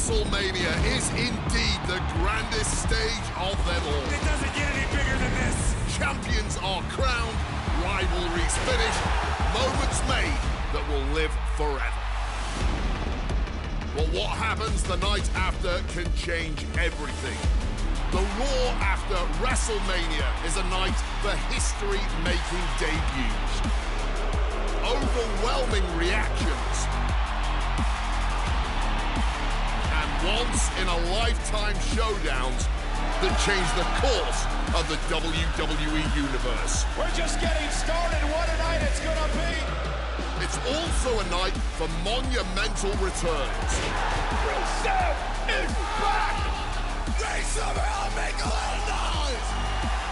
WrestleMania is indeed the grandest stage of them all. It doesn't get any bigger than this. Champions are crowned, rivalries finished, moments made that will live forever. But what happens the night after can change everything. The Raw after WrestleMania is a night for history-making debuts. Overwhelming reactions. And once-in-a-lifetime showdowns that change the course of the WWE Universe. We're just getting started. What a night it's gonna be. It's also a night for monumental returns. Rusev is back! They somehow make a little noise!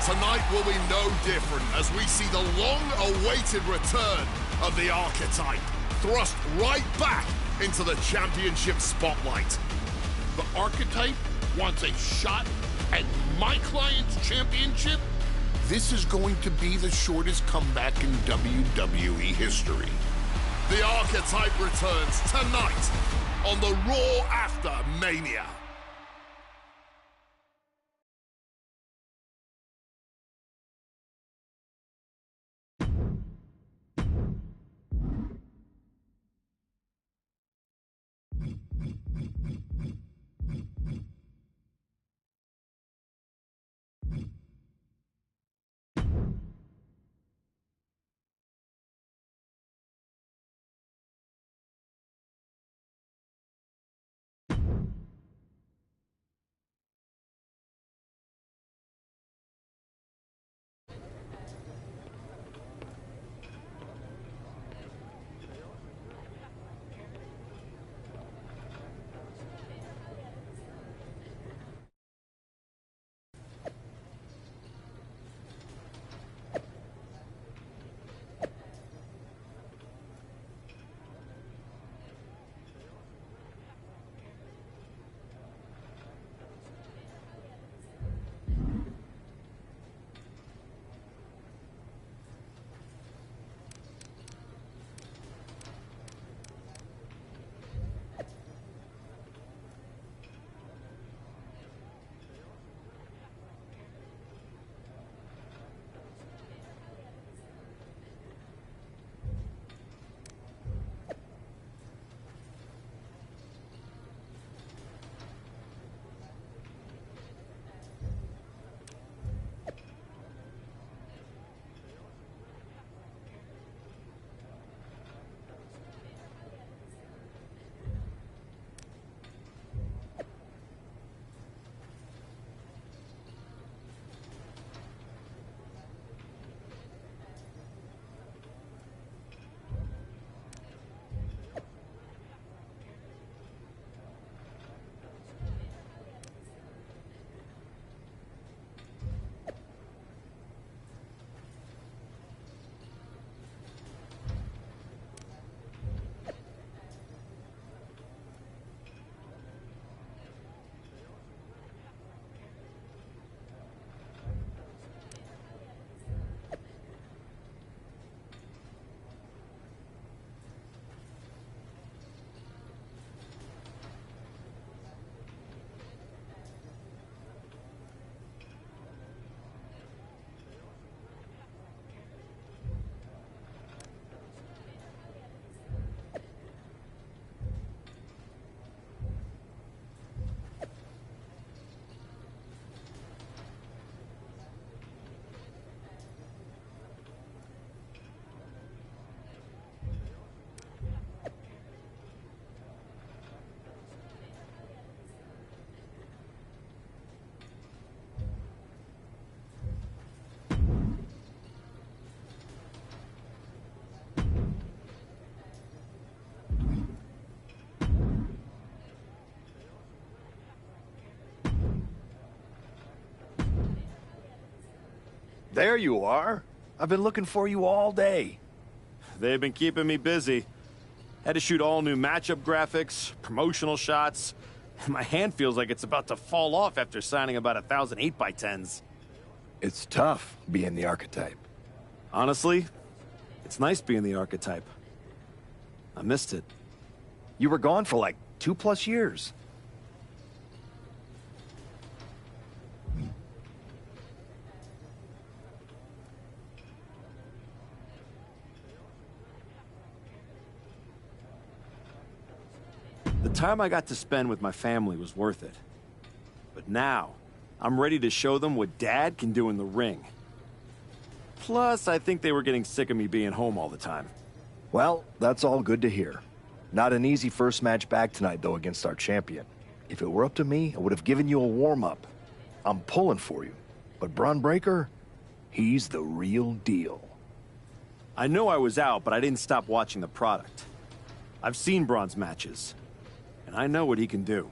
Tonight will be no different as we see the long-awaited return of the Archetype, thrust right back into the championship spotlight. The Archetype wants a shot at my client's championship? This is going to be the shortest comeback in WWE history. The Archetype returns tonight on the Raw after Mania. There you are. I've been looking for you all day. They've been keeping me busy. Had to shoot all new matchup graphics, promotional shots. My hand feels like it's about to fall off after signing about 1,000 8x10s. It's tough being the Archetype. Honestly, it's nice being the Archetype. I missed it. You were gone for like 2+ years. The time I got to spend with my family was worth it. But now, I'm ready to show them what Dad can do in the ring. Plus, I think they were getting sick of me being home all the time. Well, that's all good to hear. Not an easy first match back tonight, though, against our champion. If it were up to me, I would have given you a warm-up. I'm pulling for you. But Braun Breaker, he's the real deal. I know I was out, but I didn't stop watching the product. I've seen Braun's matches, and I know what he can do.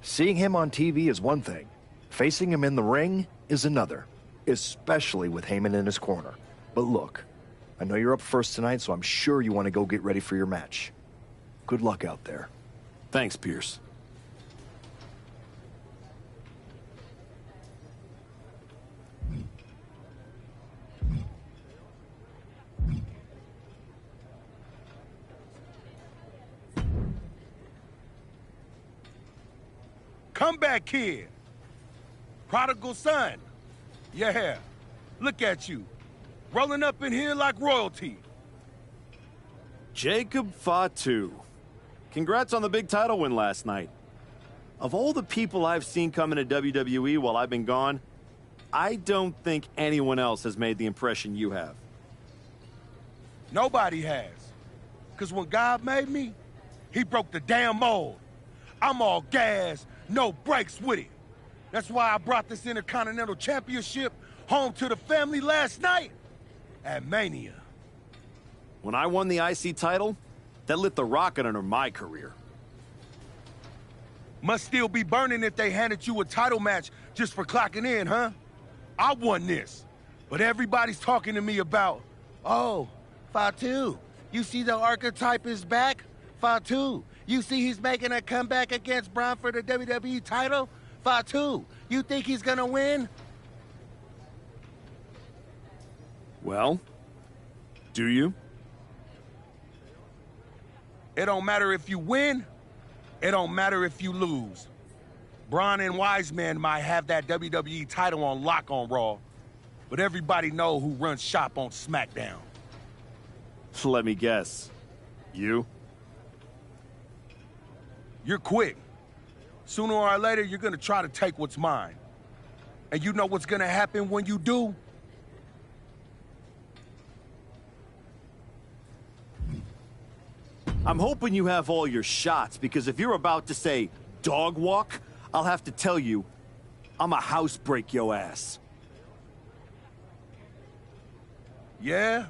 Seeing him on TV is one thing. Facing him in the ring is another. Especially with Heyman in his corner. But look, I know you're up first tonight, so I'm sure you want to go get ready for your match. Good luck out there. Thanks, Pierce. Comeback kid. Prodigal son. Yeah. Look at you. Rolling up in here like royalty. Jacob Fatu. Congrats on the big title win last night. Of all the people I've seen come into WWE while I've been gone, I don't think anyone else has made the impression you have. Nobody has. Because when God made me, he broke the damn mold. I'm all gas, no brakes with it. That's why I brought this Intercontinental Championship home to the family last night at Mania. When I won the IC title, that lit the rocket under my career. Must still be burning if they handed you a title match just for clocking in, huh? I won this. But everybody's talking to me about, oh, Fatu, you see the archetype is back? Fatu, you see he's making a comeback against Braun for the WWE title? Fatu, you think he's gonna win? Well, do you? It don't matter if you win, it don't matter if you lose. Braun and Wiseman might have that WWE title on lock on Raw, but everybody know who runs shop on SmackDown. Let me guess. You? You're quick. Sooner or later, you're gonna try to take what's mine. And you know what's gonna happen when you do? I'm hoping you have all your shots, because if you're about to say dog walk, I'll have to tell you, I'm a house break yo ass. Yeah?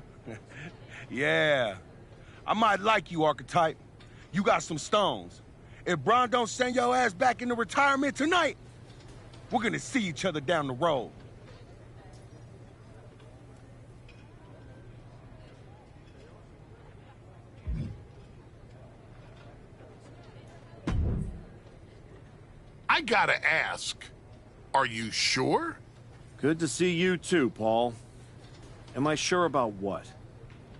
Yeah. I might like you, Archetype. You got some stones. If Braun don't send your ass back into retirement tonight, we're gonna see each other down the road. I gotta ask, are you sure? Good to see you too, Paul. Am I sure about what?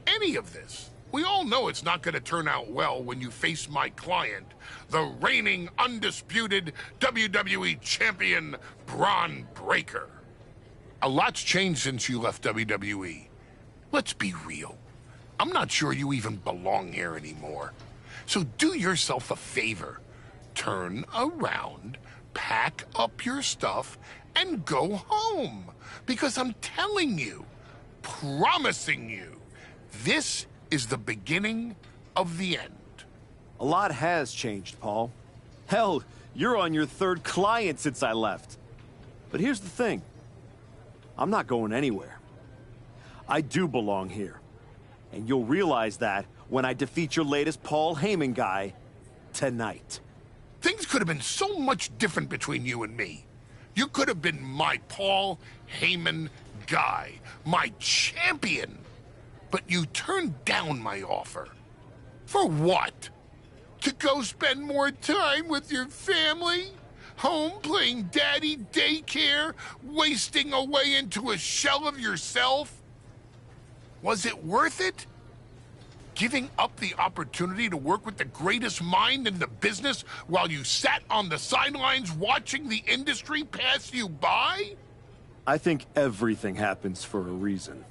Any of this. We all know it's not gonna turn out well when you face my client, the reigning, undisputed WWE Champion, Braun Breaker. A lot's changed since you left WWE. Let's be real. I'm not sure you even belong here anymore. So do yourself a favor. Turn around, pack up your stuff, and go home. Because I'm telling you, promising you, this is the beginning of the end. A lot has changed, Paul. Hell, you're on your third client since I left. But here's the thing. I'm not going anywhere. I do belong here. And you'll realize that when I defeat your latest Paul Heyman guy tonight. Things could have been so much different between you and me. You could have been my Paul Heyman guy, my champion. But you turned down my offer. For what? To go spend more time with your family? Home playing daddy daycare? Wasting away into a shell of yourself? Was it worth it? Giving up the opportunity to work with the greatest mind in the business while you sat on the sidelines watching the industry pass you by? I think everything happens for a reason.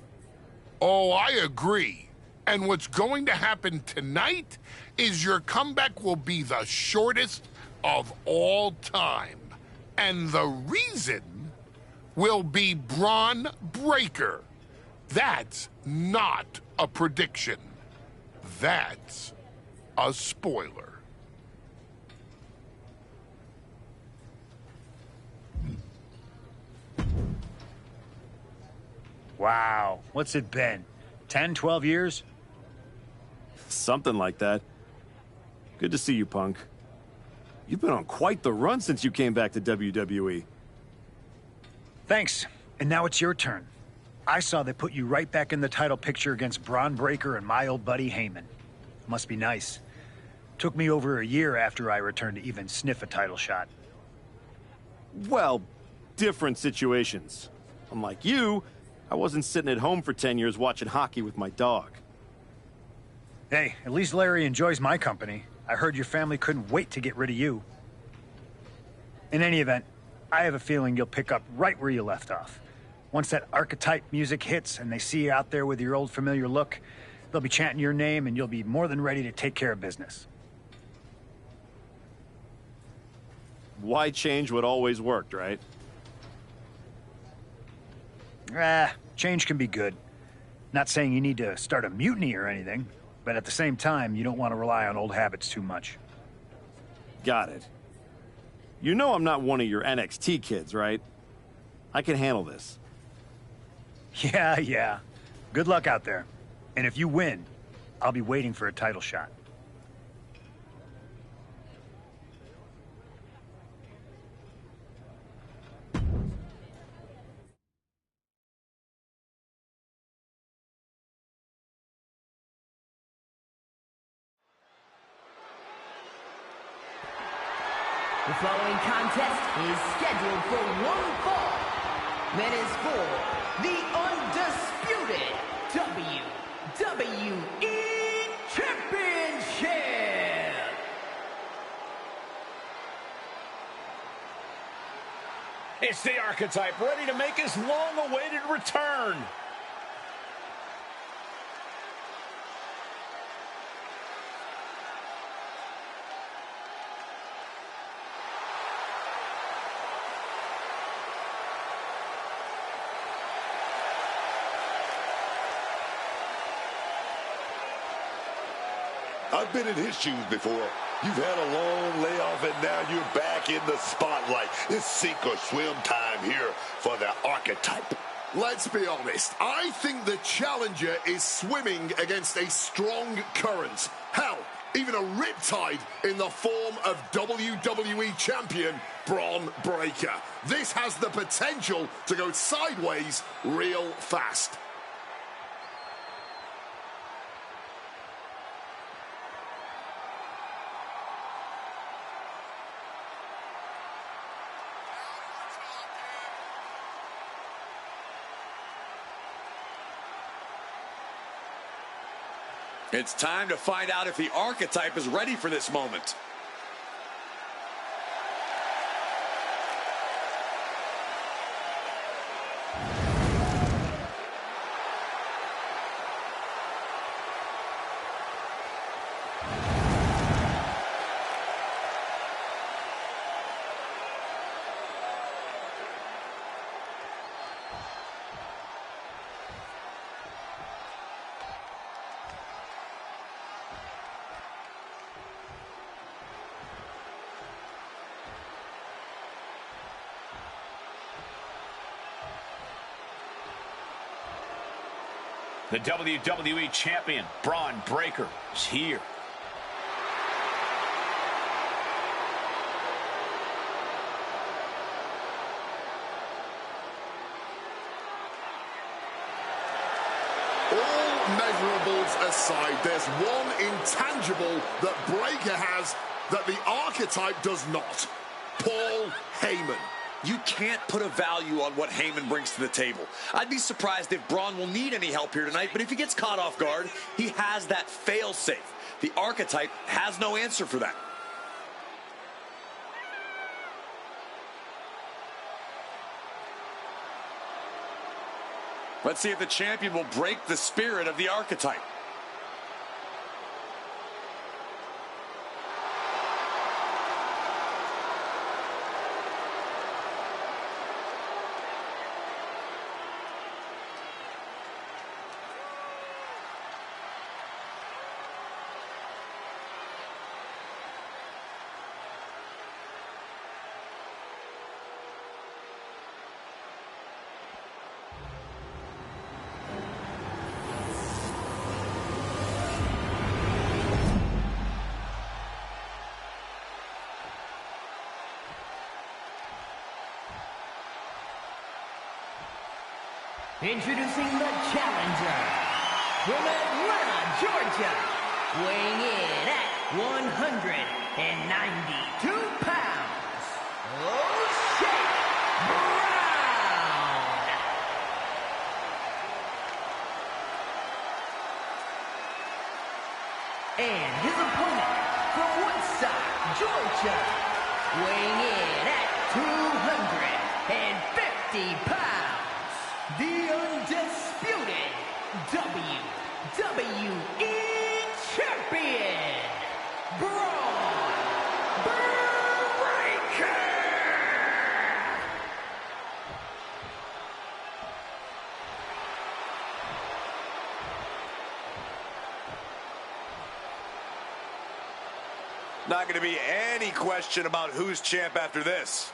Oh, I agree. And what's going to happen tonight is your comeback will be the shortest of all time. And the reason will be Braun Breaker. That's not a prediction. That's a spoiler. Wow, what's it been? 10, 12 years? Something like that. Good to see you, Punk. You've been on quite the run since you came back to WWE. Thanks. And now it's your turn. I saw they put you right back in the title picture against Braun Breaker and my old buddy Heyman. Must be nice. Took me over a year after I returned to even sniff a title shot. Well, different situations. Unlike you, I wasn't sitting at home for 10 years watching hockey with my dog. Hey, at least Larry enjoys my company. I heard your family couldn't wait to get rid of you. In any event, I have a feeling you'll pick up right where you left off. Once that archetype music hits and they see you out there with your old familiar look, they'll be chanting your name and you'll be more than ready to take care of business. Why change what always worked, right? Change can be good. Not saying you need to start a mutiny or anything, but at the same time, you don't want to rely on old habits too much. Got it. You know I'm not one of your NXT kids, right? I can handle this. Yeah. Good luck out there. And if you win, I'll be waiting for a title shot. The following contest is scheduled for one fall. That is for the undisputed WWE Championship. It's the Archetype ready to make his long-awaited return. I've been in his shoes before. You've had a long layoff, and now you're back in the spotlight. It's sink or swim time here for the Archetype. Let's be honest. I think the challenger is swimming against a strong current. Hell, even a riptide in the form of WWE Champion Braun Breaker. This has the potential to go sideways real fast. It's time to find out if the Archetype is ready for this moment. The WWE Champion, Braun Breaker, is here. All measurables aside, there's one intangible that Breaker has that the Archetype does not. Paul Heyman. You can't put a value on what Heyman brings to the table. I'd be surprised if Braun will need any help here tonight, but if he gets caught off guard, he has that fail-safe. The Archetype has no answer for that. Let's see if the champion will break the spirit of the Archetype. Introducing the challenger from Atlanta, Georgia, weighing in at 192 pounds, O'Shea Brown. And his opponent from Woodstock, Georgia, weighing in at 250 pounds, the undisputed WWE Champion, Braun Breaker! Not going to be any question about who's champ after this.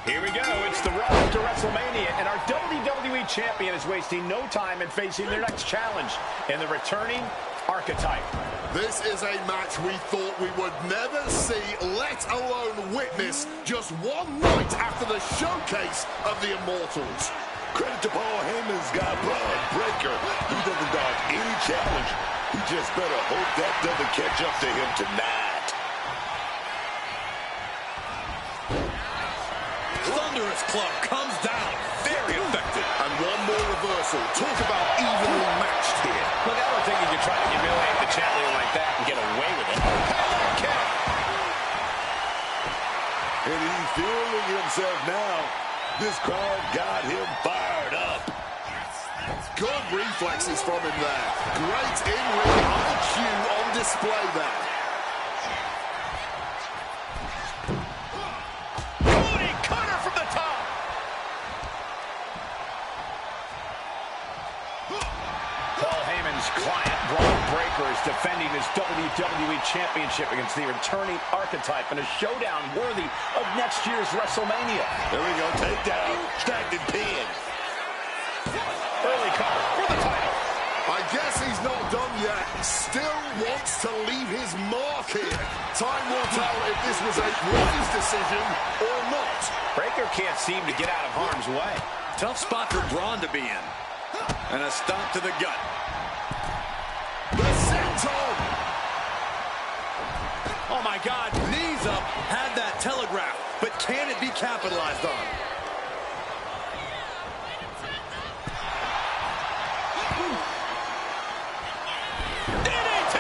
Here we go. It's the road to WrestleMania, and our WWE Champion is wasting no time in facing their next challenge in the returning Archetype. This is a match we thought we would never see, let alone witness, just one night after the showcase of the Immortals. Credit to Paul Heyman's guy, Braun Breaker. He doesn't dodge any challenge. He just better hope that doesn't catch up to him tonight. Thunderous club comes down. Very effective. And one more reversal. Talk about evenly matched here. Look, I don't think you can try to humiliate the champion like that and get away with it. Hello, kick. And he's feeling himself now. This crowd got him fired up. Good reflexes from him there. Great in-ring IQ on display there. Cody cutter from the top. Paul Heyman's client, Braun Breaker, is defending his WWE Championship against the returning Archetype in a showdown worthy of next year's WrestleMania. There we go. Takedown. Stacked and pinned. Early cover for the title. I guess he's not done yet. Still wants to leave his mark here. Time will tell if this was a wise decision or not. Breaker can't seem to get out of harm's way. Tough spot for Braun to be in. And a stomp to the gut. The senton. Oh my God, knees up, had that telegraph, but can it be capitalized on? DDT!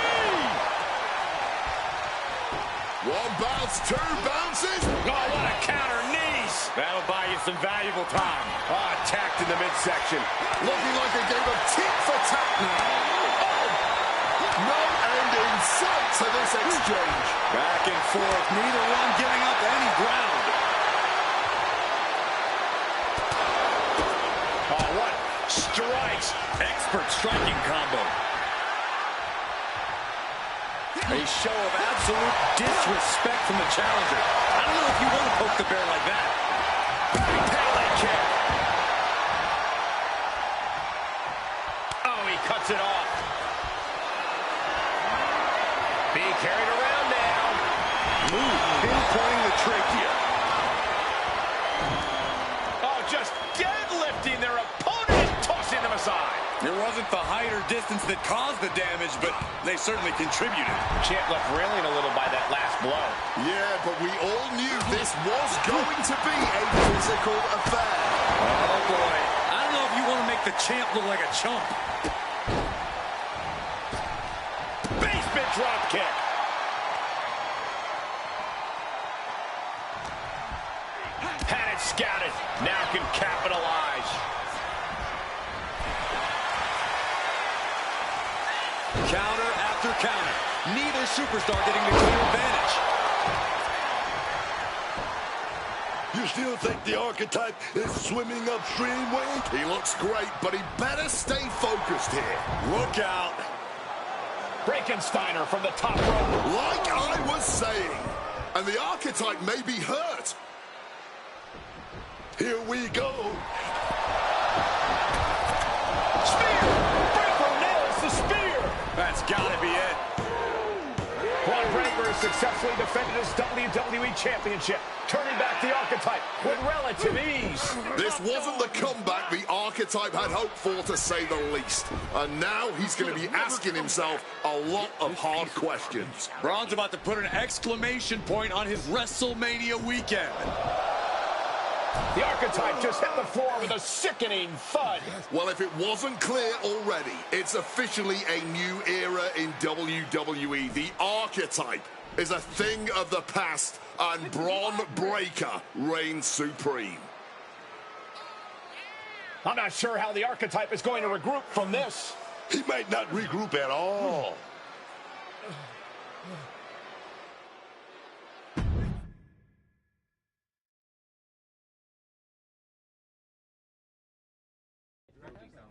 One bounce, two bounces. Oh, what a counter, knees! That'll buy you some valuable time. Oh, attacked in the midsection. Looking like a game of tit for tat now. Oh, no end in sight to this exchange. Back and forth, neither one giving up any ground. Oh, what strikes! Expert striking combo. A show of absolute disrespect from the challenger. I don't know if you want to poke the bear like that. Pele kick. Oh, he cuts it off. Being carried around now. Move. Pinpointing the trachea. Oh, just deadlifting their opponent and tossing them aside. It wasn't the height or distance that caused the damage, but they certainly contributed. Champ left reeling a little by that last blow. Yeah, but we all knew this was going to be a physical affair. Oh, boy. I don't know if you want to make the champ look like a chump. Basement drop kick. Had it scouted. Now can capitalize. Counter after counter. Neither superstar getting the clear advantage. You still think the Archetype is swimming upstream, Wade? He looks great, but he better stay focused here. Look out. Frankensteiner from the top rope. Like I was saying, and the archetype may be hurt. Here we go. Spear! Breaker nails the spear! That's gotta be it. Braun Breaker has successfully defended his WWE Championship, turning back the archetype with relative ease. This wasn't the comeback the archetype had hoped for, to say the least. And now he's going to be asking himself a lot of hard questions. Braun's about to put an exclamation point on his WrestleMania weekend. The archetype just hit the floor with a sickening thud. Well, if it wasn't clear already, it's officially a new era in WWE. The archetype is a thing of the past, and Braun Breaker reigns supreme. I'm not sure how the archetype is going to regroup from this. He might not regroup at all.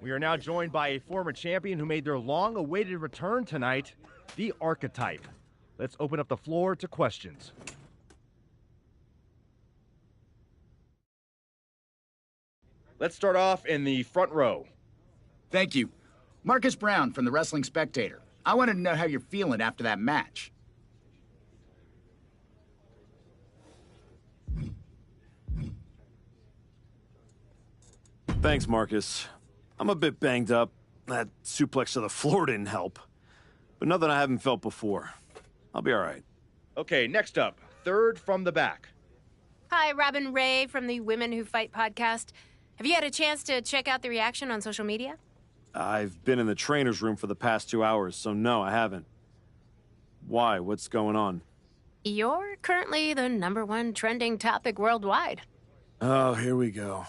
We are now joined by a former champion who made their long-awaited return tonight, the Archetype. Let's open up the floor to questions. Let's start off in the front row. Thank you. Marcus Brown from the Wrestling Spectator. I wanted to know how you're feeling after that match. Thanks, Marcus. I'm a bit banged up. That suplex to the floor didn't help. But nothing I haven't felt before. I'll be all right. Okay, next up, third from the back. Hi, Robin Ray from the Women Who Fight podcast. Have you had a chance to check out the reaction on social media? I've been in the trainer's room for the past 2 hours, so no, I haven't. Why? What's going on? You're currently the #1 trending topic worldwide. Oh, here we go.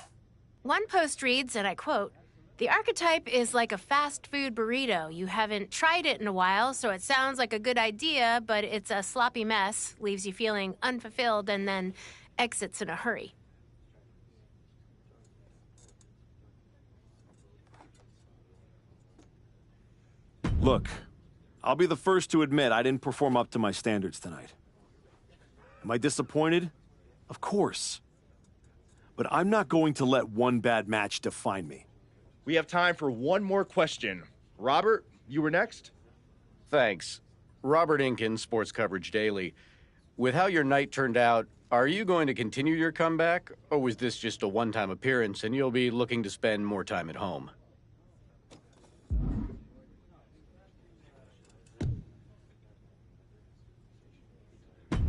One post reads, and I quote, "The archetype is like a fast food burrito. You haven't tried it in a while, so it sounds like a good idea, but it's a sloppy mess, leaves you feeling unfulfilled, and then exits in a hurry." Look, I'll be the first to admit I didn't perform up to my standards tonight. Am I disappointed? Of course. But I'm not going to let one bad match define me. We have time for one more question. Robert, you were next? Thanks. Robert Inkin, Sports Coverage Daily. With how your night turned out, are you going to continue your comeback, or was this just a one-time appearance and you'll be looking to spend more time at home?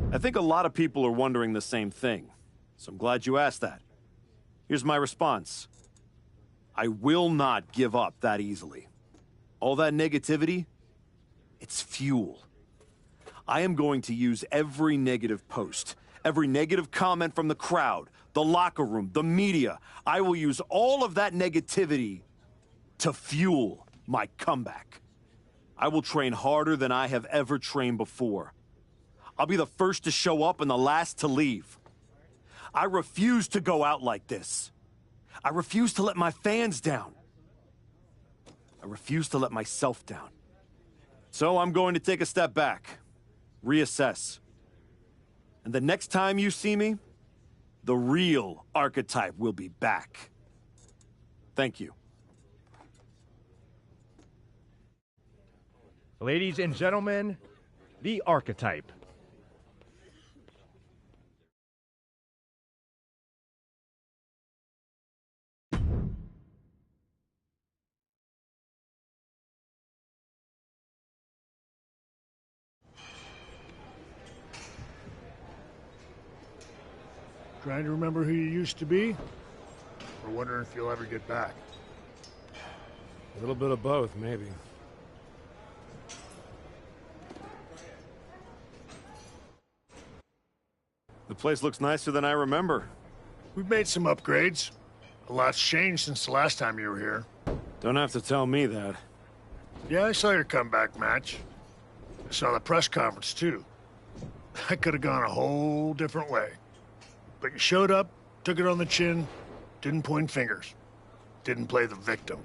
I think a lot of people are wondering the same thing, so I'm glad you asked that. Here's my response. I will not give up that easily. All that negativity, it's fuel. I am going to use every negative post, every negative comment from the crowd, the locker room, the media. I will use all of that negativity to fuel my comeback. I will train harder than I have ever trained before. I'll be the first to show up and the last to leave. I refuse to go out like this. I refuse to let my fans down. I refuse to let myself down. So I'm going to take a step back, reassess. And the next time you see me, the real archetype will be back. Thank you. Ladies and gentlemen, the Archetype. Trying to remember who you used to be? Or wondering if you'll ever get back? A little bit of both, maybe. The place looks nicer than I remember. We've made some upgrades. A lot's changed since the last time you were here. Don't have to tell me that. Yeah, I saw your comeback match. I saw the press conference, too. That could have gone a whole different way. But you showed up, took it on the chin, didn't point fingers. Didn't play the victim.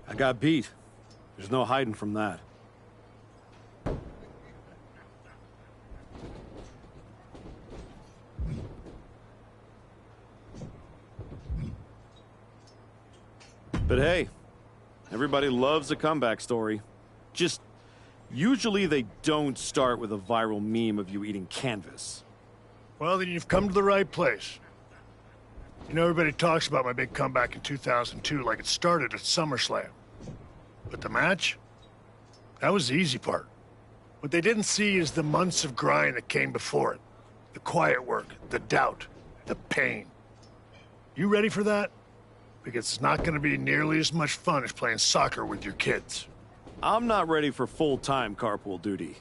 I got beat. There's no hiding from that. But hey, everybody loves a comeback story. Just, usually they don't start with a viral meme of you eating canvas. Well, then you've come to the right place. You know, everybody talks about my big comeback in 2002 like it started at SummerSlam. But the match? That was the easy part. What they didn't see is the months of grind that came before it. The quiet work, the doubt, the pain. You ready for that? Because it's not going to be nearly as much fun as playing soccer with your kids. I'm not ready for full-time carpool duty.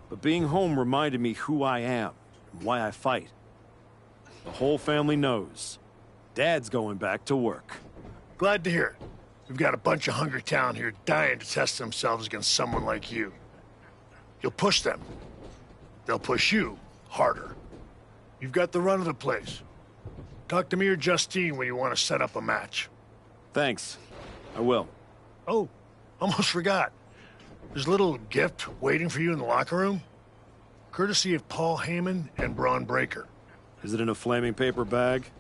But being home reminded me who I am and why I fight. The whole family knows. Dad's going back to work. Glad to hear it. We've got a bunch of hungry talent here dying to test themselves against someone like you. You'll push them. They'll push you harder. You've got the run of the place. Talk to me or Justine when you want to set up a match. Thanks. I will. Oh, almost forgot. There's a little gift waiting for you in the locker room. Courtesy of Paul Heyman and Braun Breaker. Is it in a flaming paper bag?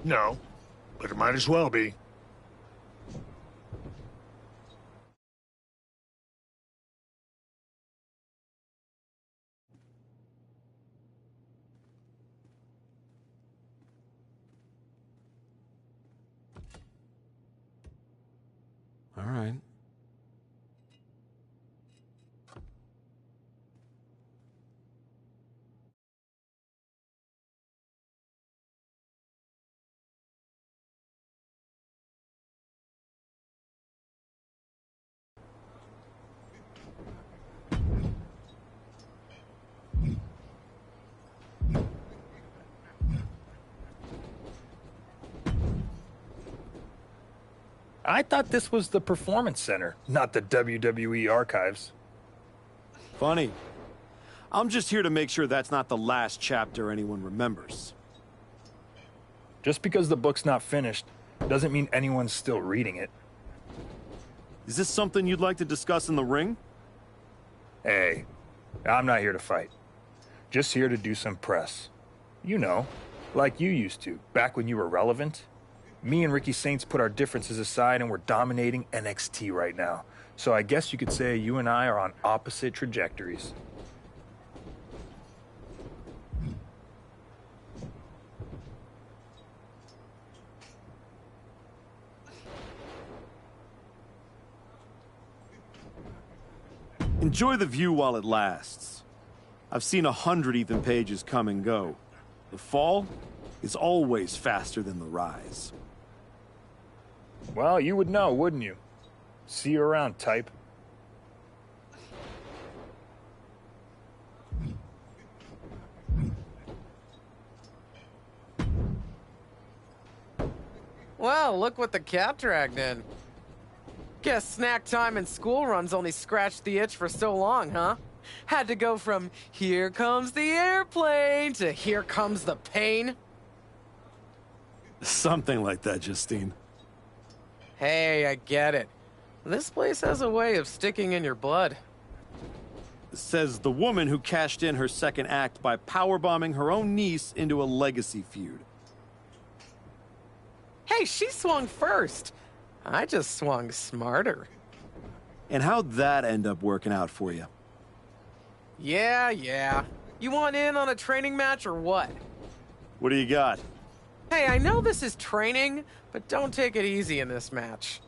No, but it might as well be. All right. I thought this was the Performance Center, not the WWE Archives. Funny. I'm just here to make sure that's not the last chapter anyone remembers. Just because the book's not finished doesn't mean anyone's still reading it. Is this something you'd like to discuss in the ring? Hey, I'm not here to fight. Just here to do some press. You know, like you used to, back when you were relevant. Me and Ricky Saints put our differences aside and we're dominating NXT right now. So I guess you could say you and I are on opposite trajectories. Enjoy the view while it lasts. I've seen 100 Ethan Pages come and go. The fall is always faster than the rise. Well, you would know, wouldn't you? See you around, type. Well, look what the cat dragged in. Guess snack time and school runs only scratched the itch for so long, huh? Had to go from here comes the airplane to here comes the pain. Something like that, Justine. Hey, I get it. This place has a way of sticking in your blood. Says the woman who cashed in her second act by powerbombing her own niece into a legacy feud. Hey, she swung first. I just swung smarter. And how'd that end up working out for you? Yeah. You want in on a training match or what? What do you got? Hey, I know this is training, but don't take it easy in this match.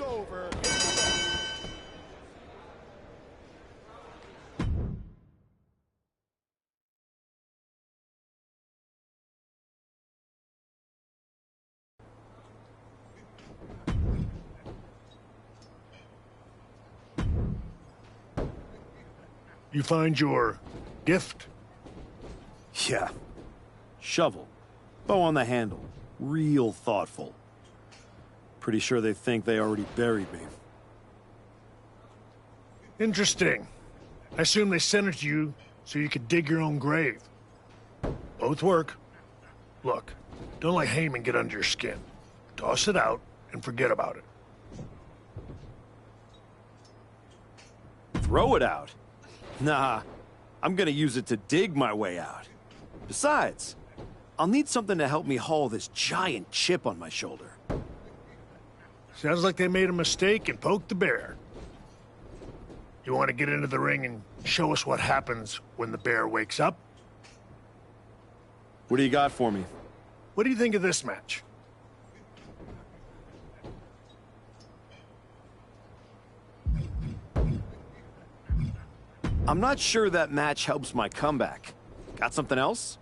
over. You find your gift? Yeah. Shovel. Bow on the handle. Real thoughtful. Pretty sure they think they already buried me. Interesting. I assume they sent it to you so you could dig your own grave. Both work. Look, don't let Heyman get under your skin. Toss it out and forget about it. Throw it out? Nah, I'm gonna use it to dig my way out. Besides, I'll need something to help me haul this giant chip on my shoulder. Sounds like they made a mistake and poked the bear. You want to get into the ring and show us what happens when the bear wakes up? What do you got for me? What do you think of this match? I'm not sure that match helps my comeback. Got something else?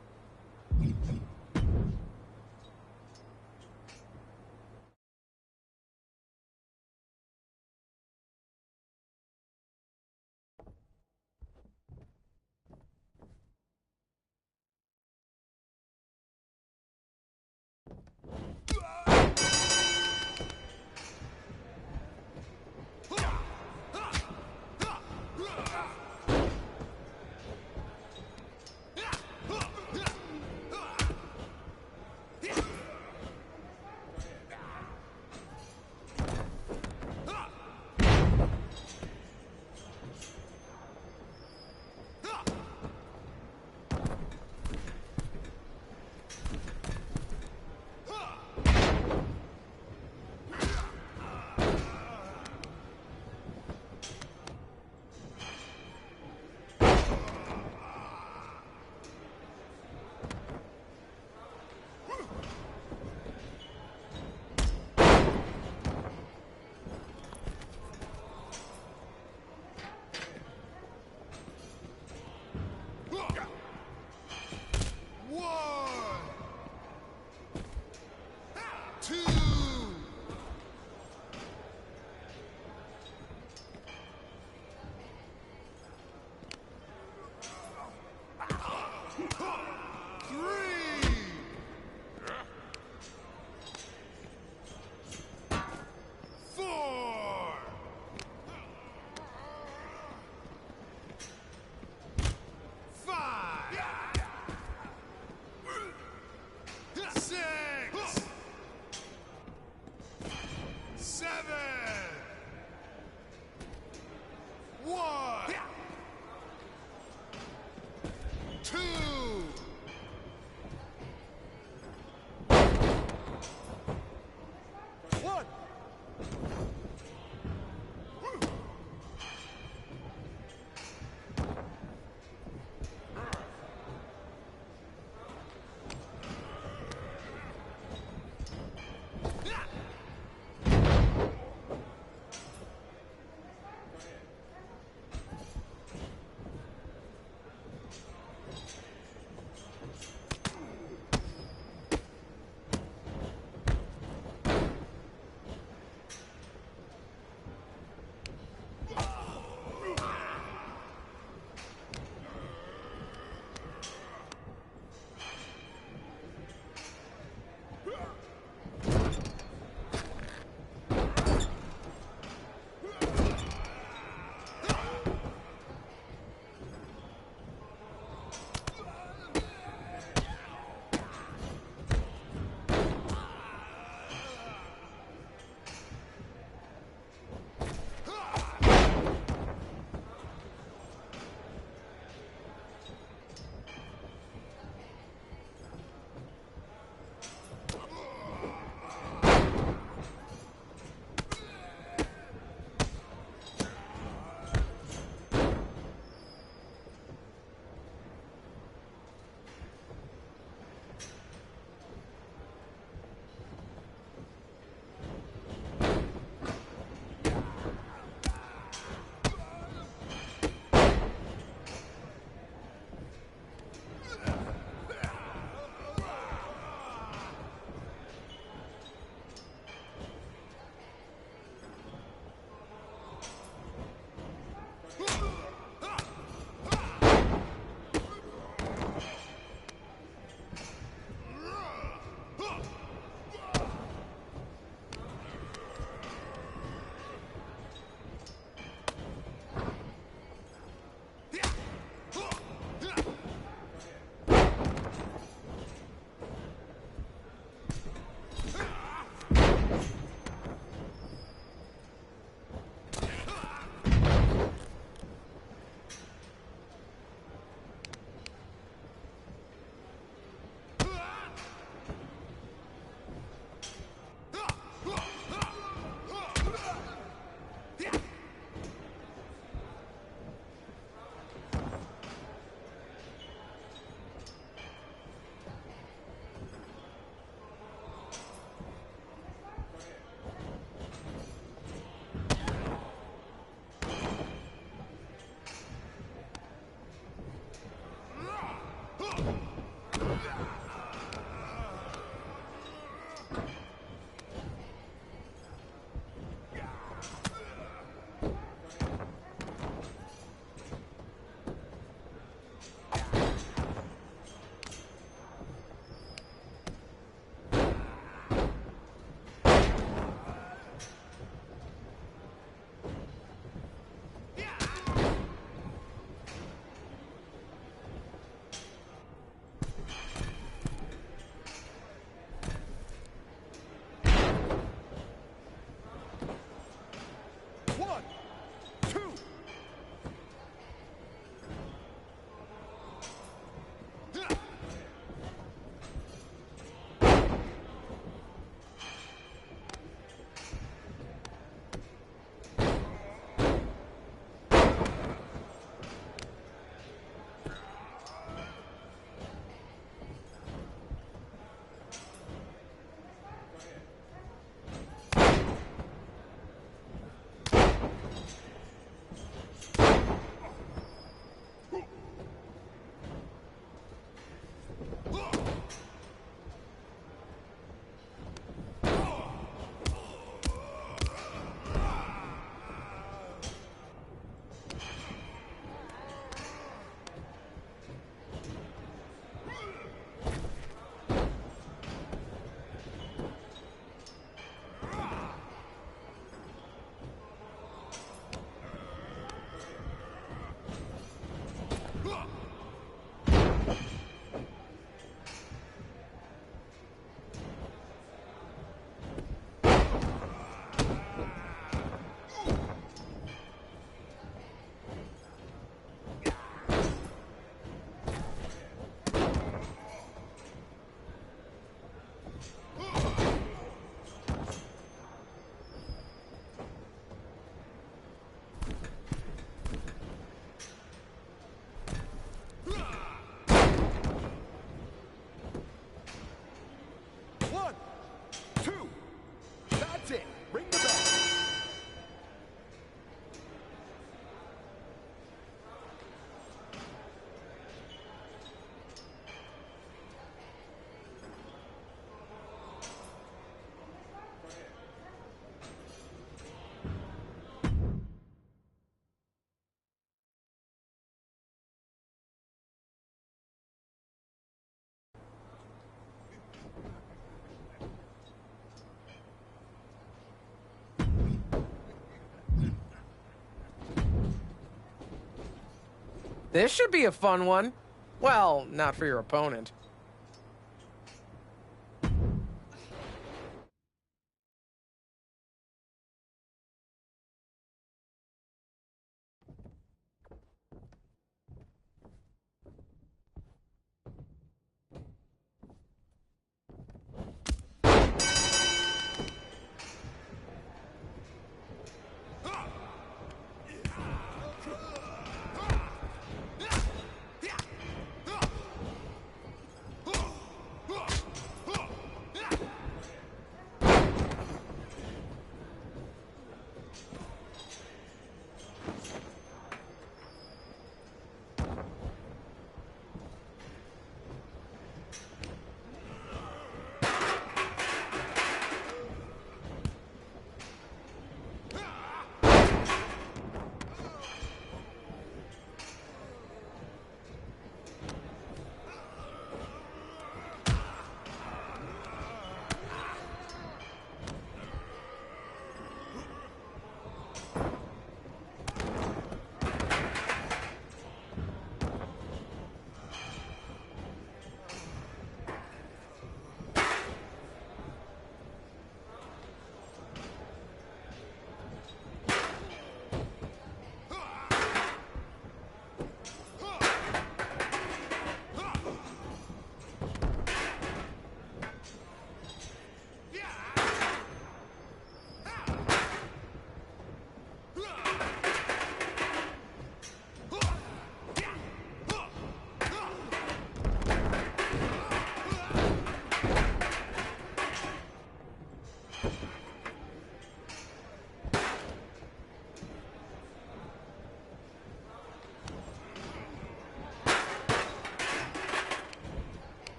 This should be a fun one. Well, not for your opponent.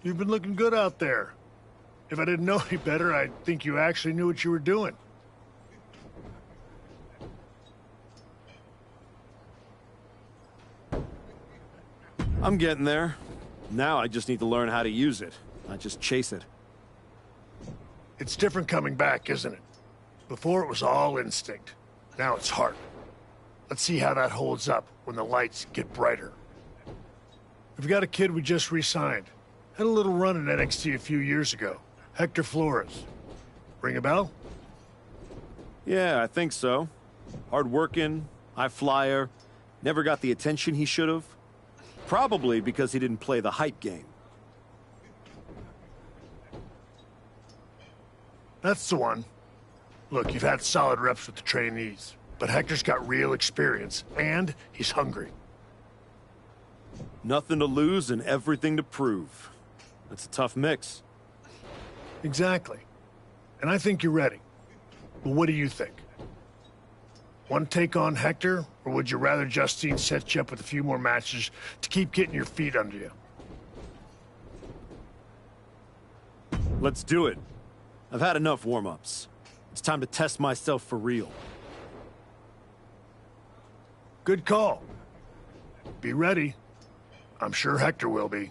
You've been looking good out there. If I didn't know any better, I'd think you actually knew what you were doing. I'm getting there. Now I just need to learn how to use it, not just chase it. It's different coming back, isn't it? Before it was all instinct. Now it's heart. Let's see how that holds up when the lights get brighter. We've got a kid we just re-signed. Had a little run in NXT a few years ago. Hector Flores. Ring a bell? Yeah, I think so. Hard-working, high flyer, never got the attention he should have. Probably because he didn't play the hype game. That's the one. Look, you've had solid reps with the trainees, but Hector's got real experience, and he's hungry. Nothing to lose and everything to prove. That's a tough mix. Exactly. And I think you're ready. But what do you think? Want to take on Hector, or would you rather Justine set you up with a few more matches to keep getting your feet under you? Let's do it. I've had enough warm-ups. It's time to test myself for real. Good call. Be ready. I'm sure Hector will be.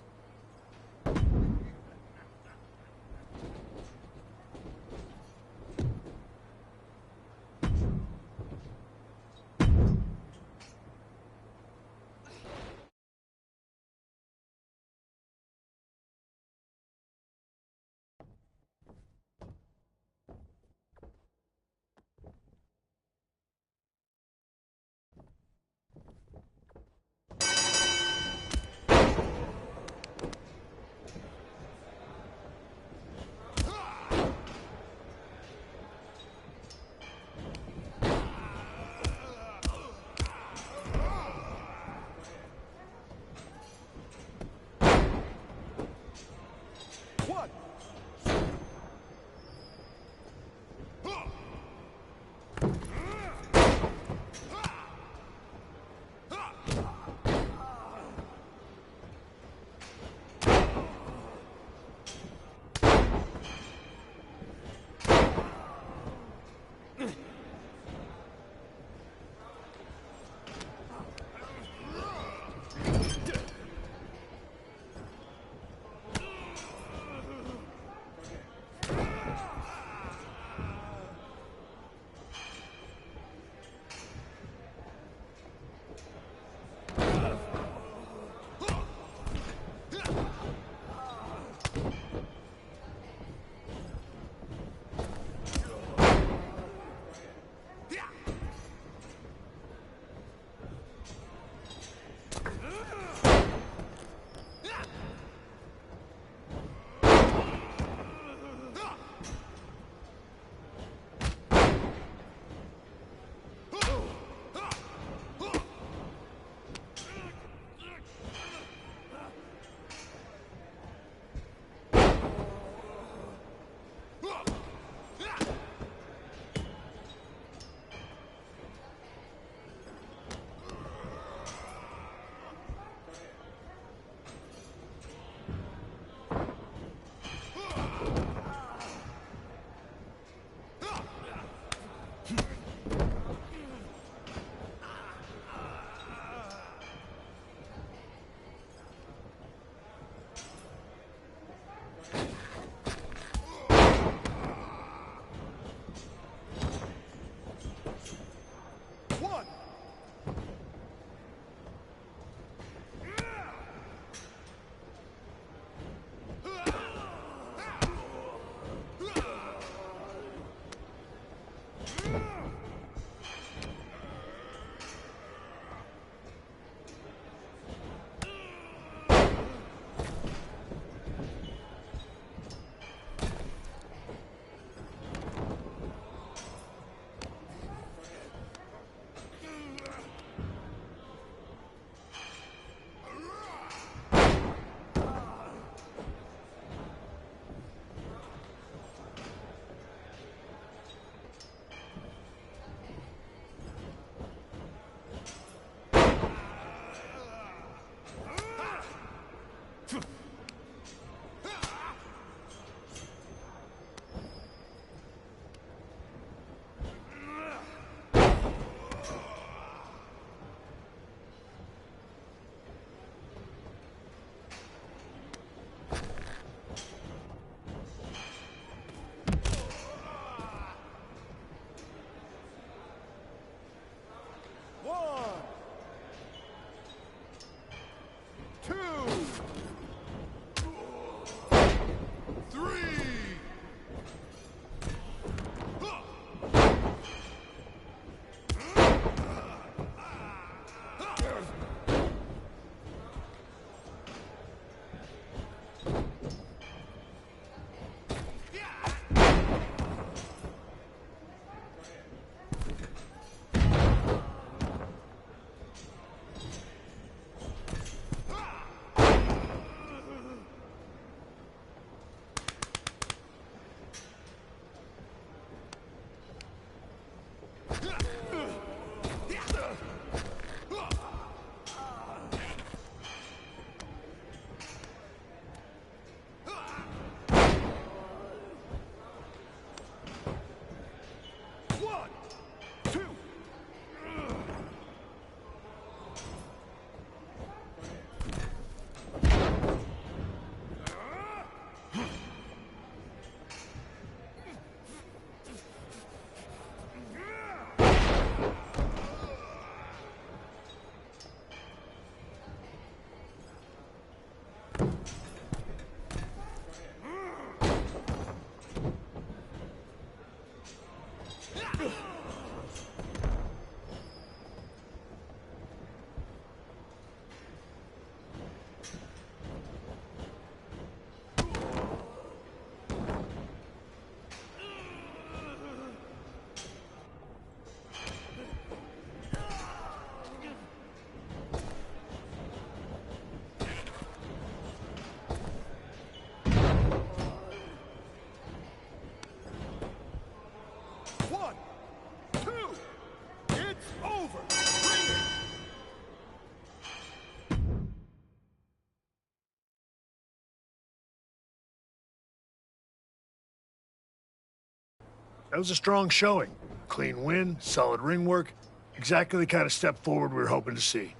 That was a strong showing. Clean win, solid ring work. Exactly the kind of step forward we were hoping to see.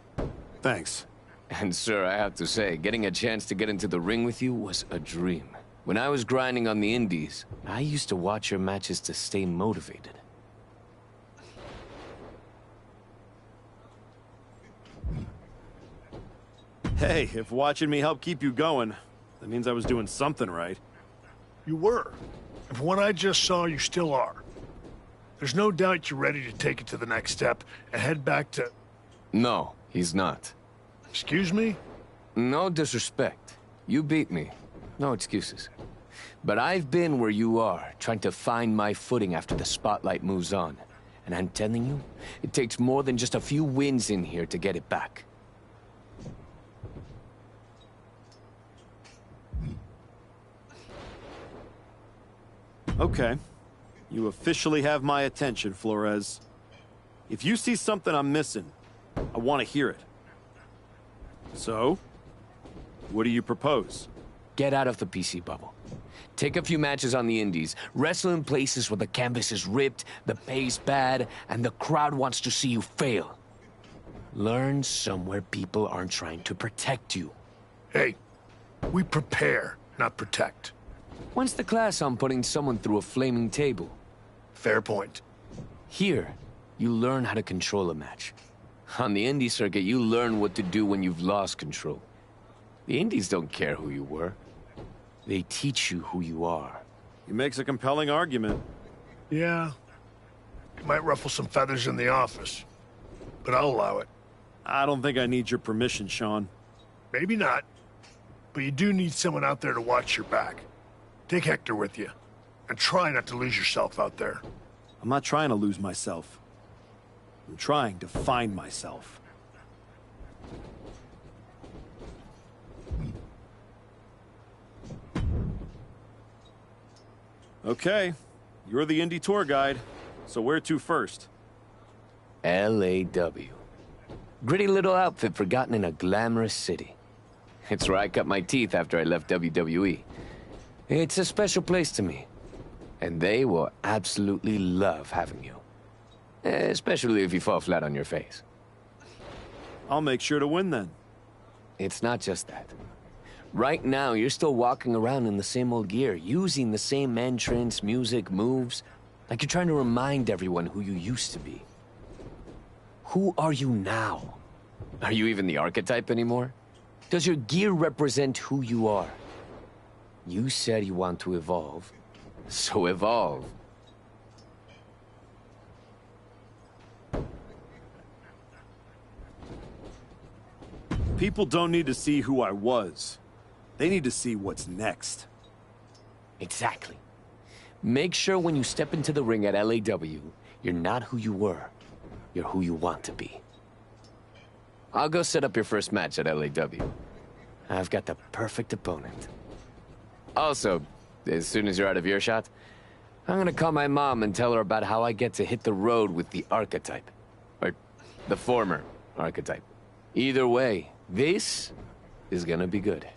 Thanks. And sir, I have to say, getting a chance to get into the ring with you was a dream. When I was grinding on the indies, I used to watch your matches to stay motivated. Hey, if watching me helped keep you going, that means I was doing something right. You were. And from what I just saw, you still are. There's no doubt you're ready to take it to the next step and head back to... No, he's not. Excuse me? No disrespect. You beat me. No excuses. But I've been where you are, trying to find my footing after the spotlight moves on. And I'm telling you, it takes more than just a few wins in here to get it back. Okay. You officially have my attention, Flores. If you see something I'm missing, I want to hear it. So, what do you propose? Get out of the PC bubble. Take a few matches on the indies. Wrestle in places where the canvas is ripped, the pay's bad, and the crowd wants to see you fail. Learn somewhere people aren't trying to protect you. Hey, we prepare, not protect. When's the class on putting someone through a flaming table? Fair point. Here, you learn how to control a match. On the indie circuit, you learn what to do when you've lost control. The indies don't care who you were. They teach you who you are. He makes a compelling argument. Yeah. It might ruffle some feathers in the office, but I'll allow it. I don't think I need your permission, Sean. Maybe not, but you do need someone out there to watch your back. Take Hector with you, and try not to lose yourself out there. I'm not trying to lose myself. I'm trying to find myself. Okay, you're the indie tour guide, so where to first? LAW. Gritty little outfit forgotten in a glamorous city. It's where I cut my teeth after I left WWE. It's a special place to me. And they will absolutely love having you. Especially if you fall flat on your face. I'll make sure to win then. It's not just that. Right now, you're still walking around in the same old gear, using the same entrance, music, moves, like you're trying to remind everyone who you used to be. Who are you now? Are you even the archetype anymore? Does your gear represent who you are? You said you want to evolve, so evolve. People don't need to see who I was. They need to see what's next. Exactly. Make sure when you step into the ring at LAW, you're not who you were. You're who you want to be. I'll go set up your first match at LAW. I've got the perfect opponent. Also, as soon as you're out of earshot, I'm gonna call my mom and tell her about how I get to hit the road with the archetype. Or the former archetype. Either way, this is gonna be good.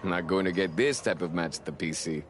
I'm not going to get this type of match at the PC.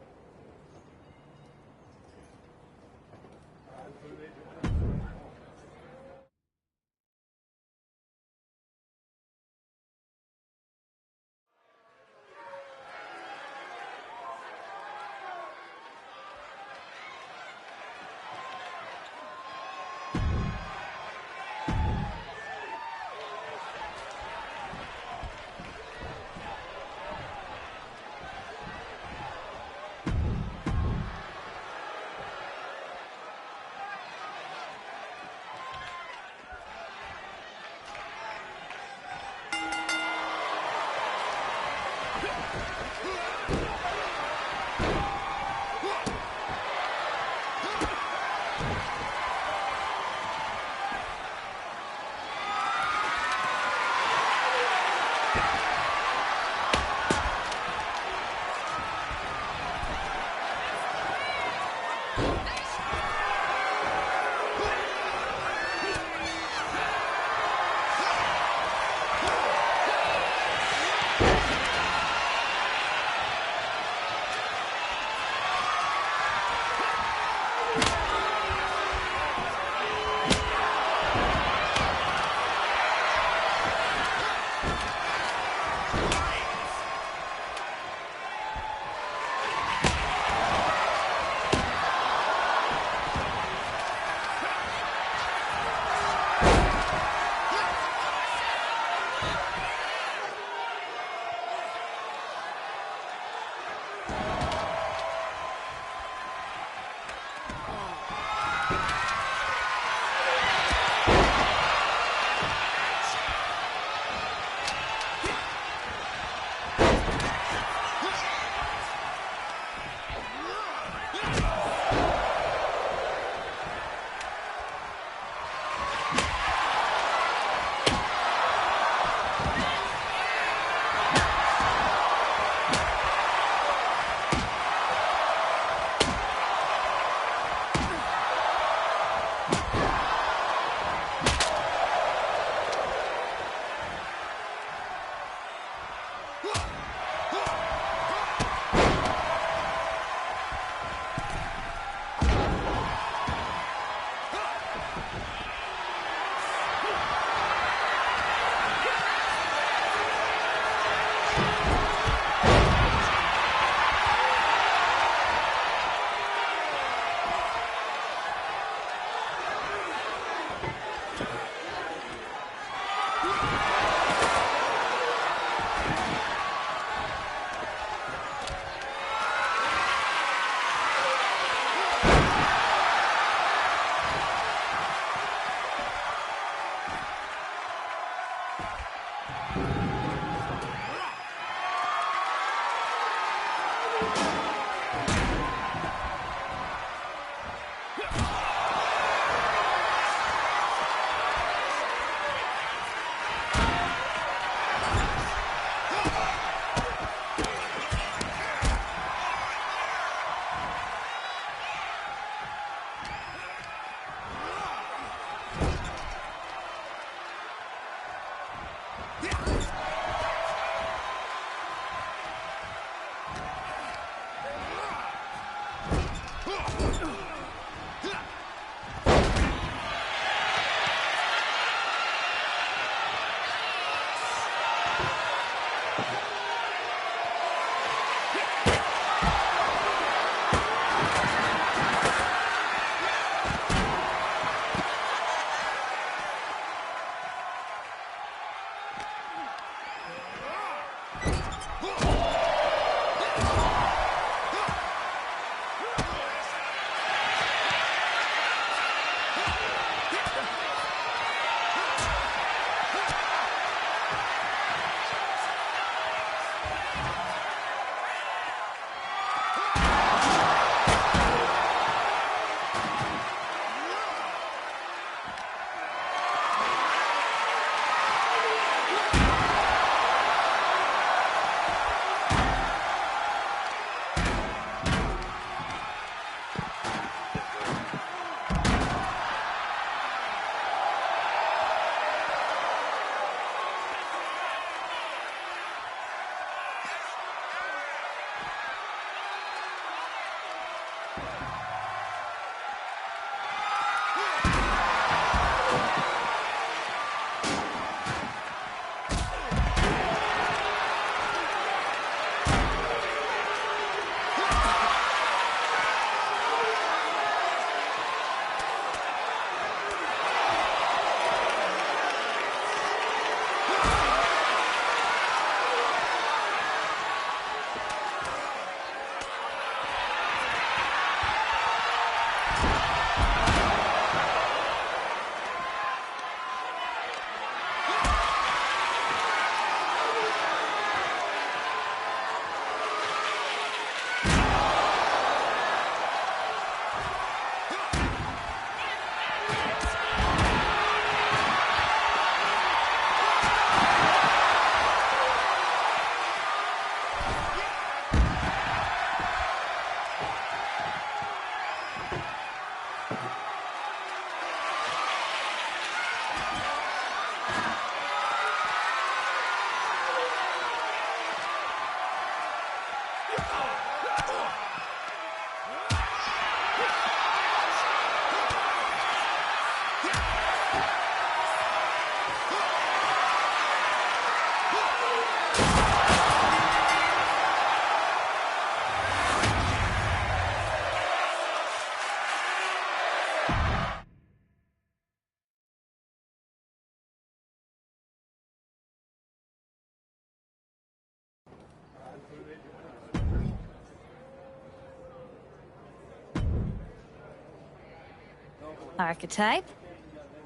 Archetype?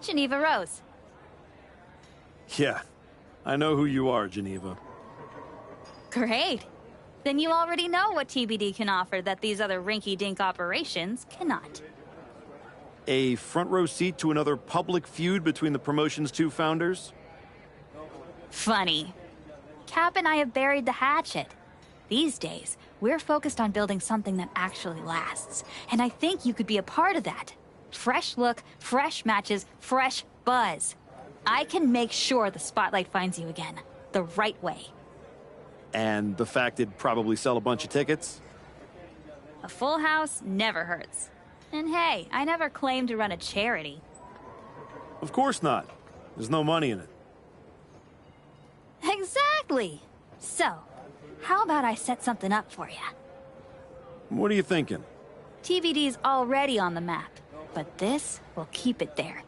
Geneva Rose. Yeah, I know who you are, Geneva. Great. Then you already know what TBD can offer that these other rinky-dink operations cannot. A front row seat to another public feud between the promotion's two founders? Funny. Cap and I have buried the hatchet. These days, we're focused on building something that actually lasts. And I think you could be a part of that. Fresh look, fresh matches, fresh buzz. I can make sure the spotlight finds you again. The right way. And the fact it'd probably sell a bunch of tickets? A full house never hurts. And hey, I never claimed to run a charity. Of course not. There's no money in it. Exactly. So, how about I set something up for you? What are you thinking? TBD's already on the map, but this will keep it there.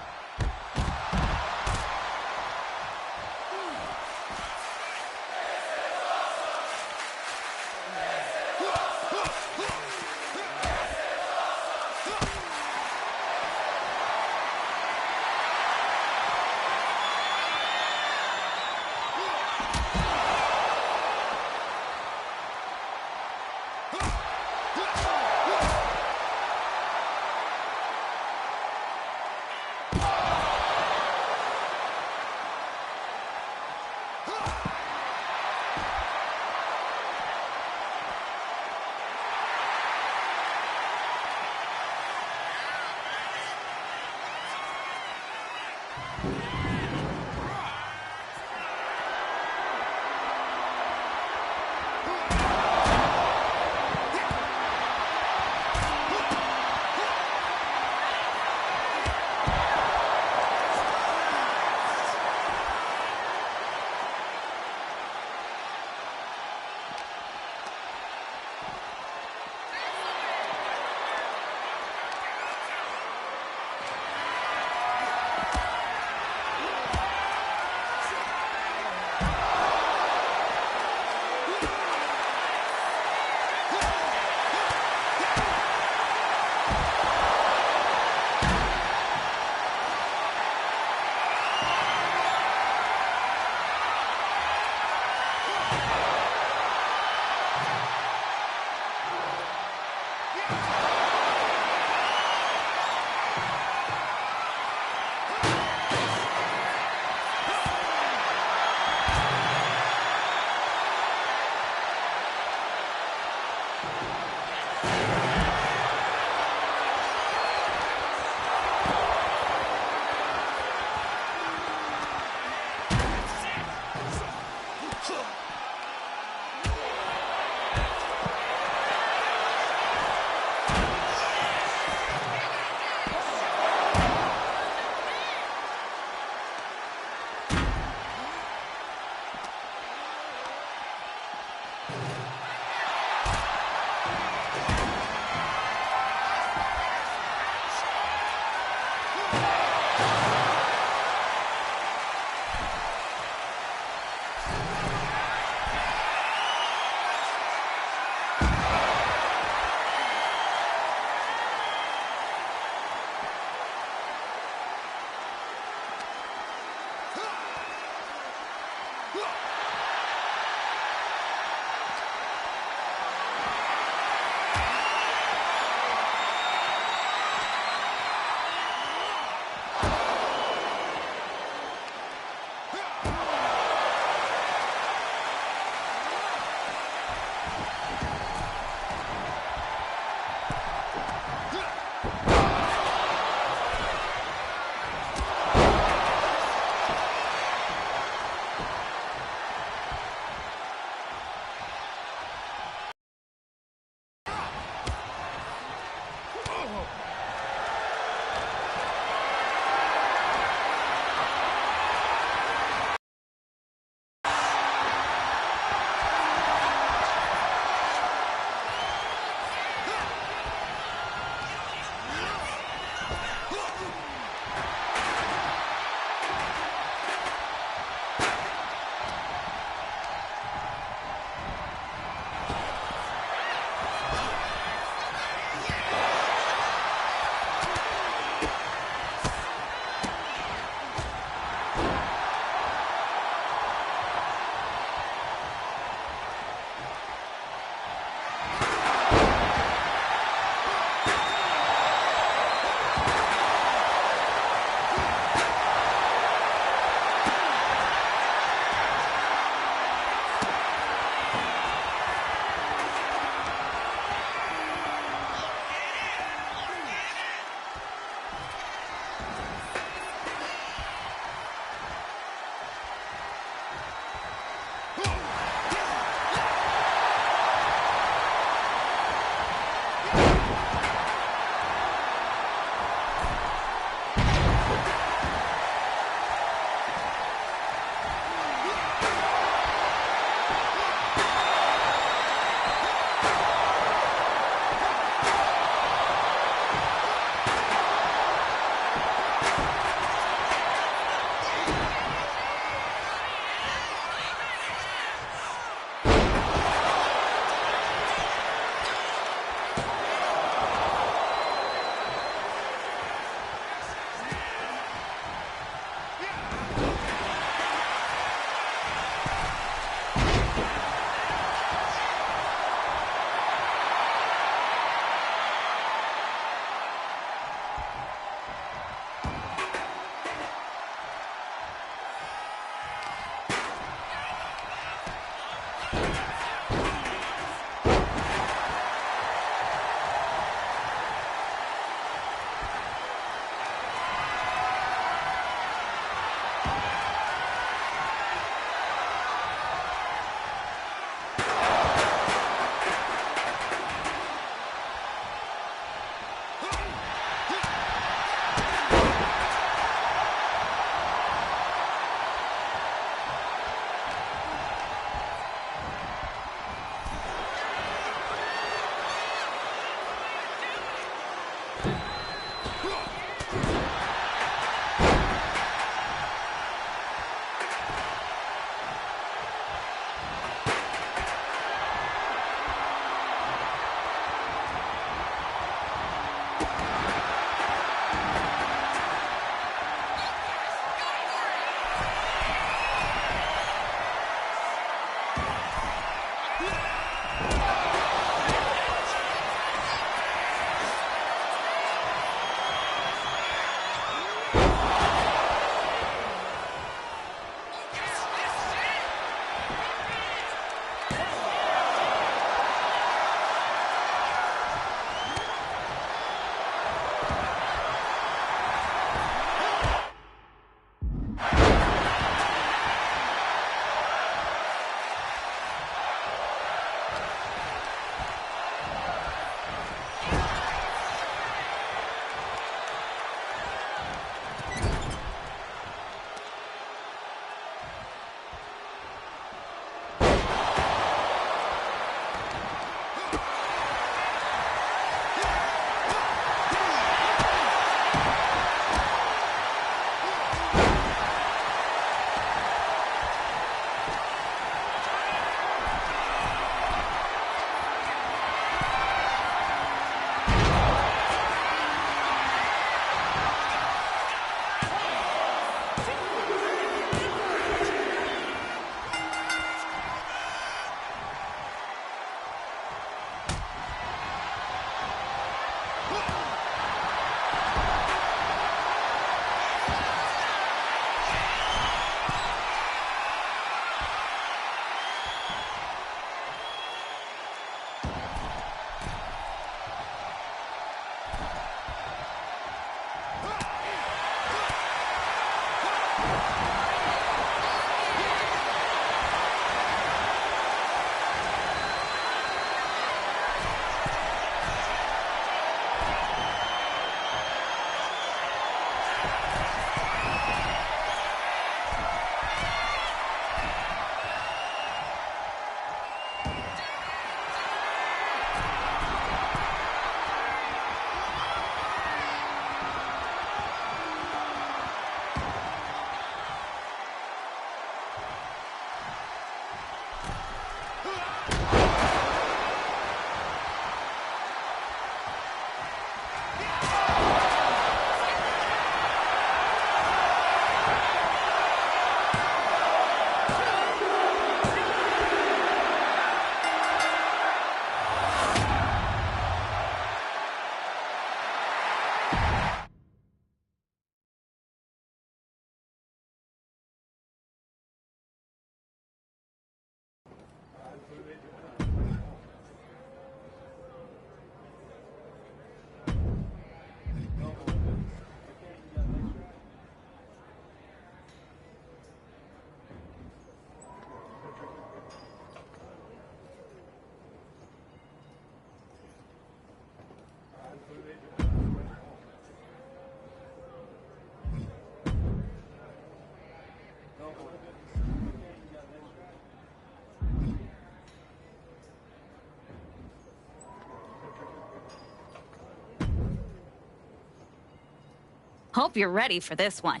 Hope you're ready for this one.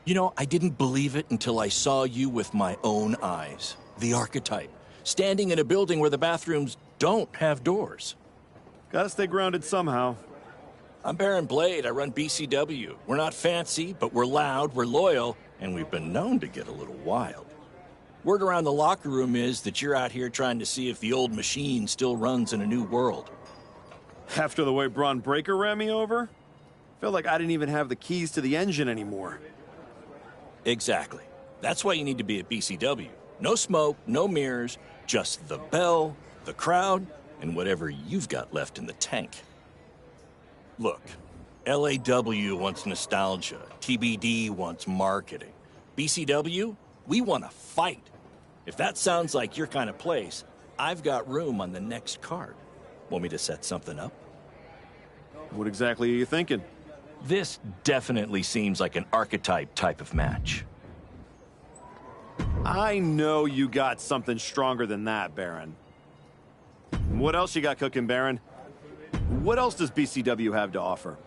You know, I didn't believe it until I saw you with my own eyes. The archetype. Standing in a building where the bathrooms don't have doors. Gotta stay grounded somehow. I'm Baron Blade. I run BCW. We're not fancy, but we're loud, we're loyal, and we've been known to get a little wild. Word around the locker room is that you're out here trying to see if the old machine still runs in a new world. After the way Braun Breaker ran me over, felt like I didn't even have the keys to the engine anymore. Exactly. That's why you need to be at BCW. No smoke, no mirrors, just the bell, the crowd, and whatever you've got left in the tank. Look, LAW wants nostalgia, TBD wants marketing. BCW, we want to fight. If that sounds like your kind of place, I've got room on the next card. Want me to set something up? What exactly are you thinking? This definitely seems like an archetype type of match. I know you got something stronger than that, Baron. What else you got cooking, Baron? What else does BCW have to offer?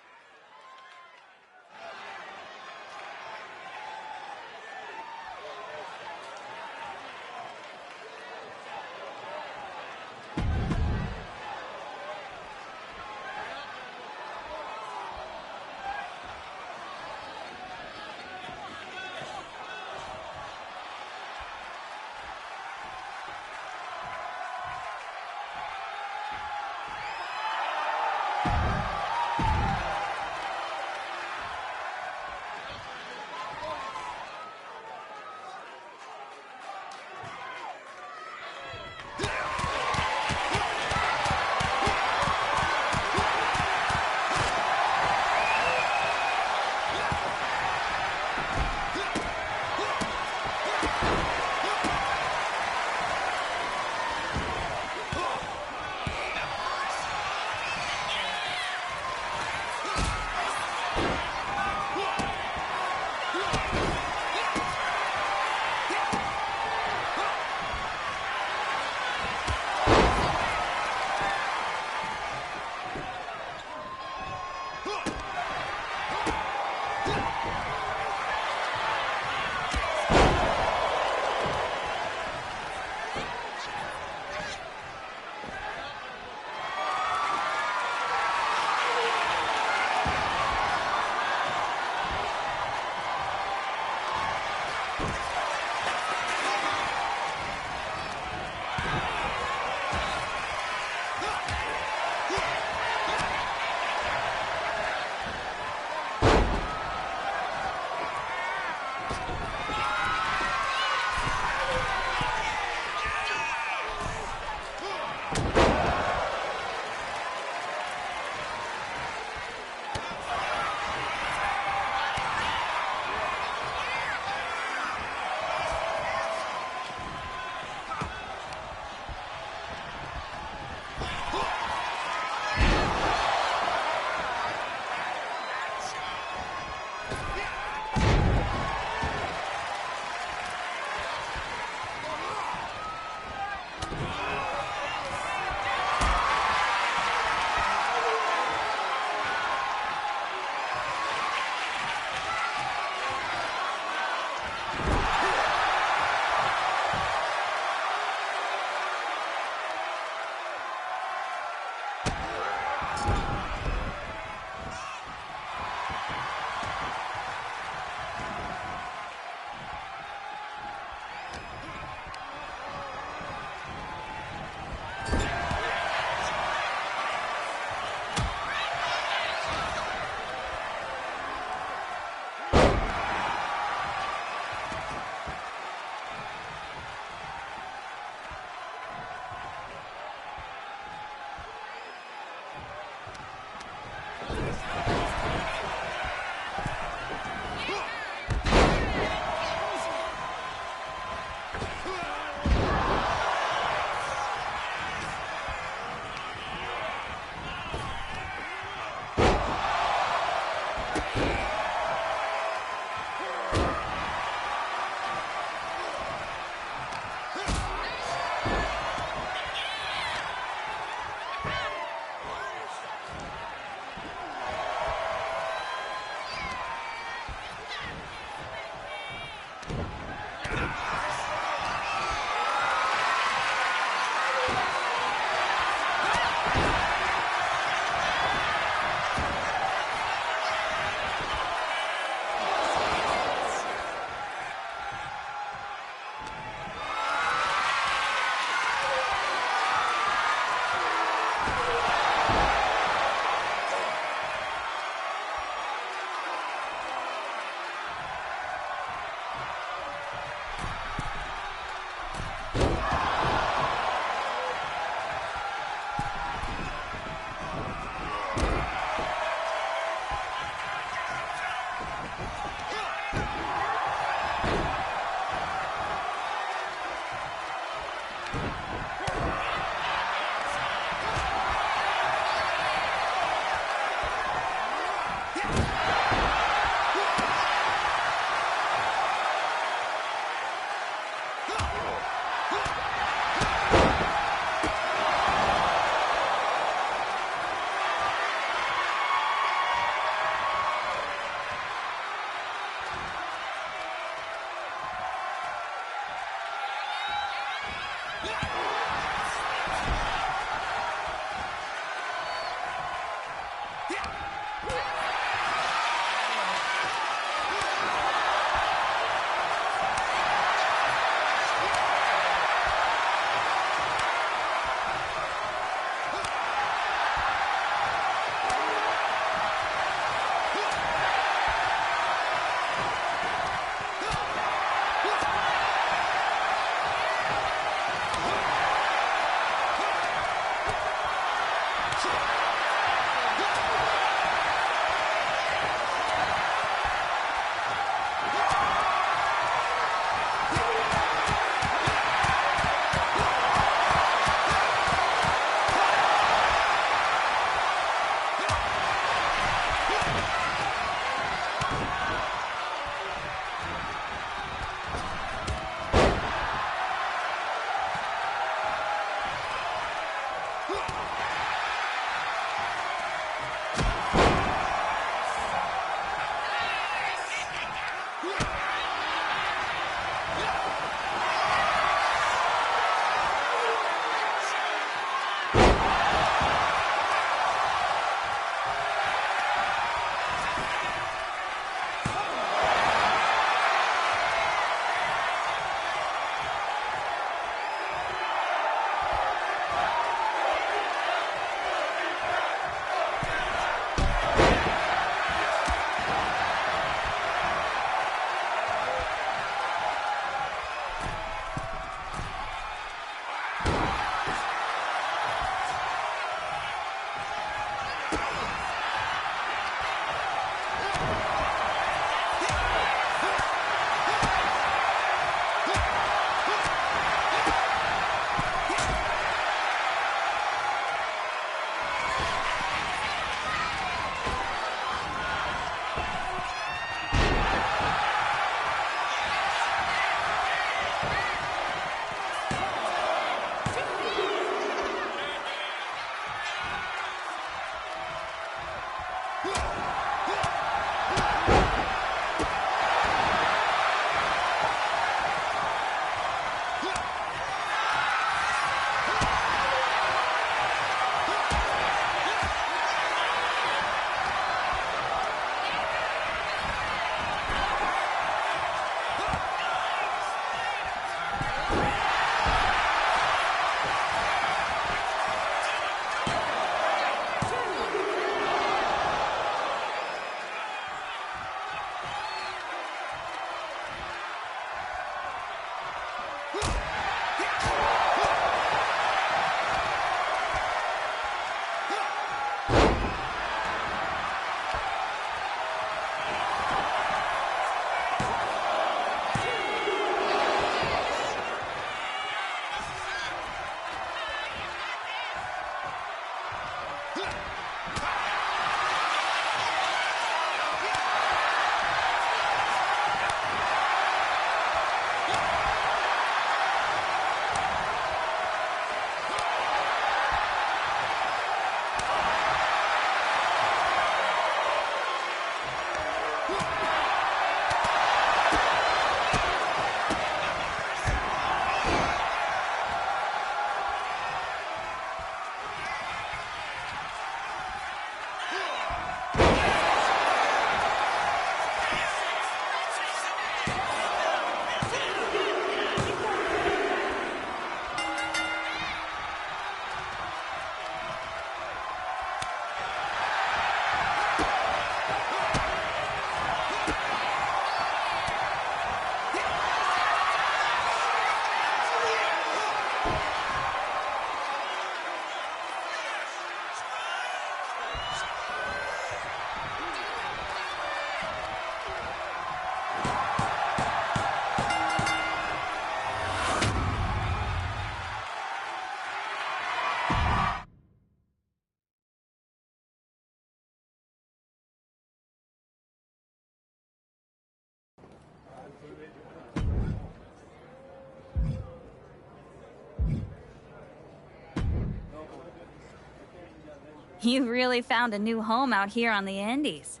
You really found a new home out here on the Indies.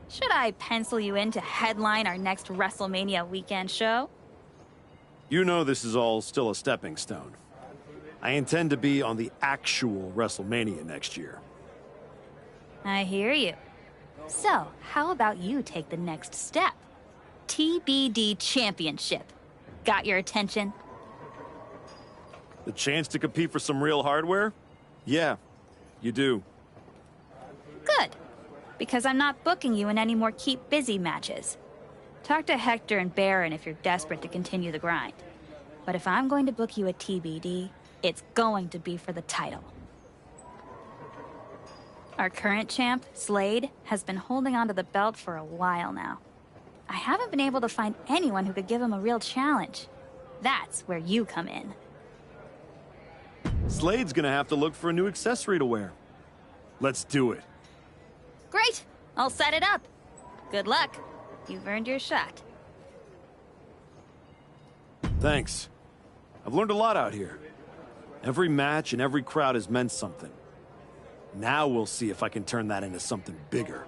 Should I pencil you in to headline our next WrestleMania weekend show? You know this is all still a stepping stone. I intend to be on the actual WrestleMania next year. I hear you. So, how about you take the next step? TBD Championship. Got your attention? The chance to compete for some real hardware? Yeah, you do. Good. Because I'm not booking you in any more keep busy matches. Talk to Hector and Baron if you're desperate to continue the grind. But if I'm going to book you at TBD, it's going to be for the title. Our current champ, Slade, has been holding onto the belt for a while now. I haven't been able to find anyone who could give him a real challenge. That's where you come in. Slade's gonna have to look for a new accessory to wear. Let's do it. Great! I'll set it up. Good luck. You've earned your shot. Thanks. I've learned a lot out here. Every match and every crowd has meant something. Now we'll see if I can turn that into something bigger.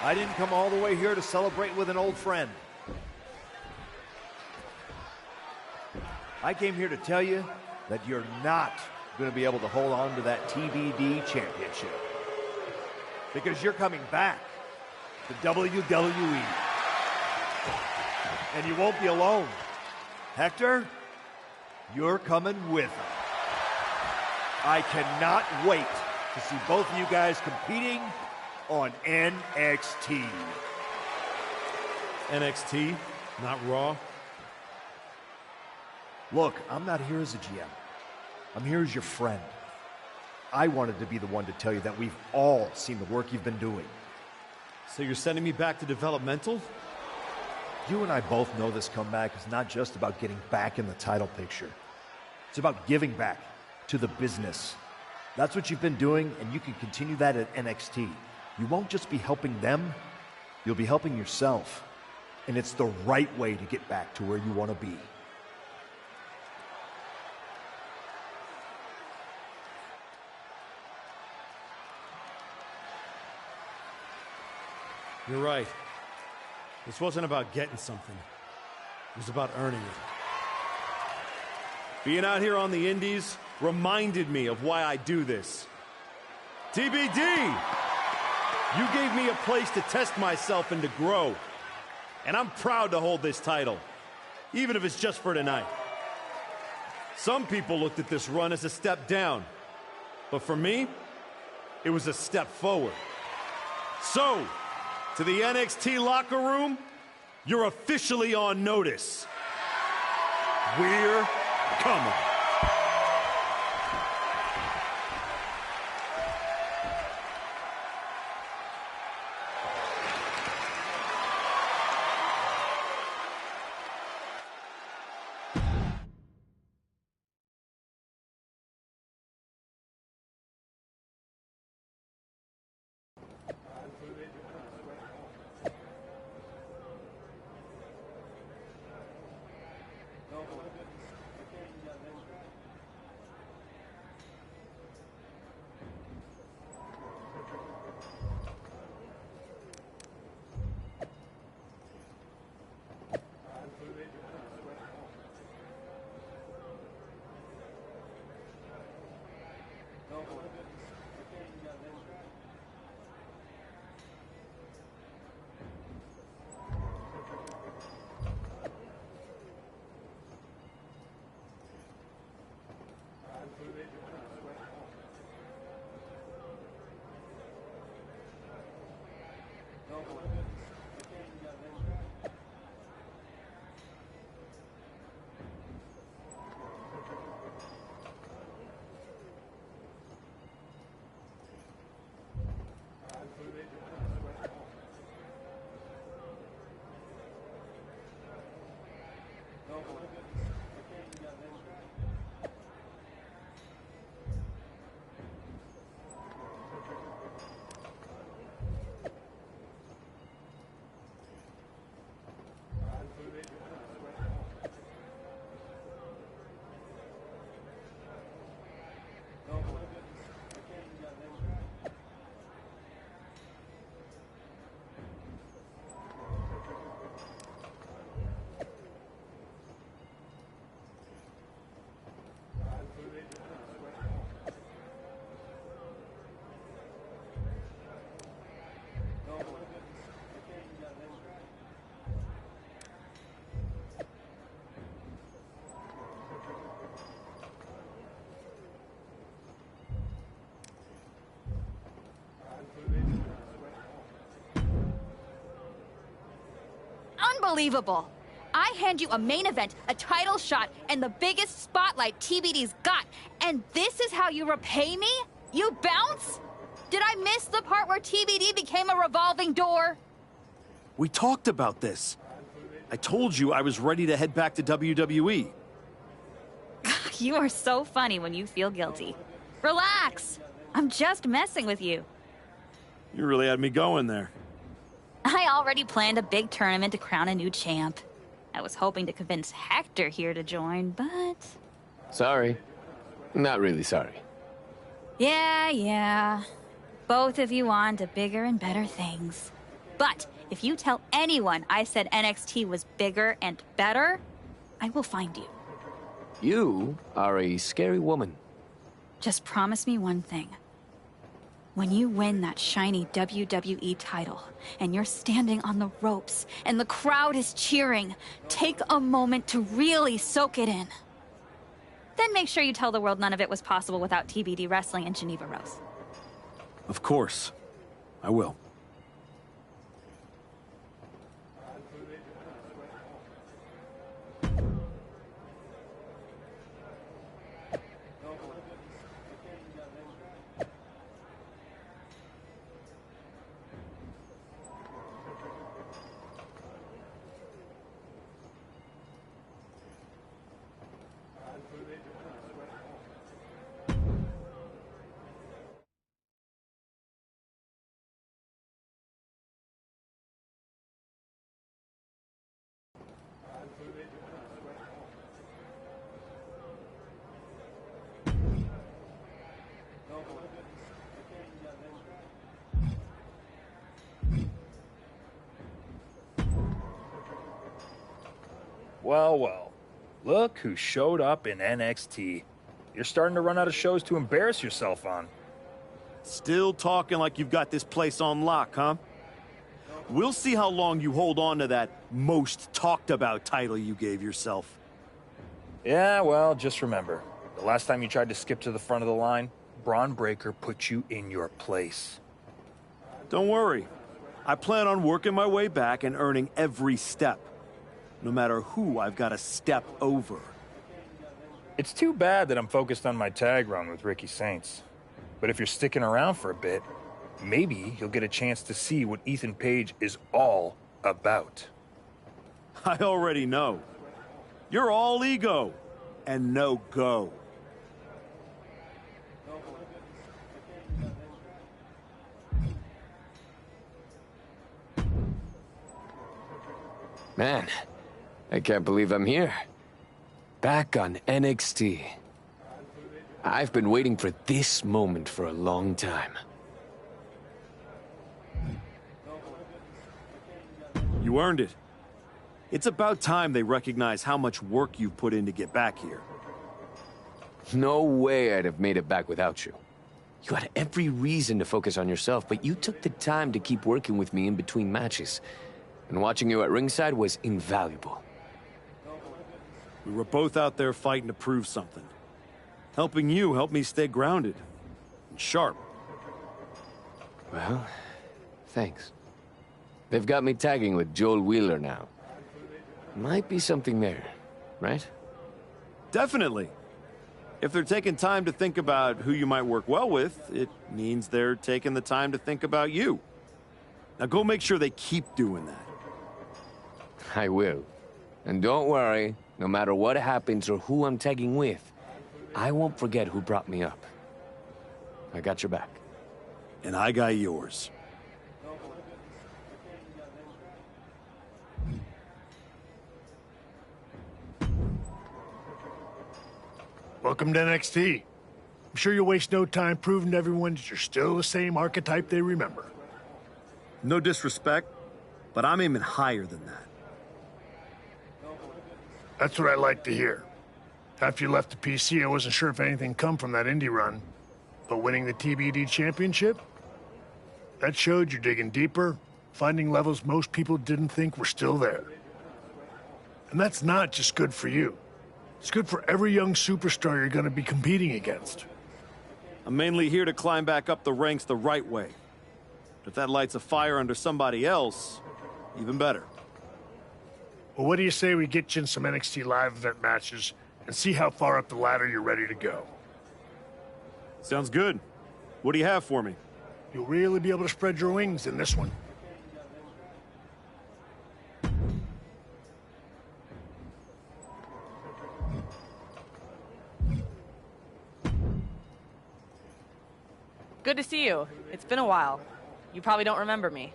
I didn't come all the way here to celebrate with an old friend. I came here to tell you that you're not going to be able to hold on to that TBD championship. Because you're coming back to WWE. And you won't be alone. Hector, you're coming with him. I cannot wait to see both of you guys competing on NXT. NXT, not Raw? Look, I'm not here as a GM. I'm here as your friend. I wanted to be the one to tell you that we've all seen the work you've been doing. So you're sending me back to developmental? You and I both know this comeback is not just about getting back in the title picture. It's about giving back to the business. That's what you've been doing, and you can continue that at NXT. You won't just be helping them, you'll be helping yourself. And it's the right way to get back to where you want to be. You're right. This wasn't about getting something. It was about earning it. Being out here on the Indies reminded me of why I do this. TBD! You gave me a place to test myself and to grow. And I'm proud to hold this title, even if it's just for tonight. Some people looked at this run as a step down. But for me, it was a step forward. So, to the NXT locker room, you're officially on notice. We're coming. Unbelievable. I hand you a main event, a title shot, and the biggest spotlight TBD's got, and this is how you repay me? You bounce? Did I miss the part where TBD became a revolving door? We talked about this. I told you I was ready to head back to WWE. You are so funny when you feel guilty. Relax. I'm just messing with you. You really had me going there. I already planned a big tournament to crown a new champ. I was hoping to convince Hector here to join, but... Sorry. Not really sorry. Yeah. Both of you on to bigger and better things. But if you tell anyone I said NXT was bigger and better, I will find you. You are a scary woman. Just promise me one thing. When you win that shiny WWE title, and you're standing on the ropes, and the crowd is cheering, take a moment to really soak it in. Then make sure you tell the world none of it was possible without TBD Wrestling and Geneva Rose. Of course. I will. Well, well. Look who showed up in NXT. You're starting to run out of shows to embarrass yourself on. Still talking like you've got this place on lock, huh? We'll see how long you hold on to that most talked about title you gave yourself. Yeah, well, just remember, the last time you tried to skip to the front of the line, Braun Breaker put you in your place. Don't worry. I plan on working my way back and earning every step. No matter who I've got to step over. It's too bad that I'm focused on my tag run with Ricky Saints. But if you're sticking around for a bit, maybe you'll get a chance to see what Ethan Page is all about. I already know. You're all ego and no go. Man, I can't believe I'm here. Back on NXT. I've been waiting for this moment for a long time. You earned it. It's about time they recognize how much work you've put in to get back here. No way I'd have made it back without you. You had every reason to focus on yourself, but you took the time to keep working with me in between matches. And watching you at ringside was invaluable. We were both out there fighting to prove something. Helping you helped me stay grounded and sharp. Well, thanks. They've got me tagging with Joel Wheeler now. Might be something there, right? Definitely. If they're taking time to think about who you might work well with, it means they're taking the time to think about you. Now go make sure they keep doing that. I will. And don't worry, no matter what happens or who I'm tagging with, I won't forget who brought me up. I got your back. And I got yours. Welcome to NXT. I'm sure you'll waste no time proving to everyone that you're still the same archetype they remember. No disrespect, but I'm aiming higher than that. That's what I like to hear. After you left the PC, I wasn't sure if anything come from that indie run. But winning the TBD championship? That showed you're digging deeper, finding levels most people didn't think were still there. And that's not just good for you. It's good for every young superstar you're going to be competing against. I'm mainly here to climb back up the ranks the right way. If that lights a fire under somebody else, even better. Well, what do you say we get you in some NXT live event matches and see how far up the ladder you're ready to go? Sounds good. What do you have for me? You'll really be able to spread your wings in this one. Good to see you. It's been a while. You probably don't remember me.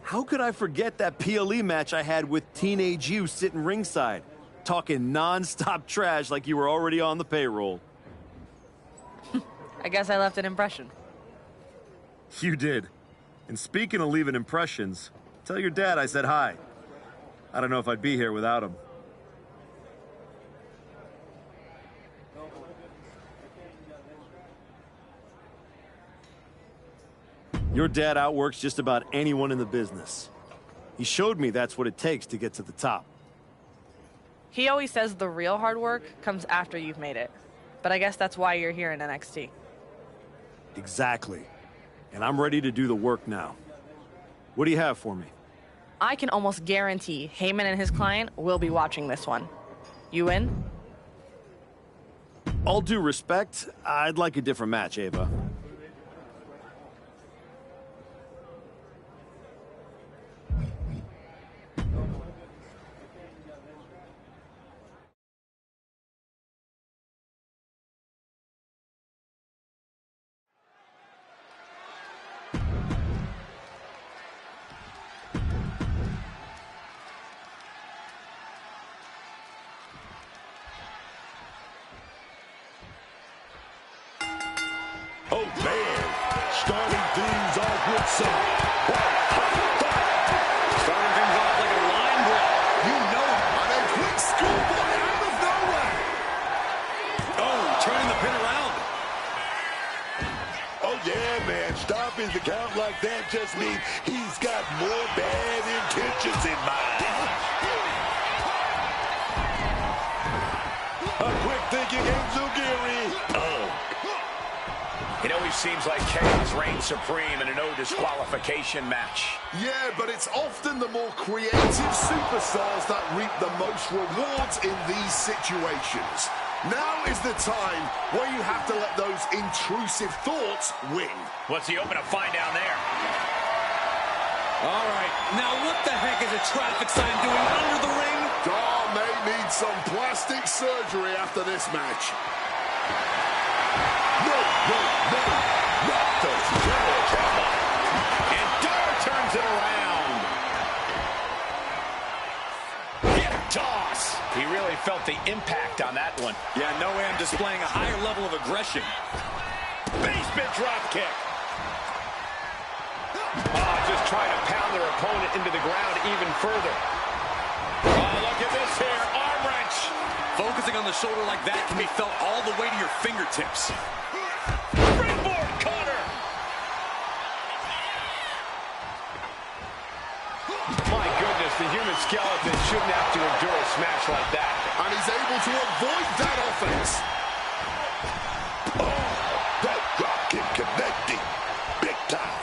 How could I forget that PLE match I had with Teenage You sitting ringside, talking non-stop trash like you were already on the payroll? I guess I left an impression. You did. And speaking of leaving impressions, tell your dad I said hi. I don't know if I'd be here without him. Your dad outworks just about anyone in the business. He showed me that's what it takes to get to the top. He always says the real hard work comes after you've made it. But I guess that's why you're here in NXT. Exactly. And I'm ready to do the work now. What do you have for me? I can almost guarantee Heyman and his client will be watching this one. You in? All due respect, I'd like a different match, Ava. Oh, man. Starting things off with some Starting things off like a line brawl. You know it. And a quick schoolboy out of nowhere. Oh, turning the pin around. Oh, yeah, man. Stopping the count like that just means he's got more bad intentions in mind. A quick-thinking Enzugiri. It always seems like chaos reigns supreme in a no disqualification match. Yeah, but it's often the more creative superstars that reap the most rewards in these situations. Now is the time where you have to let those intrusive thoughts win. What's he open to find down there? All right, now what the heck is a traffic sign doing under the ring? Dar may need some plastic surgery after this match. No, not the camera. And Dar turns it around. Hip toss. He really felt the impact on that one. Yeah, no way I'm displaying a higher level of aggression. Basement drop kick. Oh, just trying to pound their opponent into the ground even further. Oh, look at this here. Arm wrench. Focusing on the shoulder like that can be felt all the way to your fingertips. Springboard cutter. My goodness, the human skeleton shouldn't have to endure a smash like that. And he's able to avoid that offense. Oh, that drop kick connecting. Big time.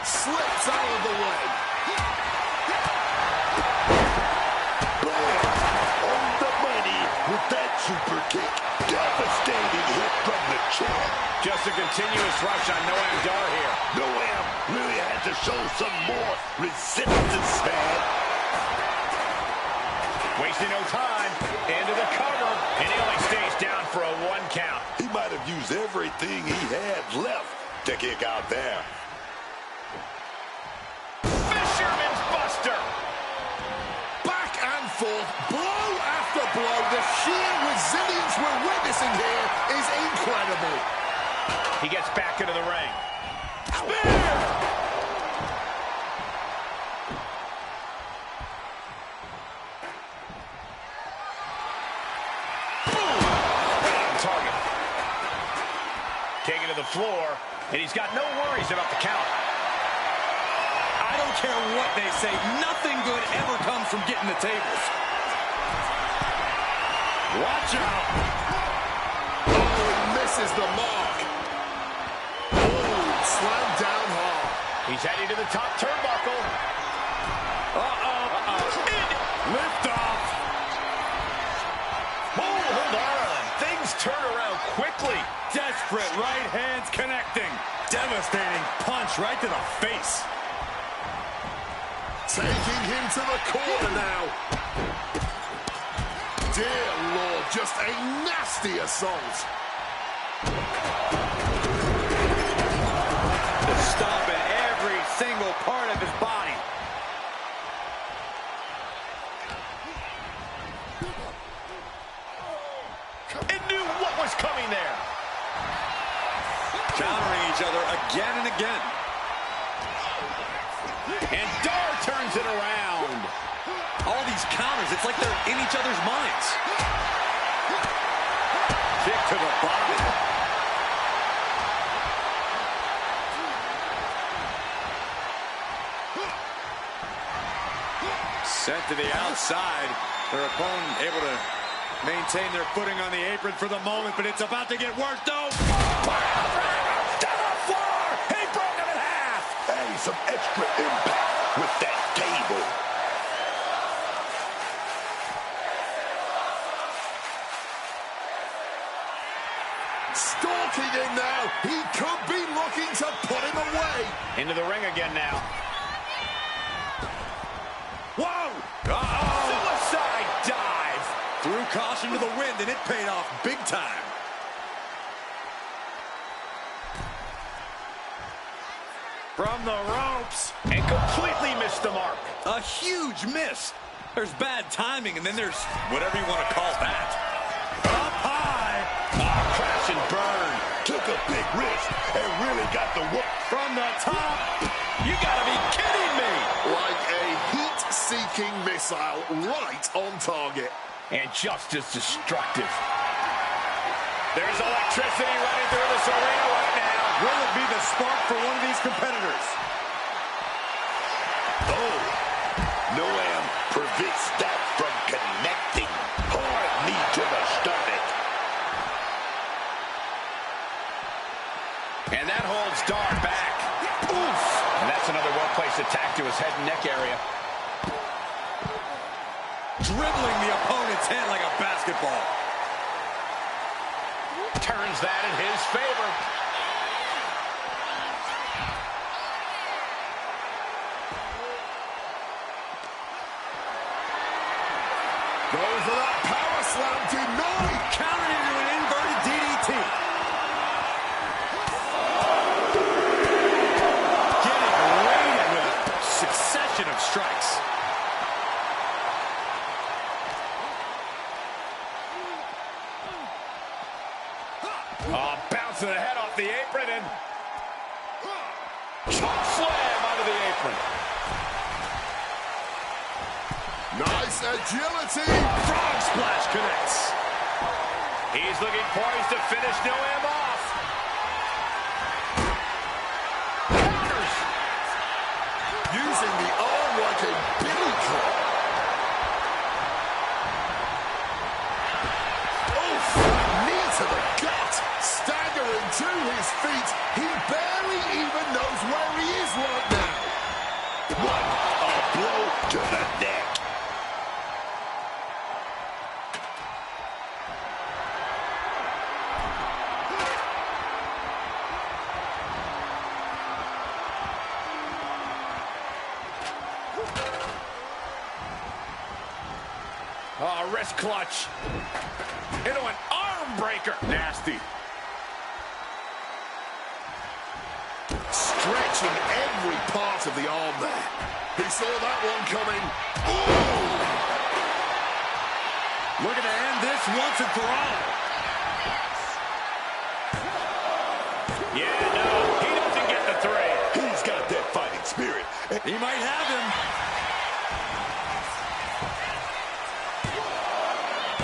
Slips out of the way. On the money with that super kick. Devastating hit from the champ. Just a continuous rush on Noam Dar here. Noam really had to show some more resistance, man. Wasting no time. Into the cover. And he only stays down for a 1 count. He might have used everything he had left to kick out there. Fisherman's Buster. Back and forth, blow after blow. The sheer resilience we're witnessing here is incredible. He gets back into the ring. Spear! Boom! Right on target. Taken to the floor, and he's got no worries about the count. I don't care what they say. Nothing good ever comes from getting the tables. Watch out. Oh, he misses the mark. Oh, slammed down hard. He's heading to the top turnbuckle. Lift off. Oh, hold on. Things turn around quickly. Desperate right hands connecting. Devastating punch right to the face. Taking him to the corner now. Dear Lord, just a nasty assault. Stomping every single part of his body. And knew what was coming there. Countering each each other again and again. And Dar turns it around. All these counters, it's like they're in each other's minds. Kick to the body. Sent to the outside. Their opponent able to maintain their footing on the apron for the moment, but it's about to get worse, though. To the floor! He broke him in half! Hey, some extra impact with that table. Stalking him now. He could be looking to put him away. Into the ring again now. Whoa! Uh-oh! Suicide dive! Threw caution to the wind, and it paid off big time. From the ropes. And completely missed the mark. A huge miss. There's bad timing, and then there's whatever you want to call that. Up high. Crash and burn. Took a big risk and really got the whoop. From the top. You gotta be kidding me. Like a heat-seeking missile right on target. And just as destructive. There's electricity running through this arena right now. Will it be the spark for one of these competitors? Oh, Noam prevents that from connecting. Hard knee to the stomach. And that holds Dar back. Oof. And that's another well-placed attack to his head and neck area. Dribbling the opponent's head like a basketball. Turns that in his favor. Goes for that power slam denied. Countered into an inverted DDT. Getting raided with a succession of strikes. Bounce to the head off the apron and choke slam onto the apron. Nice agility. Frog splash connects. He's looking poised to finish Noam off. Counters. Using the arm like a billy club. Oof. Knee to the gut. Staggering to his feet. He barely even knows where he is right now. What a blow to the neck. Oh, wrist clutch. Into an arm breaker. Nasty. Stretching every part of the arm there. He saw that one coming. Ooh! Looking to end this once and for all. Yeah, no, he doesn't get the three. He's got that fighting spirit. He might have him.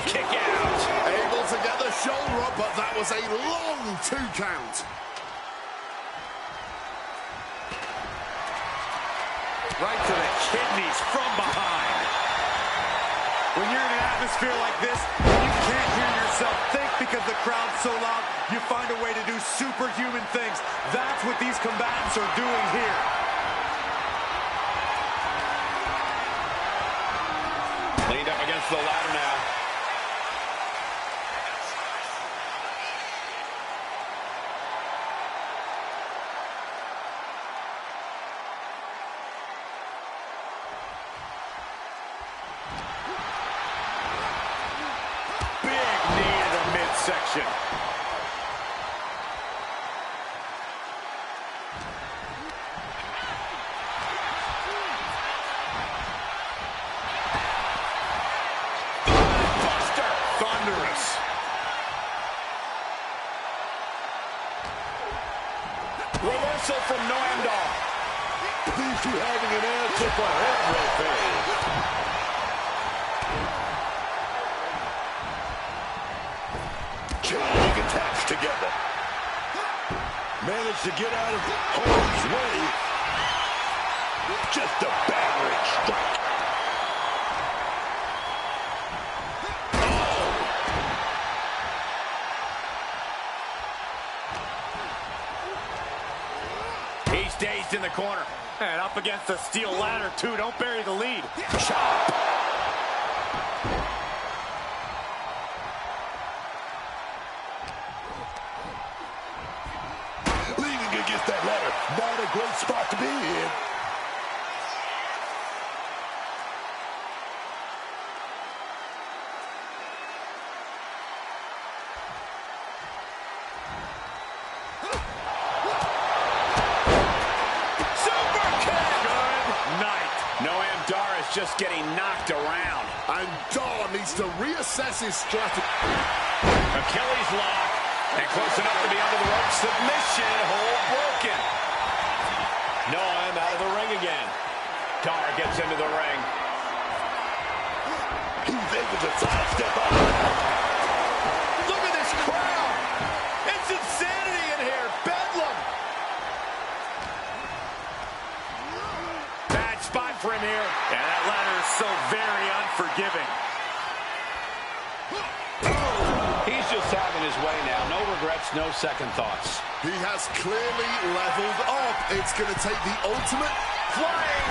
Kick out. Able to get the shoulder up, but that was a long 2 count. Right to the kidneys from behind. When you're in an atmosphere like this, you can't hear yourself think because the crowd's so loud, you find a way to do superhuman things. That's what these combatants are doing here. Leaned up against the ladder now. Section. Buster. Thunderous. Here's to having an answer for everything. Chaining attacks together. Managed to get out of harm's way. Just a battering strike. He stays in the corner. And up against the steel ladder, too. Don't bury the lead. Chop! Leaning against that ladder. Not a great spot to be in. Just getting knocked around. And Dar needs to reassess his strategy. Achilles lock. And close enough to be under the rope. Submission hold broken. Noam out of the ring again. Dar gets into the ring. He's able to sidestep out. Look at this crowd. It's insanity in here. Bedlam. Bad spot for him here. And that ladder is so very unforgiving. He's just having his way now. No regrets, no second thoughts. He has clearly leveled up. It's going to take the ultimate flying.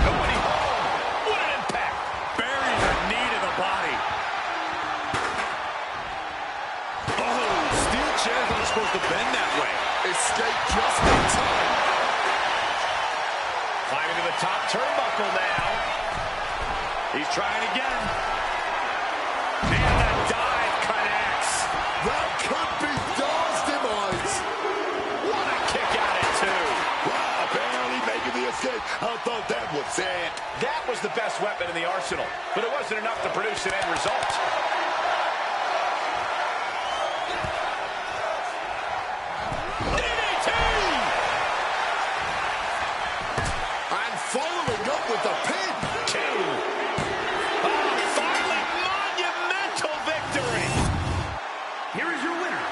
Nobody home. What an impact. Buries the knee to the body. Oh, steel chairs aren't supposed to bend that way. Escape just in time. Climbing to the top turnbuckle now. He's trying again. And the dive connects. That could be Dar's demise. What a kick out at two. Wow, barely making the escape. I thought that was it. That was the best weapon in the arsenal, but it wasn't enough to produce an end result. DDT! And following up with the pin. Two. Oh, finally, monumental victory. Here is your winner.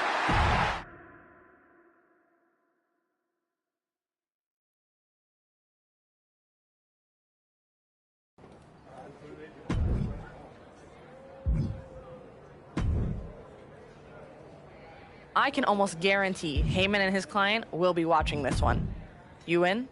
I can almost guarantee Heyman and his client will be watching this one. You in?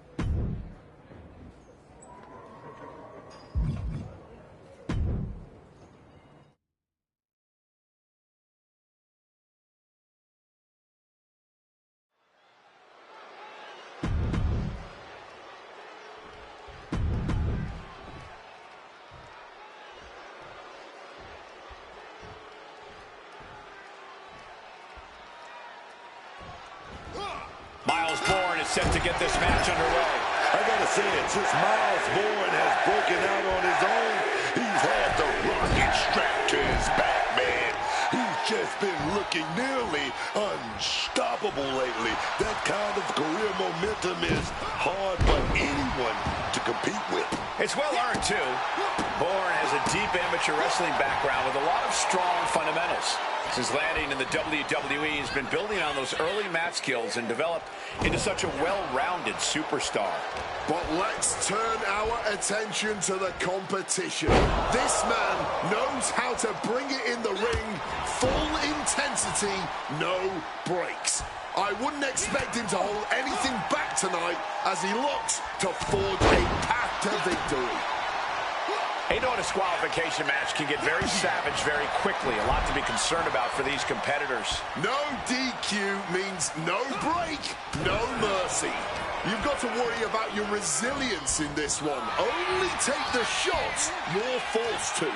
Miles Bourne is set to get this match underway. I gotta say it, since Miles Bourne has broken out on his own, he's had the rocket strapped to his back, man. He's just been looking nearly unstoppable lately. That kind of career momentum is hard for anyone to compete with. It's well earned, too. Bourne has a deep amateur wrestling background with a lot of strong fundamentals. Since landing in the WWE, he's been building on those early mat skills and developed into such a well-rounded superstar. But let's turn our attention to the competition. This man knows how to bring it in the ring, full intensity, no breaks. I wouldn't expect him to hold anything back tonight as he looks to forge a path to victory. A no disqualification match can get very savage very quickly. A lot to be concerned about for these competitors. No DQ means no break, no mercy. You've got to worry about your resilience in this one. Only take the shots you're forced to.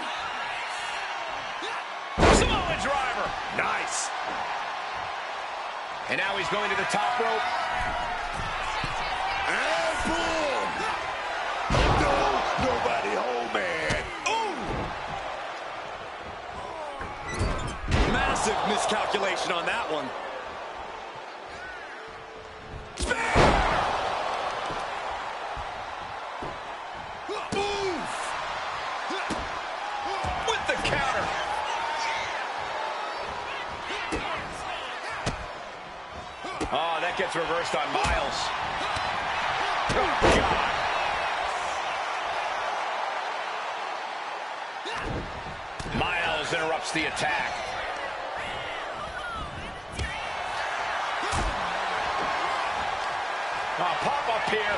Samoa driver. Nice. And now he's going to the top rope. And boom! No, nobody home, man. Ooh! Massive miscalculation on that one. With the counter. Oh, that gets reversed on Miles. Oh, God. Miles interrupts the attack. Pop up here.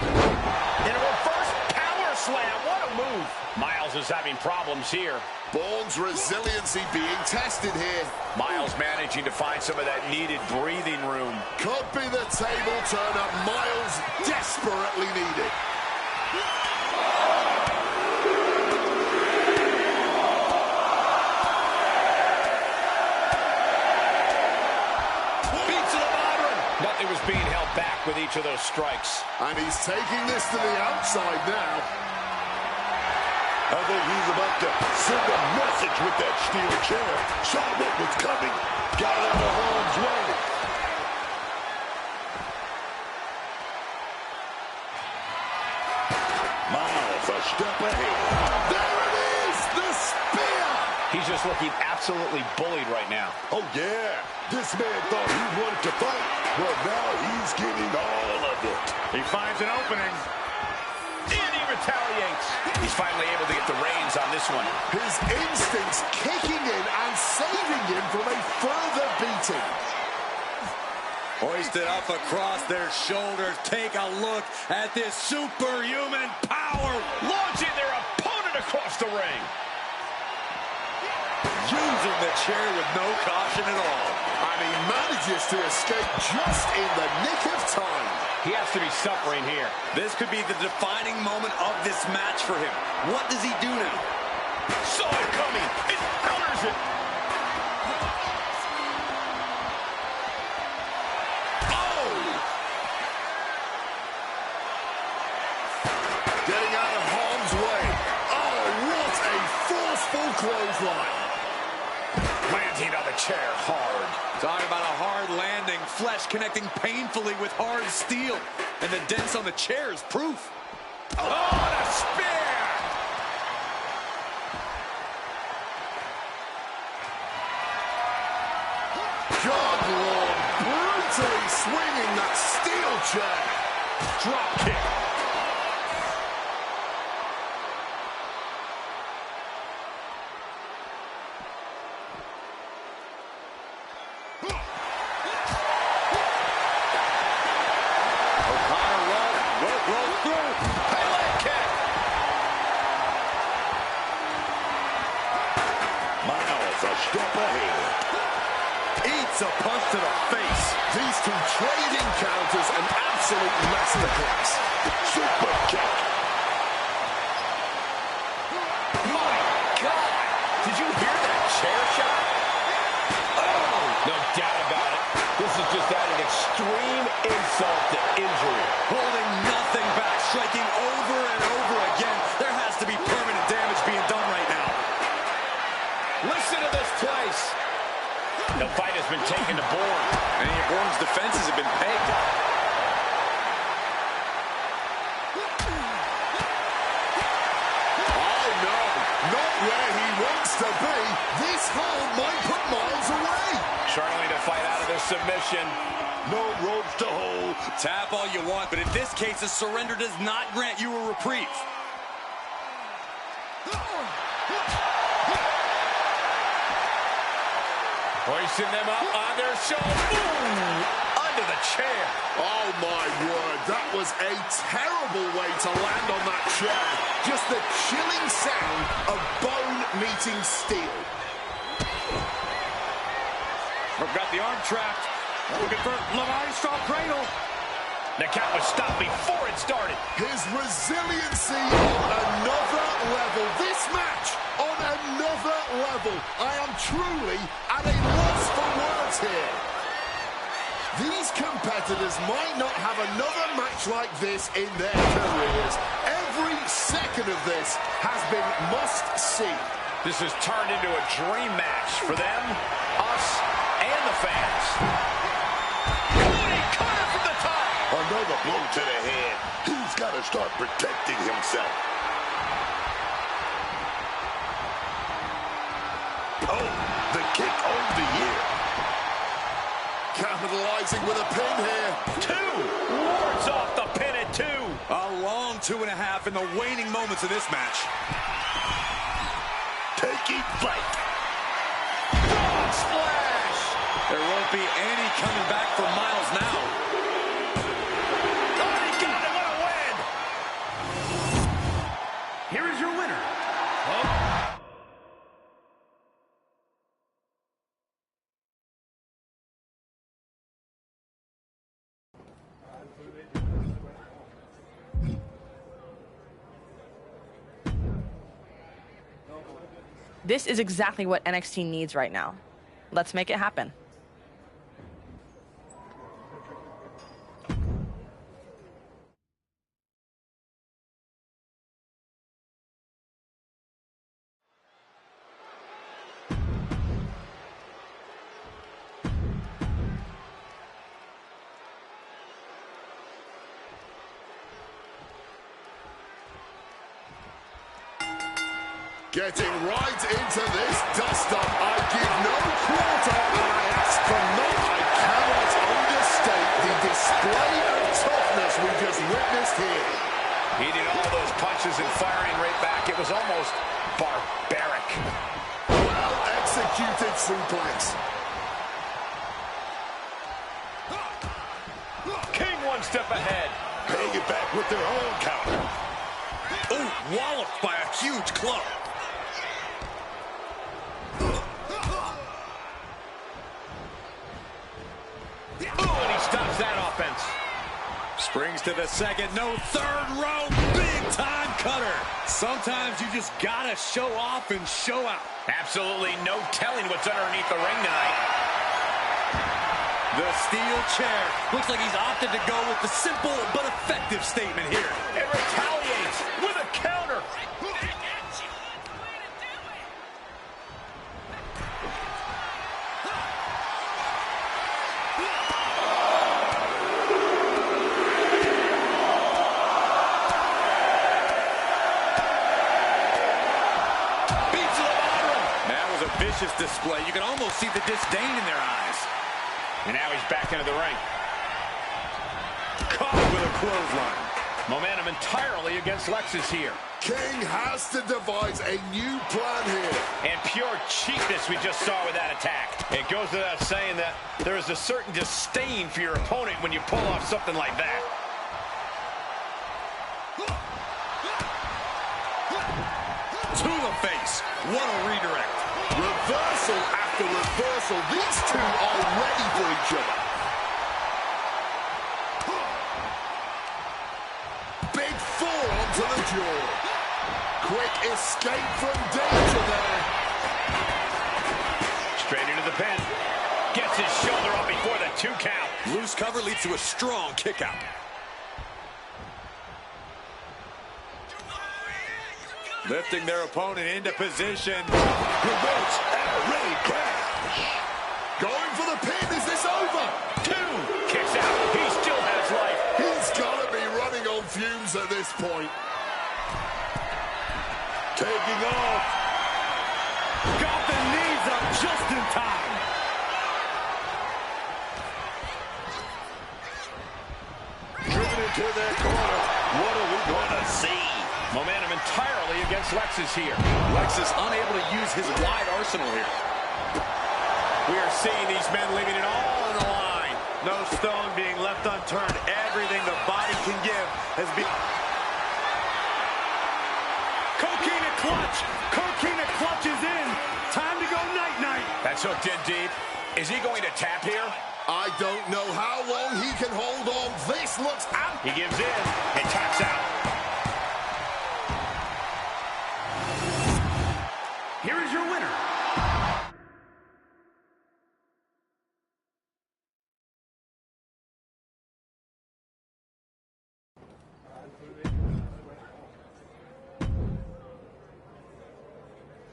In a reverse power slam. What a move. Miles is having problems here. Bourne's resiliency being tested here. Miles managing to find some of that needed breathing room. Could be the table turner Miles desperately needed. Beats to the bottom. Nothing was being held back with each of those strikes. And he's taking this to the outside now. I think he's about to send a message with that steel chair. Saw what was coming. Got out of harm's way. Miles a step ahead. There it is! The spear! He's just looking absolutely bullied right now. Oh, yeah. This man thought he wanted to fight. Well, now he's getting all of it. He finds an opening. And he retaliates. He's finally able to get the reins on this one. His instincts kicking in and saving him from a further beating. Hoisted up across their shoulders. Take a look at this superhuman power. Launching their opponent across the ring. Using the chair with no caution at all. And he manages to escape just in the nick of time. He has to be suffering here. This could be the defining moment of this match for him. What does he do now? Saw it coming. It counters it. Oh! Getting out of harm's way. Oh, what a forceful clothesline. Landing on the chair hard. Talking about a hard landing, flesh connecting painfully with hard steel. And the dents on the chair is proof. Oh, the spear! God, Lord, brutally swinging that steel chair. Drop kick. A punch to the face. These two trading counters, an absolute masterclass. Super kick. My God! Did you hear that chair shot? Oh! No doubt about it. This is just adding extreme insult to injury. Holding nothing back, striking over and over again. There has to be permanent damage being done right now. Listen to this place. The fight has been taken to Bourne. Many of Bourne's defenses have been pegged. Oh, no. Not where he wants to be. This hold might put Miles away. Struggling to fight out of this submission. No ropes to hold. Tap all you want, but in this case, a surrender does not grant you a reprieve. Hoisting them up on their shoulders. Under the chair. Oh, my word. That was a terrible way to land on that chair. Just the chilling sound of bone meeting steel. We've got the arm trapped. Looking for Maestro cradle. The count was stopped before it started. His resiliency on another level. This match on another level. I am truly at a loss for words here. These competitors might not have another match like this in their careers. Every second of this has been must-see. This has turned into a dream match for them, us, and the fans. Cutter from the top. Another blow to the head. He's got to start protecting himself. Oh, the kick of the year. Capitalizing with a pin here. 2. Wards off the pin at 2. A long 2.5 in the waning moments of this match. Taking flight. Frog splash. There won't be any coming back for Miles now. Oh, he got it. What a win. Here is your winner. This is exactly what NXT needs right now. Let's make it happen. Getting right into this dust-up. I give no quarter and I ask for none. I cannot understate the display of toughness we just witnessed here. He did all those punches and firing right back. It was almost barbaric. Well executed suplex. King one step ahead. Paying it back with their own counter. Oh, walloped by a huge club. Oh, and he stops that offense. Springs to the second, no third row, big time cutter. Sometimes you just gotta show off and show out. Absolutely no telling what's underneath the ring tonight. The steel chair. Looks like he's opted to go with the simple but effective statement here. It retaliates with a counter. Vicious display. You can almost see the disdain in their eyes. And now he's back into the ring. Caught with a clothesline. Momentum entirely against Lexus here. King has to devise a new plan here. And pure cheapness we just saw with that attack. It goes without saying that there is a certain disdain for your opponent when you pull off something like that. To the face. What a redirect. Reversal after reversal. These two are ready for each other. Big forearm to the jaw. Quick escape from danger there. Straight into the pin. Gets his shoulder up before the 2 count. Loose cover leads to a strong kick out. Lifting their opponent into position. Reverse ready crash. Going for the pin. Is this over? 2. Kicks out. He still has life. He's got to be running on fumes at this point. Taking off. Got the knees up just in time. Driven into their corner. What are we going to see? Momentum entirely against Lexus here. Lexus unable to use his wide arsenal here. We are seeing these men leaving it all on the line. No stone being left unturned. Everything the body can give has been... Coquina clutch. Coquina clutch is in. Time to go night-night. That's hooked in deep. Is he going to tap here? I don't know how long he can hold on. This looks out. He gives in and taps out. Here is your winner.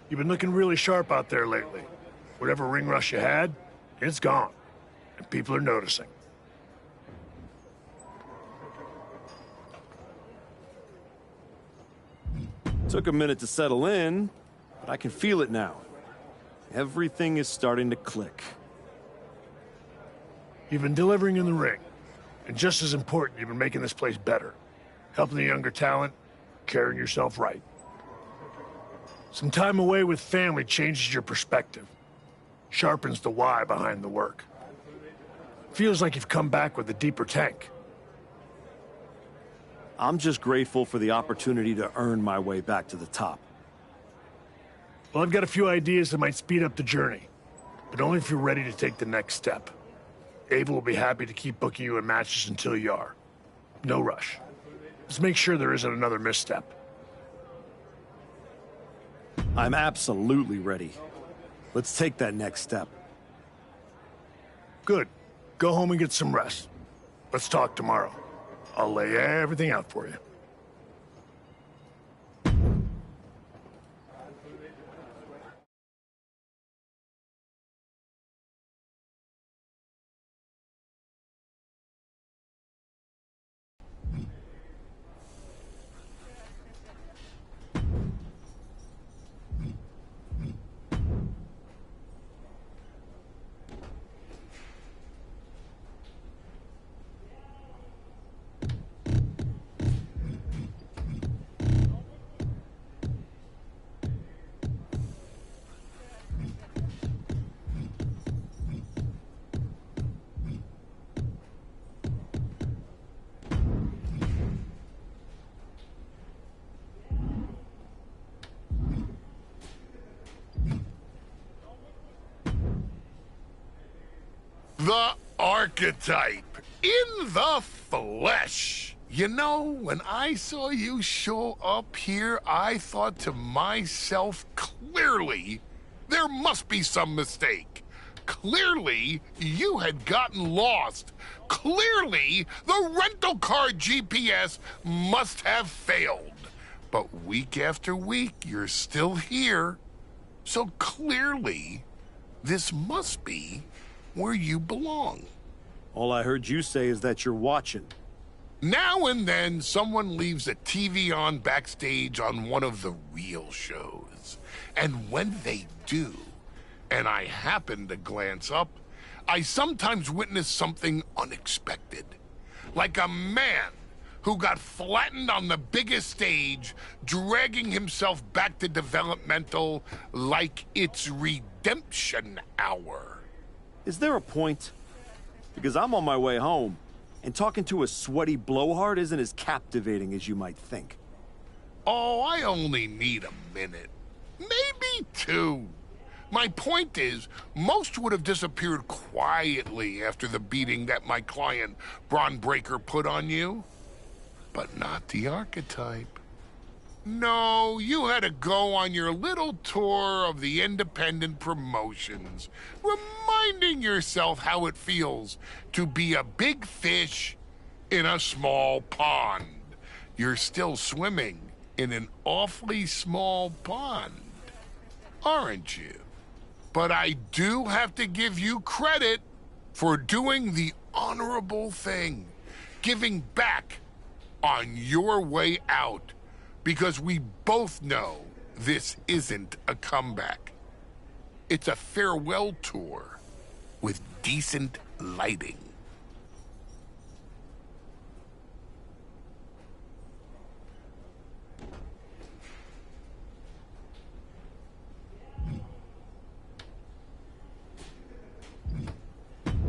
You've been looking really sharp out there lately. Whatever ring rush you had, it's gone. And people are noticing. Took a minute to settle in, but I can feel it now. Everything is starting to click. You've been delivering in the ring. And just as important, you've been making this place better. Helping the younger talent, carrying yourself right. Some time away with family changes your perspective. Sharpens the why behind the work. Feels like you've come back with a deeper tank. I'm just grateful for the opportunity to earn my way back to the top. Well, I've got a few ideas that might speed up the journey, but only if you're ready to take the next step. Ava will be happy to keep booking you in matches until you are. No rush. Just make sure there isn't another misstep. I'm absolutely ready. Let's take that next step. Good. Go home and get some rest. Let's talk tomorrow. I'll lay everything out for you. The archetype in the flesh. You know, when I saw you show up here, I thought to myself, clearly, there must be some mistake. Clearly, you had gotten lost. Clearly, the rental car GPS must have failed. But week after week, you're still here. So clearly, this must be where you belong. All I heard you say is that you're watching. Now and then, someone leaves a TV on backstage on one of the real shows. And when they do, and I happen to glance up, I sometimes witness something unexpected. Like a man who got flattened on the biggest stage, dragging himself back to developmental like it's redemption hour. Is there a point? Because I'm on my way home, and talking to a sweaty blowhard isn't as captivating as you might think. Oh, I only need a minute. Maybe two. My point is, most would have disappeared quietly after the beating that my client, Braun Breaker, put on you. But not the archetype. No, you had to go on your little tour of the independent promotions, reminding yourself how it feels to be a big fish in a small pond. You're still swimming in an awfully small pond, aren't you? But I do have to give you credit for doing the honorable thing, giving back on your way out. Because we both know this isn't a comeback. It's a farewell tour with decent lighting.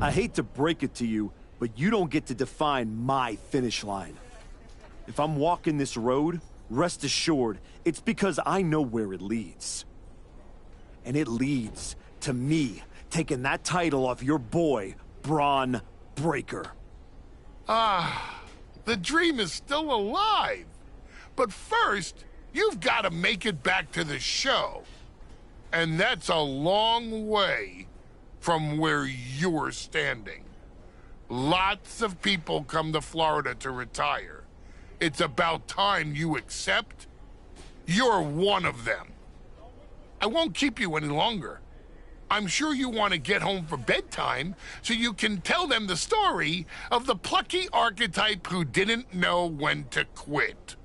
I hate to break it to you, but you don't get to define my finish line. If I'm walking this road, rest assured, it's because I know where it leads. And it leads to me taking that title off your boy, Braun Breaker. Ah, the dream is still alive. But first, you've got to make it back to the show. And that's a long way from where you're standing. Lots of people come to Florida to retire. It's about time you accept you're one of them. I won't keep you any longer. I'm sure you want to get home for bedtime so you can tell them the story of the plucky archetype who didn't know when to quit.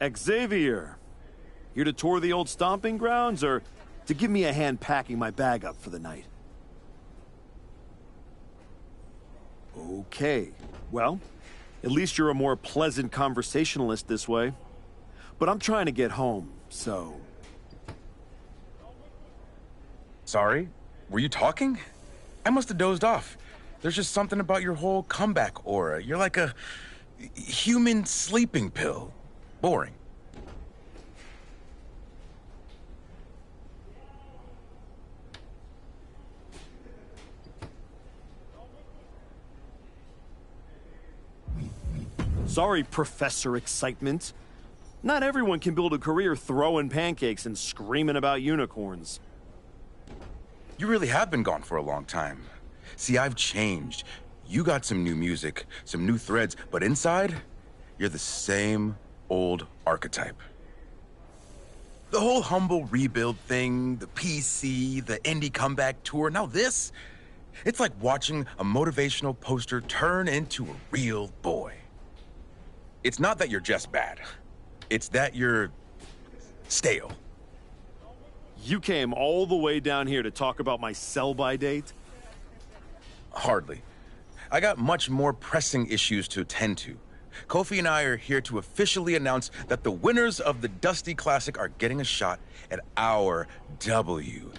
Xavier, here to tour the old stomping grounds or to give me a hand packing my bag up for the night? Okay, well, at least you're a more pleasant conversationalist this way. But I'm trying to get home, so... Sorry? Were you talking? I must have dozed off. There's just something about your whole comeback aura. You're like a human sleeping pill. Boring. Sorry, Professor Excitement. Not everyone can build a career throwing pancakes and screaming about unicorns. You really have been gone for a long time. See, I've changed. You got some new music, some new threads, but inside, you're the same old archetype. The whole humble rebuild thing, the PC, the indie comeback tour, now this, it's like watching a motivational poster turn into a real boy. It's not that you're just bad. It's that you're stale. You came all the way down here to talk about my sell-by date? Hardly. I got much more pressing issues to attend to. Kofi and I are here to officially announce that the winners of the Dusty Classic are getting a shot at our WWE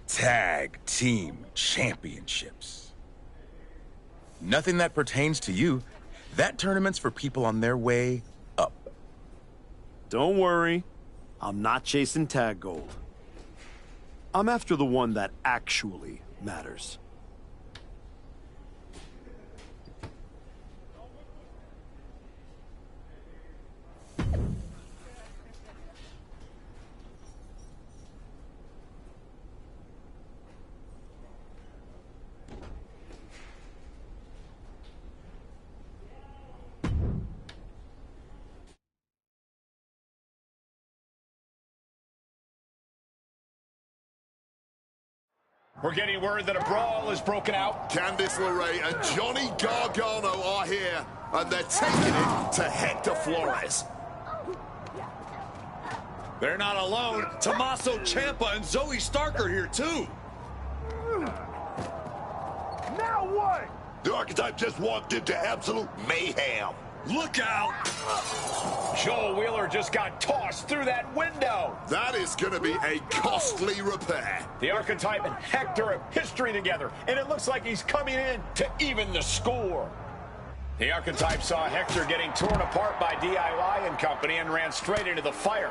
Tag Team Championships. Nothing that pertains to you. That tournament's for people on their way up. Don't worry. I'm not chasing tag gold. I'm after the one that actually matters. We're getting word that a brawl is broken out. Candice LeRae and Johnny Gargano are here, and they're taking it to Hector Flores. They're not alone. Tommaso Ciampa and Zoe Stark are here, too. Now what? The Archetype just walked into absolute mayhem. Look out! Joel Wheeler just got tossed through that window. That is going to be a costly repair. The Archetype and Hector have history together, and it looks like he's coming in to even the score. The Archetype saw Hector getting torn apart by DIY and company and ran straight into the fire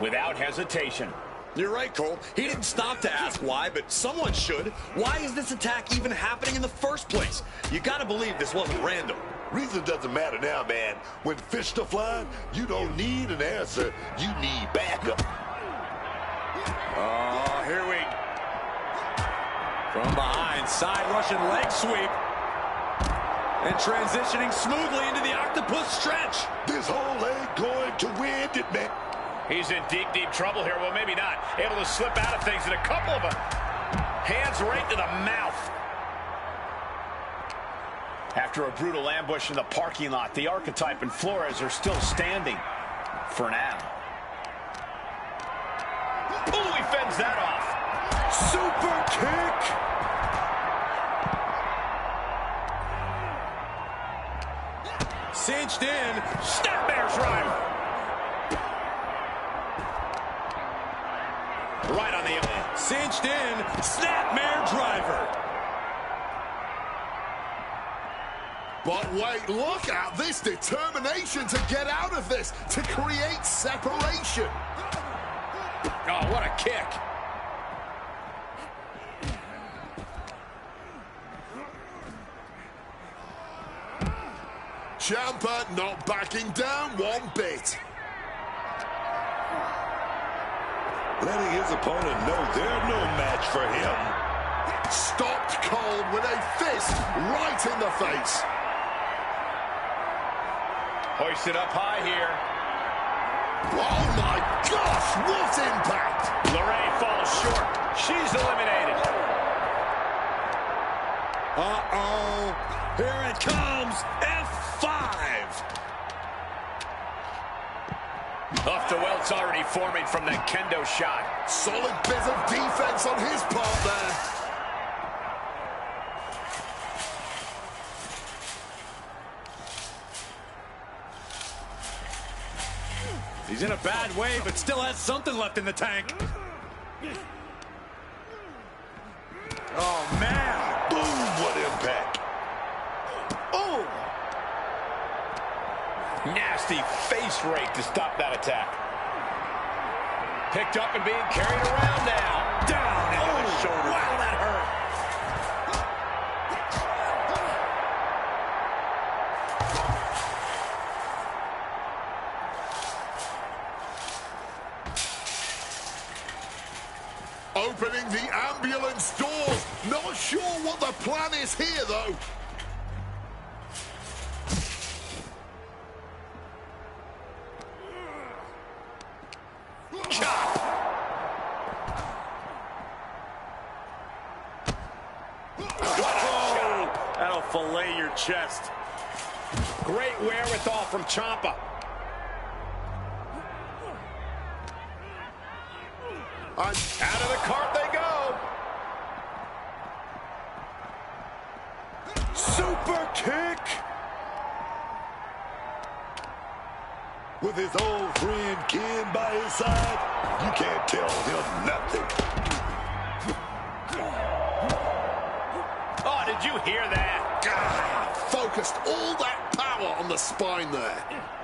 without hesitation. You're right, Cole. He didn't stop to ask why, but someone should. Why is this attack even happening in the first place? You gotta believe this wasn't random. Reason doesn't matter now, man. When fish are flying, you don't need an answer. You need backup. Oh, here we... From behind, side Russian leg sweep. And transitioning smoothly into the octopus stretch. This hole ain't going to win it, man. He's in deep, deep trouble here. Well, maybe not. Able to slip out of things, and a couple of them. Hands right to the mouth. After a brutal ambush in the parking lot, the Archetype and Flores are still standing. For now. Oh, he fends that off. Super kick. Cinched in. Snapmare driver. Right on the cinched in, snapmare driver. But wait, look at this determination to get out of this, to create separation. Oh, what a kick. Ciampa not backing down one bit. Letting his opponent know they're no match for him. Stopped cold with a fist right in the face. Hoisted up high here. Oh my gosh, what impact! LeRae falls short. She's eliminated. Uh-oh. Here it comes. F5. Off to Welt's already forming from that kendo shot. Solid bit of defense on his part there. He's in a bad way, but still has something left in the tank. Oh, man. Boom, what impact. Oh! Nasty face rake to stop that attack. Picked up and being carried around now. Down into the shoulder. Wow, that hurt. Opening the ambulance doors. Not sure what the plan is here, though. That'll fillet your chest. Great wherewithal from Ciampa. Out of the cart they go. Super kick. With his old friend Ken by his side, you can't tell him nothing. Oh, did you hear that? Focused all that power on the spine there.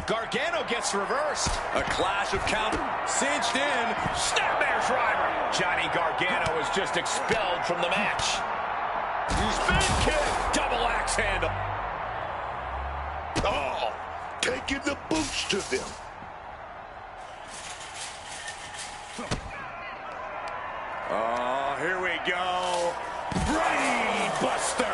Gargano gets reversed. A clash of counter. Cinched in. Snapmare driver. Johnny Gargano was just expelled from the match. Spin kick. Double axe handle. Oh, taking the boots to them. Oh, here we go. Brain Buster.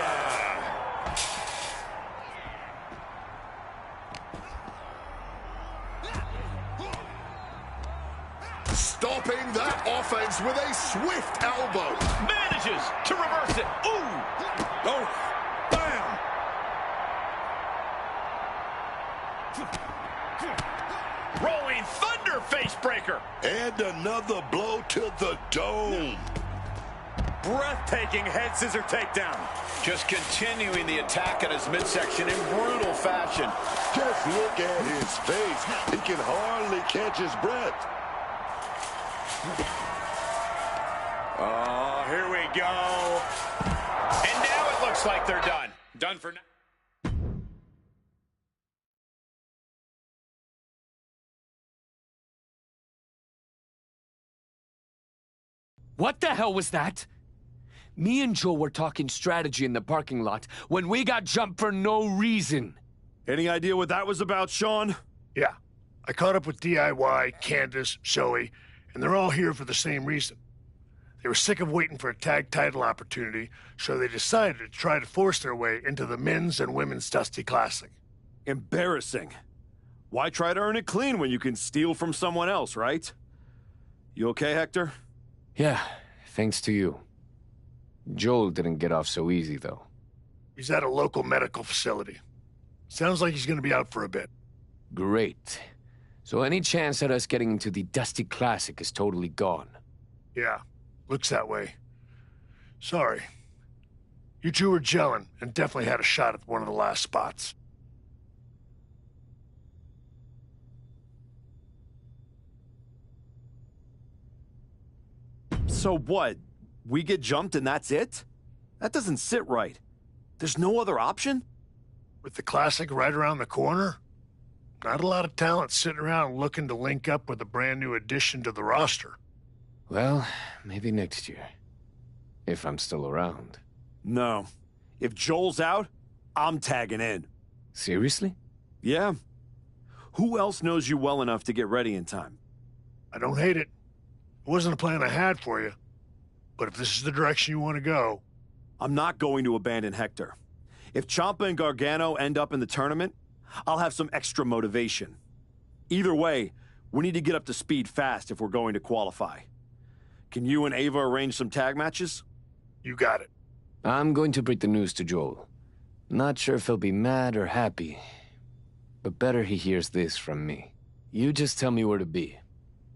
Stopping that offense with a swift elbow. Manages to reverse it. Ooh. Oh, bam. Rolling Thunder face breaker. And another blow to the dome. Breathtaking head scissor takedown. Just continuing the attack at his midsection in brutal fashion. Just look at his face. He can hardly catch his breath. Oh, here we go. And now it looks like they're done. Done for now. What the hell was that? Me and Joe were talking strategy in the parking lot when we got jumped for no reason. Any idea what that was about, Sean? Yeah. I caught up with DIY, Candace, Zoe, and they're all here for the same reason. They were sick of waiting for a tag title opportunity, so they decided to try to force their way into the men's and women's Dusty Classic. Embarrassing. Why try to earn it clean when you can steal from someone else, right? You okay, Hector? Yeah, thanks to you. Joel didn't get off so easy, though. He's at a local medical facility. Sounds like he's gonna be out for a bit. Great. So any chance at us getting into the Dusty Classic is totally gone. Yeah, looks that way. Sorry. You two were gelling and definitely had a shot at one of the last spots. So what? We get jumped and that's it? That doesn't sit right. There's no other option? With the Classic right around the corner, not a lot of talent sitting around looking to link up with a brand new addition to the roster. Well, maybe next year. If I'm still around. No. If Joel's out, I'm tagging in. Seriously? Yeah. Who else knows you well enough to get ready in time? I don't hate it. It wasn't a plan I had for you. But if this is the direction you want to go... I'm not going to abandon Hector. If Ciampa and Gargano end up in the tournament, I'll have some extra motivation. Either way, we need to get up to speed fast if we're going to qualify. Can you and Ava arrange some tag matches? You got it. I'm going to break the news to Joel. Not sure if he'll be mad or happy, but better he hears this from me. You just tell me where to be,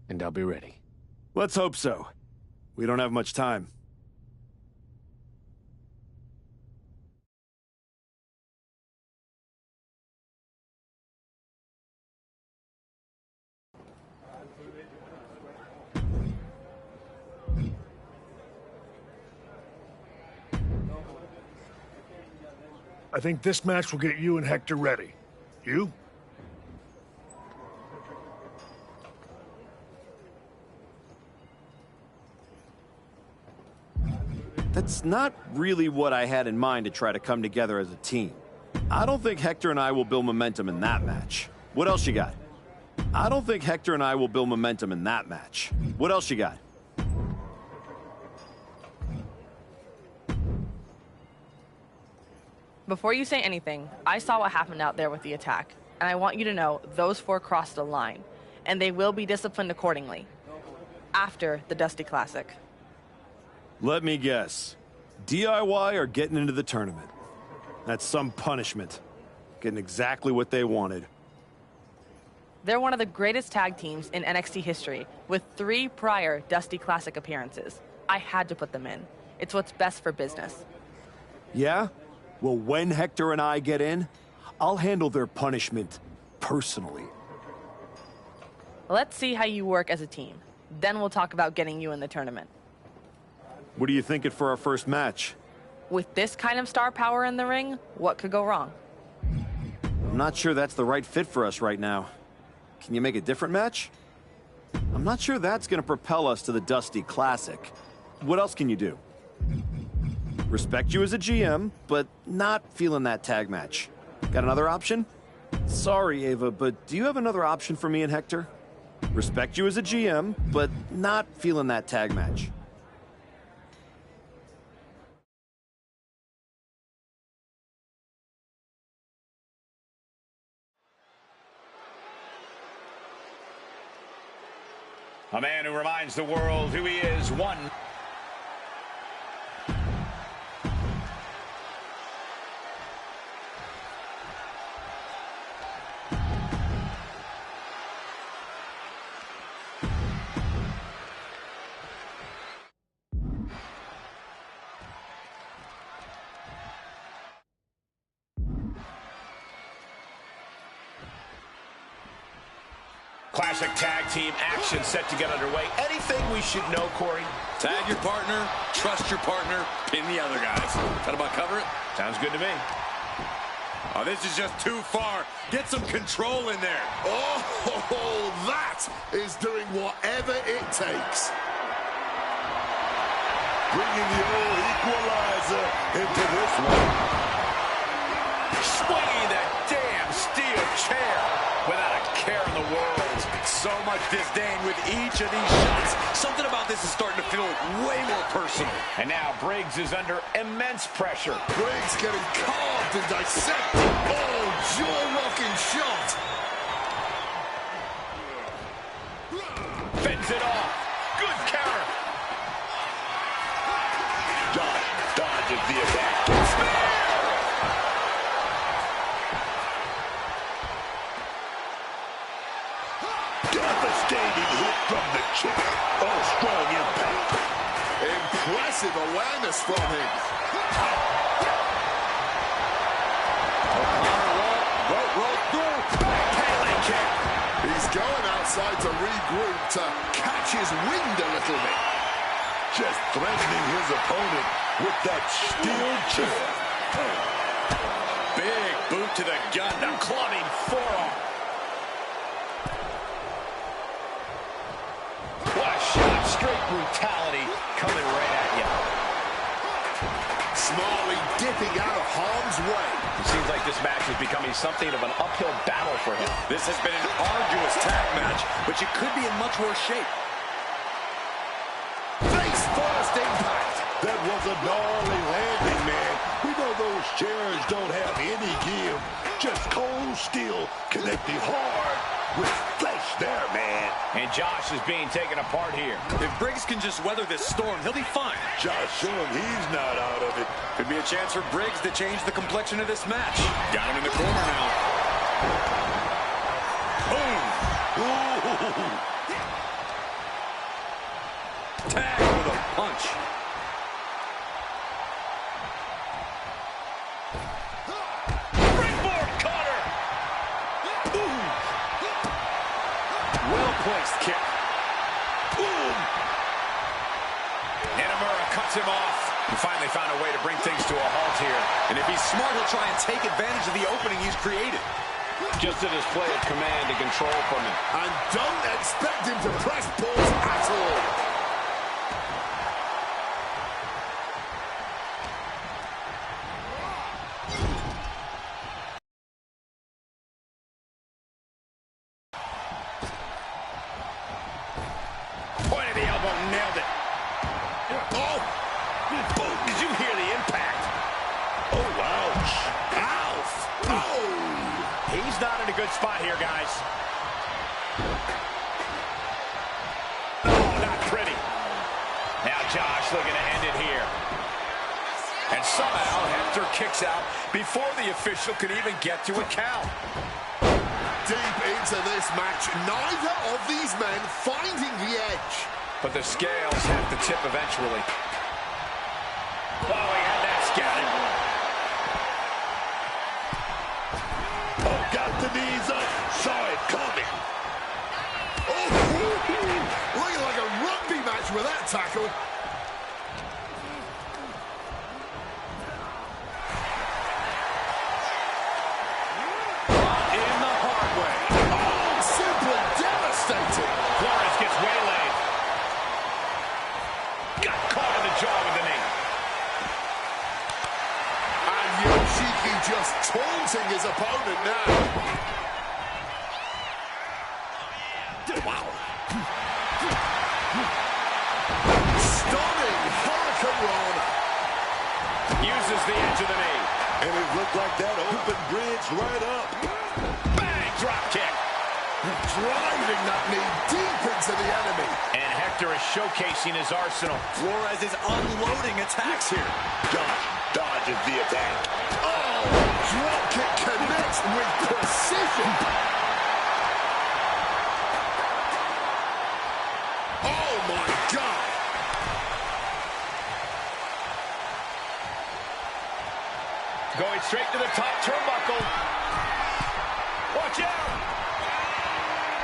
and I'll be ready. Let's hope so. We don't have much time. I think this match will get you and Hector ready. You? That's not really what I had in mind to try to come together as a team. I don't think Hector and I will build momentum in that match. What else you got? I don't think Hector and I will build momentum in that match. What else you got? Before you say anything, I saw what happened out there with the attack, and I want you to know those four crossed a line, and they will be disciplined accordingly after the Dusty Classic. Let me guess. DIY or getting into the tournament? That's some punishment. Getting exactly what they wanted. They're one of the greatest tag teams in NXT history, with 3 prior Dusty Classic appearances. I had to put them in. It's what's best for business. Yeah? Well, when Hector and I get in, I'll handle their punishment personally. Let's see how you work as a team. Then we'll talk about getting you in the tournament. What are you thinking for our first match? With this kind of star power in the ring, what could go wrong? I'm not sure that's the right fit for us right now. Can you make a different match? I'm not sure that's going to propel us to the Dusty Classic. What else can you do? Respect you as a GM, but not feeling that tag match. Got another option? Sorry, Ava, but do you have another option for me and Hector? Respect you as a GM, but not feeling that tag match. A man who reminds the world who he is, one. Classic tag team action set to get underway. Anything we should know, Corey? Tag your partner, trust your partner, pin the other guys. That about cover it? Sounds good to me. Oh, this is just too far. Get some control in there. Oh, that is doing whatever it takes. Bringing the old equalizer into this one. Swinging that damn steel chair without a care in the world. So much disdain with each of these shots. Something about this is starting to feel way more personal. And now Briggs is under immense pressure. Briggs getting carved and dissected. Oh, jaw-rocking shot. Fends it off. Good counter. Josh dodges the attack. Devastating hit from the kick. Oh, strong impact. Impressive awareness from him. He's going outside to regroup, to catch his wind a little bit. Just threatening his opponent with that steel chair. Big boot to the gut. The clubbing forearm. What a shot. Straight brutality coming right at you. Smalley dipping out of harm's way. It seems like this match is becoming something of an uphill battle for him. This has been an arduous tag match, but you could be in much worse shape. Face first impact. That was a gnarly landing, man. We know those chairs don't have any give. Just cold steel connecting hard with flesh there, man. And Josh is being taken apart here. If Briggs can just weather this storm, he'll be fine. Josh showing he's not out of it. Could be a chance for Briggs to change the complexion of this match. Got him in the corner now. Boom! Tag with a punch. Springboard cutter. Well-placed kick. Boom. Nakamura cuts him off. He finally found a way to bring things to a halt here. And if he's smart, he'll try and take advantage of the opening he's created. Just a display of command and control from him. And don't expect him to press pause at all. Point of the elbow, nailed it. Oh! Boom! Did you hear the impact? Oh, ouch. Oh! He's not in a good spot here, guys. Oh, not pretty. Now Josh looking to end it here. And somehow Hector kicks out before the official can even get to a count. Deep into this match, neither of these men finding the edge. But the scales have to tip eventually. Oh, he had that scouted. Oh, got the knees up. Saw it coming. Oh, looking like a rugby match with that tackle. In the hard way. Oh, simply devastating. Flores gets waylaid. Got caught in the jaw with the knee. And Yoshiki just taunting his opponent now. Wow. Stunning Hurricane Rana. Uses the edge of the knee. And it looked like that open bridge right up. Bang! Drop kick. Driving that knee deep into the enemy. And Hector is showcasing his arsenal. Flores is unloading attacks here. Josh dodges the attack. Oh, drop kick connects with precision. Oh my God. Going straight to the top turnbuckle. Watch out!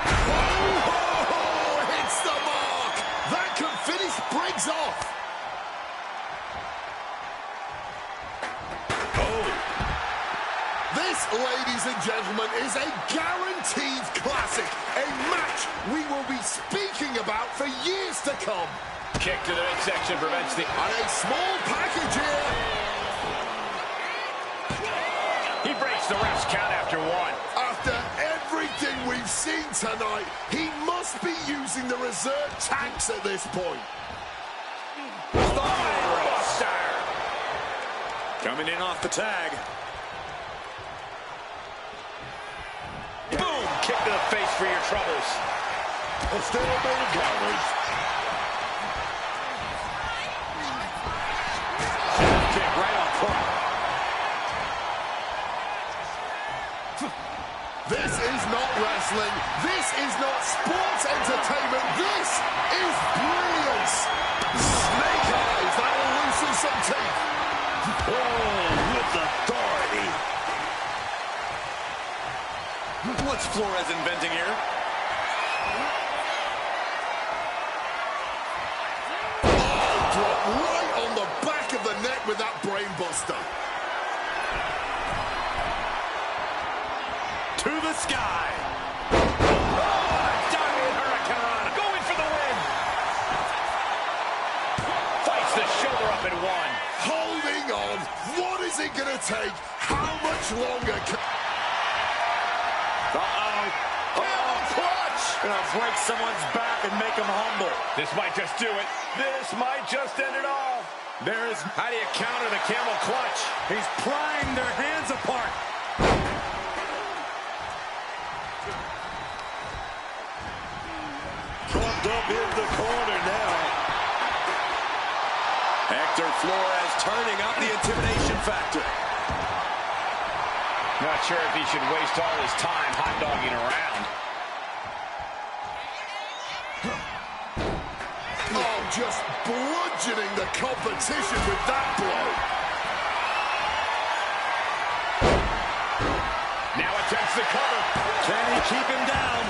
Oh, hits the mark. That could finish Briggs off. Oh. This, ladies and gentlemen, is a guaranteed classic. A match we will be speaking about for years to come. Kick to the midsection prevents the... And a small package here. He breaks the ref's count after one. After everything we've seen tonight, he must be using the reserve tanks at this point. Buster! Coming in off the tag. Boom! Kick to the face for your troubles. A stalemate of counters. Kick right on point. This is not wrestling. This is not sports entertainment. This is brilliance. Snake eyes. That will loosen some teeth. Oh, with authority. What's Flores inventing here? Oh, drop right on the back of the neck with that brain buster. To the sky. Oh, diving Hurricane Rana. Going for the win. Fights the shoulder up and one. Holding on. What is it going to take? How much longer can... Clutch. Gonna break someone's back and make him humble. This might just do it. This might just end it all. How do you counter the camel clutch? He's prying their hands apart. Trumped up in the corner now. Hector Flores turning up the intimidation factor. Not sure if he should waste all his time hot-dogging around. just bludgeoning the competition with that blow. Now attempts the cover. Can he keep him down?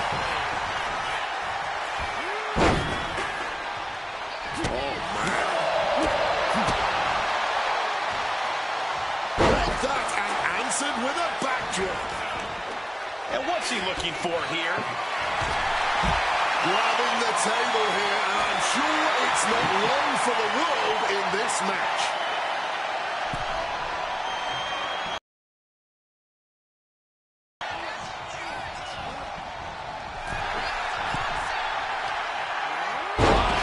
Oh, man. Read that and answered with a backdrop. And what's he looking for here? Grabbing the table here, and I'm sure it's not long for the world in this match.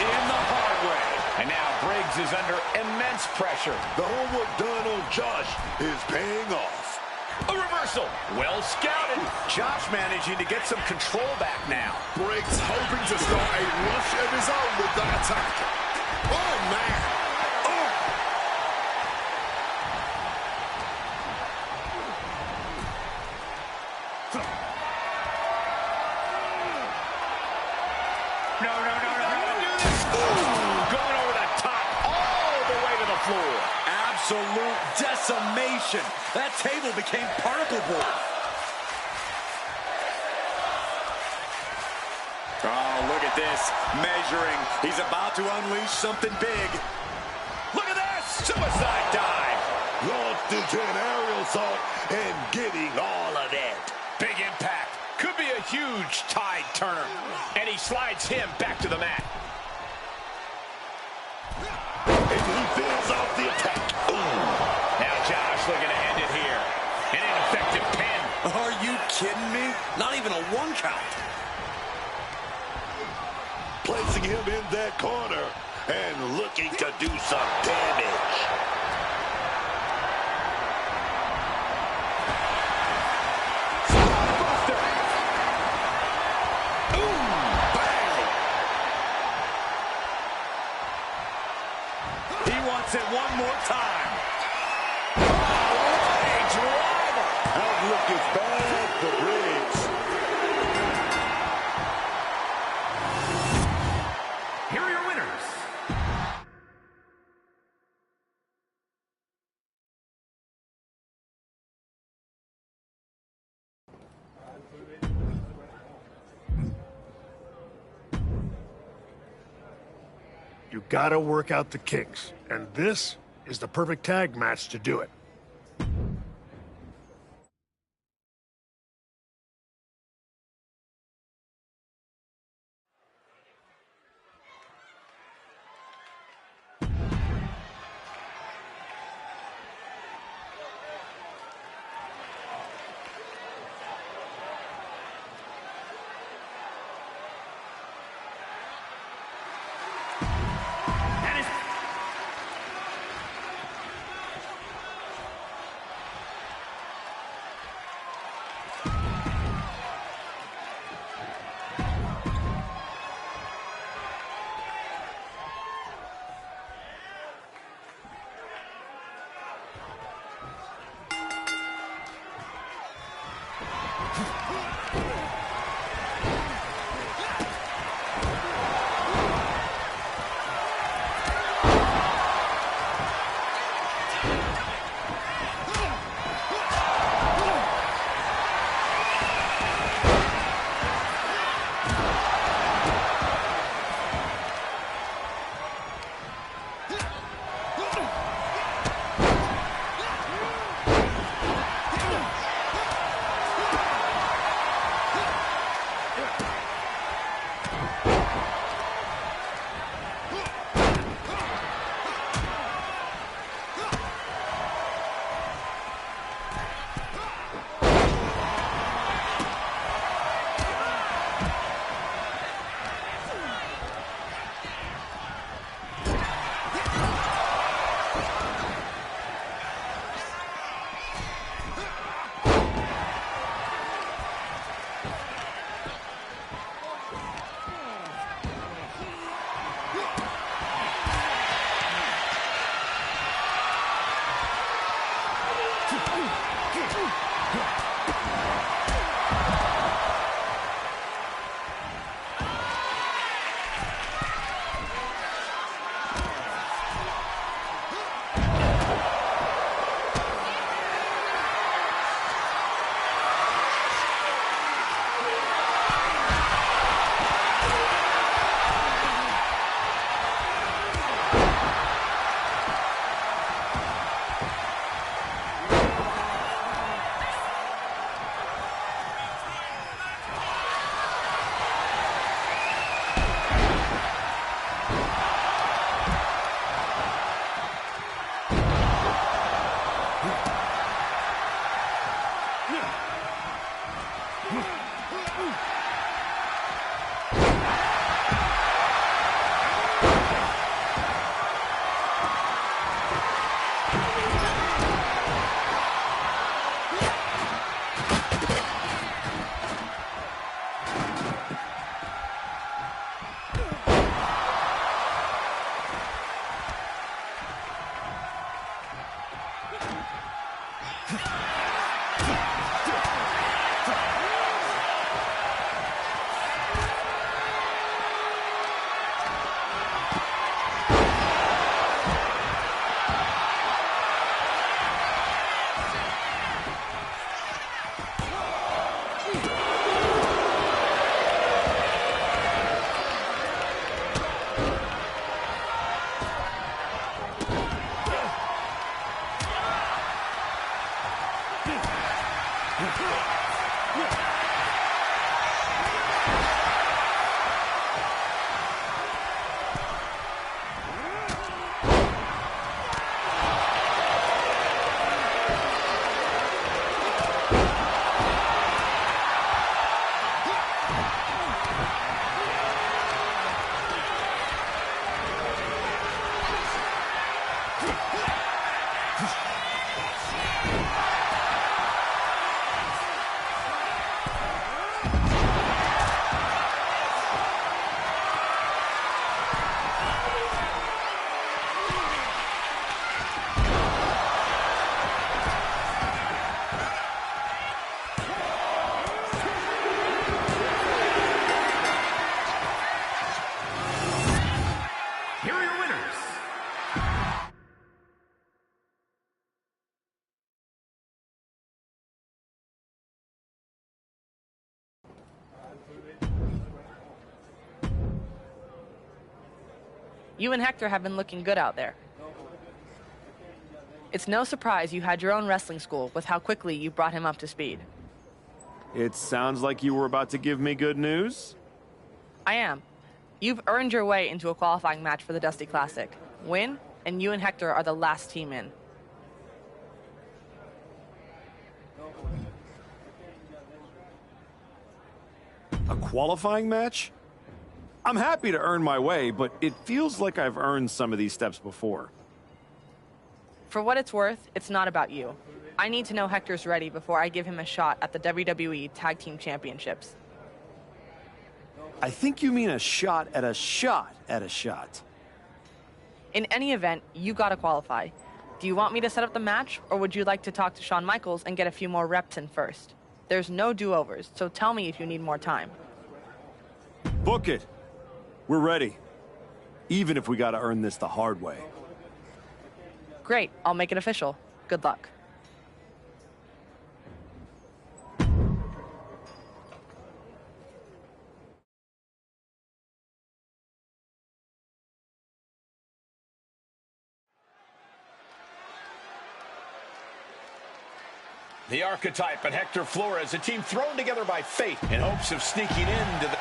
In the hard way. And now Briggs is under immense pressure. The homework done on Josh is paying off. A reversal. Well scouted. Josh managing to get some control back now. Briggs hoping to start a rush of his own with that attack. Oh, man. Oh. No. Do this. Ooh, going over the top all the way to the floor. Absolute decimation. That table became particle board. Oh, look at this. Measuring. He's about to unleash something big. Look at this. Suicide dive. Launched into an aerial assault and getting all of that. Big impact. Could be a huge tide turner. And he slides him back to the mat. And he feels off the attack. Ooh. Now Josh looking to end it here. An ineffective pin. Are you kidding me? Not even a one count. Placing him in that corner and looking to do some damage. It one more time. Oh, a driver. Outlook is bad for Briggs. Here are your winners. You gotta work out the kinks, and this is the perfect tag match to do it. You and Hector have been looking good out there. It's no surprise you had your own wrestling school with how quickly you brought him up to speed. It sounds like you were about to give me good news. I am. You've earned your way into a qualifying match for the Dusty Classic. Win, and you and Hector are the last team in. A qualifying match? I'm happy to earn my way, but it feels like I've earned some of these steps before. For what it's worth, it's not about you. I need to know Hector's ready before I give him a shot at the WWE Tag Team Championships. I think you mean a shot at a shot at a shot. In any event, you gotta qualify. Do you want me to set up the match, or would you like to talk to Shawn Michaels and get a few more reps in first? There's no do-overs, so tell me if you need more time. Book it. We're ready. Even if we gotta earn this the hard way. Great, I'll make it official. Good luck. The Archetype and Hector Flores, a team thrown together by fate in hopes of sneaking into the...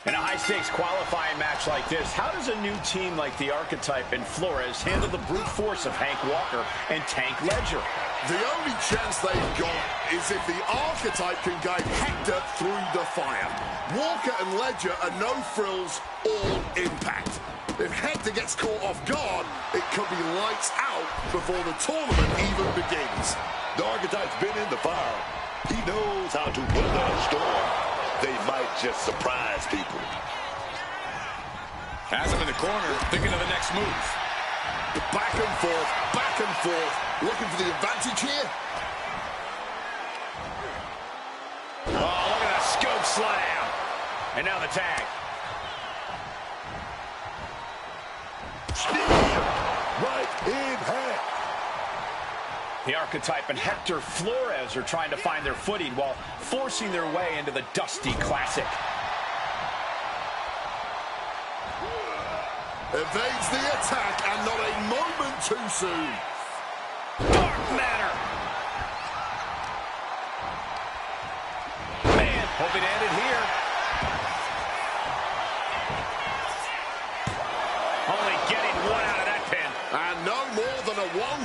In a high-stakes qualifying match like this, how does a new team like the Archetype and Flores handle the brute force of Hank Walker and Tank Ledger? The only chance they've got is if the Archetype can guide Hector through the fire. Walker and Ledger are no frills, all impact. If Hector gets caught off guard, it could be lights out before the tournament even begins. The Archetype's been in the fire. He knows how to weather a storm. They might just surprise people. Has him in the corner, thinking of the next move. Back and forth, looking for the advantage here. Oh, look at that scope slam. And now the tag. Right in hand. The Archetype and Hector Flores are trying to find their footing while forcing their way into the Dusty Classic. Evades the attack, and not a moment too soon.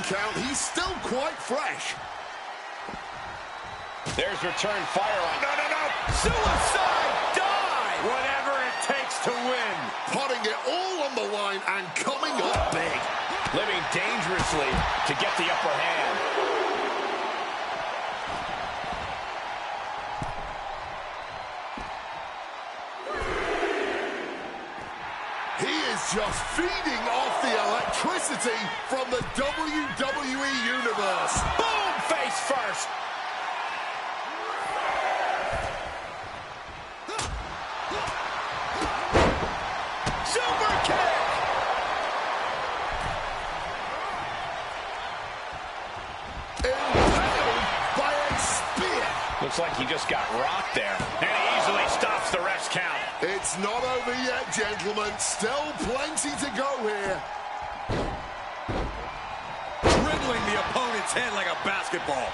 count, he's still quite fresh. There's return fire on. No. Suicide dive! Whatever it takes to win. Putting it all on the line and coming up big. Living dangerously to get the upper hand. He is just feeding off the electricity from the WWE Universe. Boom! Face first. Super kick! Impaled by a spear. Looks like he just got rocked there. And he easily stops the ref's count. It's not over yet, gentlemen. Still plenty to go here. Dribbling the opponent's head like a basketball.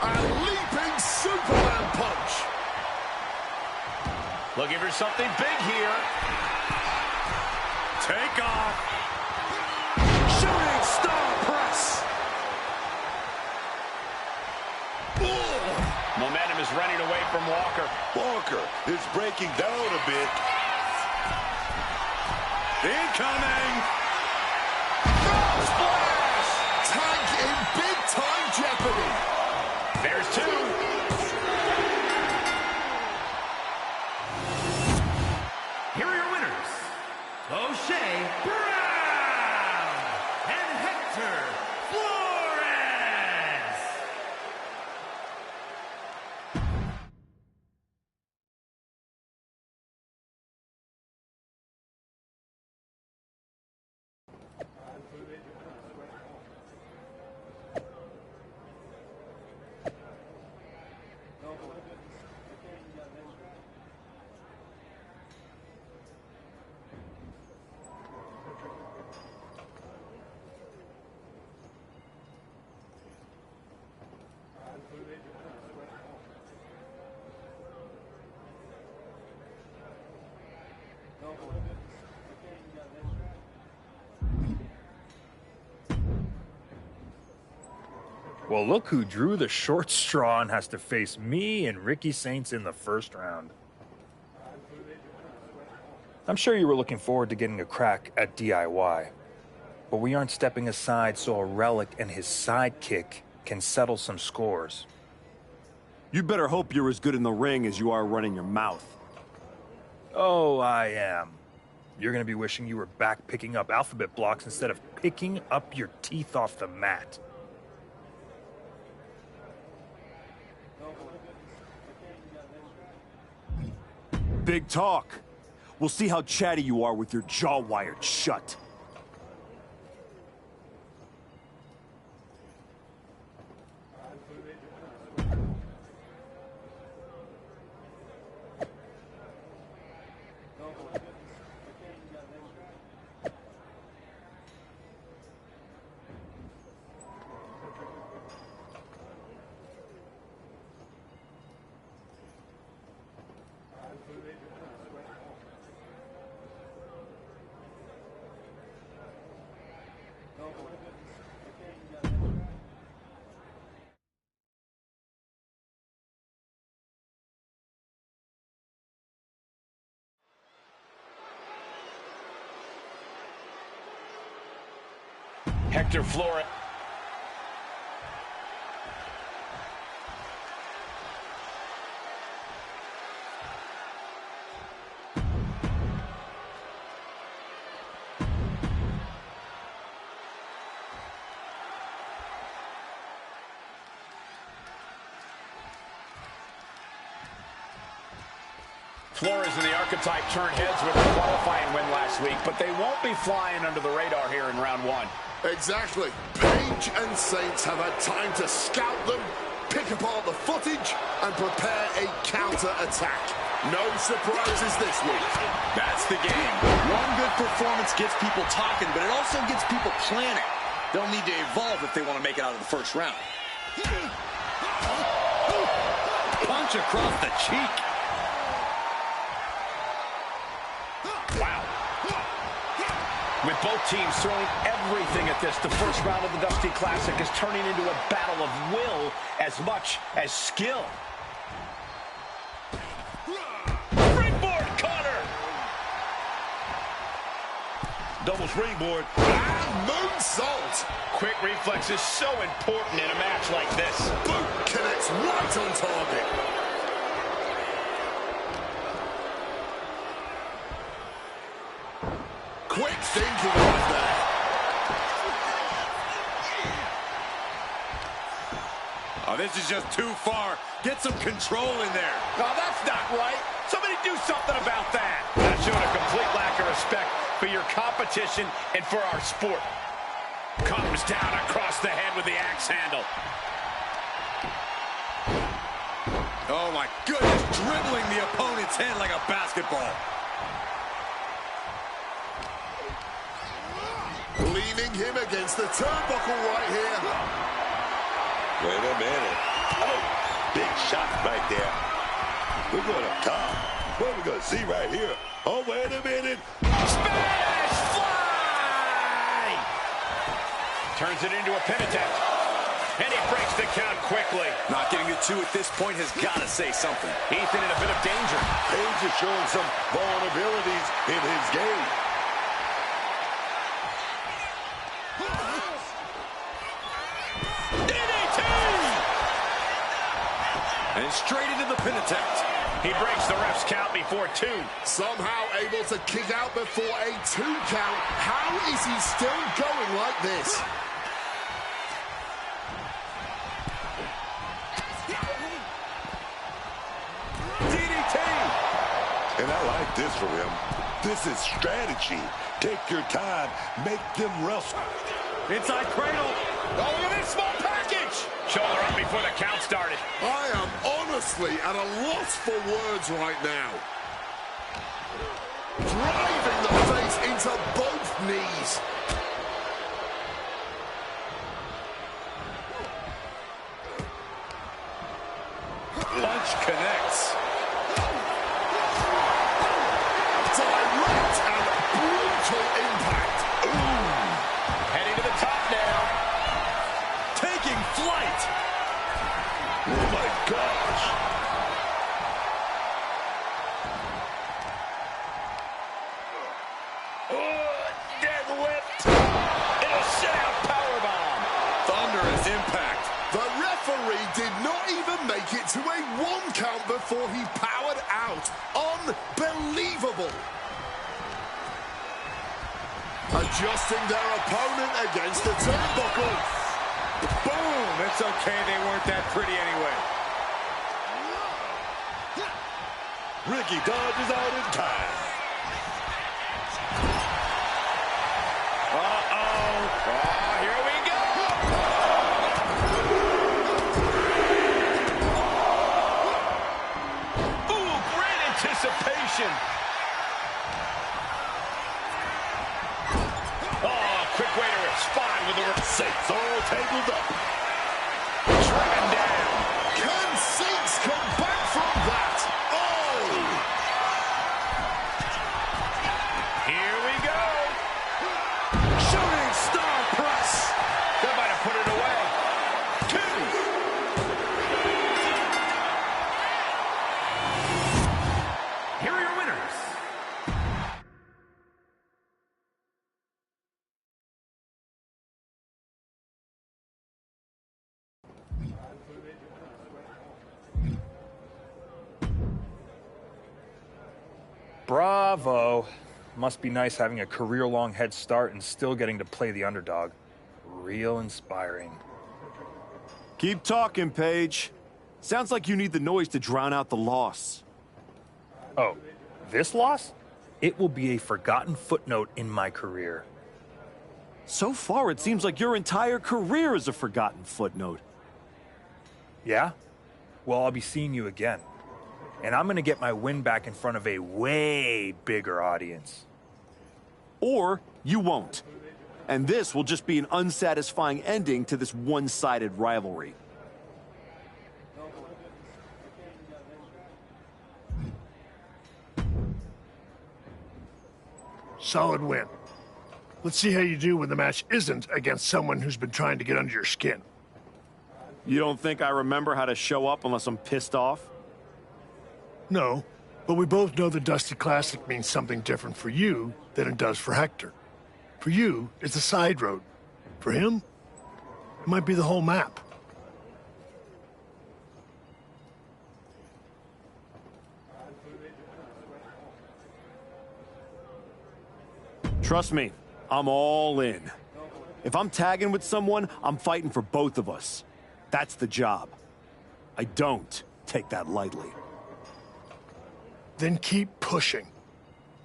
A leaping Superman punch. Looking for something big here. Take off. Shooting star press. Momentum is running away from Walker. Walker is breaking down a bit. Incoming. Splash! Tank in big-time jeopardy. There's two. Here are your winners, O'Shea Brown and Hector Flores. Well, look who drew the short straw and has to face me and Ricky Saints in the first round. I'm sure you were looking forward to getting a crack at DIY, but we aren't stepping aside so a Relic and his sidekick can settle some scores. You better hope you're as good in the ring as you are running your mouth. Oh, I am. You're going to be wishing you were back picking up alphabet blocks instead of picking up your teeth off the mat. Big talk. We'll see how chatty you are with your jaw wired shut. Hector Flores. Flores and the Archetype turned heads with the qualifying win last week, but they won't be flying under the radar here in round one. Exactly. Page and Saints have had time to scout them, pick apart the footage, and prepare a counter-attack. No surprises this week. That's the game. One good performance gets people talking, but it also gets people planning. They'll need to evolve if they want to make it out of the first round. Punch across the cheek. Wow. With both teams throwing everything at this, the first round of the Dusty Classic is turning into a battle of will as much as skill. Springboard cutter! Double springboard. And moonsault! Quick reflex is so important in a match like this. Boom! Connects right on target. Quick thinking right there. Oh, this is just too far. Get some control in there. Oh, that's not right. Somebody do something about that. That showed a complete lack of respect for your competition and for our sport. Comes down across the head with the axe handle. Oh, my goodness. Dribbling the opponent's head like a basketball. Leaning him against the turnbuckle right here. Wait a minute. Oh, big shot right there. We're going up top. What are we going to see right here? Oh, wait a minute. Spanish fly! Turns it into a pin attempt. And he breaks the count quickly. Not getting a 2 at this point has got to say something. Ethan in a bit of danger. Page is showing some vulnerabilities in his game. And straight into the pin attempt. He breaks the ref's count before 2. Somehow able to kick out before a 2 count. How is he still going like this? DDT! And I like this for him. This is strategy. Take your time. Make them wrestle. Inside cradle. Oh, look at this small package! Shoulder up before the count started. I am honestly at a loss for words right now. Driving the face into both knees. Punch connects. Direct and brutal impact. Ooh. Heading to the top now. Taking flight. Oh, my gosh. Deadlift. And a sit-out powerbomb. Thunderous impact. The referee did not even make it to a 1 count before he powered out. Unbelievable. Adjusting their opponent against the turnbuckle. Boom! It's okay, they weren't that pretty anyway. Ricky dodges out in time. Uh-oh. Oh, here we go. Ooh, great anticipation. Oh, quick way to respond with the Saints all tangled up. driven down. Can Saints come back from that? Oh! Here we go. Shooting star press. They might have put it away. 2. Here are your winners. Bravo. Must be nice having a career-long head start and still getting to play the underdog. Real inspiring. Keep talking, Paige. Sounds like you need the noise to drown out the loss. Oh, this loss? It will be a forgotten footnote in my career. So far, it seems like your entire career is a forgotten footnote. Yeah? Well, I'll be seeing you again. And I'm gonna get my win back in front of a way bigger audience. Or you won't. And this will just be an unsatisfying ending to this one-sided rivalry. Solid win. Let's see how you do when the match isn't against someone who's been trying to get under your skin. You don't think I remember how to show up unless I'm pissed off? No, but we both know the Dusty Classic means something different for you than it does for Hector. For you, it's a side road. For him, it might be the whole map. Trust me, I'm all in. If I'm tagging with someone, I'm fighting for both of us. That's the job. I don't take that lightly. Then keep pushing.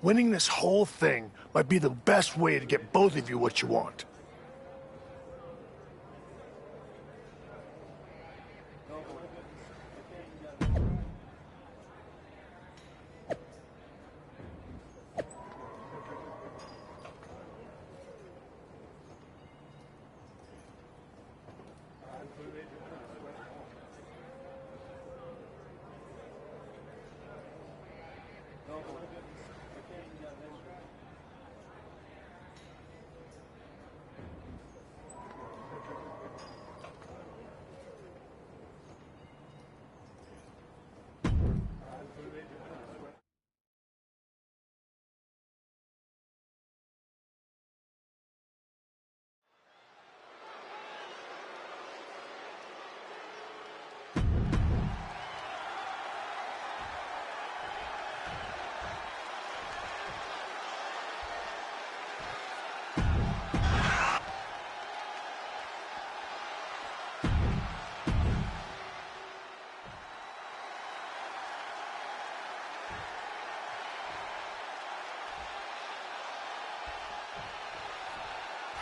Winning this whole thing might be the best way to get both of you what you want.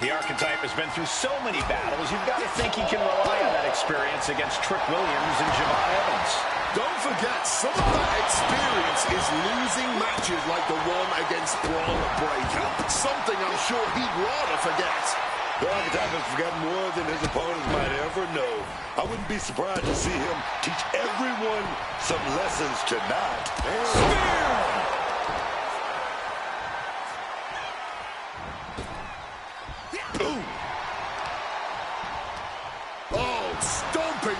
The Archetype has been through so many battles, you've got to think he can rely on that experience against Trick Williams and Javon Evans. Don't forget, some of that experience is losing matches like the one against Braun Breaker. Something I'm sure he'd rather forget. The Archetype has forgotten more than his opponents might ever know. I wouldn't be surprised to see him teach everyone some lessons tonight. Spear!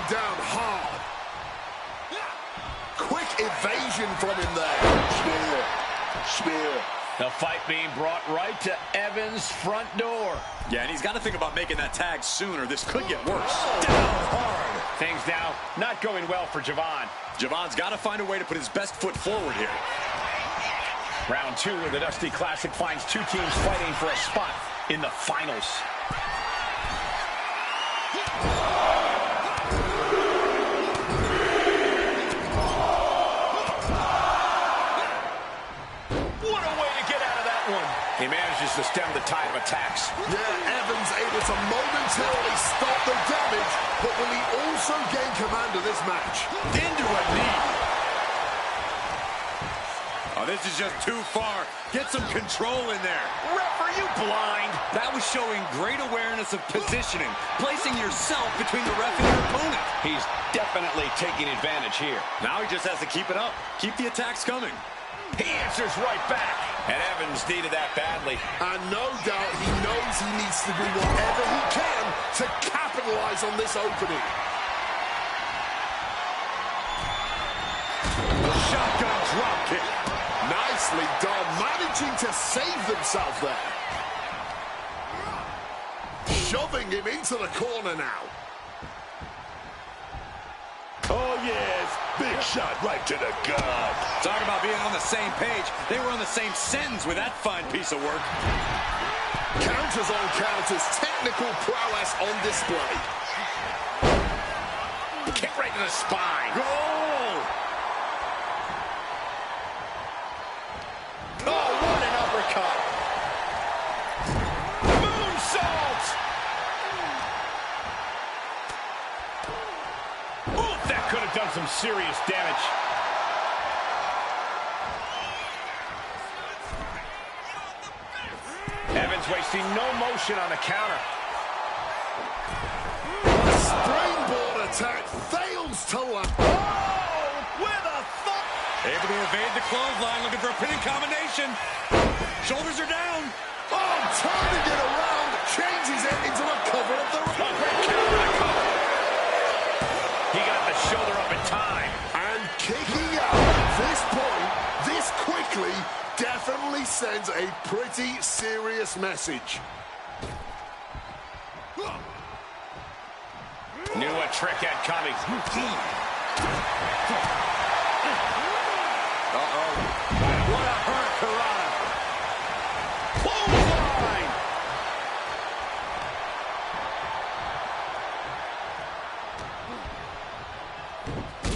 Down hard. Quick evasion from him there. Spear. The fight being brought right to Evans' front door. Yeah, and he's got to think about making that tag sooner. This could get worse. Down hard. Things now not going well for Javon. Javon's got to find a way to put his best foot forward here. Round 2 of the Dusty Classic finds two teams fighting for a spot in the finals. He manages to stem the tide of attacks. Yeah, Evans able to momentarily stop the damage, but will he also gain command of this match? Into a knee. Oh, this is just too far. Get some control in there. Ref, are you blind? That was showing great awareness of positioning, placing yourself between the ref and your opponent. He's definitely taking advantage here. Now he just has to keep it up. Keep the attacks coming. He answers right back. And Evans needed that badly. And no doubt he knows he needs to do whatever he can to capitalize on this opening. Shotgun drop kick. Nicely done, managing to save themselves there. Shoving him into the corner now. Oh, yes. Big shot right to the gut. Talk about being on the same page. They were on the same sentence with that fine piece of work. Counters on counters. Technical prowess on display. Kick right to the spine. Goal! Oh, what an uppercut. Moonsault! Ooh, that could have done some serious damage. Evans wasting no motion on the counter. Springboard attack fails to land. Oh, with a thump. Able to evade the clothesline, looking for a pinning combination. Shoulders are down. Oh, turning it around, changes it into a cover of the ring. He got the shoulder up in time. And kicking out at this point, this quickly, definitely sends a pretty serious message. Knew a trick had coming. Uh-oh. What a hurricanrana. Clothesline.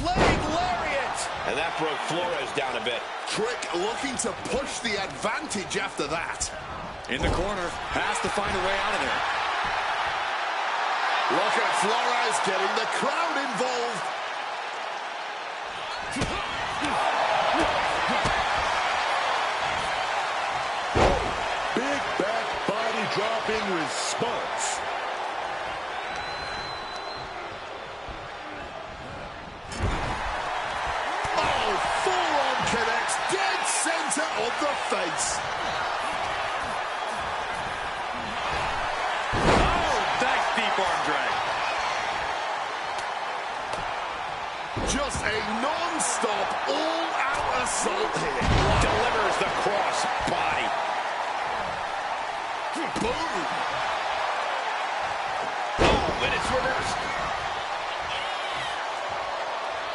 Leg lariat. And that broke Flores down a bit. Trick looking to push the advantage after that. In the corner, has to find a way out of there. Look at Flores getting the crowd involved. Big back body dropping response. Oh, forearm connects dead center of the face. Nice deep arm drag. Just a non-stop, all-out assault here. Delivers the cross body. Boom. Oh, and it's reversed.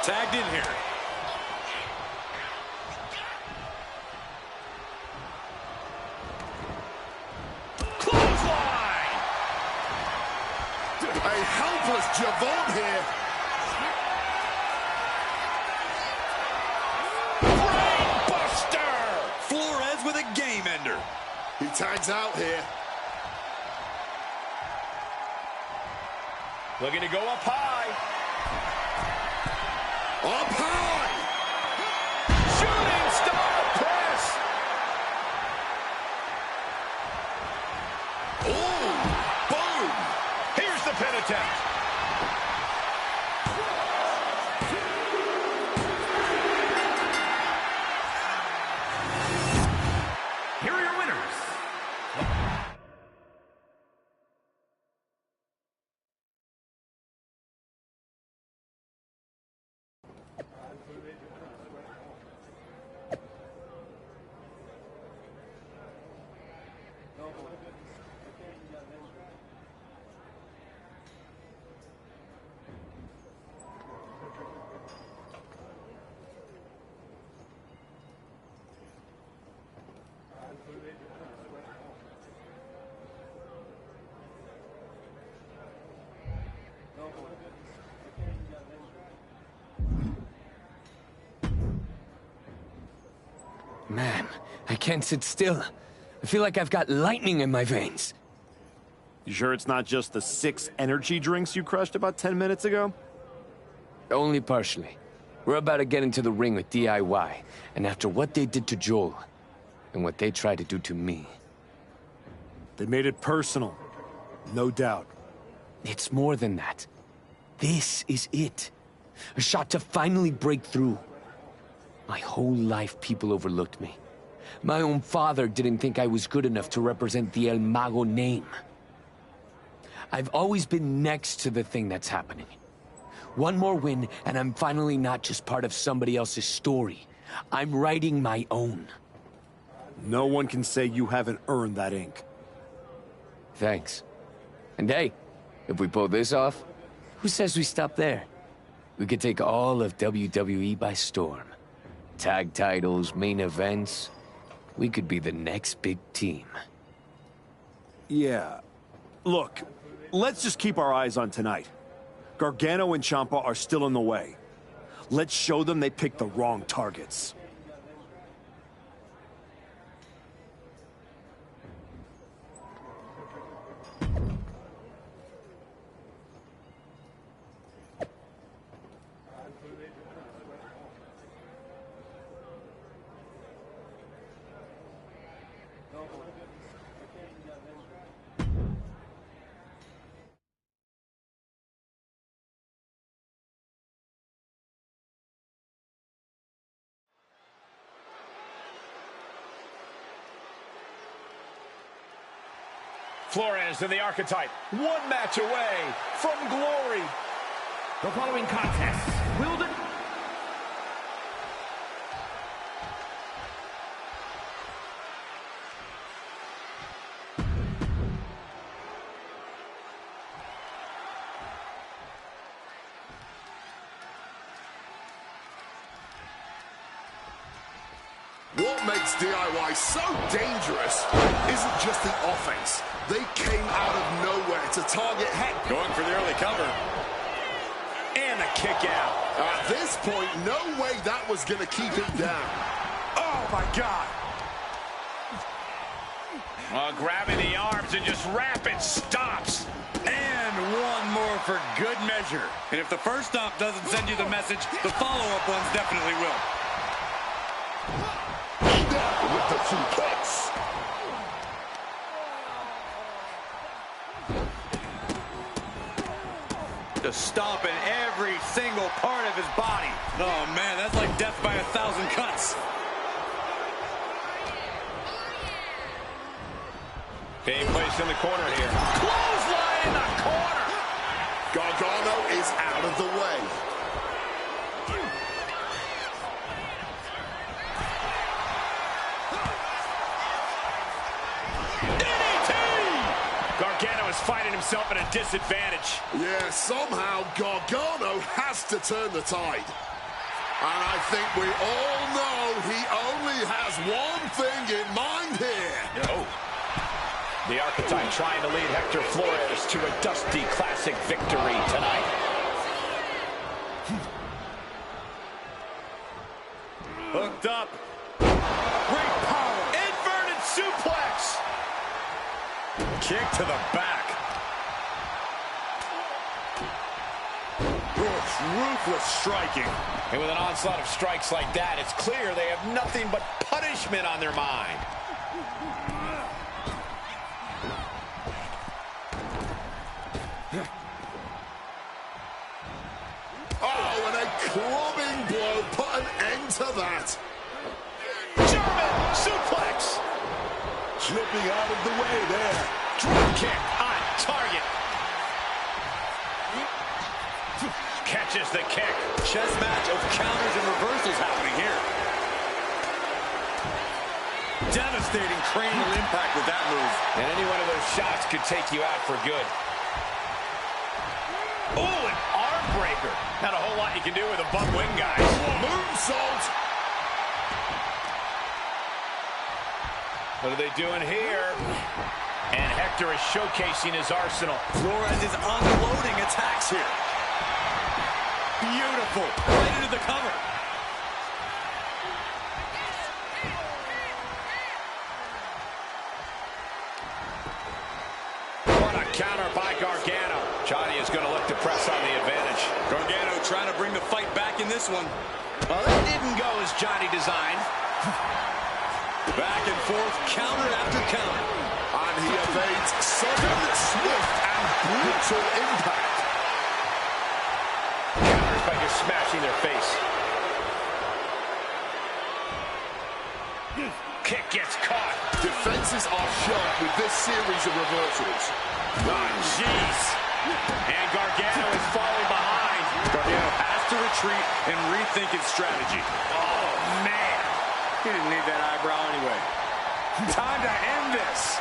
Tagged in here. Clothesline. A helpless Javon here. Buster. Flores with a game ender. He tags out here. Looking to go up high. Up high. Shooting star press. Oh, boom. Here's the pin attempt. Here are your winners. Man, I can't sit still. I feel like I've got lightning in my veins. You sure it's not just the 6 energy drinks you crushed about 10 minutes ago? Only partially. We're about to get into the ring with DIY, and after what they did to Joel, and what they tried to do to me. They made it personal. No doubt. It's more than that. This is it. A shot to finally break through. My whole life, people overlooked me. My own father didn't think I was good enough to represent the El Mago name. I've always been next to the thing that's happening. One more win, and I'm finally not just part of somebody else's story. I'm writing my own. No one can say you haven't earned that ink. Thanks. And hey, if we pull this off, who says we stop there? We could take all of WWE by storm. Tag titles, main events. We could be the next big team. Yeah. Look, let's just keep our eyes on tonight. Gargano and Ciampa are still in the way. Let's show them they picked the wrong targets. Flores and the Archetype, one match away from glory. The following contest will be... What makes DIY so dangerous isn't just the offense. They came out of nowhere to target Heck. Going for the early cover. And a kick out. At this point, no way that was going to keep him down. Oh, my God. Grabbing the arms and just rapid stops. And one more for good measure. And if the first stomp doesn't send you the message, the follow-up ones definitely will. With the suplex. Just stomping every single part of his body. Oh, man, that's like death by 1,000 cuts. Being placed in the corner here. Clothesline in the corner. Gargano is out of the way. Gargano is finding himself at a disadvantage. Yeah, somehow Gargano has to turn the tide. And I think we all know he only has one thing in mind here. Oh. The Archetype trying to lead Hector Flores to a Dusty Classic victory tonight. Hooked up. Great power. Inverted suplex. Kick to the back. Ruthless striking. And with an onslaught of strikes like that, it's clear they have nothing but punishment on their mind. Oh, and a clubbing blow put an end to that. German suplex. Slipping out of the way there. Drop kick on target. Catches the kick. Chess match of counters and reversals happening here. Devastating cranial impact with that move. And any one of those shots could take you out for good. Oh, an arm breaker. Not a whole lot you can do with a butt wing, guys. Moonsault. What are they doing here? And Hector is showcasing his arsenal. Flores is unloading attacks here. Beautiful. Right into the cover. What a counter by Gargano. Johnny is going to look to press on the advantage. Gargano trying to bring the fight back in this one. Well, that didn't go as Johnny designed. Back and forth, counter after counter. And he evades sudden, swift, and brutal impact. Counters by just smashing their face. Kick gets caught. Defenses are sharp with this series of reversals. Oh, jeez. And Gargano is falling behind. Gargano has to retreat and rethink his strategy. Oh, man. He didn't need that eyebrow anyway. Time to end this.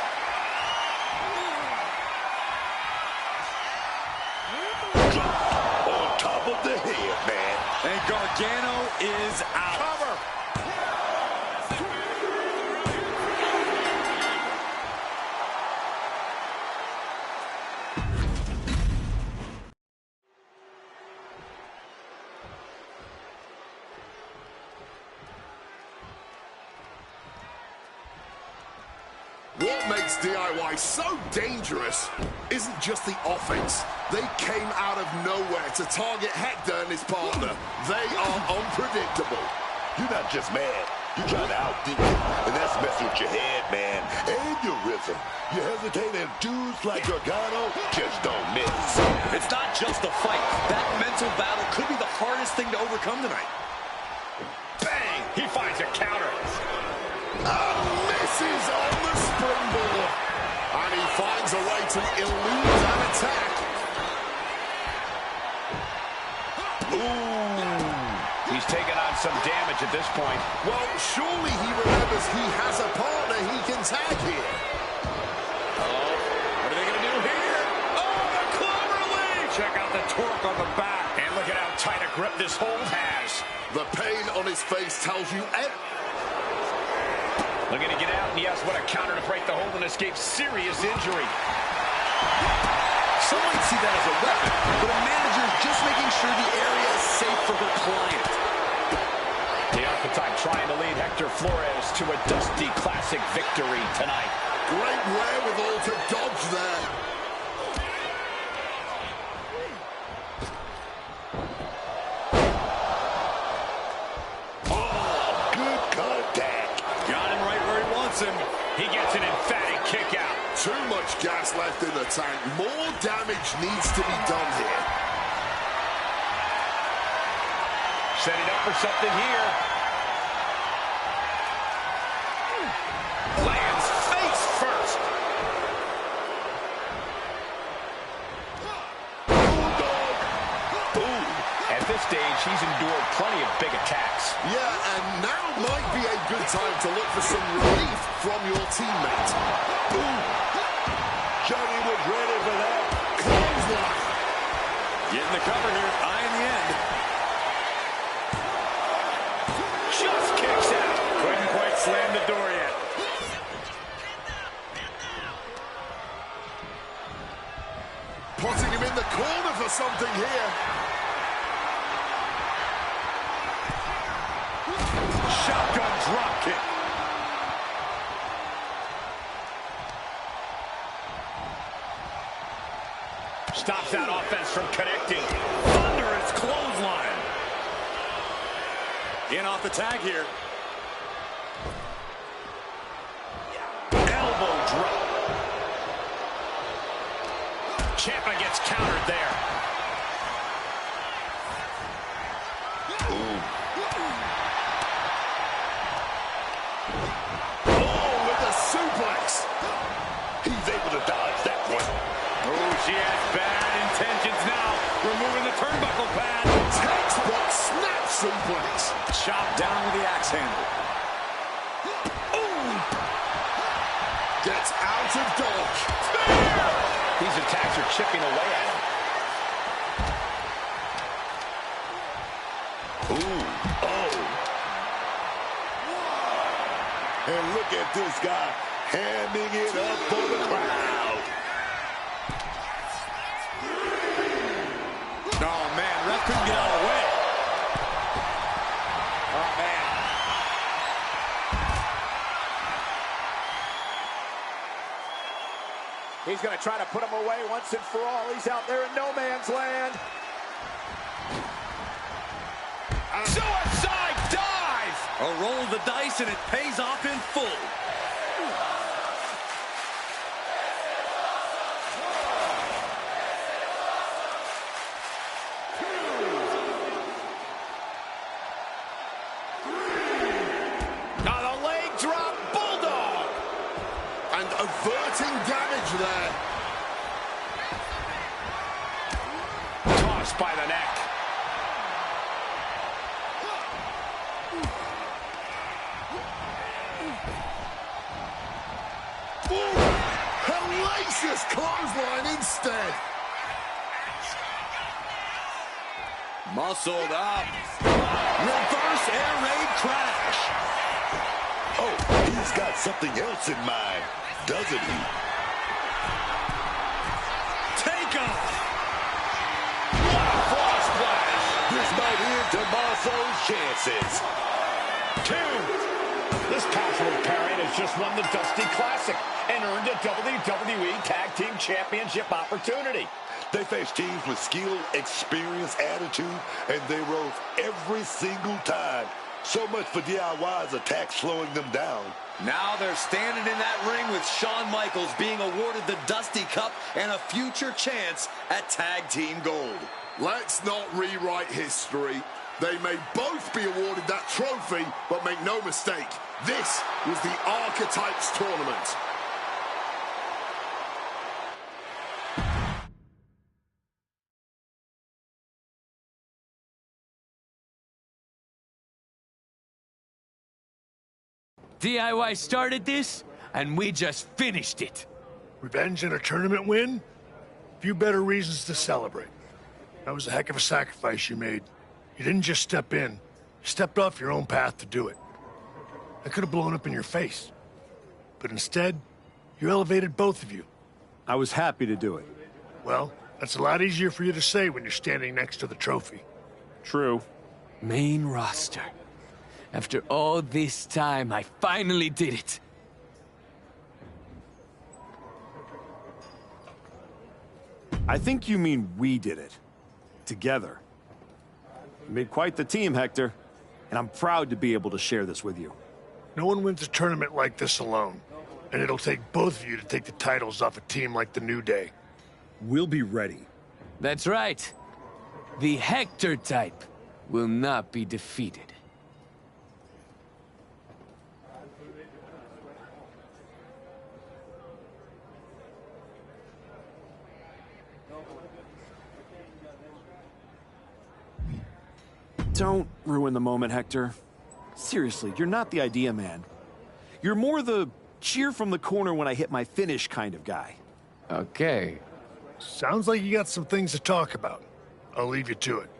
On top of the head, man. And Gargano is out. Cover. What makes DIY so dangerous isn't just the offense. They came out of nowhere to target Hector and his partner. They are unpredictable. You're not just mad. You're trying to outthink it. And that's messing with your head, man. And your rhythm. You hesitate and dudes like Gargano just don't miss. It's not just a fight. That mental battle could be the hardest thing to overcome tonight. Bang! He finds a counter. Misses on the springboard. And he finds a way Orton eludes an attack. Ooh. He's taken on some damage at this point. Well, surely he remembers he has a partner he can tag here. Oh, what are they going to do here? Oh, the clover leaf! Check out the torque on the back. And look at how tight a grip this hold has. The pain on his face tells you looking to get out, and yes, what a counter to break the hold and escape serious injury. Some might see that as a weapon, but a manager is just making sure the area is safe for her client. The Archetype trying to lead Hector Flores to a Dusty Classic victory tonight. Great wherewithal to dodge there. He gets an emphatic kick out. Too much gas left in the tank. More damage needs to be done here. Setting up for something here. Lands face first. At this stage, he's endured plenty of big attacks. Yeah, and now might be a good time to look for some relief from your teammate. Ooh. Johnny was ready for that. Clothesline. Getting the cover here, eye in the end. Just kicks out. Couldn't quite slam the door yet. Putting him in the corner for something here. Shotgun drop kick. Stops that offense from connecting. Thunderous clothesline. In off the tag here. Elbow drop. Ciampa gets countered there. He's able to dodge that one. Oh, she has bad intentions now. Removing the turnbuckle pad. Textbook snap suplex. Chopped down with the axe handle. Ooh. Gets out of dodge. These attacks are chipping away at him. Ooh. Oh. And look at this guy. Hamming it up for the crowd. Oh, man, ref couldn't get out of the way. Oh, man. He's going to try to put him away once and for all. He's out there in no man's land. Suicide dive! A roll of the dice, and it pays off in full. Averting damage there. Tossed by the neck. Ooh, hellacious clothesline instead. Muscled up. Reverse air raid crash. Oh, he's got something else in mind, doesn't he? Take off. What a frog splash. This might end Tommaso's chances. 2. This casual pairing has just won the Dusty Classic and earned a WWE Tag Team Championship opportunity. They face teams with skill, experience, attitude, and they rose every single time. So much for DIY's attacks slowing them down. Now they're standing in that ring with Shawn Michaels being awarded the Dusty Cup and a future chance at Tag Team Gold. Let's not rewrite history. They may both be awarded that trophy, but make no mistake, this was the Archetypes tournament. DIY started this, and we just finished it. Revenge and a tournament win? Few better reasons to celebrate. That was a heck of a sacrifice you made. You didn't just step in. You stepped off your own path to do it. I could have blown up in your face. But instead, you elevated both of you. I was happy to do it. Well, that's a lot easier for you to say when you're standing next to the trophy. True. Main roster. After all this time, I finally did it. I think you mean we did it. Together. You made quite the team, Hector. And I'm proud to be able to share this with you. No one wins a tournament like this alone. And it'll take both of you to take the titles off a team like the New Day. We'll be ready. That's right. The Hector type will not be defeated. Don't ruin the moment, Hector. Seriously, you're not the idea man. You're more the cheer from the corner when I hit my finish kind of guy. Okay. Sounds like you got some things to talk about. I'll leave you to it.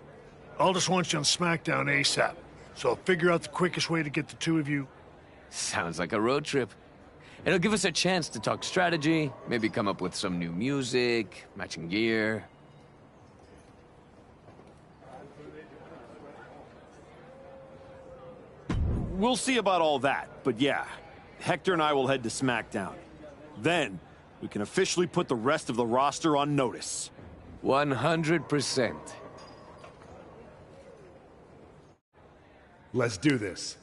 I'll just want you on SmackDown ASAP, so I'll figure out the quickest way to get the two of you. Sounds like a road trip. It'll give us a chance to talk strategy, maybe come up with some new music, matching gear. We'll see about all that, but yeah, Hector and I will head to SmackDown. Then, we can officially put the rest of the roster on notice. 100%. Let's do this.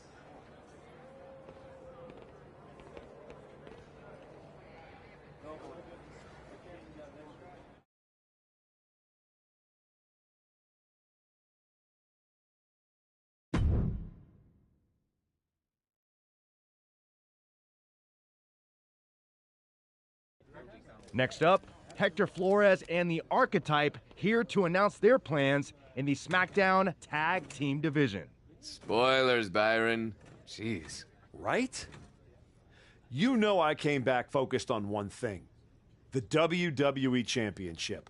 Next up, Hector Flores and the Archetype here to announce their plans in the SmackDown Tag Team Division. Spoilers, Byron. Jeez. Right? You know I came back focused on one thing. The WWE Championship.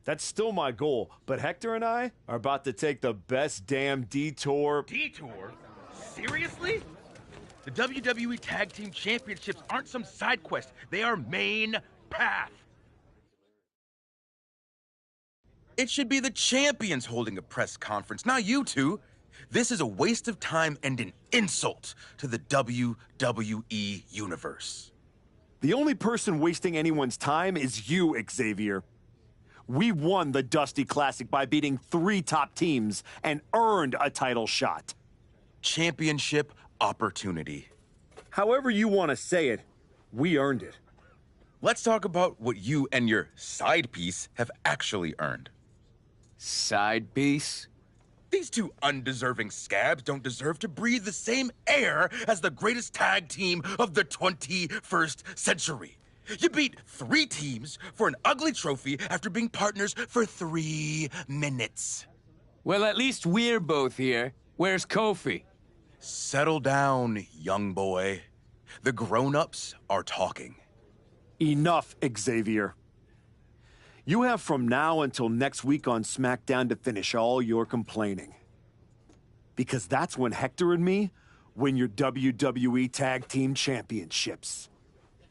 That's still my goal, but Hector and I are about to take the best damn detour. Detour? Seriously? The WWE Tag Team Championships aren't some side quest. They are main path. It should be the champions holding a press conference, not you two. This is a waste of time and an insult to the WWE Universe. The only person wasting anyone's time is you, Xavier. We won the Dusty Classic by beating 3 top teams and earned a title shot. Championship opportunity. However you want to say it, we earned it. Let's talk about what you and your side piece have actually earned. Side piece? These two undeserving scabs don't deserve to breathe the same air as the greatest tag team of the 21st century. You beat 3 teams for an ugly trophy after being partners for 3 minutes. Well, at least we're both here. Where's Kofi? Settle down, young boy. The grown-ups are talking. Enough, Xavier. You have from now until next week on SmackDown to finish all your complaining. Because that's when Hector and me win your WWE Tag Team Championships.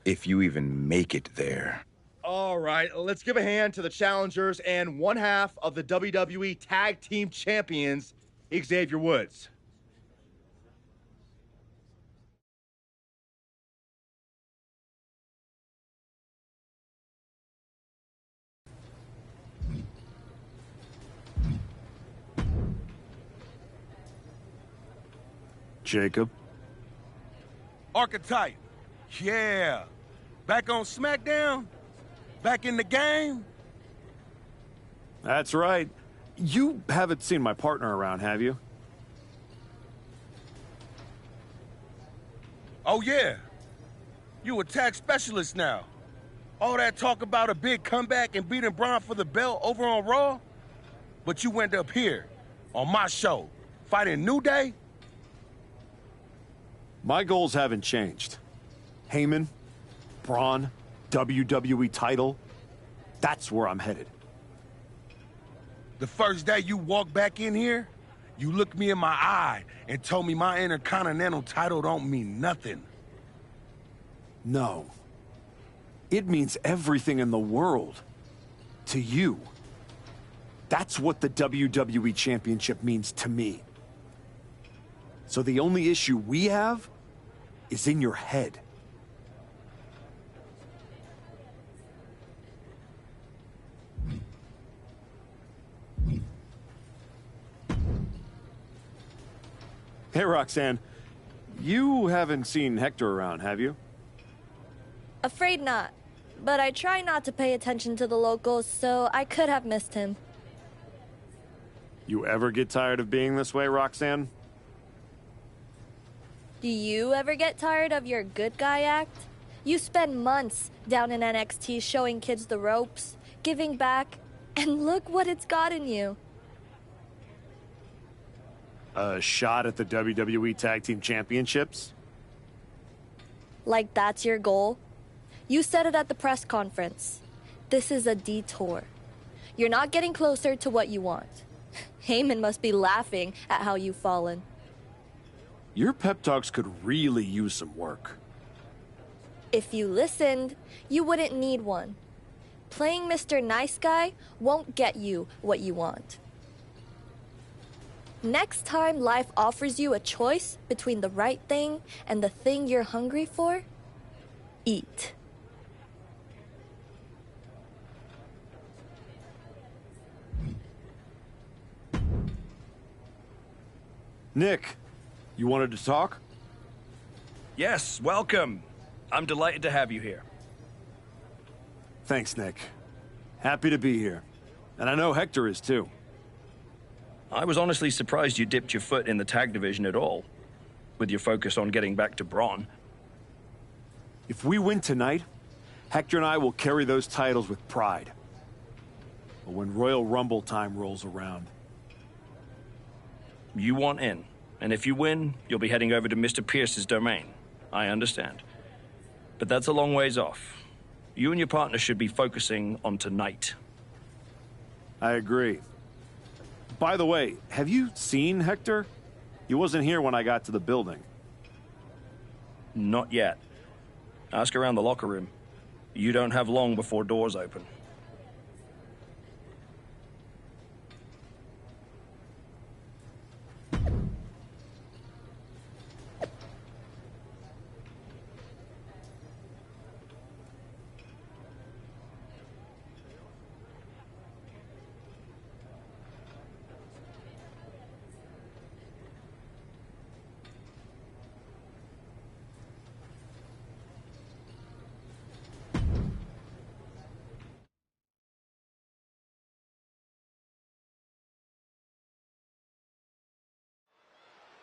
If you even make it there. All right, let's give a hand to the challengers and one half of the WWE Tag Team Champions, Xavier Woods. Jacob. Archetype. Yeah. Back on SmackDown? Back in the game? That's right. You haven't seen my partner around, have you? Oh, yeah. You a tag specialist now. All that talk about a big comeback and beating Braun for the belt over on Raw? But you went up here, on my show, fighting New Day? My goals haven't changed. Heyman, Braun, WWE title. That's where I'm headed. The first day you walked back in here, you looked me in my eye and told me my Intercontinental title don't mean nothing. No. It means everything in the world. To you. That's what the WWE Championship means to me. So the only issue we have is in your head. Hey, Roxanne. You haven't seen Hector around, have you? Afraid not. But I try not to pay attention to the locals, so I could have missed him. You ever get tired of being this way, Roxanne? Do you ever get tired of your good guy act? You spend months down in NXT showing kids the ropes, giving back, and look what it's gotten you. A shot at the WWE Tag Team Championships? Like that's your goal? You said it at the press conference. This is a detour. You're not getting closer to what you want. Heyman must be laughing at how you've fallen. Your pep talks could really use some work. If you listened, you wouldn't need one. Playing Mr. Nice Guy won't get you what you want. Next time life offers you a choice between the right thing and the thing you're hungry for, eat. Nick, you wanted to talk? Yes, welcome. I'm delighted to have you here. Thanks, Nick. Happy to be here. And I know Hector is too. I was honestly surprised you dipped your foot in the tag division at all, with your focus on getting back to Braun. If we win tonight, Hector and I will carry those titles with pride. But when Royal Rumble time rolls around... You want in, and if you win, you'll be heading over to Mr. Pierce's domain. I understand. But that's a long ways off. You and your partner should be focusing on tonight. I agree. By the way, have you seen Hector? He wasn't here when I got to the building. Not yet. Ask around the locker room. You don't have long before doors open.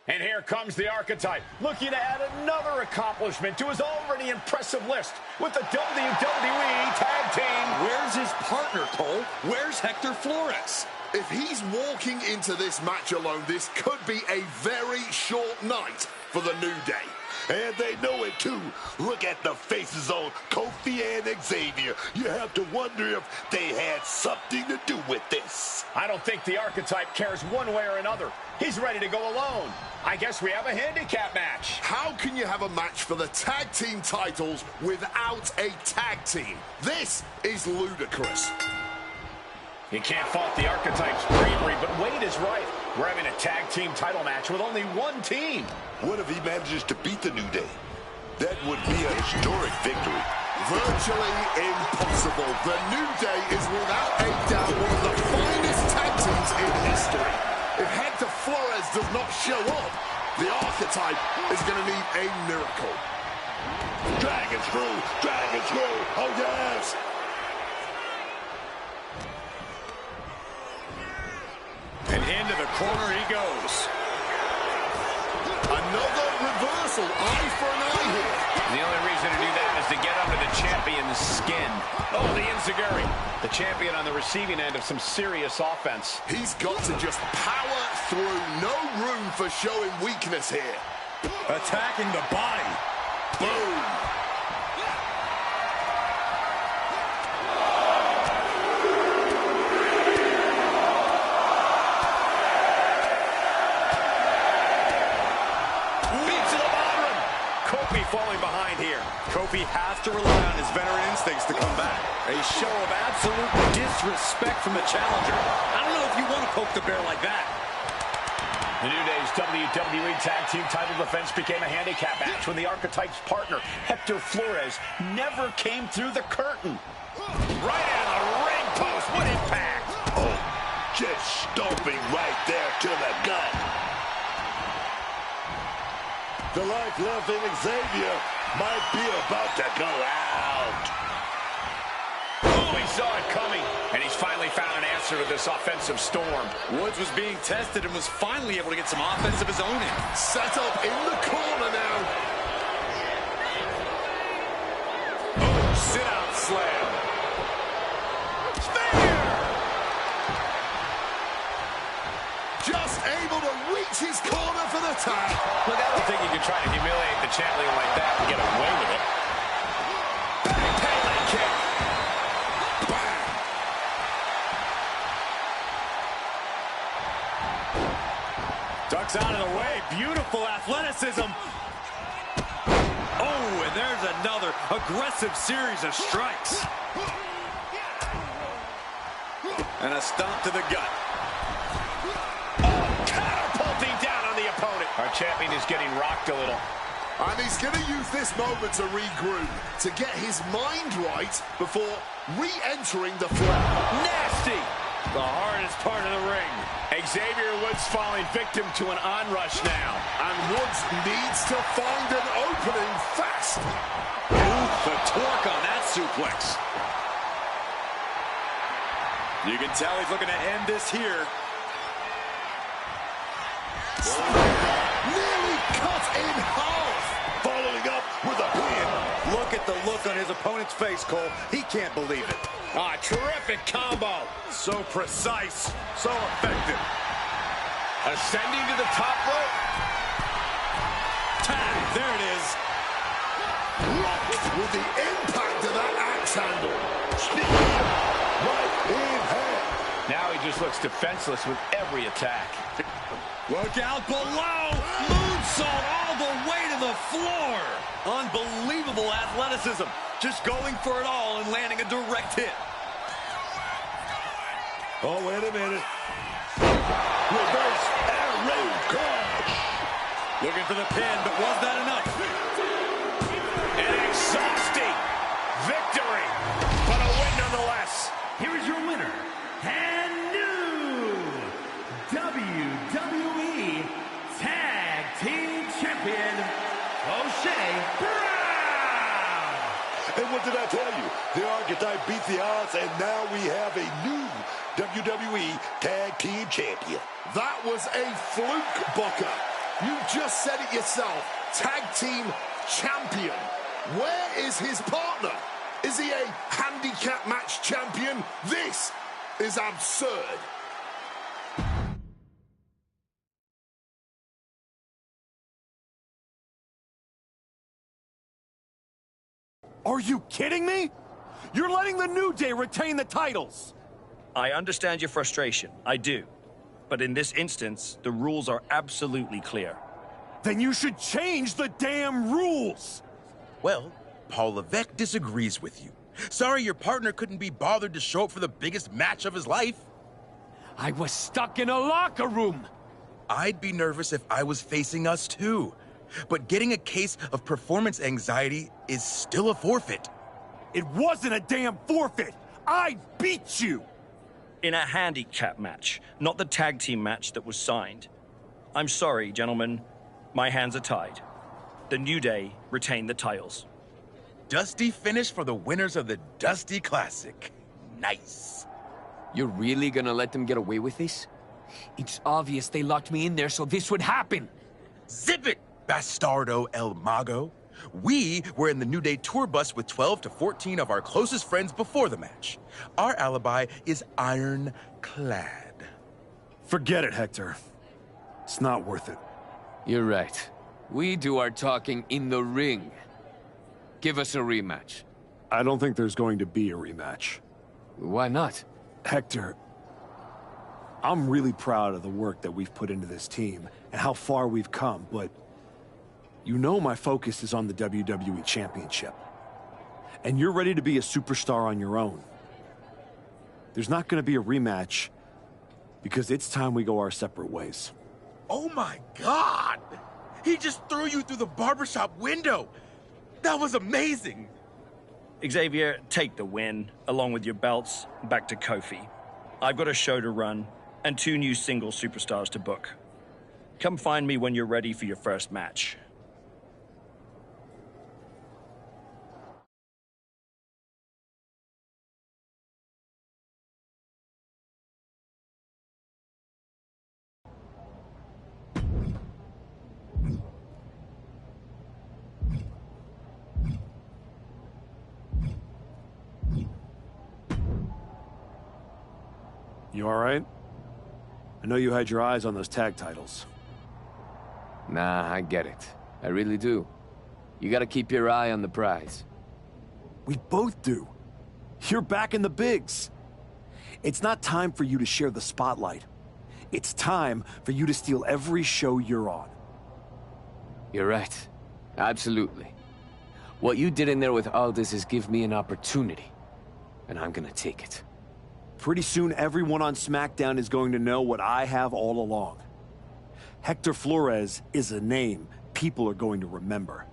And here comes the Archetype, looking to add another accomplishment to his already impressive list with the WWE Tag Team. Where's his partner, Cole? Where's Hector Flores? If he's walking into this match alone, this could be a very short night for the New Day. And they know it too. Look at the faces on Kofi and Xavier. You have to wonder if they had something to do with this. I don't think the Archetype cares one way or another. He's ready to go alone. I guess we have a handicap match. How can you have a match for the tag team titles without a tag team? This is ludicrous. You can't fault the Archetype's bravery, but Wade is right. We're having a tag team title match with only one team. What if he manages to beat the New Day? That would be a historic victory. Virtually impossible. The New Day is without a doubt one of the finest tag teams in history. If Hector Flores does not show up, the Archetype is going to need a miracle. Dragon screw! Dragon screw! Oh, yes! And into the corner he goes. Another reversal, eye for an eye here. The only reason to do that is to get under the champion's skin. Oh, the enziguri. The champion on the receiving end of some serious offense. He's got to just power through. No room for showing weakness here. Attacking the body. Boom. Falling behind here. Kofi has to rely on his veteran instincts to come back. A show of absolute disrespect from the challenger. I don't know if you want to poke the bear like that. The New Day's WWE Tag Team title defense became a handicap match when the Archetype's partner, Hector Flores, never came through the curtain. Right into the ring post. What impact! Oh, just stomping right there to the gut. The life left in Xavier might be about to go out. Oh, he saw it coming. And he's finally found an answer to this offensive storm. Woods was being tested and was finally able to get some offense of his own in. Set up in the corner now. Oh, sit-out slam. Just able to reach his corner for the tag. Look, I don't think you can try to humiliate the champion like that and get away with it. Backpedaling kick. Bang. Ducks out of the way. Beautiful athleticism. Oh, and there's another aggressive series of strikes. And a stomp to the gut. Our champion is getting rocked a little. And he's going to use this moment to regroup, to get his mind right before re-entering the fray. Nasty! The hardest part of the ring. Xavier Woods falling victim to an onrush now. And Woods needs to find an opening fast. Ooh, the torque on that suplex. You can tell he's looking to end this here. Nearly cut in half. Following up with a pin. Look at the look on his opponent's face, Cole. He can't believe it. Ah, terrific combo. So precise, so effective. Ascending to the top rope. Tag, there it is. Rocked with the impact of that axe handle. Right in hand. Now he just looks defenseless with every attack. Look out below! Moonsault all the way to the floor! Unbelievable athleticism. Just going for it all and landing a direct hit. Oh, wait a minute. Reverse arrow crush. Looking for the pin, but was that enough? An exhausting victory, but a win nonetheless. Here is your winner, and new WWE Tag Team Champion, O'Shea Brown! And what did I tell you? The Archetype beat the odds, and now we have a new WWE Tag Team Champion. That was a fluke, Booker. You just said it yourself. Tag Team Champion. Where is his partner? Is he a handicap match champion? This is absurd. Are you kidding me? You're letting the New Day retain the titles. I understand your frustration. I do. But in this instance, the rules are absolutely clear. Then you should change the damn rules. Well, Paul Levesque disagrees with you. Sorry your partner couldn't be bothered to show up for the biggest match of his life. I was stuck in a locker room. I'd be nervous if I was facing us too. But getting a case of performance anxiety is still a forfeit. It wasn't a damn forfeit. I beat you. In a handicap match, not the tag team match that was signed. I'm sorry, gentlemen. My hands are tied. The New Day retain the titles. Dusty finish for the winners of the Dusty Classic. Nice. You're really gonna let them get away with this? It's obvious they locked me in there so this would happen. Zip it, Bastardo El Mago. We were in the New Day tour bus with 12 to 14 of our closest friends before the match. Our alibi is ironclad. Forget it, Hector. It's not worth it. You're right. We do our talking in the ring. Give us a rematch. I don't think there's going to be a rematch. Why not? Hector, I'm really proud of the work that we've put into this team and how far we've come, but you know my focus is on the WWE Championship. And you're ready to be a superstar on your own. There's not going to be a rematch because it's time we go our separate ways. Oh my God! He just threw you through the barbershop window. That was amazing. Xavier, take the win, along with your belts, back to Kofi. I've got a show to run and 2 new single superstars to book. Come find me when you're ready for your first match. You all right? I know you had your eyes on those tag titles. Nah, I get it. I really do. You gotta keep your eye on the prize. We both do. You're back in the bigs. It's not time for you to share the spotlight. It's time for you to steal every show you're on. You're right. Absolutely. What you did in there with Aldis is give me an opportunity. And I'm gonna take it. Pretty soon, everyone on SmackDown is going to know what I have all along. Hector Flores is a name people are going to remember.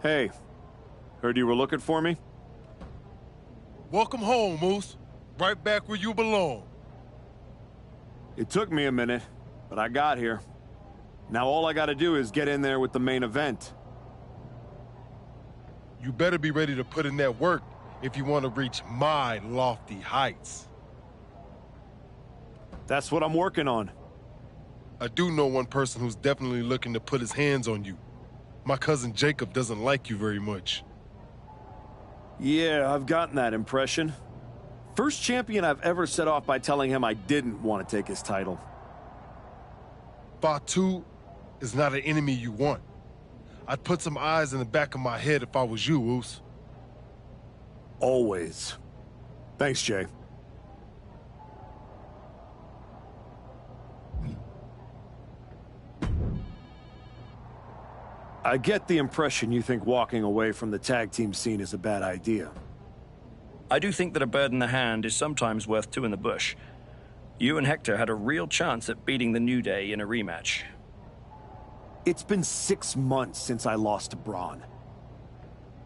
Hey, heard you were looking for me? Welcome home, Moose. Right back where you belong. It took me a minute, but I got here. Now all I gotta do is get in there with the main event. You better be ready to put in that work if you want to reach my lofty heights. That's what I'm working on. I do know one person who's definitely looking to put his hands on you. My cousin Jacob doesn't like you very much. Yeah, I've gotten that impression. First champion I've ever set off by telling him I didn't want to take his title. Fatu is not an enemy you want. I'd put some eyes in the back of my head if I was you, Oos. Always. Thanks, Jay. I get the impression you think walking away from the tag team scene is a bad idea. I do think that a bird in the hand is sometimes worth 2 in the bush. You and Hector had a real chance at beating the New Day in a rematch. It's been 6 months since I lost to Braun.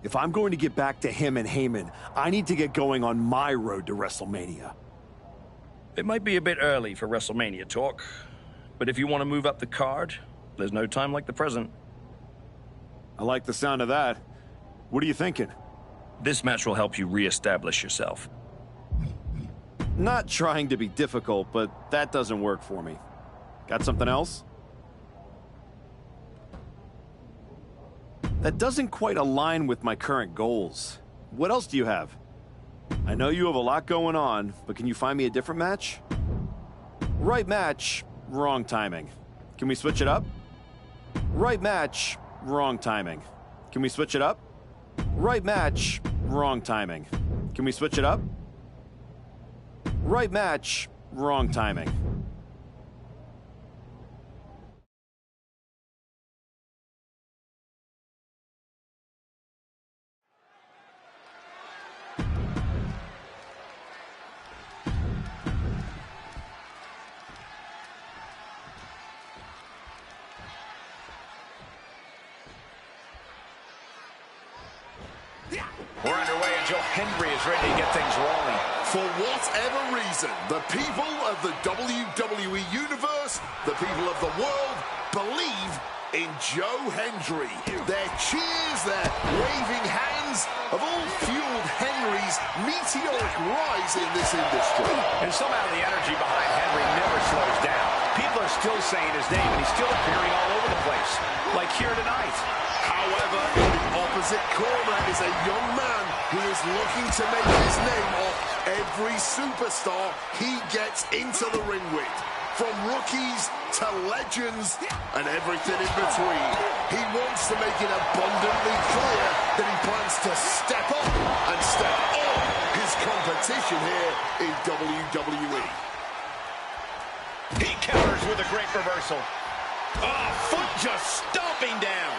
If I'm going to get back to him and Heyman, I need to get going on my road to WrestleMania. It might be a bit early for WrestleMania talk, but if you want to move up the card, there's no time like the present. I like the sound of that. What are you thinking? This match will help you re-establish yourself. Not trying to be difficult, but that doesn't work for me. Got something else? That doesn't quite align with my current goals. What else do you have? I know you have a lot going on, but can you find me a different match? Right match, wrong timing. Can we switch it up? Right match, wrong timing. Can we switch it up? Right match, wrong timing. Can we switch it up? Right match, wrong timing. We're underway and Joe Hendry is ready to get things rolling. For whatever reason, the people of the WWE Universe, the people of the world, believe in Joe Hendry. Their cheers, their waving hands have all fueled Henry's meteoric rise in this industry. And somehow the energy behind Henry never slows down. People are still saying his name, and he's still appearing all over the place, like here tonight. However, in the opposite corner is a young man who is looking to make his name off every superstar he gets into the ring with. From rookies to legends and everything in between. He wants to make it abundantly clear that he plans to step up and step on his competition here in WWE. He counters with a great reversal. Oh, foot just stomping down.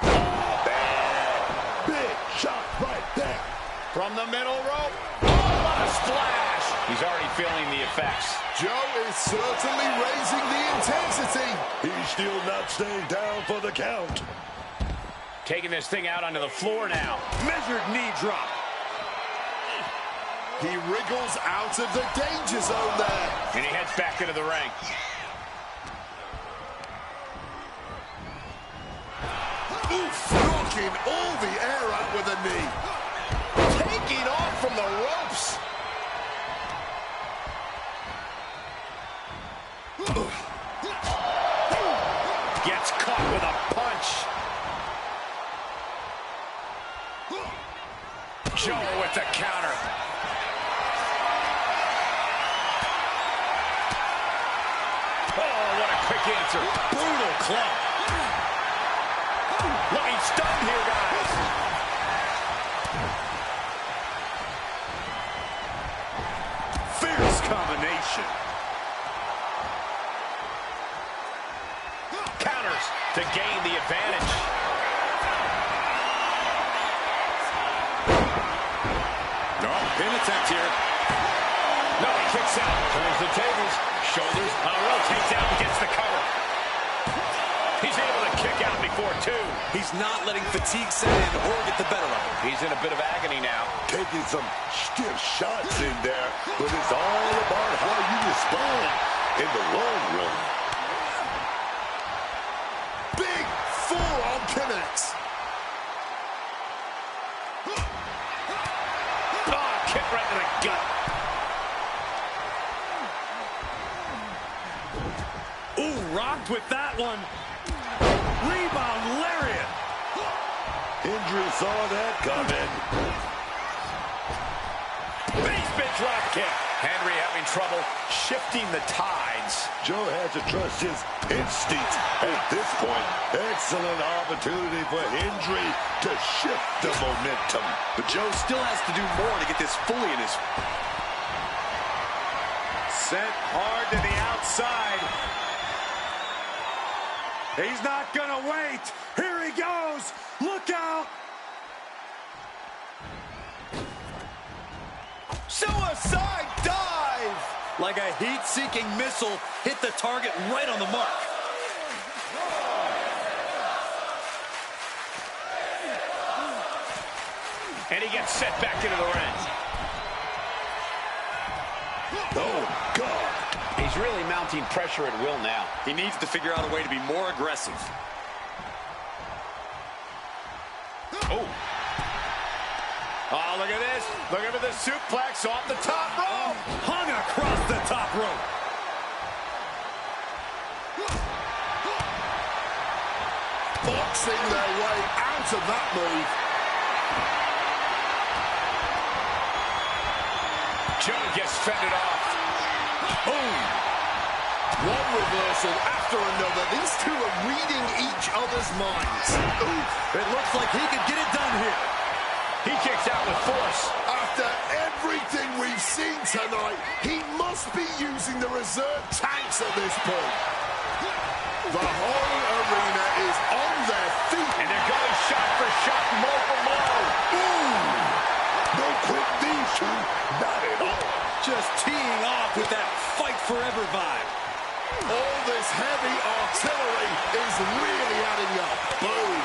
Oh, bad. Big shot right there. From the middle rope. Oh, what a splash. He's already feeling the effects. Joe is certainly raising the intensity. He's still not staying down for the count. Taking this thing out onto the floor now. Measured knee drop. He wriggles out of the danger zone there. And he heads back into the ring. Oof, knocking all the air out with a knee. Taking off from the ropes. Gets caught with a punch. Joe with the counter. Oh, what a quick answer. Brutal club. Looking stunned here, guys. Fierce combination. Counters to gain the advantage. Oh, pin attempt here. No, he kicks out. Turns the tables. Shoulders. Rotates out and gets the cover. He's able to kick out before two. He's not letting fatigue set in or get the better of him. He's in a bit of agony now. Taking some stiff shots in there, but it's all about how you respond in the long run. Big forearm connects. Oh, kick right to the gut. Ooh, rocked with that one. Rebound lariat. Hendry saw that coming. Basement drop kick. Henry having trouble shifting the tides. Joe has to trust his instinct at this point. Excellent opportunity for Hendry to shift the momentum. But Joe still has to do more to get this fully in his... Sent hard to the outside. He's not gonna wait. Here he goes. Look out. Suicide dive! Like a heat-seeking missile, hit the target right on the mark. And he gets set back into the ring. Oh, God. He's really mounting pressure at will now. He needs to figure out a way to be more aggressive. Oh. Oh, look at this. Look at the suplex off the top rope. Hung across the top rope. Boxing their way out of that move. Joe gets fended off. Boom. One reversal after another. These two are reading each other's minds. Ooh, it looks like he could get it done here. He kicks out with force. After everything we've seen tonight, he must be using the reserve tanks at this point. The whole arena is on their feet. And they're going shot for shot, blow for blow. Ooh. No quick these two. Not at all. Just teeing off with that fight forever vibe. All this heavy artillery is really adding up. Boom.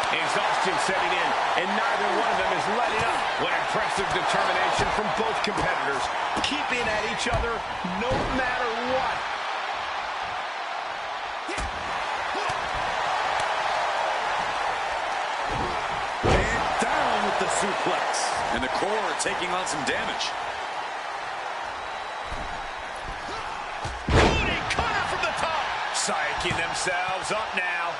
Exhaustion setting in, and neither one of them is letting up. What impressive determination from both competitors, keeping at each other no matter what. And down with the suplex. And the core taking on some damage. Cody cutter from the top. Psyching themselves up now.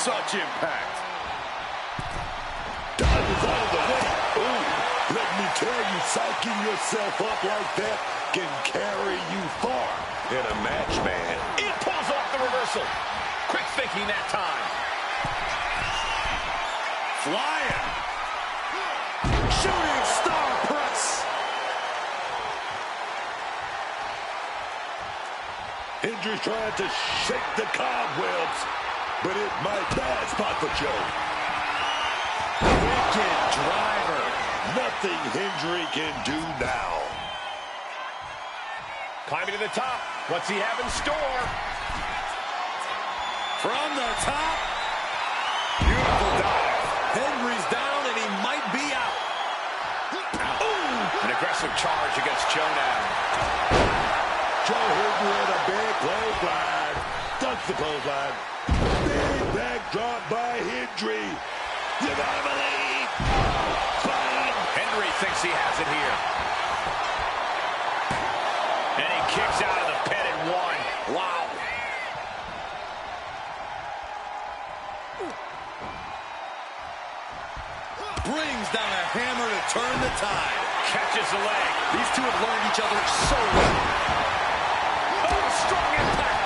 such impact. Dodges out of the way. Ooh, let me tell you, psyching yourself up like that can carry you far in a match, man. It pulls off the reversal. Quick thinking that time. Flying. Shooting star press. Hendry's trying to shake the cobwebs, but it might bad spot for Joe. Wicked driver. Nothing Hendry can do now. Climbing to the top. What's he have in store? From the top. Beautiful dive. Hendry's down, and he might be out. Ooh. An aggressive charge against Joe now. Joe Hendry had a big clothesline. Ducks the clothesline. Big backdrop by Hendry. You gotta believe. Bang. Hendry thinks he has it here. And he kicks out of the pin at one. Wow. Brings down a hammer to turn the tide. Catches the leg. These two have learned each other so well. Oh, strong impact.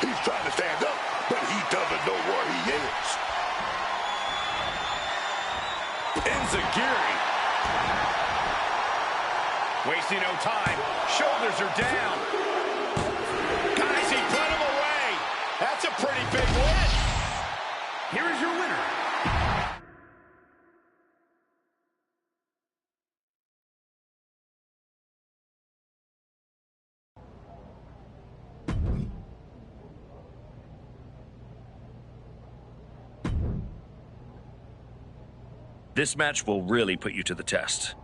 He's trying to stand up, but he doesn't know where he is. Enziguri. Wasting no time. Shoulders are down. Guys, he put him away. That's a pretty big win. Here is your winner. This match will really put you to the test.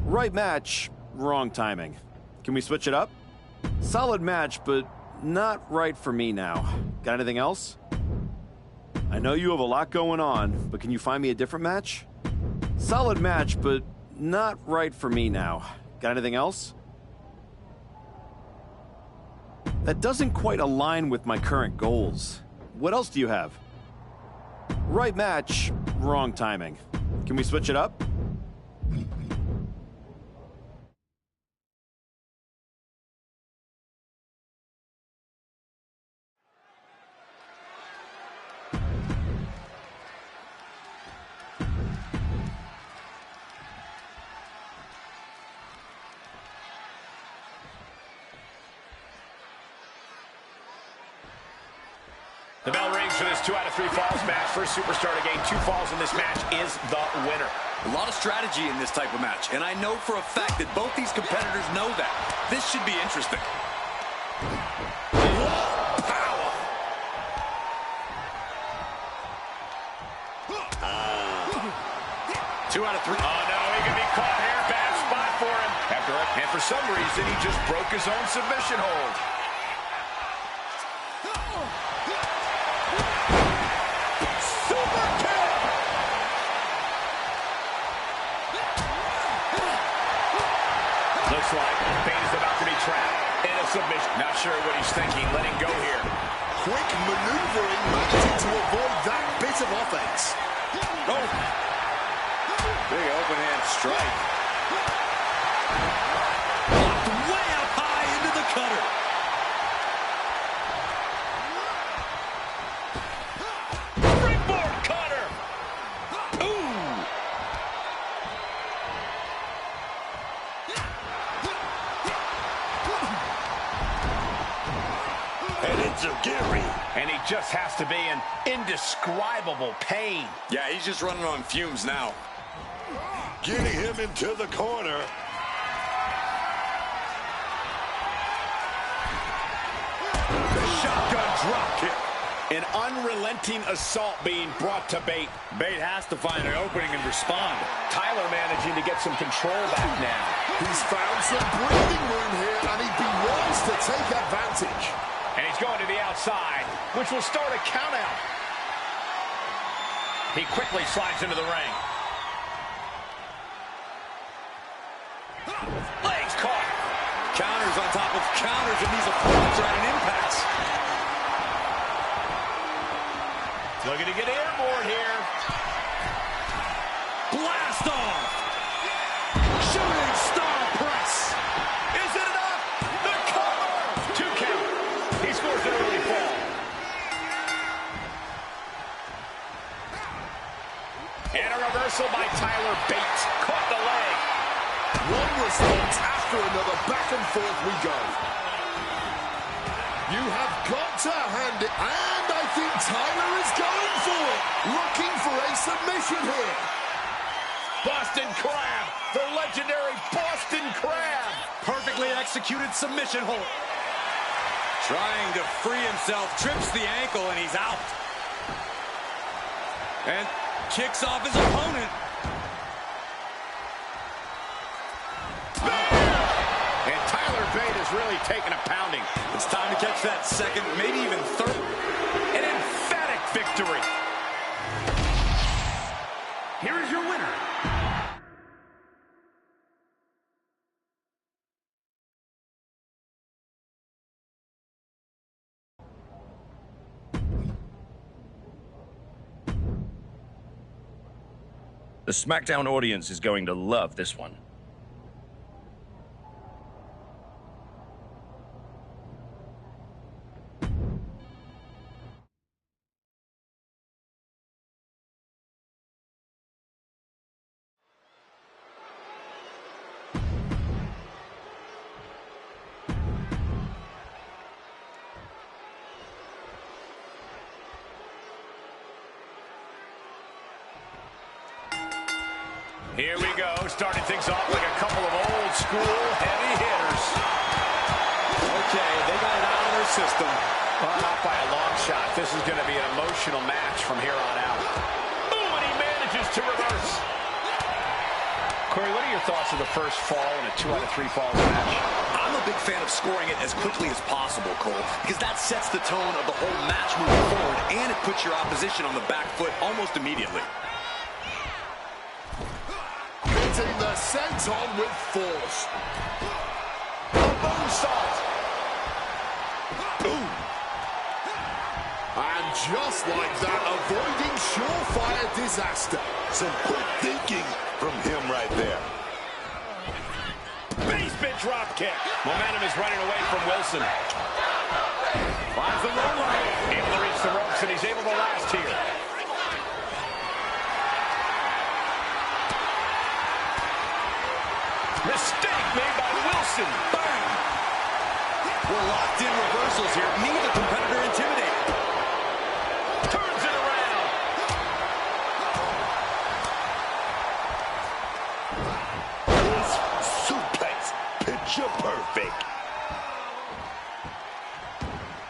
Right match, wrong timing. Can we switch it up? Solid match, but not right for me now. Got anything else? I know you have a lot going on, but can you find me a different match? Solid match, but not right for me now. Got anything else? That doesn't quite align with my current goals. What else do you have? Right match, wrong timing. Can we switch it up? The bell rings for this 2 out of 3 falls match. First superstar to gain 2 falls in this match is the winner. A lot of strategy in this type of match, and I know for a fact that both these competitors know that. This should be interesting. Power. 2 out of 3. Oh, no, he can be caught here. Bad spot for him. And for some reason, he just broke his own submission hold. Looks like Bane is about to be trapped in a submission. Not sure what he's thinking. Letting go here. Quick maneuvering managing to avoid that bit of offense. Oh. Big open hand strike. Blocked way up high into the cutter. Springboard cutter. Ooh. And it's a Gary. And he just has to be in indescribable pain. Yeah, he's just running on fumes now. Getting him into the corner. The shotgun drop kick. An unrelenting assault being brought to Bate. Bate has to find an opening and respond. Tyler managing to get some control back now. He's found some breathing room here, and he'd be wise to take advantage. And he's going to the outside, which will start a countout. He quickly slides into the ring. Legs caught. Counters on top of counters, and these opponents are at an impasse. Looking to get airborne here. Blast off! Shooting star press! Is it enough? The cover! 2 count. He scores an early fall. And a reversal by Tyler Bates. Caught the leg. One response after another, back and forth we go. You have got to hand it, and I think Tyler is going for it. Looking for a submission here. Boston Crab, the legendary Boston Crab. Perfectly executed submission hold. Trying to free himself, trips the ankle, and he's out. And kicks off his opponent. And Tyler Bate is really taking a pounding. It's time to catch that second, maybe even third. An emphatic victory. Here is your winner. The SmackDown audience is going to love this one. Here we go, starting things off like a couple of old school heavy hitters. Okay, they got it out of their system. Well, not by a long shot. This is going to be an emotional match from here on out. Ooh, and he manages to reverse. Corey, what are your thoughts of the first fall in a 2 out of 3 falls match? I'm a big fan of scoring it as quickly as possible, Cole, because that sets the tone of the whole match moving forward, and it puts your opposition on the back foot almost immediately. Hitting the senton with force. A moonsault. Boom. And just like that, avoiding surefire disaster. Some quick thinking from him right there. Basement drop kick. Momentum is running away from Wilson. Finds the low line. Able to reach the ropes, and he's able to last here. Mistake made by Wilson. Bang! We're locked in reversals here. Neither competitor intimidated. Turns it around. This suplex, picture perfect.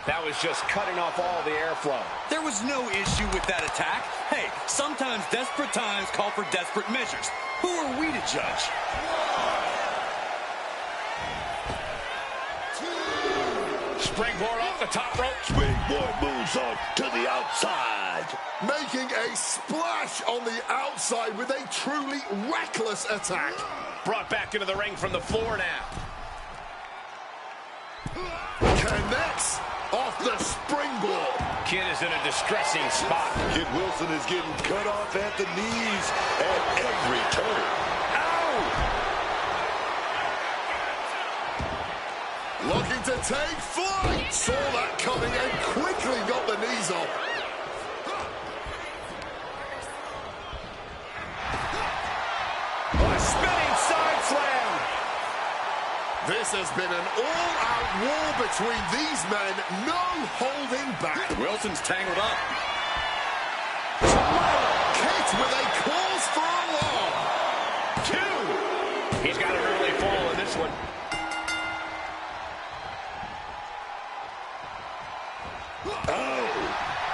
That was just cutting off all the airflow. There was no issue with that attack. Hey, sometimes desperate times call for desperate measures. Who are we to judge? Springboard off the top rope. Springboard moves on to the outside. Making a splash on the outside with a truly reckless attack. Brought back into the ring from the floor now. Connects off the springboard. Kid is in a distressing spot. Kid Wilson is getting cut off at the knees at every turn. Looking to take flight. Saw that coming and quickly got the knees off. A spinning side slam. This has been an all-out war between these men. No holding back. Wilson's tangled up. Kit with a claws for a loss. 2. He's got an early fall in this one.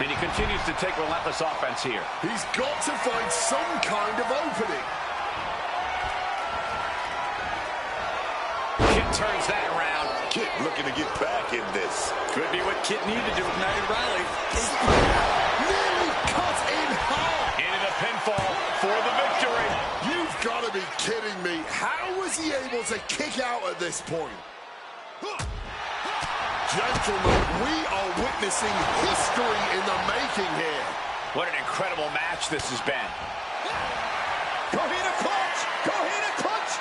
And he continues to take relentless offense here. He's got to find some kind of opening. Kit turns that around. Kit looking to get back in this. Could be what Kit needed to ignite Riley. Nearly cut in half. Into the pinfall for the victory. You've got to be kidding me. How was he able to kick out at this point? Gentlemen, we are witnessing history in the making here. What an incredible match this has been. Coquina clutch! Coquina clutch!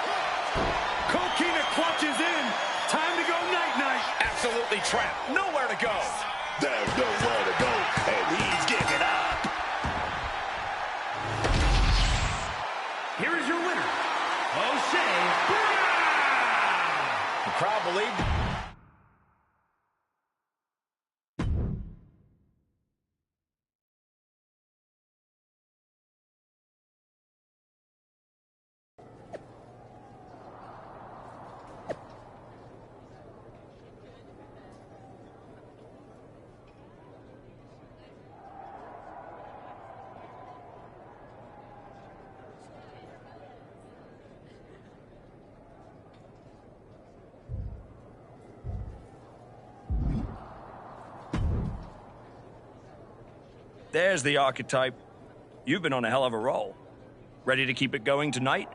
Coquina clutch is in. Time to go night-night. Absolutely trapped. Nowhere to go. There's nowhere to go, and he's giving up. Here is your winner, O'Shea Brown. The crowd believed. There's the archetype. You've been on a hell of a roll. Ready to keep it going tonight?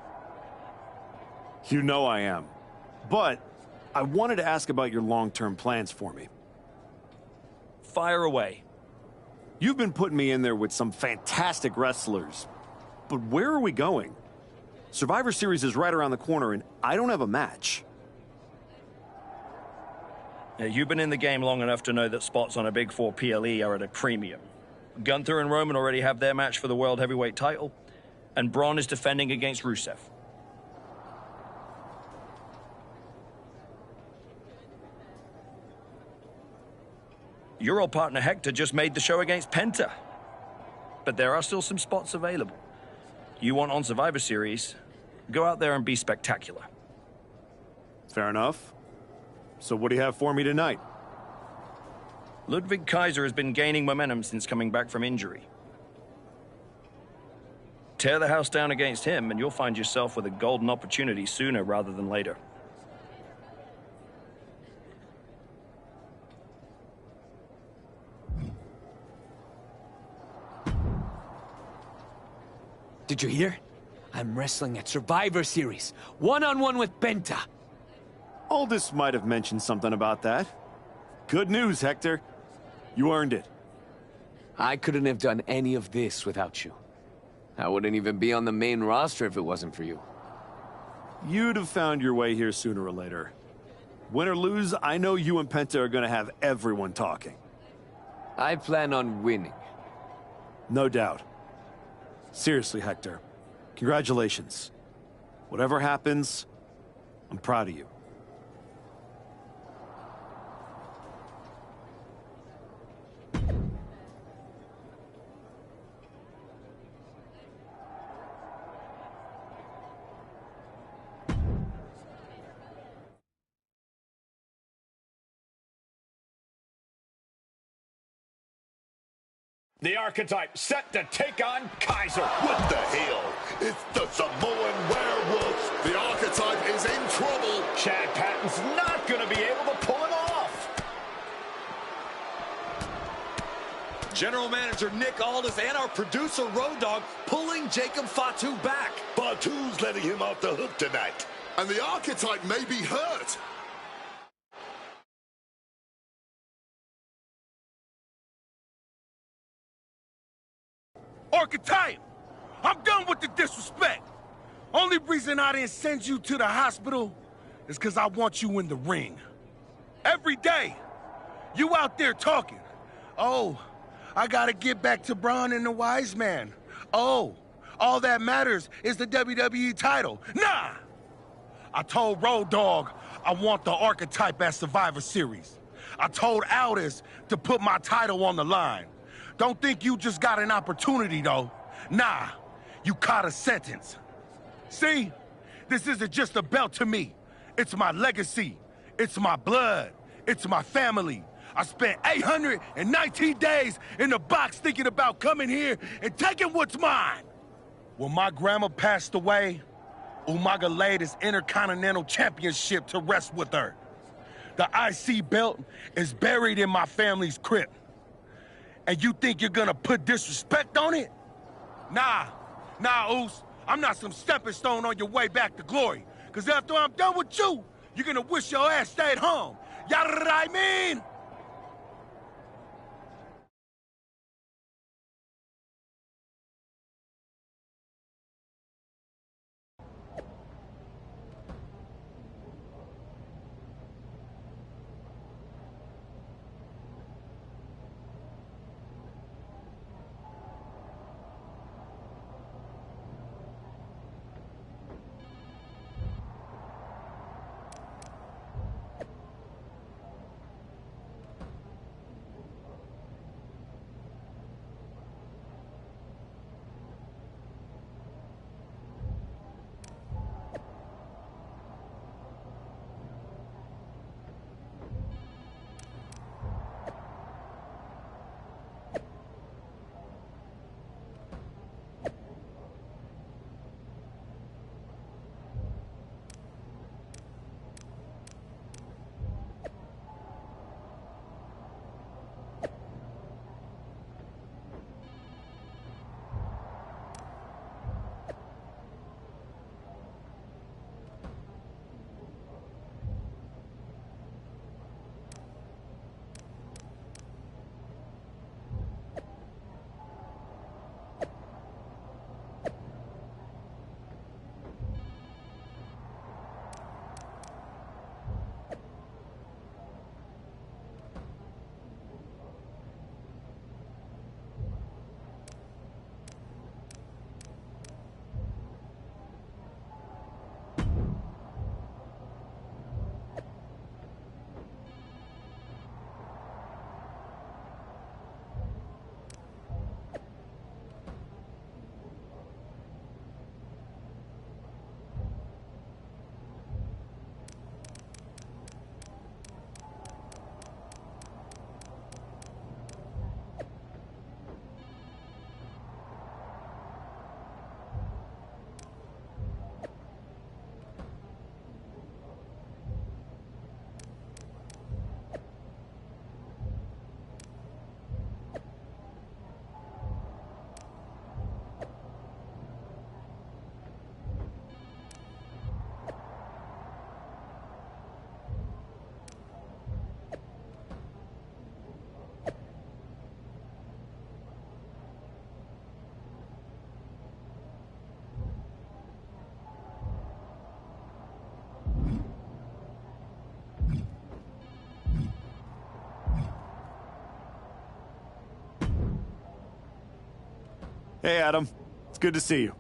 You know I am. But I wanted to ask about your long-term plans for me. Fire away. You've been putting me in there with some fantastic wrestlers. But where are we going? Survivor Series is right around the corner, and I don't have a match. You've been in the game long enough to know that spots on a Big 4 PLE are at a premium. Gunther and Roman already have their match for the World Heavyweight title, and Braun is defending against Rusev. Your old partner Hector just made the show against Penta, but there are still some spots available. You want on Survivor Series, go out there and be spectacular. Fair enough. So what do you have for me tonight? Ludwig Kaiser has been gaining momentum since coming back from injury. Tear the house down against him, and you'll find yourself with a golden opportunity sooner rather than later. Did you hear? I'm wrestling at Survivor Series, one-on-one with Penta. Aldous might have mentioned something about that. Good news, Hector. You earned it. I couldn't have done any of this without you. I wouldn't even be on the main roster if it wasn't for you. You'd have found your way here sooner or later. Win or lose, I know you and Penta are gonna have everyone talking. I plan on winning. No doubt. Seriously, Hector. Congratulations. Whatever happens, I'm proud of you. The Archetype set to take on Kaiser. What the hell? It's the Samoan werewolves. The Archetype is in trouble. Chad Patton's not going to be able to pull it off. General Manager Nick Aldis and our producer Road Dogg pulling Jacob Fatu back. Fatu's letting him off the hook tonight. And the Archetype may be hurt. Archetype, I'm done with the disrespect. Only reason I didn't send you to the hospital is because I want you in the ring. Every day, you out there talking. Oh, I gotta get back to Braun and the Wise Man. Oh, all that matters is the WWE title. Nah! I told Road Dogg I want the Archetype at Survivor Series. I told Aldis to put my title on the line. Don't think you just got an opportunity, though. Nah, you caught a sentence. See? This isn't just a belt to me. It's my legacy. It's my blood. It's my family. I spent 819 days in the box thinking about coming here and taking what's mine. When my grandma passed away, Umaga laid his Intercontinental Championship to rest with her. The IC belt is buried in my family's crypt. And you think you're gonna put disrespect on it? Nah, Oos. I'm not some stepping stone on your way back to glory. Cause after I'm done with you, you're gonna wish your ass stayed home. You know what I mean? Hey, Adam. It's good to see you.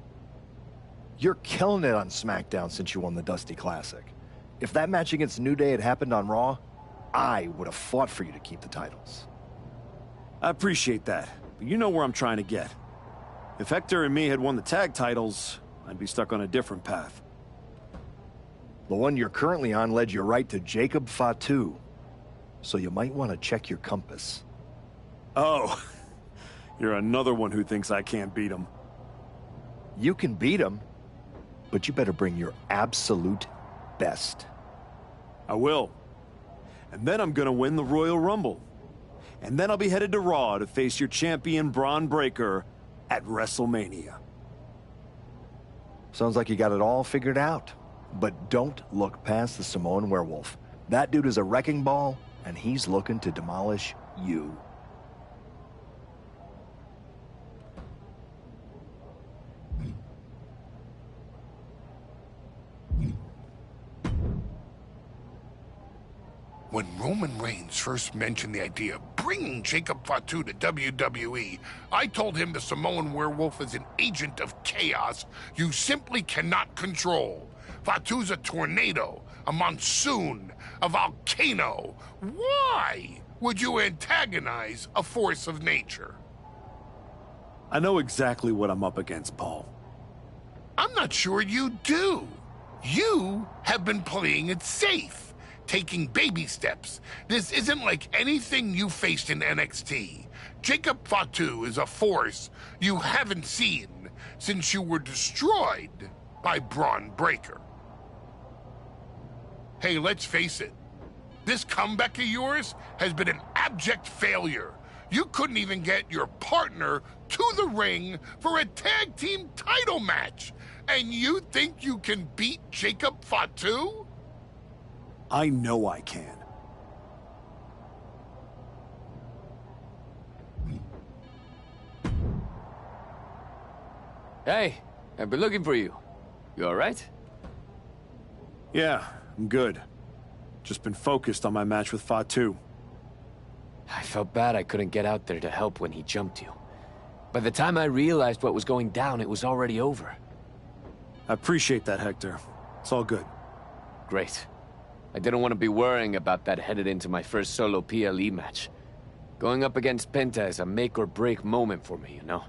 You're killing it on SmackDown since you won the Dusty Classic. If that match against New Day had happened on Raw, I would have fought for you to keep the titles. I appreciate that, but you know where I'm trying to get. If Hector and me had won the tag titles, I'd be stuck on a different path. The one you're currently on led you right to Jacob Fatu, so you might want to check your compass. Oh, you're another one who thinks I can't beat him. You can beat him, but you better bring your absolute best. I will. And then I'm gonna win the Royal Rumble. And then I'll be headed to Raw to face your champion Braun Breaker at WrestleMania. Sounds like you got it all figured out. But don't look past the Samoan Werewolf. That dude is a wrecking ball, and he's looking to demolish you. When Roman Reigns first mentioned the idea of bringing Jacob Fatu to WWE, I told him the Samoan Werewolf is an agent of chaos you simply cannot control. Fatu's a tornado, a monsoon, a volcano. Why would you antagonize a force of nature? I know exactly what I'm up against, Paul. I'm not sure you do. You have been playing it safe, taking baby steps. This isn't like anything you faced in NXT. Jacob Fatu is a force you haven't seen since you were destroyed by Braun Breaker. Hey, let's face it. This comeback of yours has been an abject failure. You couldn't even get your partner to the ring for a tag team title match. And you think you can beat Jacob Fatu? I know I can. Hey, I've been looking for you. You all right? Yeah, I'm good. Just been focused on my match with Fatu. I felt bad I couldn't get out there to help when he jumped you. By the time I realized what was going down, it was already over. I appreciate that, Hector. It's all good. Great. I didn't want to be worrying about that headed into my first solo PLE match. Going up against Penta is a make-or-break moment for me, you know?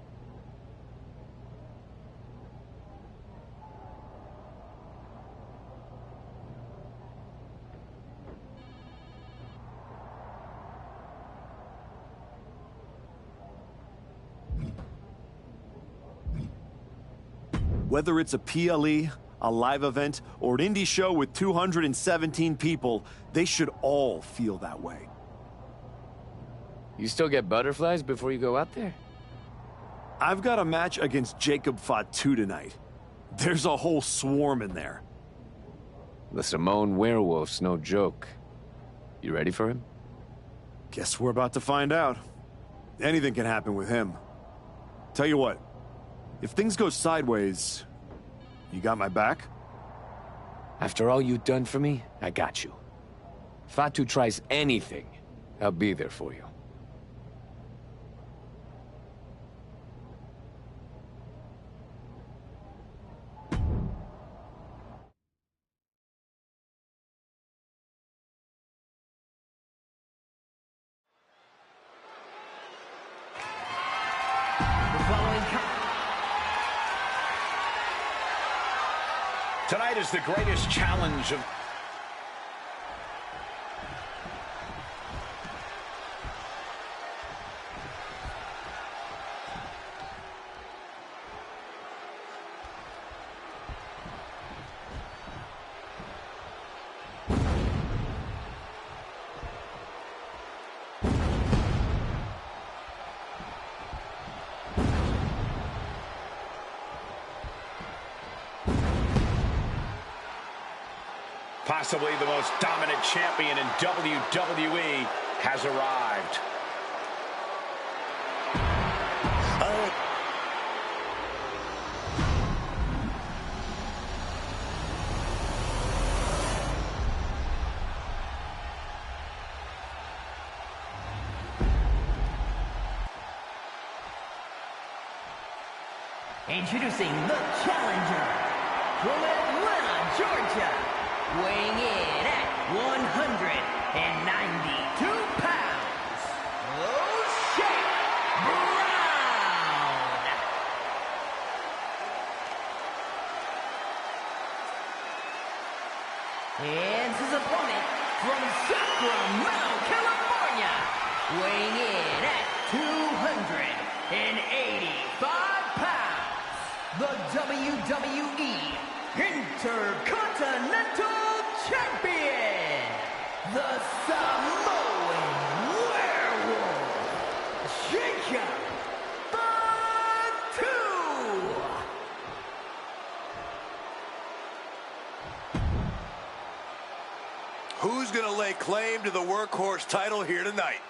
Whether it's a PLE, a live event, or an indie show with 217 people, they should all feel that way. You still get butterflies before you go out there? I've got a match against Jacob Fatu tonight. There's a whole swarm in there. The Samoan Werewolf's no joke. You ready for him? Guess we're about to find out. Anything can happen with him. Tell you what, if things go sideways, you got my back? After all you've done for me, I got you. Fatu tries anything, I'll be there for you. Tonight is the greatest challenge of... Possibly the most dominant champion in WWE has arrived. Introducing the challenger from Atlanta, Georgia, weighing in at 192 pounds, O'Shea Brown. And his opponent from Sacramento, California, weighing in at 285 pounds, the WWE Intercontinental Champion, the Samoan Werewolf, Jacob Fatu. Who's going to lay claim to the workhorse title here tonight?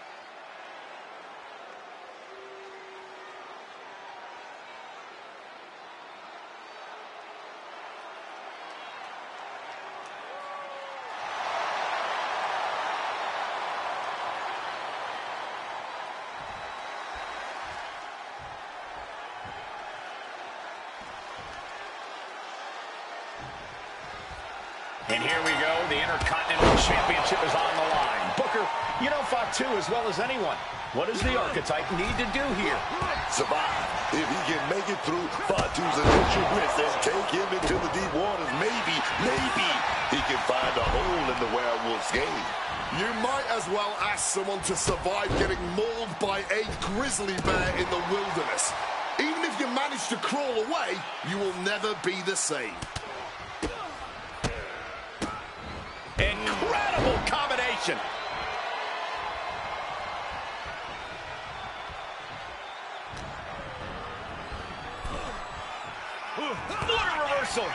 And here we go. The Intercontinental Championship is on the line. Booker, you know Fatu as well as anyone. What does the Archetype need to do here? Survive. If he can make it through Fatu's initial risk and take him into the deep waters, maybe he can find a hole in the Werewolf's game. You might as well ask someone to survive getting mauled by a grizzly bear in the wilderness. Even if you manage to crawl away, you will never be the same. Incredible combination. What a reversal.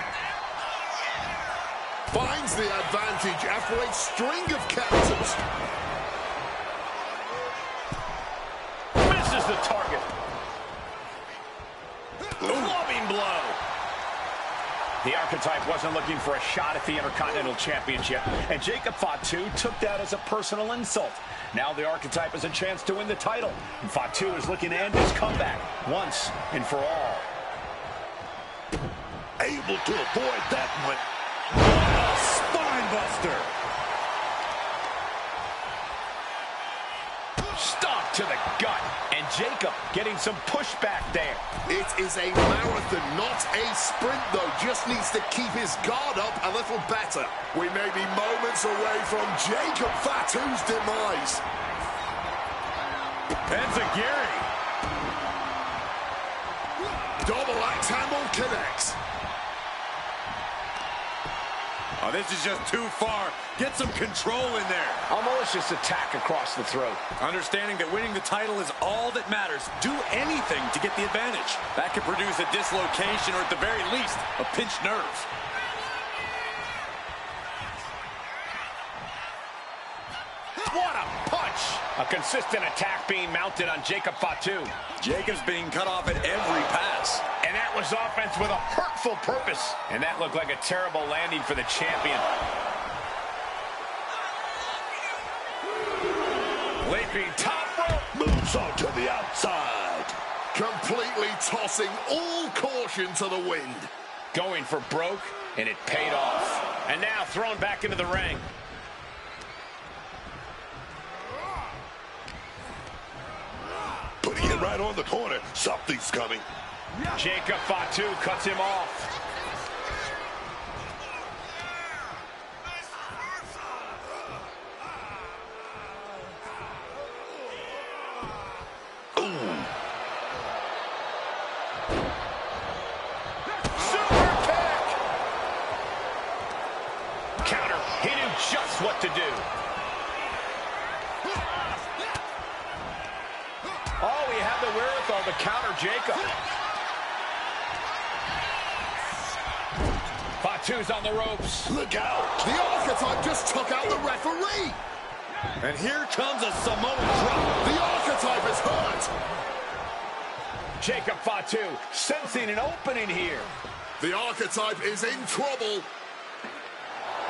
Finds the advantage after a string of counters. Misses the target. Loving blow. The Archetype wasn't looking for a shot at the Intercontinental Championship, and Jacob Fatu took that as a personal insult. Now the Archetype has a chance to win the title, and Fatu is looking to end his comeback once and for all. Able to avoid that one. A spine buster. Stomp to the gut, and Jacob getting some pushback there. It is a marathon, not a sprint, though. Just needs to keep his guard up a little better. We may be moments away from Jacob Fatu's demise. Enziguri. Double axe handle connects. Oh, this is just too far. Get some control in there. A malicious attack across the throat. Understanding that winning the title is all that matters. Do anything to get the advantage. That could produce a dislocation or at the very least, a pinched nerve. What a punch! A consistent attack being mounted on Jacob Fatu. Jacob's being cut off at every pass. And that was offense with a hurtful purpose. And that looked like a terrible landing for the champion. Leaping top rope. Moves on to the outside. Completely tossing all caution to the wind. Going for broke, and it paid off. And now thrown back into the ring. Putting it right on the corner. Something's coming. Jacob Fatu cuts him off. Super kick. Counter. He knew just what to do. Oh, he had the wherewithal to counter Jacob. Fatu's on the ropes. Look out. The Archetype just took out the referee. And here comes a Samoan drop. The Archetype is hurt. Jacob Fatu sensing an opening here. The Archetype is in trouble.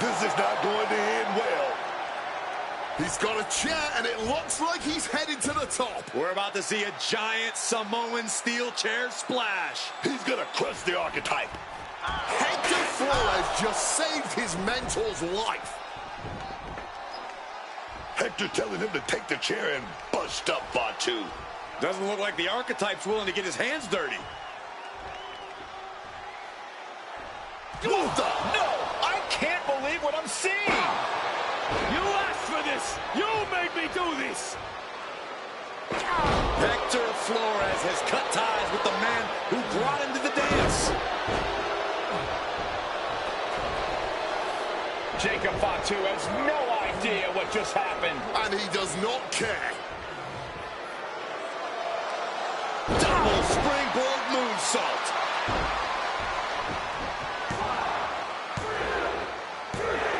This is not going to end well. He's got a chair, and it looks like he's headed to the top. We're about to see a giant Samoan steel chair splash. He's gonna crush the Archetype. Hector Flores just saved his mentor's life. Hector telling him to take the chair and bust up Batu. Doesn't look like the Archetype's willing to get his hands dirty. What the? No! I can't believe what I'm seeing! You asked for this! You made me do this! Hector Flores has cut ties with the man who brought him to the dance. Jacob Fatu has no idea what just happened. And he does not care. Double springboard moonsault.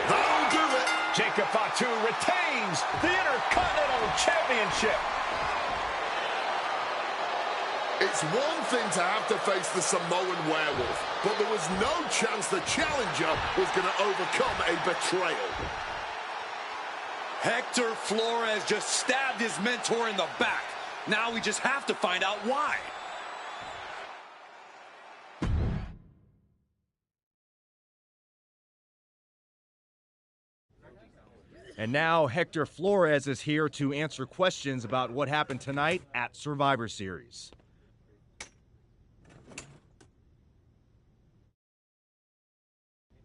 That'll do it. Jacob Fatu retains the Intercontinental Championship. It's one thing to have to face the Samoan werewolf, but there was no chance the challenger was going to overcome a betrayal. Hector Flores just stabbed his mentor in the back. Now we just have to find out why. And now Hector Flores is here to answer questions about what happened tonight at Survivor Series.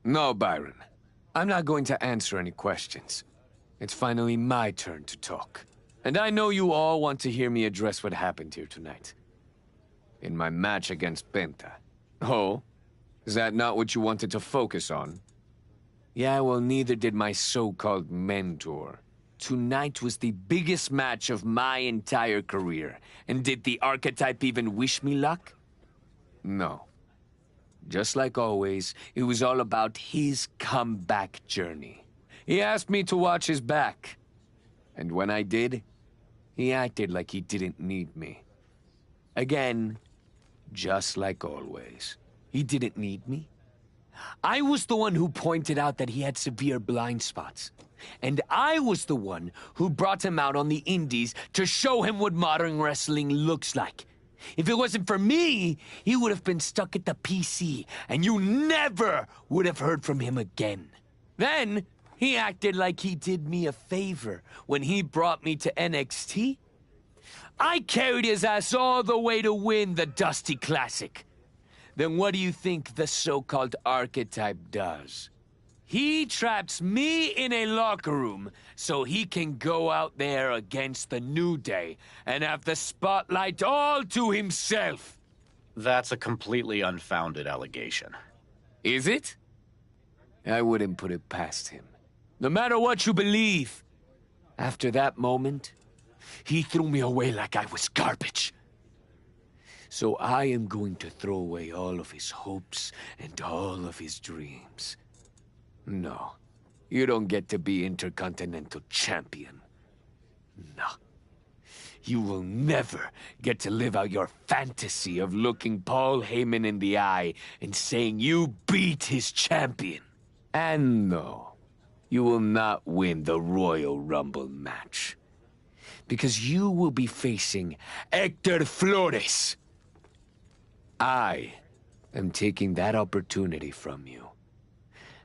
No, Byron. I'm not going to answer any questions. It's finally my turn to talk. And I know you all want to hear me address what happened here tonight. In my match against Penta. Oh? Is that not what you wanted to focus on? Yeah, well, neither did my so-called mentor. Tonight was the biggest match of my entire career. And did the Archetype even wish me luck? No. Just like always, it was all about his comeback journey. He asked me to watch his back. And when I did, he acted like he didn't need me. Again, just like always. He didn't need me. I was the one who pointed out that he had severe blind spots. And I was the one who brought him out on the indies to show him what modern wrestling looks like. If it wasn't for me, he would have been stuck at the PC, and you never would have heard from him again. Then, he acted like he did me a favor when he brought me to NXT. I carried his ass all the way to win the Dusty Classic. Then what do you think the so-called Archetype does? He traps me in a locker room so he can go out there against the New Day and have the spotlight all to himself. That's a completely unfounded allegation. Is it? I wouldn't put it past him. No matter what you believe. After that moment, he threw me away like I was garbage. So I am going to throw away all of his hopes and all of his dreams. No, you don't get to be Intercontinental Champion. No. You will never get to live out your fantasy of looking Paul Heyman in the eye and saying you beat his champion. And no, you will not win the Royal Rumble match. Because you will be facing Hector Flores. I am taking that opportunity from you.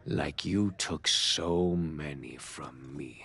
Like you took so many from me.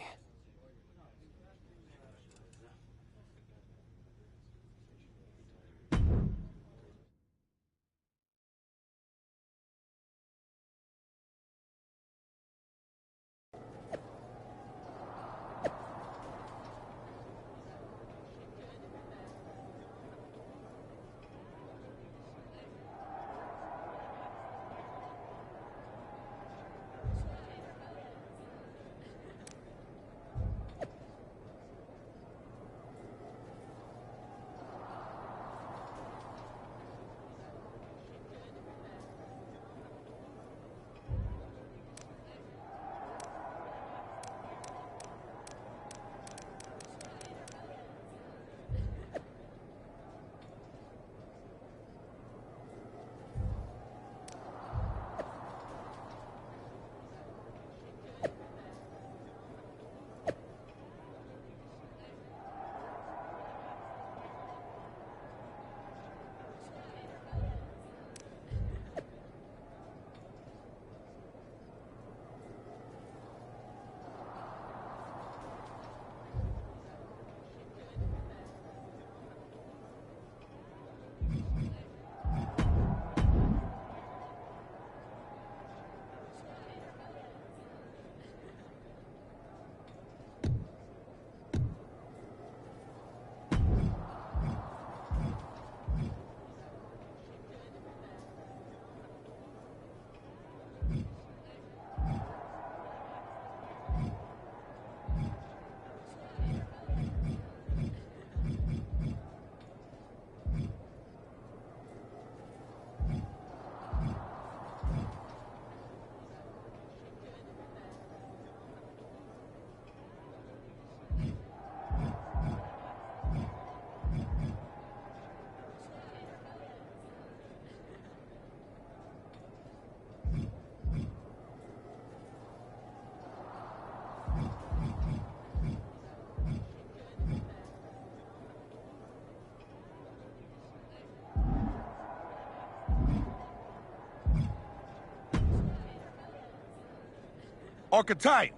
Archetype,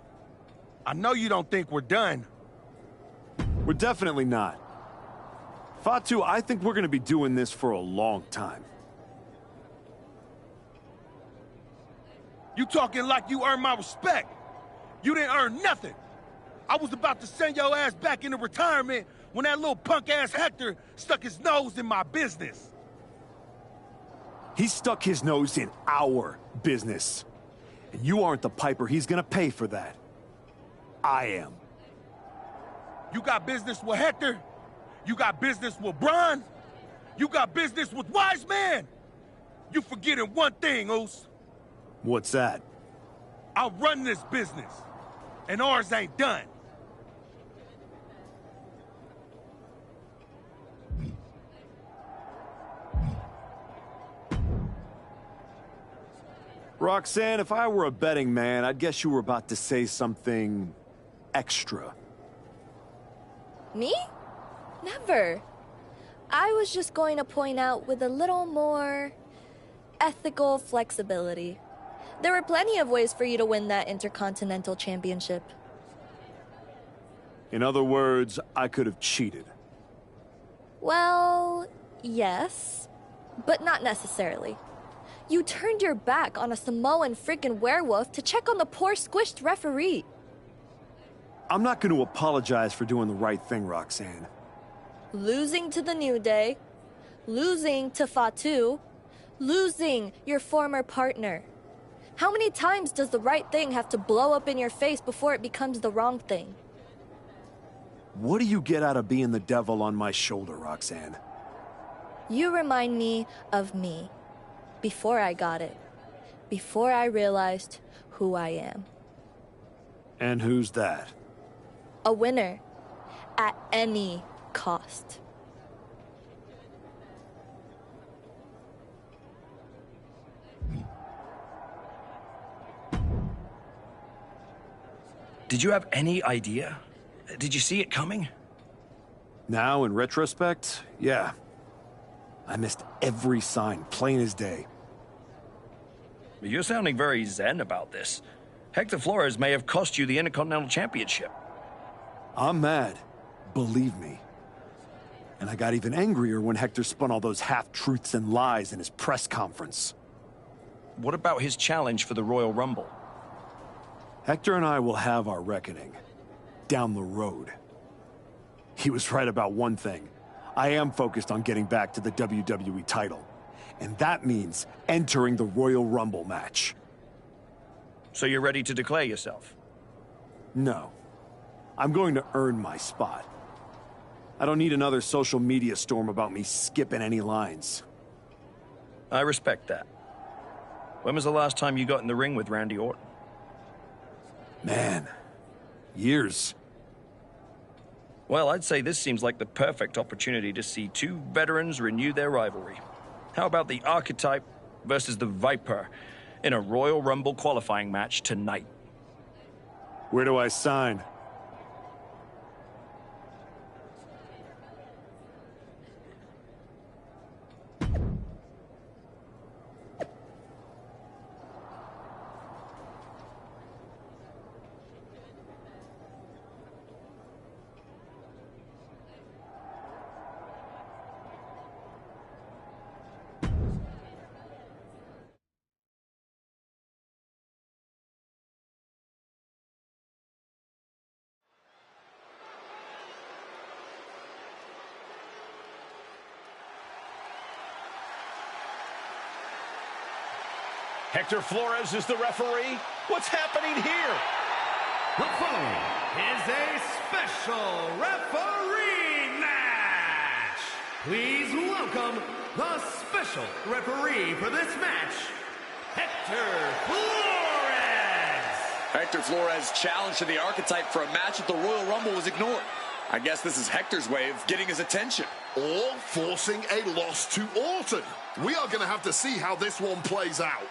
I know you don't think we're done. We're definitely not. Fatu, I think we're going to be doing this for a long time. You talking like you earned my respect. You didn't earn nothing. I was about to send your ass back into retirement when that little punk-ass Hector stuck his nose in my business. He stuck his nose in our business. And you aren't the piper he's gonna pay for that. I am. You got business with Hector? You got business with Bron? You got business with Wise Man? You forgetting one thing, Oos. What's that? I run this business, and ours ain't done. Roxanne, if I were a betting man, I'd guess you were about to say something extra. Me? Never. I was just going to point out with a little more ethical flexibility. There were plenty of ways for you to win that Intercontinental Championship. In other words, I could have cheated. Well, yes, but not necessarily. You turned your back on a Samoan freaking werewolf to check on the poor squished referee. I'm not going to apologize for doing the right thing, Roxanne. Losing to the New Day, losing to Fatu, losing your former partner. How many times does the right thing have to blow up in your face before it becomes the wrong thing? What do you get out of being the devil on my shoulder, Roxanne? You remind me of me. Before I got it. Before I realized who I am. And who's that? A winner. At any cost. Did you have any idea? Did you see it coming? Now, in retrospect, yeah. I missed every sign, plain as day. You're sounding very zen about this. Hector Flores may have cost you the Intercontinental Championship. I'm mad, believe me. And I got even angrier when Hector spun all those half-truths and lies in his press conference. What about his challenge for the Royal Rumble? Hector and I will have our reckoning. Down the road. He was right about one thing. I am focused on getting back to the WWE title. And that means entering the Royal Rumble match. So you're ready to declare yourself? No. I'm going to earn my spot. I don't need another social media storm about me skipping any lines. I respect that. When was the last time you got in the ring with Randy Orton? Man, years. Well, I'd say this seems like the perfect opportunity to see two veterans renew their rivalry. How about the Archetype versus the Viper in a Royal Rumble qualifying match tonight? Where do I sign? Hector Flores is the referee. What's happening here? The following is a special referee match. Please welcome the special referee for this match, Hector Flores. Hector Flores' challenge to the Archetype for a match at the Royal Rumble was ignored. I guess this is Hector's way of getting his attention. Or forcing a loss to Orton. We are going to have to see how this one plays out.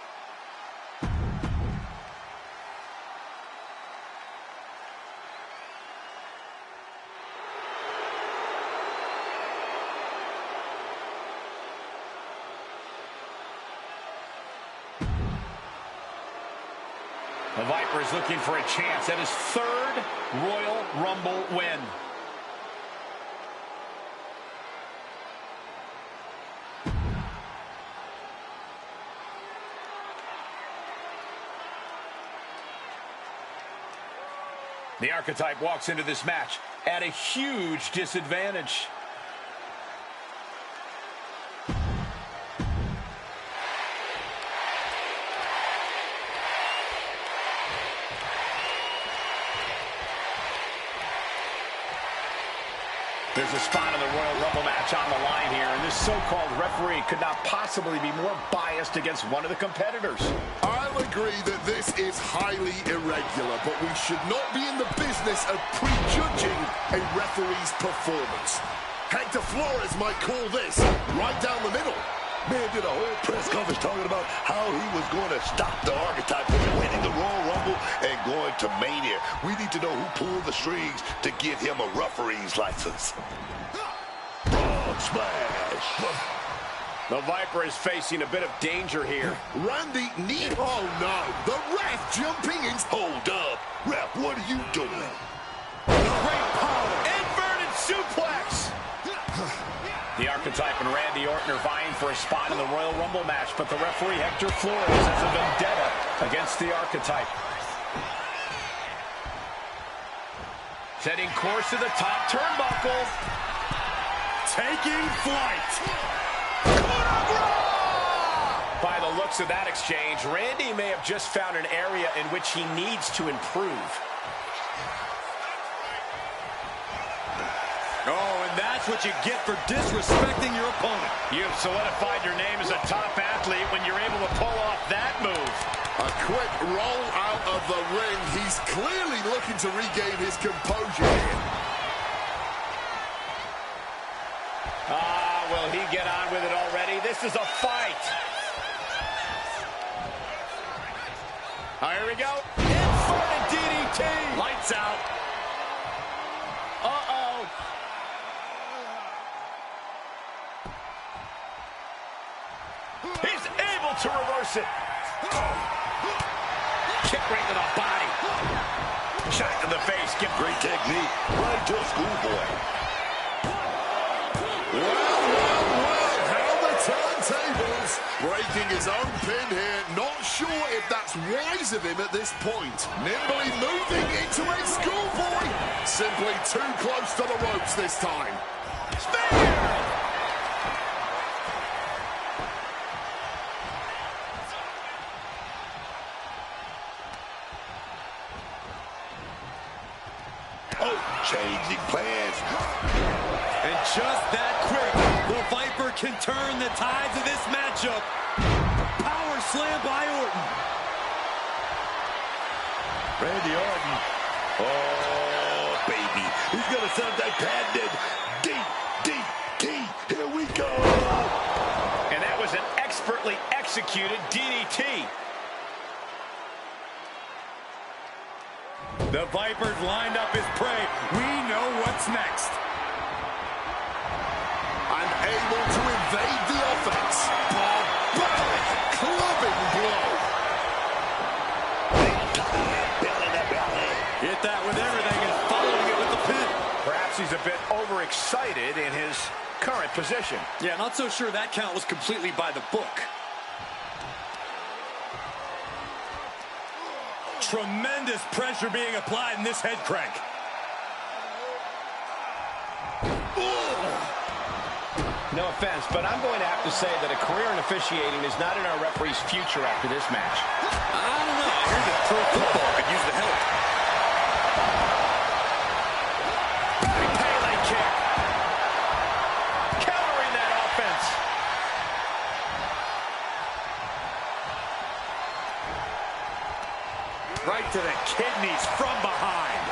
The Viper is looking for a chance at his third Royal Rumble win. The Archetype walks into this match at a huge disadvantage. There's a spot in the Royal Rumble match on the line here, and this so-called referee could not possibly be more biased against one of the competitors. I'll agree that this is highly irregular, but we should not be in the business of prejudging a referee's performance. Hector Flores might call this right down the middle. Man did a whole press conference talking about how he was going to stop the Archetype from winning the Royal Rumble and going to Mania. We need to know who pulled the strings to get him a referee's license. Frog smash. The Viper is facing a bit of danger here. Randy need. Oh no, the ref jumping in. Hold up. Ref, what are you doing? Great power. Inverted suplex. The Archetype and Randy Orton are vying for a spot in the Royal Rumble match, but the referee, Hector Flores, has a vendetta against the Archetype. Setting course to the top turnbuckle. Taking flight. By the looks of that exchange, Randy may have just found an area in which he needs to improve. Oh, and that's what you get for disrespecting your opponent. You've solidified your name as a top athlete when you're able to pull off that move. A quick roll out of the ring. He's clearly looking to regain his composure here. Will he get on with it already? This is a fight. Here we go. Inverted DDT. Lights out. Uh-oh. He's able to reverse it. Kick right to the body. Shot to the face. Give great technique. Right to a schoolboy. Well, how the turntables. Breaking his own pin here. Not sure if that's wise of him at this point. Nimbly moving into a schoolboy. Simply too close to the ropes this time. Spear! Changing plans. And just that quick, the Viper can turn the tides of this matchup. Power slam by Orton. Randy Orton. Oh, baby. He's going to set up that patented DDT. Here we go. And that was an expertly executed DDT. The Viper's lined up his prey. We know what's next. And able to evade the offense. Barbaric clubbing blow. Belly to belly. Hit that with everything and following it with the pin. Perhaps he's a bit overexcited in his current position. Yeah, not so sure that count was completely by the book. Tremendous pressure being applied in this head crank. No offense, but I'm going to have to say that a career in officiating is not in our referee's future after this match. I don't know. I heard that pro football could use the help. Pele kick. Countering that offense. Right to the kidneys from behind.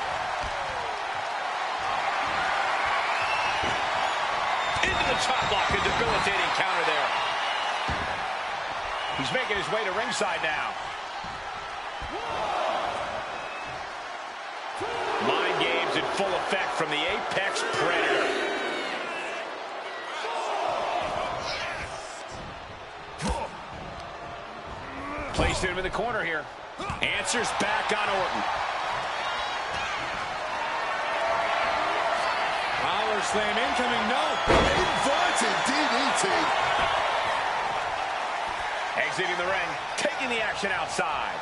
Into the chop block, a debilitating counter there. He's making his way to ringside now. Mind games in full effect from the Apex Predator. Placed him in the corner here. Answers back on Orton. Power slam incoming, no. Inverted DDT. Exiting the ring, taking the action outside.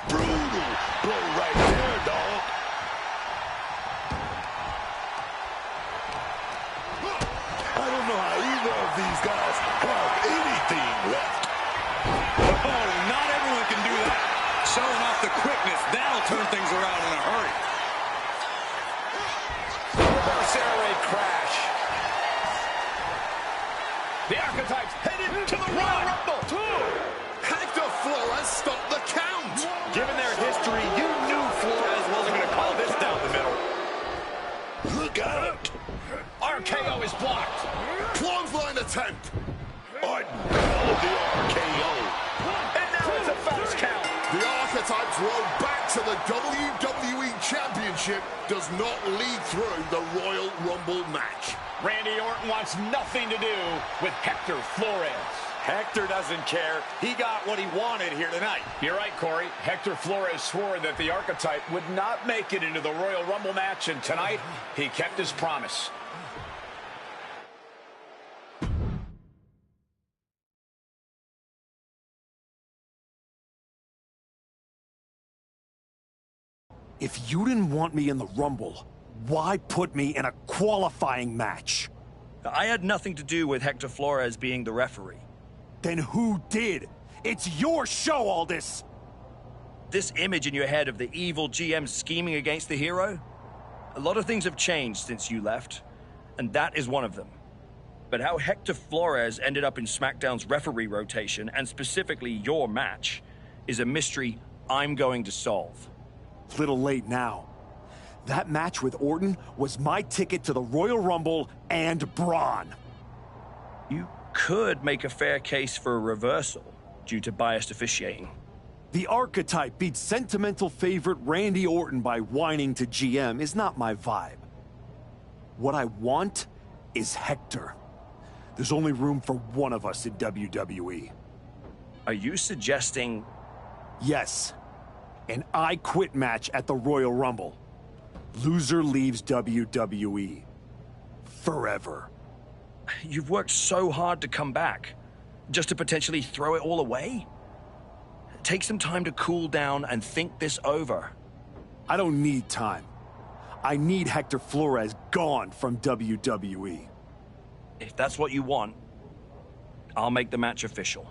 Brutal blow right there, dog. I don't know how either of these guys have anything left. Oh, not everyone can do that. Showing off the quickness, that'll turn things around in a hurry. Reverse air raid crash. The Archetypes headed to the Royal Rumble. Hector Flores stopped the count. Given their history, you knew Flores wasn't going to call this down the middle. Look out. RKO is blocked. Clothesline attempt. The RKO. And now it's a fast count. The Archetypes road back to the WWE Championship does not lead through the Royal Rumble match. Randy Orton wants nothing to do with Hector Flores. Hector doesn't care. He got what he wanted here tonight. You're right, Corey. Hector Flores swore that the Archetype would not make it into the Royal Rumble match, and tonight he kept his promise. If you didn't want me in the Rumble, why put me in a qualifying match? I had nothing to do with Hector Flores being the referee. Then who did? It's your show, all this! This image in your head of the evil GM scheming against the hero? A lot of things have changed since you left, and that is one of them. But how Hector Flores ended up in SmackDown's referee rotation, and specifically your match, is a mystery I'm going to solve. Little late now. That match with Orton was my ticket to the Royal Rumble and Braun. You could make a fair case for a reversal due to biased officiating. The Archetype beat sentimental favorite Randy Orton by whining to GM is not my vibe. What I want is Hector. There's only room for one of us in WWE. Are you suggesting... Yes. An I Quit match at the Royal Rumble. Loser leaves WWE. Forever. You've worked so hard to come back, just to potentially throw it all away? Take some time to cool down and think this over. I don't need time. I need Hector Flores gone from WWE. If that's what you want, I'll make the match official.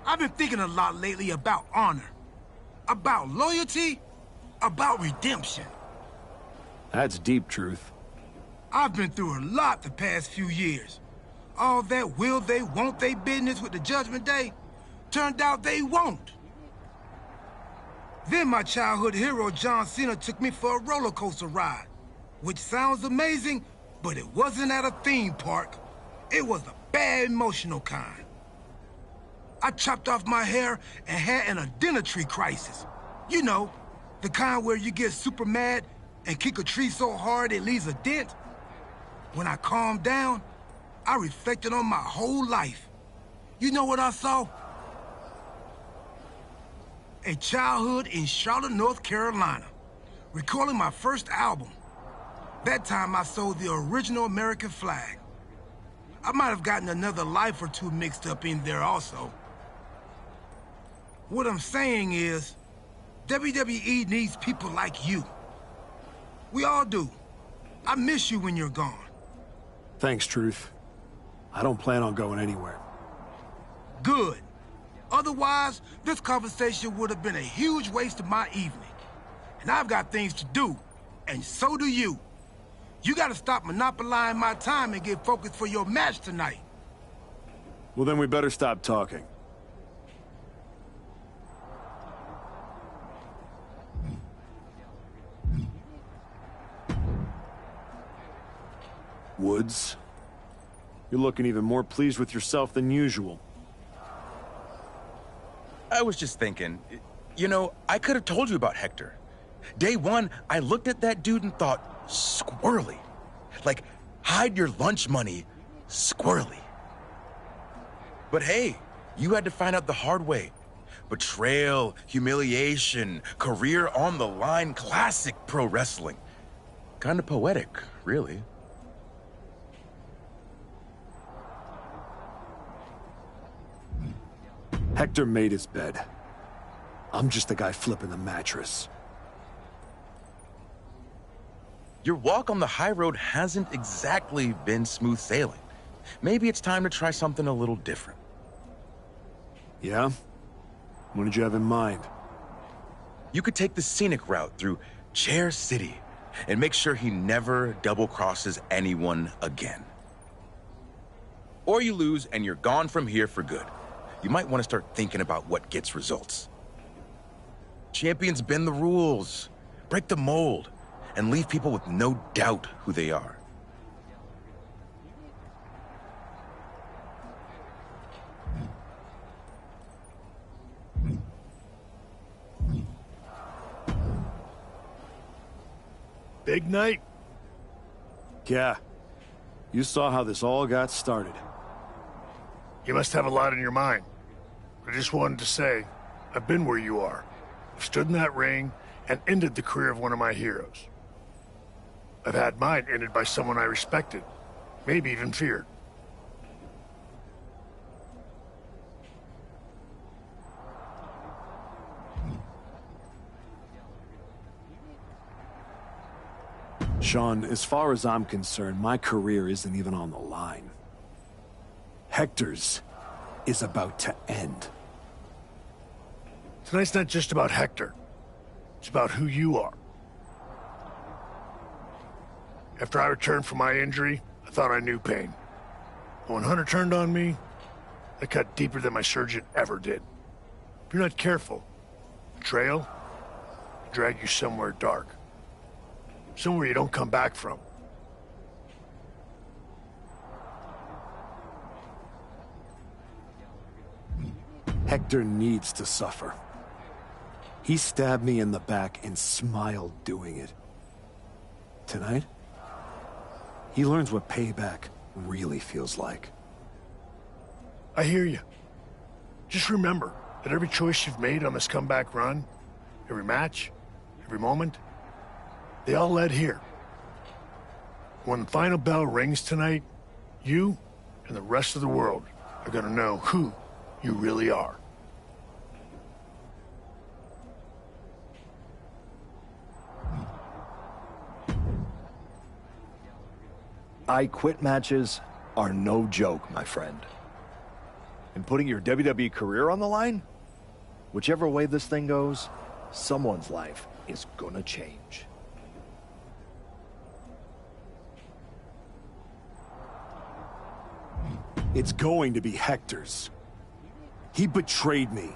I've been thinking a lot lately about honor, about loyalty, about redemption. That's deep, Truth. I've been through a lot the past few years. All that will they, won't they business with the Judgment Day turned out they won't. Then my childhood hero John Cena took me for a roller coaster ride, which sounds amazing, but it wasn't at a theme park. It was a bad emotional kind. I chopped off my hair and had an identity crisis. You know, the kind where you get super mad and kick a tree so hard it leaves a dent. When I calmed down, I reflected on my whole life. You know what I saw? A childhood in Charlotte, North Carolina, recording my first album. That time I sold the original American flag. I might have gotten another life or two mixed up in there also. What I'm saying is, WWE needs people like you. We all do. I miss you when you're gone. Thanks, Truth. I don't plan on going anywhere. Good. Otherwise, this conversation would have been a huge waste of my evening. And I've got things to do, and so do you. You gotta stop monopolizing my time and get focused for your match tonight. Well, then we better stop talking. Woods, you're looking even more pleased with yourself than usual. I was just thinking, you know, I could have told you about Hector. Day one, I looked at that dude and thought, squirrely. Like, hide your lunch money, squirrely. But hey, you had to find out the hard way. Betrayal, humiliation, career on the line, classic pro wrestling. Kind of poetic, really. Hector made his bed. I'm just the guy flipping the mattress. Your walk on the high road hasn't exactly been smooth sailing. Maybe it's time to try something a little different. Yeah? What did you have in mind? You could take the scenic route through Chair City and make sure he never double-crosses anyone again. Or you lose and you're gone from here for good. You might want to start thinking about what gets results. Champions bend the rules, break the mold, and leave people with no doubt who they are. Big night? Yeah. You saw how this all got started. You must have a lot in your mind. I just wanted to say, I've been where you are. I've stood in that ring and ended the career of one of my heroes. I've had mine ended by someone I respected, maybe even feared. Sean, as far as I'm concerned, my career isn't even on the line. Hector's is about to end. Tonight's not just about Hector. It's about who you are. After I returned from my injury, I thought I knew pain. But when Hunter turned on me, I cut deeper than my surgeon ever did. If you're not careful, the trail will drag you somewhere dark. Somewhere you don't come back from. Hector needs to suffer. He stabbed me in the back and smiled doing it. Tonight, he learns what payback really feels like. I hear you. Just remember that every choice you've made on this comeback run, every match, every moment, they all led here. When the final bell rings tonight, you and the rest of the world are gonna know who you really are. I quit matches are no joke, my friend. And putting your WWE career on the line? Whichever way this thing goes, someone's life is gonna change. It's going to be Hector's. He betrayed me.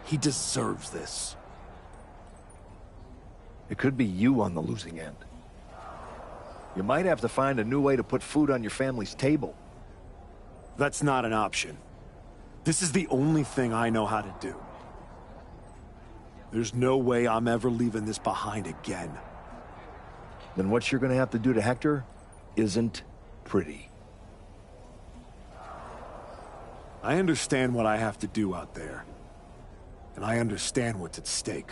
He deserves this. It could be you on the losing end. You might have to find a new way to put food on your family's table. That's not an option. This is the only thing I know how to do. There's no way I'm ever leaving this behind again. Then what you're gonna have to do to Hector isn't pretty. I understand what I have to do out there. And I understand what's at stake.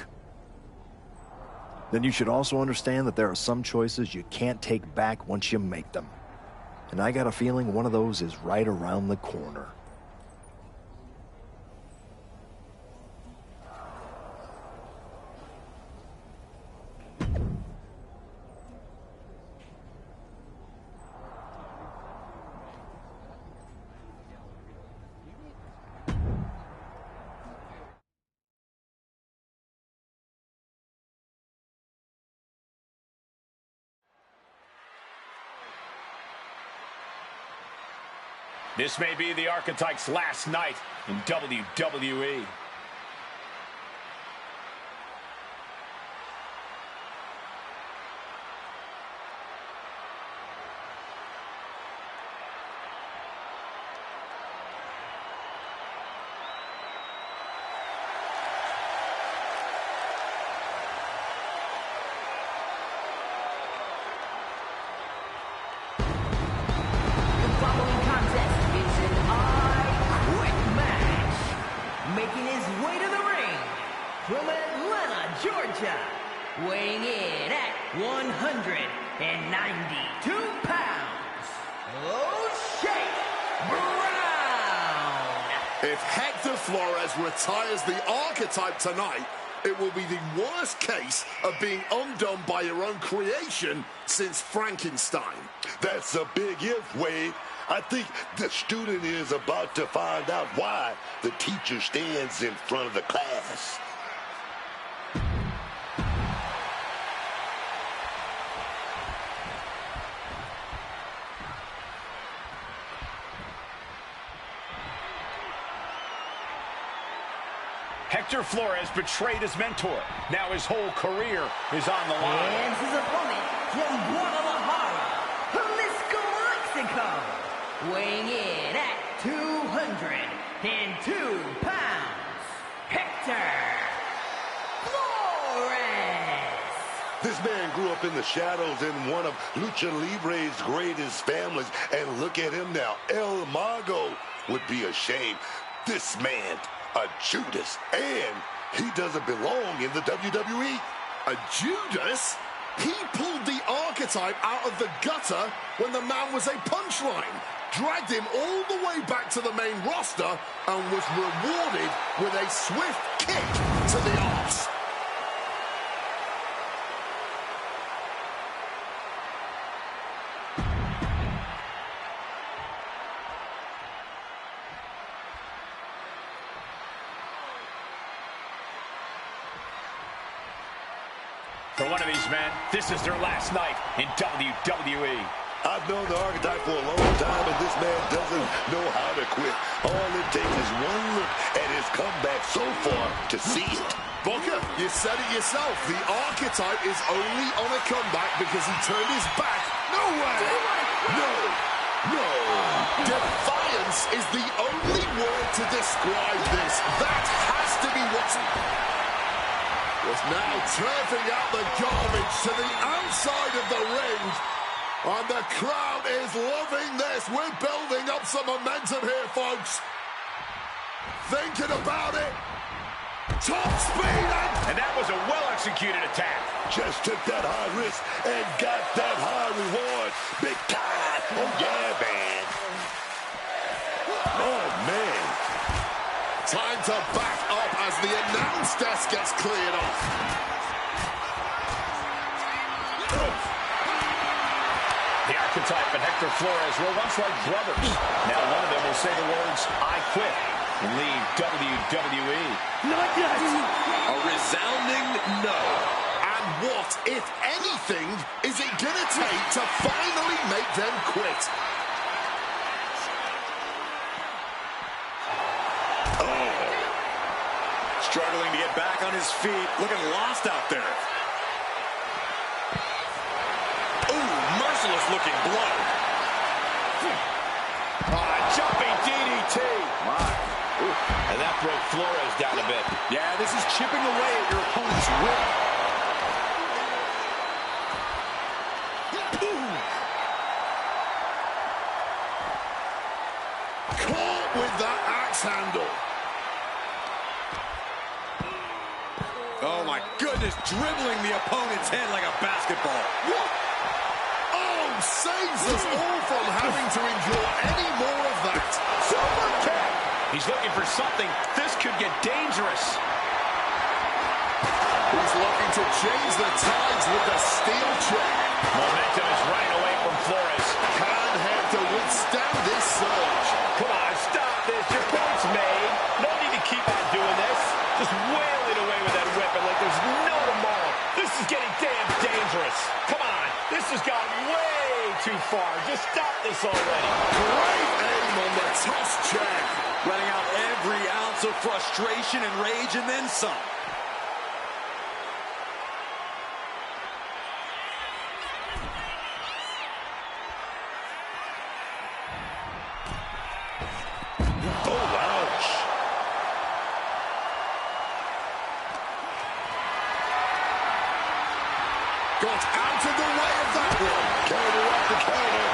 Then you should also understand that there are some choices you can't take back once you make them. And I got a feeling one of those is right around the corner. This may be the Archetype's last night in WWE. From Atlanta, Georgia, weighing in at 192 pounds, O'Shea Brown. If Hector Flores retires the Archetype tonight, it will be the worst case of being undone by your own creation since Frankenstein. That's a big if, Wade. I think the student is about to find out why the teacher stands in front of the class. Hector Flores betrayed his mentor. Now his whole career is on the line. And his opponent from Guadalajara, Jalisco, Mexico, weighing in at 202 pounds, Hector Flores. This man grew up in the shadows in one of Lucha Libre's greatest families, and look at him now. El Mago would be ashamed. This man, a Judas, and he doesn't belong in the WWE. A Judas? He pulled the Archetype out of the gutter when the man was a punchline, dragged him all the way back to the main roster, and was rewarded with a swift kick to the arse. For one of these men, this is their last night in WWE. I've known the Archetype for a long time, and this man doesn't know how to quit. All it takes is one look at his comeback so far to see it. Booker, you said it yourself. The Archetype is only on a comeback because he turned his back. No way! No! No! Defiance is the only word to describe this. That has to be what's... Was now turfing out the garbage to the outside of the ring. And the crowd is loving this. We're building up some momentum here, folks. Thinking about it. Top speed. And that was a well-executed attack. Just took that high risk and got that high reward. Big time. Oh, yeah, man. Oh, man. Time to back up as the announce desk gets cleared off. The Archetype and Hector Flores were once like brothers. Now one of them will say the words, "I quit," and leave WWE. Not yet. A resounding no. And what, if anything, is it gonna take to finally make them quit? Struggling to get back on his feet. Looking lost out there. Ooh, merciless looking blow. Jumping DDT. And that broke Flores down a bit. Yeah, this is chipping away at your opponent's will. Caught with that axe handle. Oh my goodness, dribbling the opponent's head like a basketball. What? Oh, saves us all from having to endure any more of that. Super kick. He's looking for something. This could get dangerous. He's looking to change the tides with the steel chair. Momentum is running away from Flores. Can Hector withstand this surge? Come on, stop this. Your point's made. No need to keep on doing this. Just wailing away with that weapon like there's no tomorrow. This is getting damn dangerous. Come on. This has gone way too far. Just stop this already. Great aim on the toss check. Letting out every ounce of frustration and rage and then some. Got out of the way of that one. Counter after counter.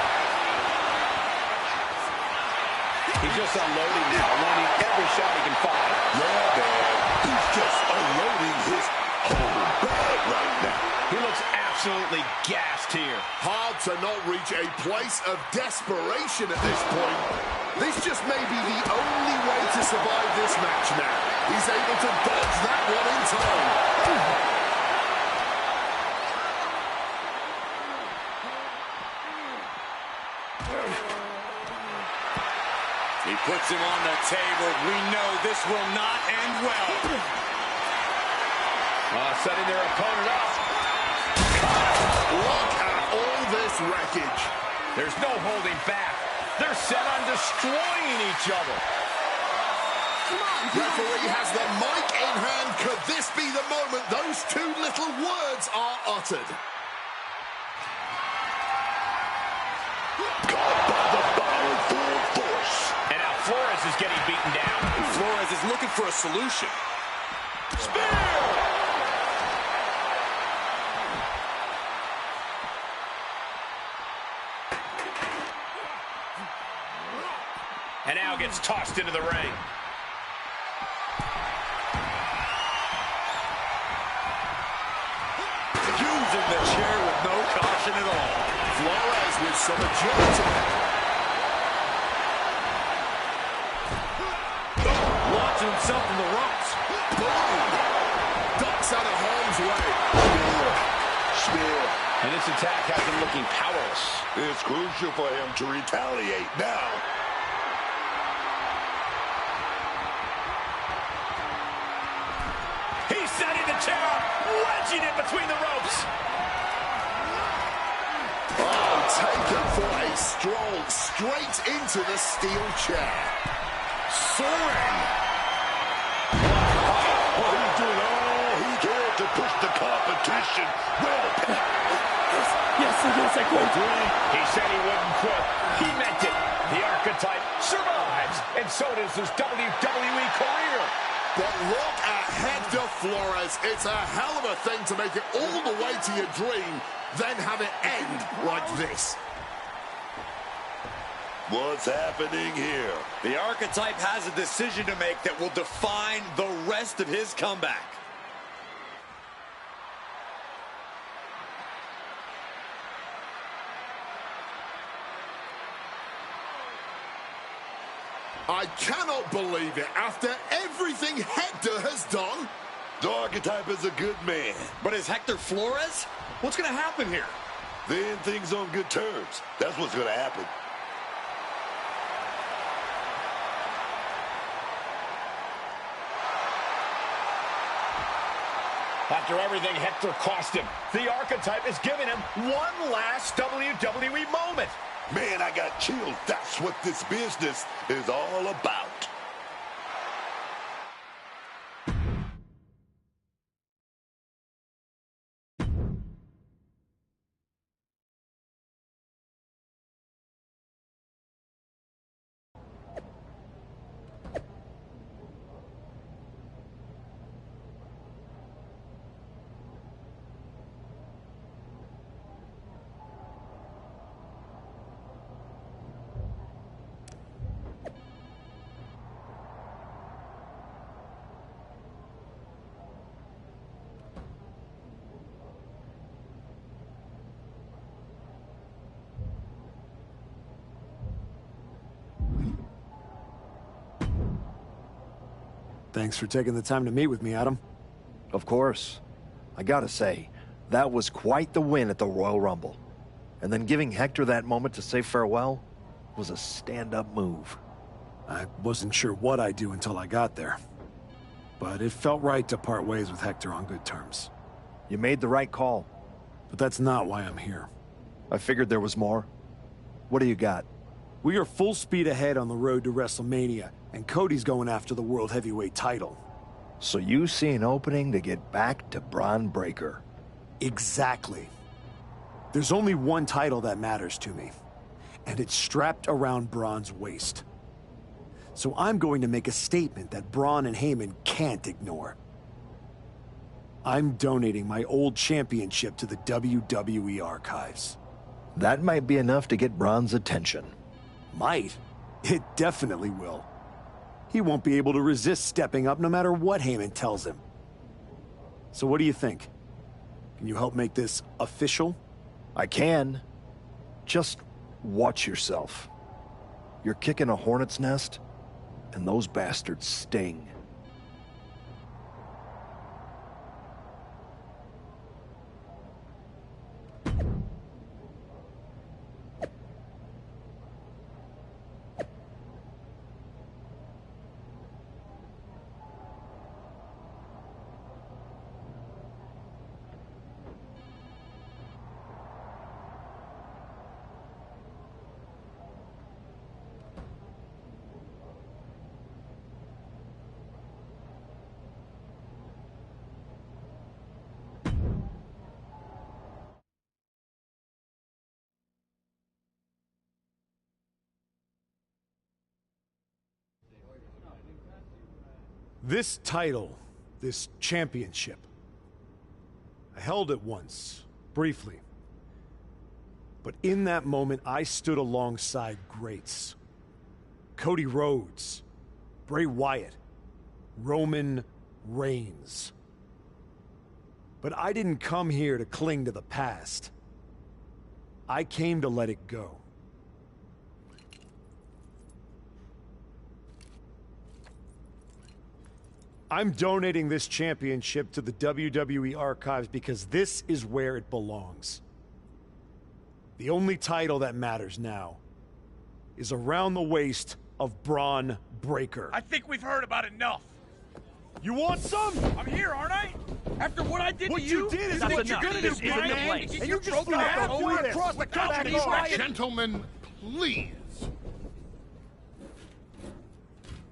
He's just unloading now, landing every shot he can find. Yeah, man. He's just unloading his whole bag right now. He looks absolutely gassed here. Hard to not reach a place of desperation at this point. This just may be the only way to survive this match now. He's able to dodge that one in time. He puts him on the table. We know this will not end well. Setting their opponent up. Look at all this wreckage. There's no holding back. They're set on destroying each other. Referee has the mic in hand. Could this be the moment those two little words are uttered? Caught by the bottle full force. And now Flores is getting beaten down. And Flores is looking for a solution. Spear! And now gets tossed into the ring. Using the chair with no caution at all. Flores with some agility. Launching himself in the ropes. Boom! Ducks out of harm's way. Spear. And this attack has him looking powerless. It's crucial for him to retaliate now. He's setting the chair up, wedging it between the ropes. Oh, taken for a stroll straight into the steel chair. Soaring. Oh, he's doing all he can to push the competition. Well, yes, I quit. He said he wouldn't quit. He meant it. The archetype survives, and so does his WWE career. But look at Hector Flores. It's a hell of a thing to make it all the way to your dream, then have it end like this. what's happening here? The archetype has a decision to make that will define the rest of his comeback. I cannot believe it. After everything Hector has done. The archetype is a good man. But is Hector Flores? What's going to happen here? They end things on good terms. That's what's going to happen. After everything Hector cost him, the Archetype is giving him one last WWE moment. Man, I got chills. That's what this business is all about. Thanks for taking the time to meet with me, Adam. Of course. I gotta say, that was quite the win at the Royal Rumble. And then giving Hector that moment to say farewell was a stand-up move. I wasn't sure what I'd do until I got there. But it felt right to part ways with Hector on good terms. You made the right call. But that's not why I'm here. I figured there was more. What do you got? We are full speed ahead on the road to WrestleMania, and Cody's going after the World Heavyweight title. So you see an opening to get back to Braun Breaker. Exactly. There's only one title that matters to me, and it's strapped around Braun's waist. So I'm going to make a statement that Braun and Heyman can't ignore. I'm donating my old championship to the WWE archives. That might be enough to get Braun's attention. Might? It definitely will. He won't be able to resist stepping up no matter what Heyman tells him. So what do you think? Can you help make this official? I can. Just watch yourself. You're kicking a hornet's nest, and those bastards sting. This title, this championship, I held it once, briefly. But in that moment, I stood alongside greats. Cody Rhodes, Bray Wyatt, Roman Reigns. But I didn't come here to cling to the past. I came to let it go. I'm donating this championship to the WWE archives because this is where it belongs. The only title that matters now is around the waist of Braun Breaker. I think we've heard about enough. You want some? I'm here, aren't I? After what I did what to you? What you did is what what you're gonna do, man. And you just flew halfway across the country. Gentlemen, please.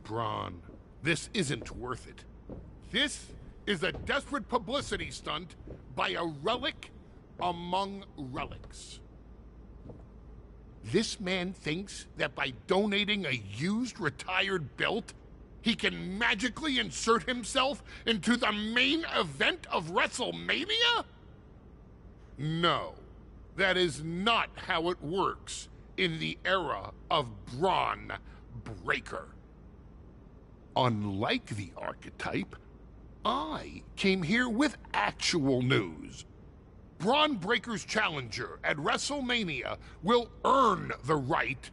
Braun, this isn't worth it. This is a desperate publicity stunt by a relic among relics. This man thinks that by donating a used retired belt, he can magically insert himself into the main event of WrestleMania? No, that is not how it works in the era of Braun Breaker. Unlike the Archetype, I came here with actual news. Braun Breaker's challenger at WrestleMania will earn the right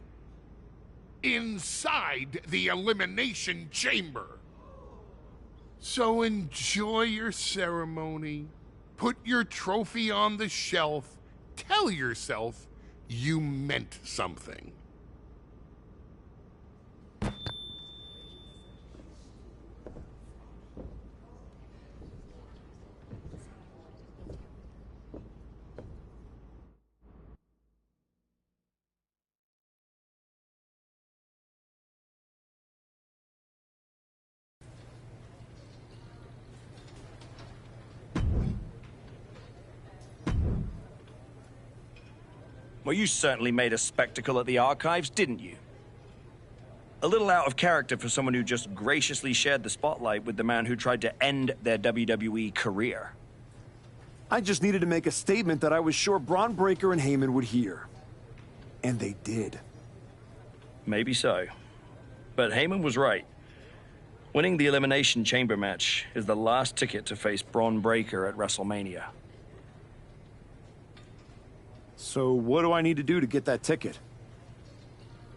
inside the Elimination Chamber. So enjoy your ceremony, put your trophy on the shelf, tell yourself you meant something. Well, you certainly made a spectacle at the archives, didn't you? A little out of character for someone who just graciously shared the spotlight with the man who tried to end their WWE career. I just needed to make a statement that I was sure Braun Breaker and Heyman would hear. And they did. Maybe so. But Heyman was right. Winning the Elimination Chamber match is the last ticket to face Braun Breaker at WrestleMania. So what do I need to do to get that ticket?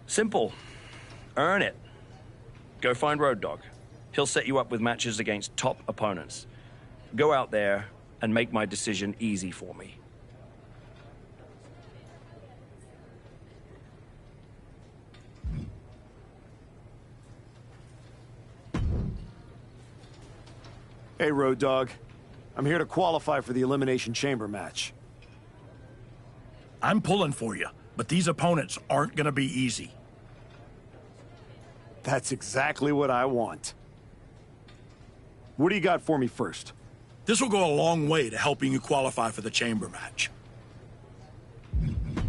Simple. Earn it. Go find Road Dogg. He'll set you up with matches against top opponents. Go out there and make my decision easy for me. Hey, Road Dogg. I'm here to qualify for the Elimination Chamber match. I'm pulling for you, but these opponents aren't gonna be easy. That's exactly what I want. What do you got for me first? This will go a long way to helping you qualify for the chamber match.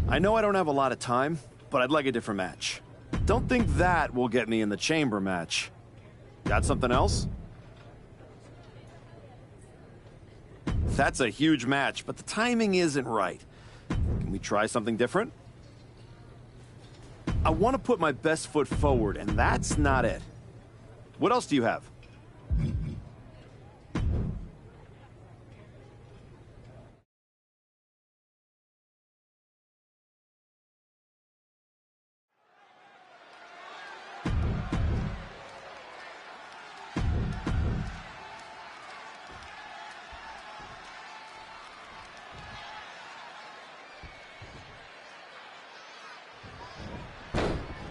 I know I don't have a lot of time, but I'd like a different match. Don't think that will get me in the chamber match. Got something else? That's a huge match, but the timing isn't right. Can we try something different? I want to put my best foot forward, and that's not it. What else do you have?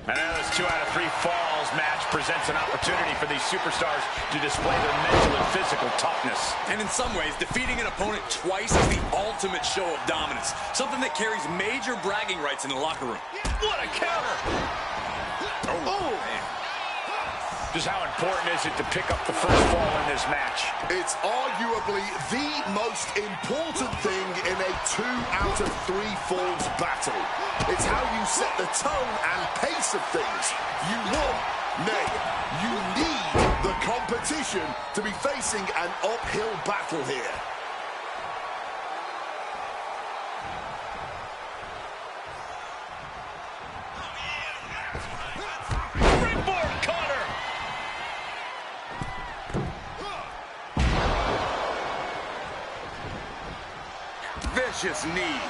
And now this 2 out of 3 falls match presents an opportunity for these superstars to display their mental and physical toughness. And in some ways, defeating an opponent twice is the ultimate show of dominance. Something that carries major bragging rights in the locker room. What a counter! Oh, man. Just how important is it to pick up the first fall in this match? It's arguably the most important thing in a 2 out of 3 falls battle. It's how you set the tone and pace of things. You want, nay, you need the competition to be facing an uphill battle here. Vicious knee.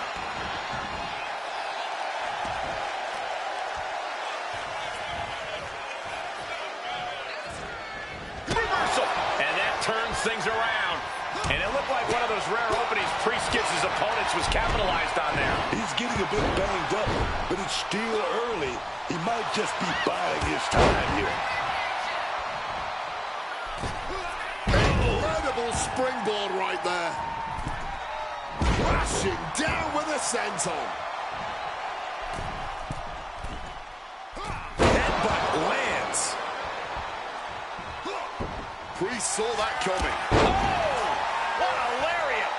Reversal. And that turns things around. And it looked like one of those rare openings Priest gives his opponents was capitalized on there. He's getting a bit banged up, but it's still early. He might just be buying his time here. Incredible springboard right there. Crashing down with a senton. Headbutt lands. Priest saw that coming. Oh! What a lariat!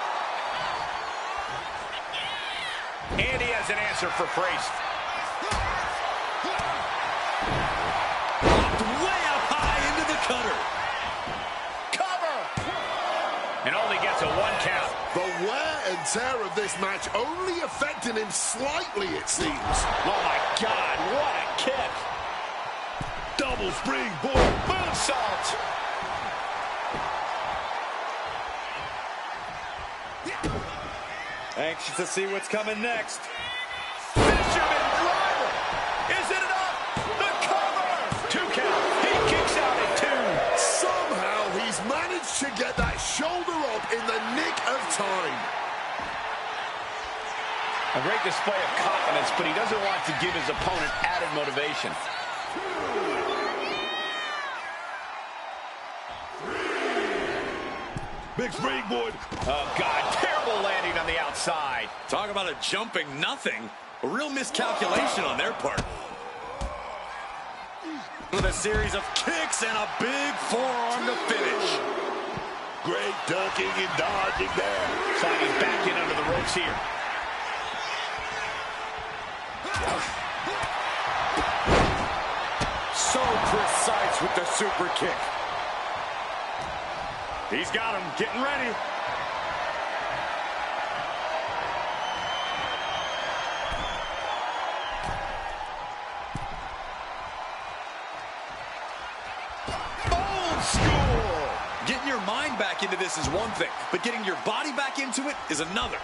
And he has an answer for Priest. Way up high into the cutter. Cover! And only gets a 1 count. The wear and tear of this match only affecting him slightly, it seems. Oh my God, what a kick! Double springboard moonsault! Anxious to see what's coming next. Fisherman driver! Is it enough? The cover! 2 count. He kicks out at 2. Somehow he's managed to get that shoulder up in the nick of time. A great display of confidence, but he doesn't want to give his opponent added motivation. Big springboard. Oh, God. Terrible landing on the outside. Talk about a jumping nothing. A real miscalculation on their part. With a series of kicks and a big forearm to finish. Great ducking and dodging there. Sliding back in under the ropes here. So precise with the super kick. He's got him, getting ready. Old school! Getting your mind back into this is one thing, but getting your body back into it is another.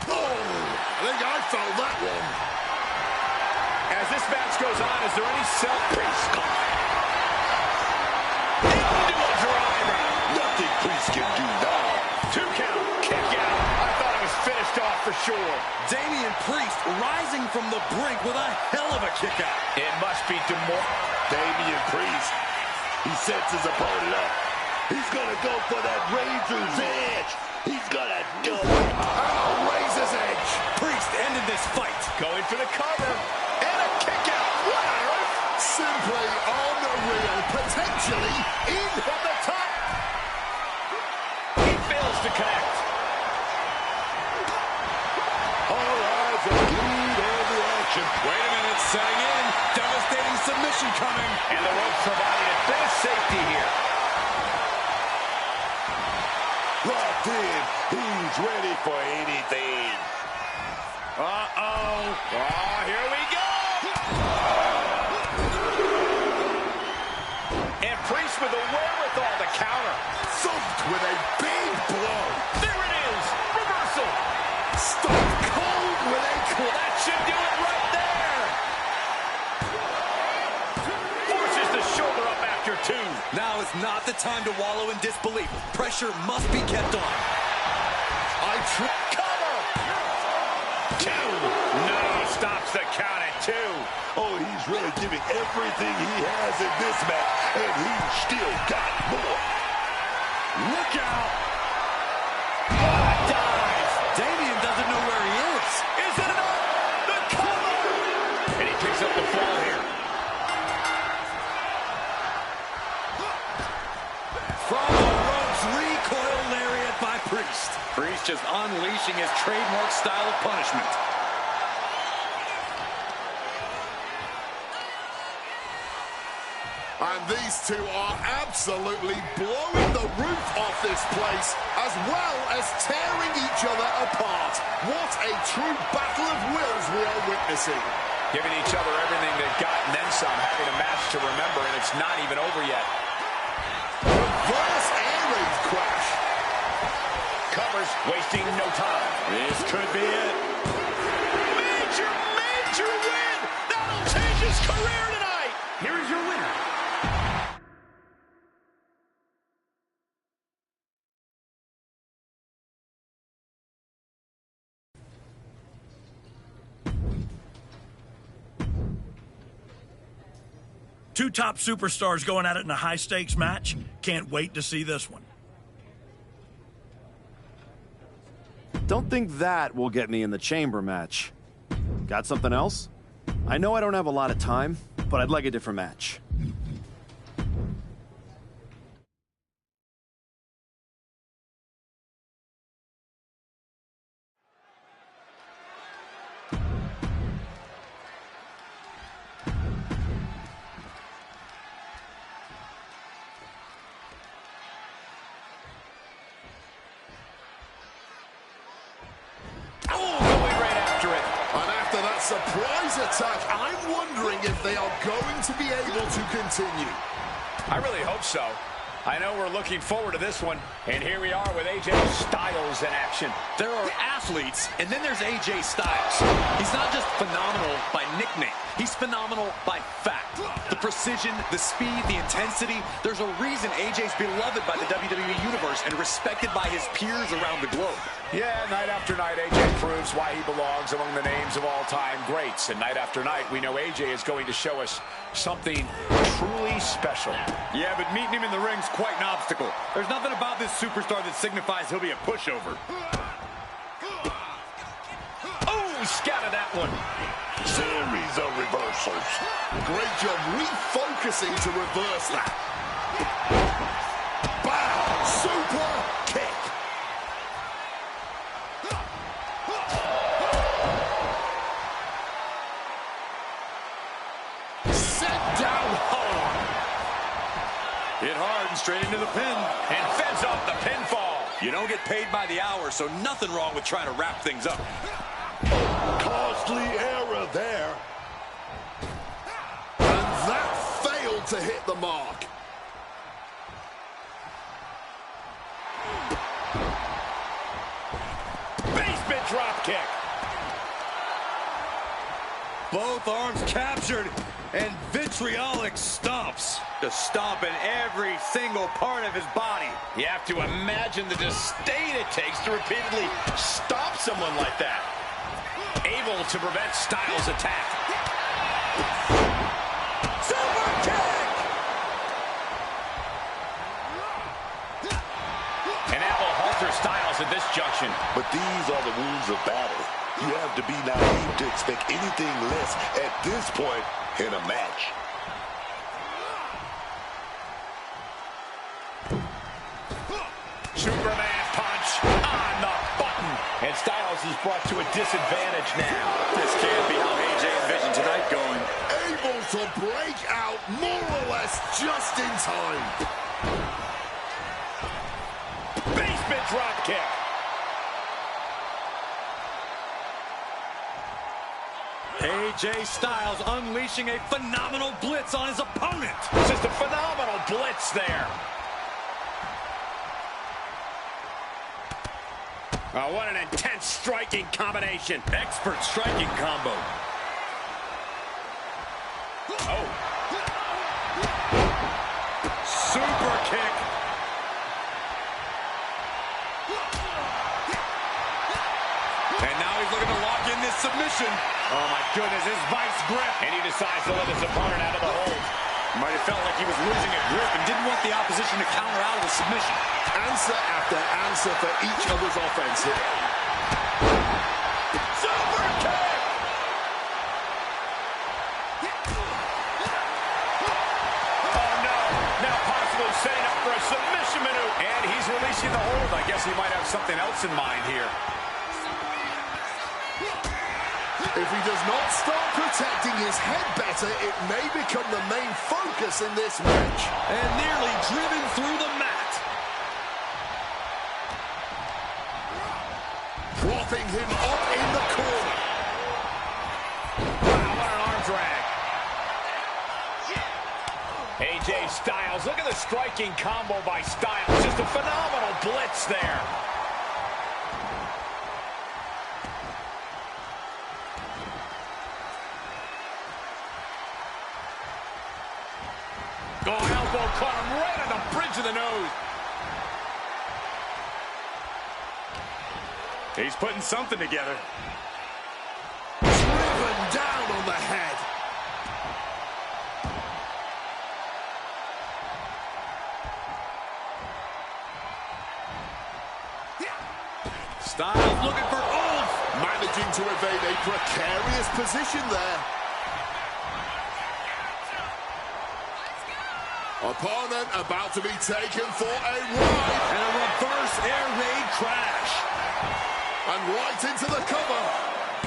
Oh, I think I felt that one. As this match goes on, is there any self-priest? Into a driver. Nothing Priest can do now. 2 count, kick out. I thought it was finished off for sure. Damian Priest rising from the brink with a hell of a kick out. It must be Damian Priest. He sets his opponent up. He's gonna go for that razor's edge. He's gonna do it. Oh, razor's edge. Priest ended this fight. Going for the cover. And a kick out. What on earth? Simply unreal. Potentially in From the top. He fails to connect. All eyes are glued on the action. Wait a minute, setting in. Devastating submission coming. And the ropes providing a bit of safety here. Locked in. He's ready for anything. Uh-oh. Oh, here we go. And Priest with the wherewithal to counter. thumped with a big blow. There it is. Reversal. Stone Cold with a claw. That should do it right there. Forces the shoulder up after two. Now is not the time to wallow in disbelief. Pressure must be kept on. Cover. Two. No, stops the count at two. Oh, he's really giving everything he has in this match, and he's still got more. Look out. Dives. Damian doesn't know where he is. Is it enough? The cover. And he picks up the fall here. From the ropes, recoil lariat by Priest. Priest just unleashing his trademark style of punishment. And these two are absolutely blowing the roof off this place, as well as tearing each other apart. What a true battle of wills we are witnessing. Giving each other everything they've got and then some, having a match to remember, and it's not even over yet. Reverse air raid crash. Covers, wasting no time. This could be it. Major, major win! That'll change his career tonight! Here is your winner. Two top superstars going at it in a high-stakes match. Can't wait to see this one. Don't think that will get me in the chamber match. Got something else? I know I don't have a lot of time, but I'd like a different match. Surprise attack. I'm wondering if they are going to be able to continue. I really hope so. I know we're looking forward to this one. And here we are with AJ Styles in action. There are athletes, and then there's AJ Styles. He's not just phenomenal by nickname. He's phenomenal by fact. The precision, the speed, the intensity. There's a reason AJ's beloved by the WWE Universe and respected by his peers around the globe. Yeah, night after night, AJ proves why he belongs among the names of all-time greats. And night after night, we know AJ is going to show us something truly special. Yeah, but meeting him in the ring's quite an obstacle. There's nothing about this superstar that signifies he'll be a pushover. Oh, he scattered that one. Series of reversals. Great job refocusing to reverse that. Bam! Super kick. heading straight into the pin. And fends off the pinfall. You don't get paid by the hour, so nothing wrong with trying to wrap things up. Costly error there. And that failed to hit the mark. Basement drop kick. Both arms captured, and vitriolic stomps. Just stomping every single part of his body. You have to imagine the disdain it takes to repeatedly stop someone like that. Able to prevent Styles' attack. Super kick! And that will halter Styles at this junction. But these are the rules of battle. You have to be naive to expect anything less at this point in a match. Superman punch on the button. And Styles is brought to a disadvantage now. This can't be how AJ envisioned tonight going. Able to break out more or less just in time. Basement drop kick. AJ Styles unleashing a phenomenal blitz on his opponent. Just a phenomenal blitz there. Oh, what an intense striking combination. Expert striking combo. Oh. Super kick. And now he's looking to lock in this submission. Oh, my goodness, his vice grip. And he decides to let his opponent out of the hold. Might have felt like he was losing a grip and didn't want the opposition to counter out of the submission. Answer after answer for each other's offense here. Super kick! Oh, no. Now possibly setting up for a submission maneuver. And he's releasing the hold. I guess he might have something else in mind here. If he does not start protecting his head better, it may become the main focus in this match. And nearly driven through the mat. Propping him up in the corner. Wow, what an arm drag. AJ Styles, look at the striking combo by Styles. Just a phenomenal blitz there. Oh, elbow caught him right on the bridge of the nose. He's putting something together. Driven down on the head. Styles looking for oomph. Managing to evade a precarious position there. Opponent about to be taken for a ride. And a reverse air raid crash. And right into the cover.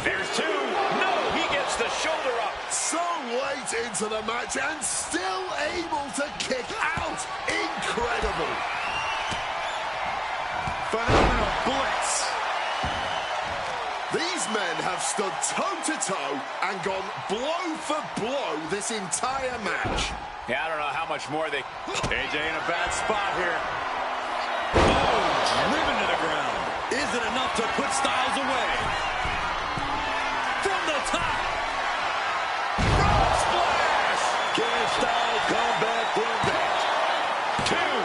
There's two. No, he gets the shoulder up. So late into the match and still able to kick out. Incredible. Phenomenal blitz. These men have stood toe-to-toe and gone blow for blow this entire match. Yeah, I don't know how much more they... AJ in a bad spot here. Oh, driven to the ground. Is it enough to put Styles away? From the top. Frog splash. Can Styles come back from that? Two.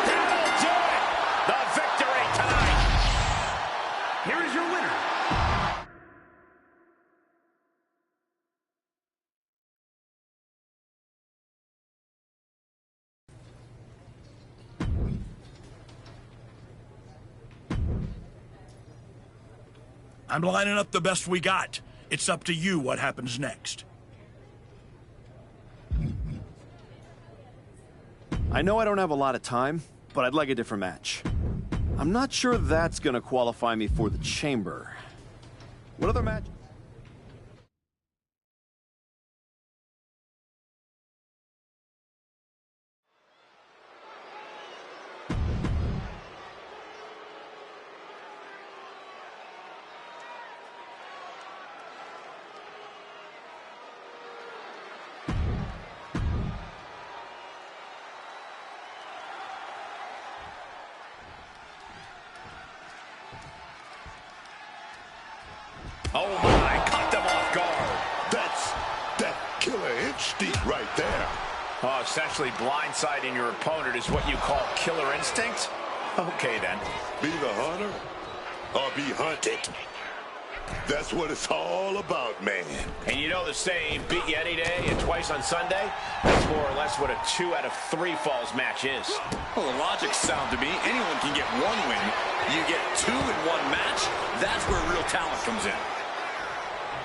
That'll do it. The victory tonight. Here is your winner. I'm lining up the best we got. It's up to you what happens next. I know I don't have a lot of time, but I'd like a different match. I'm not sure that's gonna qualify me for the chamber. What other match? Oh, my. Caught them off guard. That's that killer instinct right there. Oh, essentially blindsiding your opponent is what you call killer instinct? Okay, then. Be the hunter or be hunted. That's what it's all about, man. And you know the saying, beat you any day and twice on Sunday? That's more or less what a 2 out of 3 falls match is. Well, the logic's sound to me. Anyone can get 1 win. You get 2 in 1 match, that's where real talent comes in.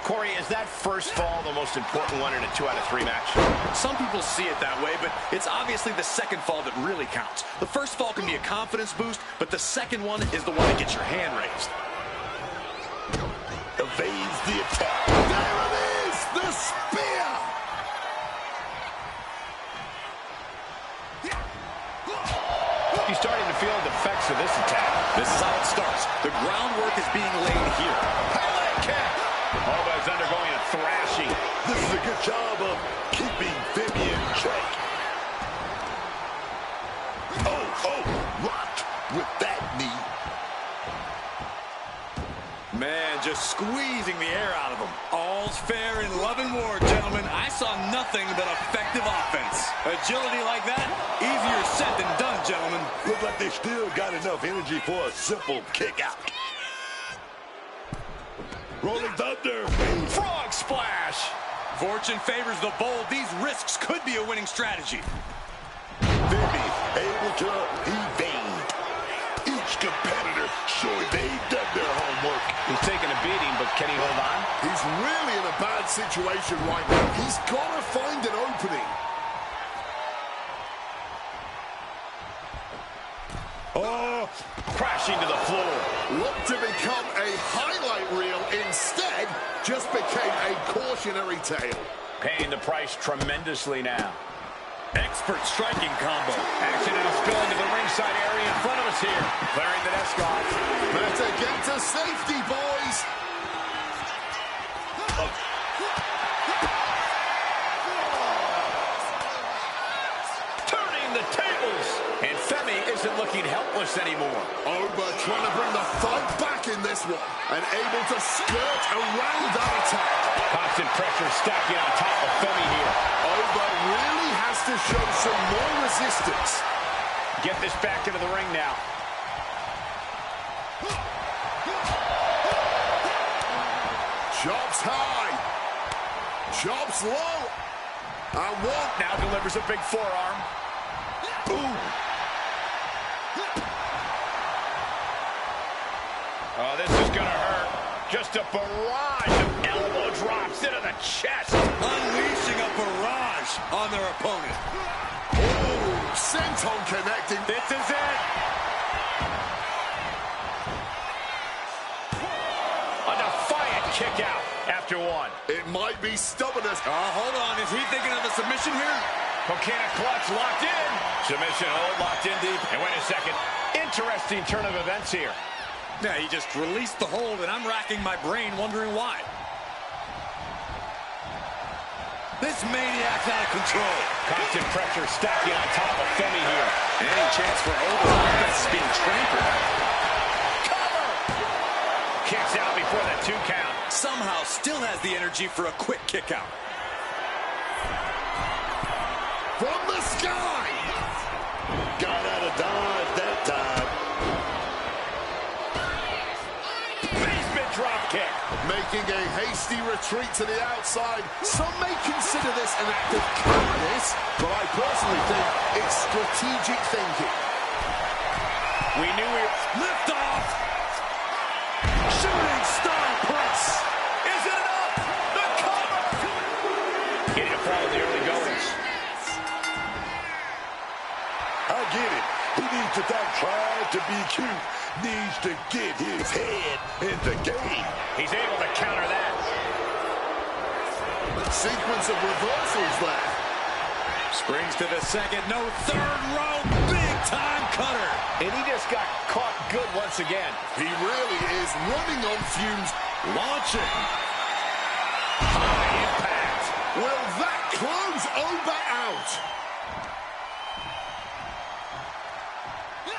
Corey, is that first fall the most important one in a 2 out of 3 match? Some people see it that way, but it's obviously the second fall that really counts. The first fall can be a confidence boost, but the second one is the one that gets your hand raised. Evades the attack. There it is! The spear! He's starting to feel the effects of this attack. This is how it starts. The groundwork is being laid here. Highlight kick! Oba's undergoing a thrashing. This is a good job of keeping Femi in check. Rocked with that knee. Man, just squeezing the air out of him. All's fair in love and war, gentlemen. I saw nothing but effective offense. Agility like that, easier said than done, gentlemen. Look like they still got enough energy for a simple kick out. Rolling Thunder. Frog splash. Fortune favors the bold. These risks could be a winning strategy. Femi able to evade. Each competitor showing they've done their homework. He's taking a beating, but can he hold on? He's really in a bad situation right now. He's got to find an opening. Oh, crashing to the floor. Looked to become a highlight reel. Instead, just became a cautionary tale. Paying the price tremendously now. Expert striking combo. Action now spilling to the ringside area in front of us here. Clearing the desk off. Better get to safety, boys. Turning the tables. And Femi isn't looking helpless anymore. Oba trying to bring the fight back in this one. And able to skirt around that attack. Constant pressure stacking on top of Femi here. Oba really has to show some more resistance. Get this back into the ring now. Chops high. Chops low. And one. Now delivers a big forearm. Boom. Oh, this is going to hurt. Just a barrage of elbow drops into the chest. Unleashing a barrage on their opponent. Oh, senton connecting. This is it. A defiant kick out after one. It might be stubbornness. Hold on. Is he thinking of a submission here? Coquina clutch locked in. Submission hold locked in deep. And wait a second. Interesting turn of events here. Yeah, he just released the hold, and I'm racking my brain wondering why. This maniac's out of control. Constant pressure stacking on top of Femi here. Any chance for Oba's offense is being trampled. Cover! Kicks out before the 2 count. Somehow still has the energy for a quick kick out. From the sky! got out of dodge that time. Basement drop kick. Making a hasty retreat to the outside. Some may consider this an act of cowardice, but I personally think it's strategic thinking. We knew we were... Lift off! Shooting star press! Is it enough? The cover! Getting a fall in the early goings. I get it. He needs to stop trying to be cute. Needs to get his head in the game. He's able to counter that. Sequence of reversals there. Springs to the second. No third row. Big time cutter. And he just got caught good once again. He really is running on fumes. Launching. High impact. Will that close Oba out?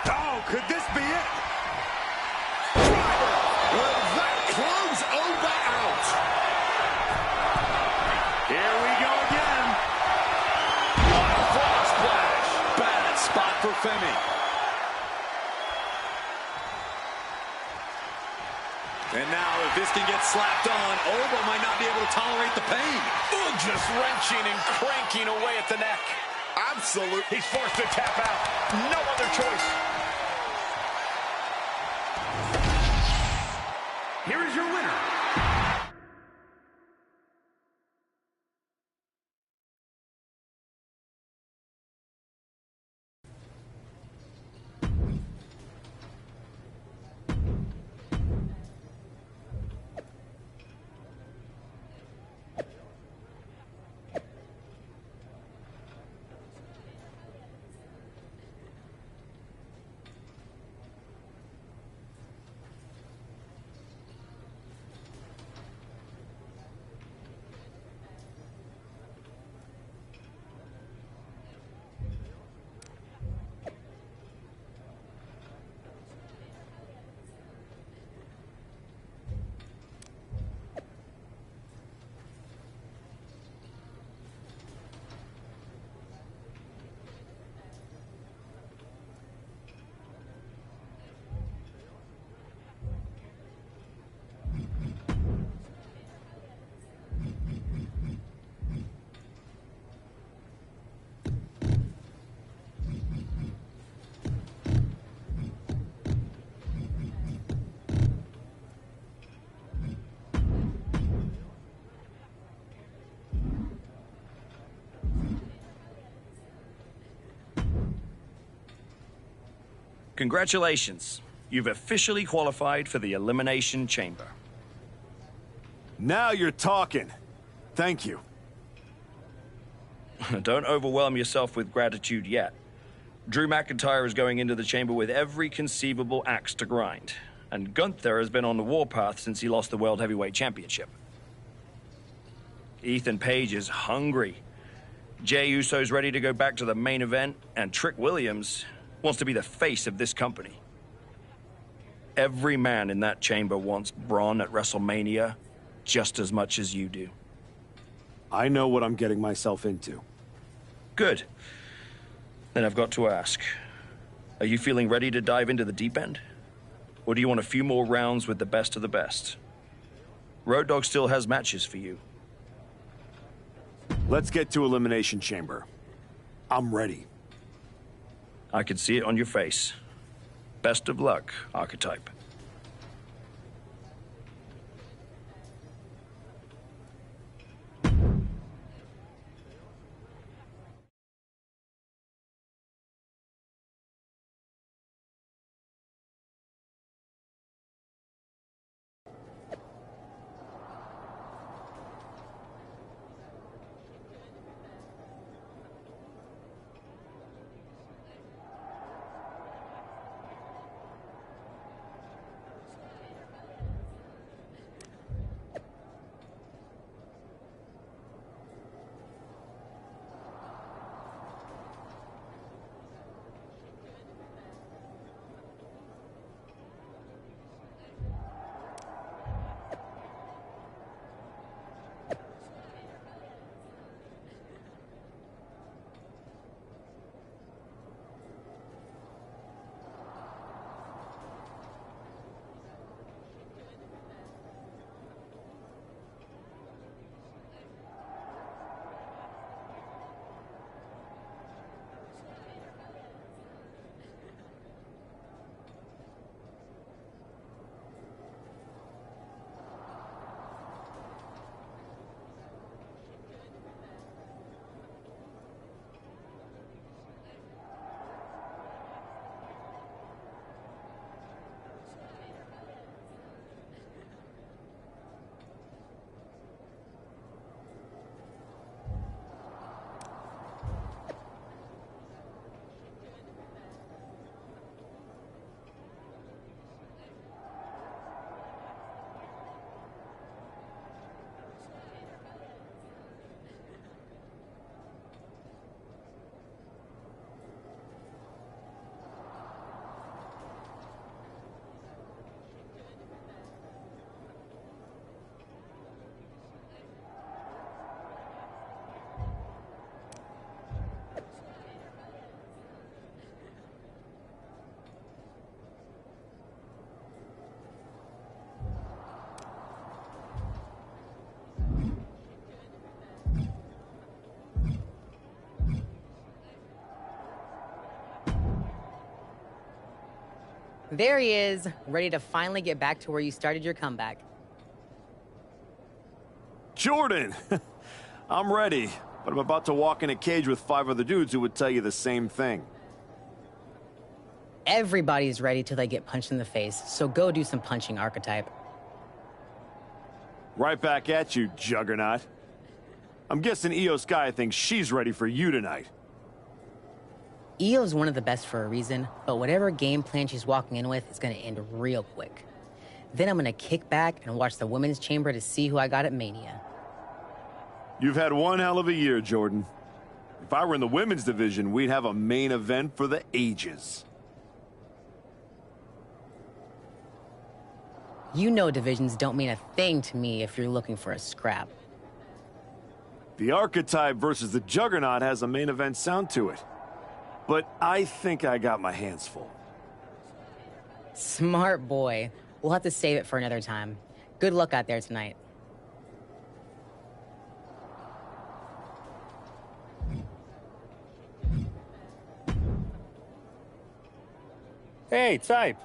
Oh, could this be it? Will that close Oba out? for Femi. And now, if this can get slapped on, Oba might not be able to tolerate the pain. Ooh, just wrenching and cranking away at the neck. Absolute. He's forced to tap out. No other choice. Here is your winner. Congratulations. You've officially qualified for the Elimination Chamber. Now you're talking. Thank you. Don't overwhelm yourself with gratitude yet. Drew McIntyre is going into the chamber with every conceivable axe to grind. And Gunther has been on the warpath since he lost the World Heavyweight Championship. Ethan Page is hungry. Jey Uso's ready to go back to the main event, and Trick Williams wants to be the face of this company. Every man in that chamber wants Braun at WrestleMania just as much as you do. I know what I'm getting myself into. Good. Then I've got to ask, are you feeling ready to dive into the deep end? Or do you want a few more rounds with the best of the best? Road Dogg still has matches for you. Let's get to Elimination Chamber. I'm ready. I can see it on your face. Best of luck, Archetype. There he is, ready to finally get back to where you started your comeback. Jordan! I'm ready, but I'm about to walk in a cage with 5 other dudes who would tell you the same thing. Everybody's ready till they get punched in the face, so go do some punching, Archetype. Right back at you, Juggernaut. I'm guessing Io Sky thinks she's ready for you tonight. Io's one of the best for a reason, but whatever game plan she's walking in with is gonna end real quick. Then I'm gonna kick back and watch the women's chamber to see who I got at Mania. You've had one hell of a year, Jordan. If I were in the women's division, we'd have a main event for the ages. You know divisions don't mean a thing to me if you're looking for a scrap. The Archetype versus the Juggernaut has a main event sound to it. But I think I got my hands full. Smart boy. We'll have to save it for another time. Good luck out there tonight. Hey, Type.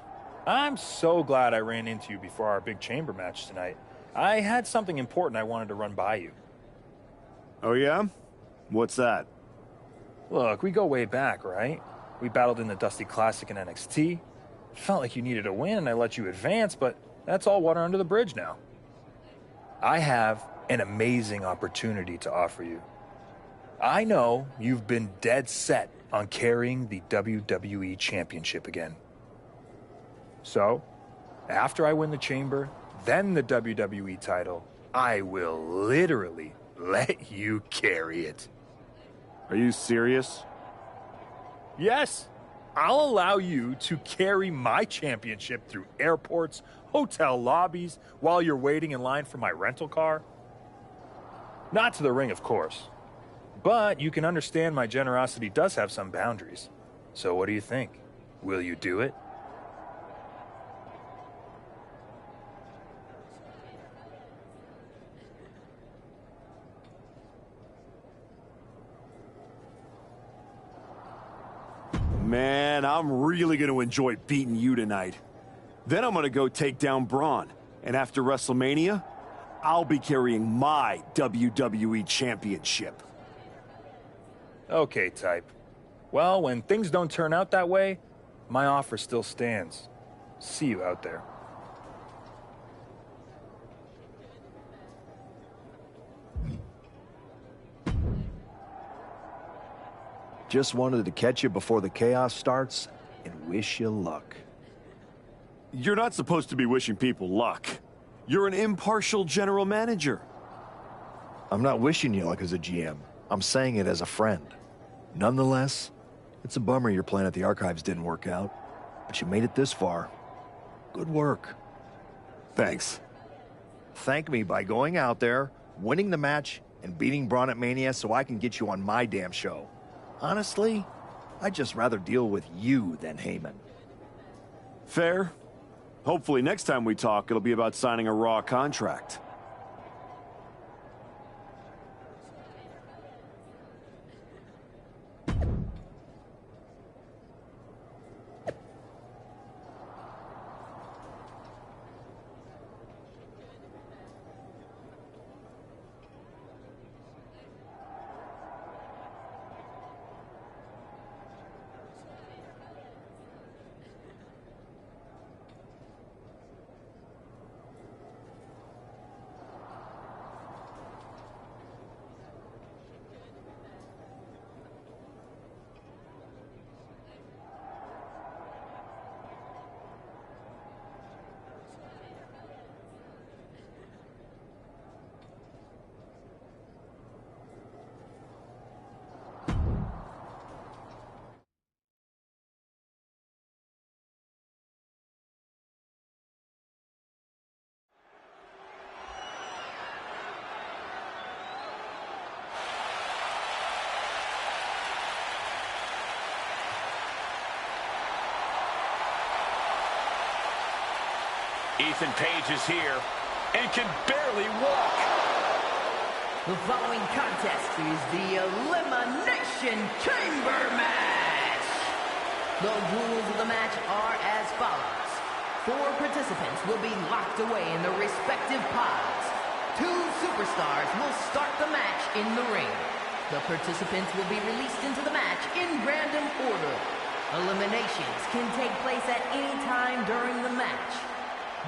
I'm so glad I ran into you before our big chamber match tonight. I had something important I wanted to run by you. Oh, yeah? What's that? Look, we go way back, right? We battled in the Dusty Classic in NXT. Felt like you needed a win and I let you advance, but that's all water under the bridge now. I have an amazing opportunity to offer you. I know you've been dead set on carrying the WWE Championship again. So, after I win the chamber, then the WWE title, I will literally let you carry it. Are you serious? Yes. I'll allow you to carry my championship through airports, hotel lobbies, while you're waiting in line for my rental car. Not to the ring, of course. But you can understand my generosity does have some boundaries. So what do you think? Will you do it? Man, I'm really going to enjoy beating you tonight. Then I'm going to go take down Braun. And after WrestleMania, I'll be carrying my WWE Championship. Okay, Type. Well, when things don't turn out that way, my offer still stands. See you out there. Just wanted to catch you before the chaos starts and wish you luck. You're not supposed to be wishing people luck. You're an impartial general manager. I'm not wishing you luck as a GM. I'm saying it as a friend. Nonetheless, it's a bummer your plan at the Archives didn't work out, but you made it this far. Good work. Thanks. Thank me by going out there, winning the match, and beating Braun at Mania so I can get you on my damn show. Honestly, I'd just rather deal with you than Heyman. Fair. Hopefully next time we talk, it'll be about signing a Raw contract. Ethan Page is here and can barely walk. The following contest is the Elimination Chamber match. The rules of the match are as follows. 4 participants will be locked away in their respective pods. 2 superstars will start the match in the ring. The participants will be released into the match in random order. Eliminations can take place at any time during the match.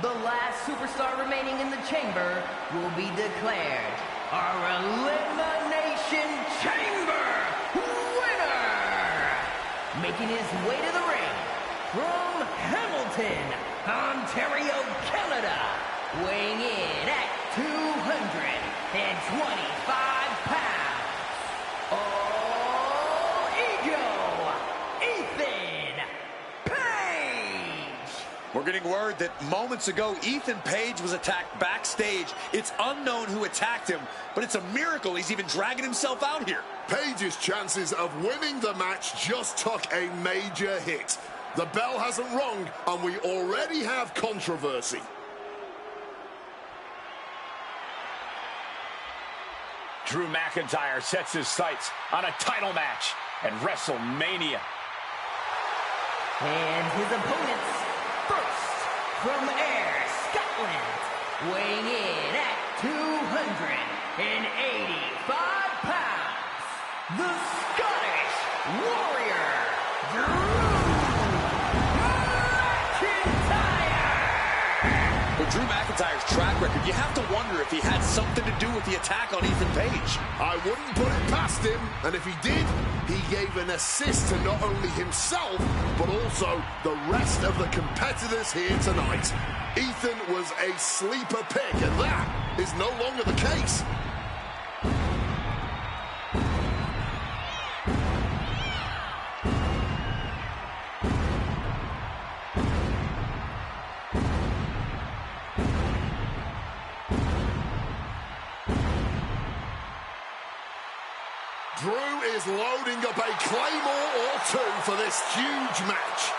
The last superstar remaining in the chamber will be declared our Elimination Chamber winner! Making his way to the ring from Hamilton, Ontario, Canada, weighing in at 225 pounds, All Ego, Ethan Page! We're getting word that moments ago, Ethan Page was attacked backstage. It's unknown who attacked him, but it's a miracle he's even dragging himself out here. Page's chances of winning the match just took a major hit. The bell hasn't rung, and we already have controversy. Drew McIntyre sets his sights on a title match at WrestleMania. And his opponents, first, from Ayr, Scotland, weighing in at 285 pounds, the Scottish Warrior, Drew McIntyre! With Drew McIntyre's track record, you have to wonder if he had something to do with the attack on Ethan Page. I wouldn't put it past him, and if he did, he gave an assist to not only himself, but also the rest of the competitors here tonight. Ethan was a sleeper pick, and that is no longer the case. Drew is loading up a Claymore or 2 for this huge match.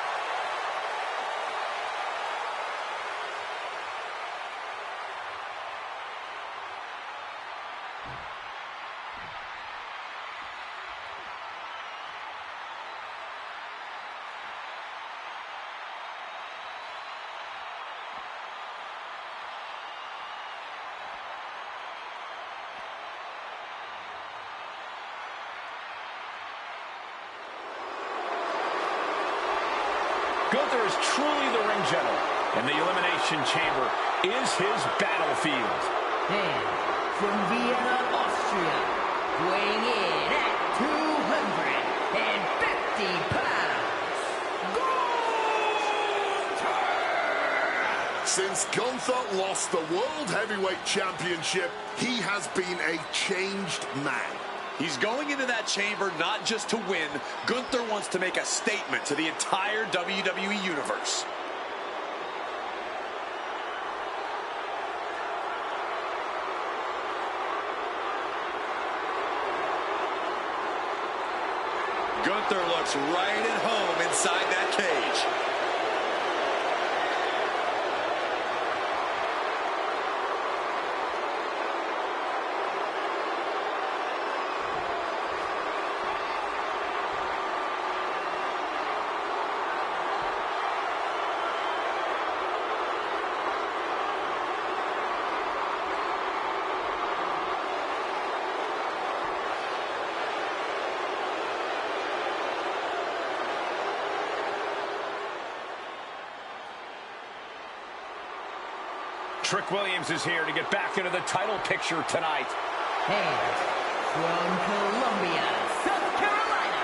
Gunther is truly the ring general, and the Elimination Chamber is his battlefield. And from Vienna, Austria, weighing in at 250 pounds, Gunther! Since Gunther lost the World Heavyweight Championship, he has been a changed man. He's going into that chamber not just to win. Gunther wants to make a statement to the entire WWE Universe. Gunther looks right at home inside that cage. Trick Williams is here to get back into the title picture tonight. And from Columbia, South Carolina,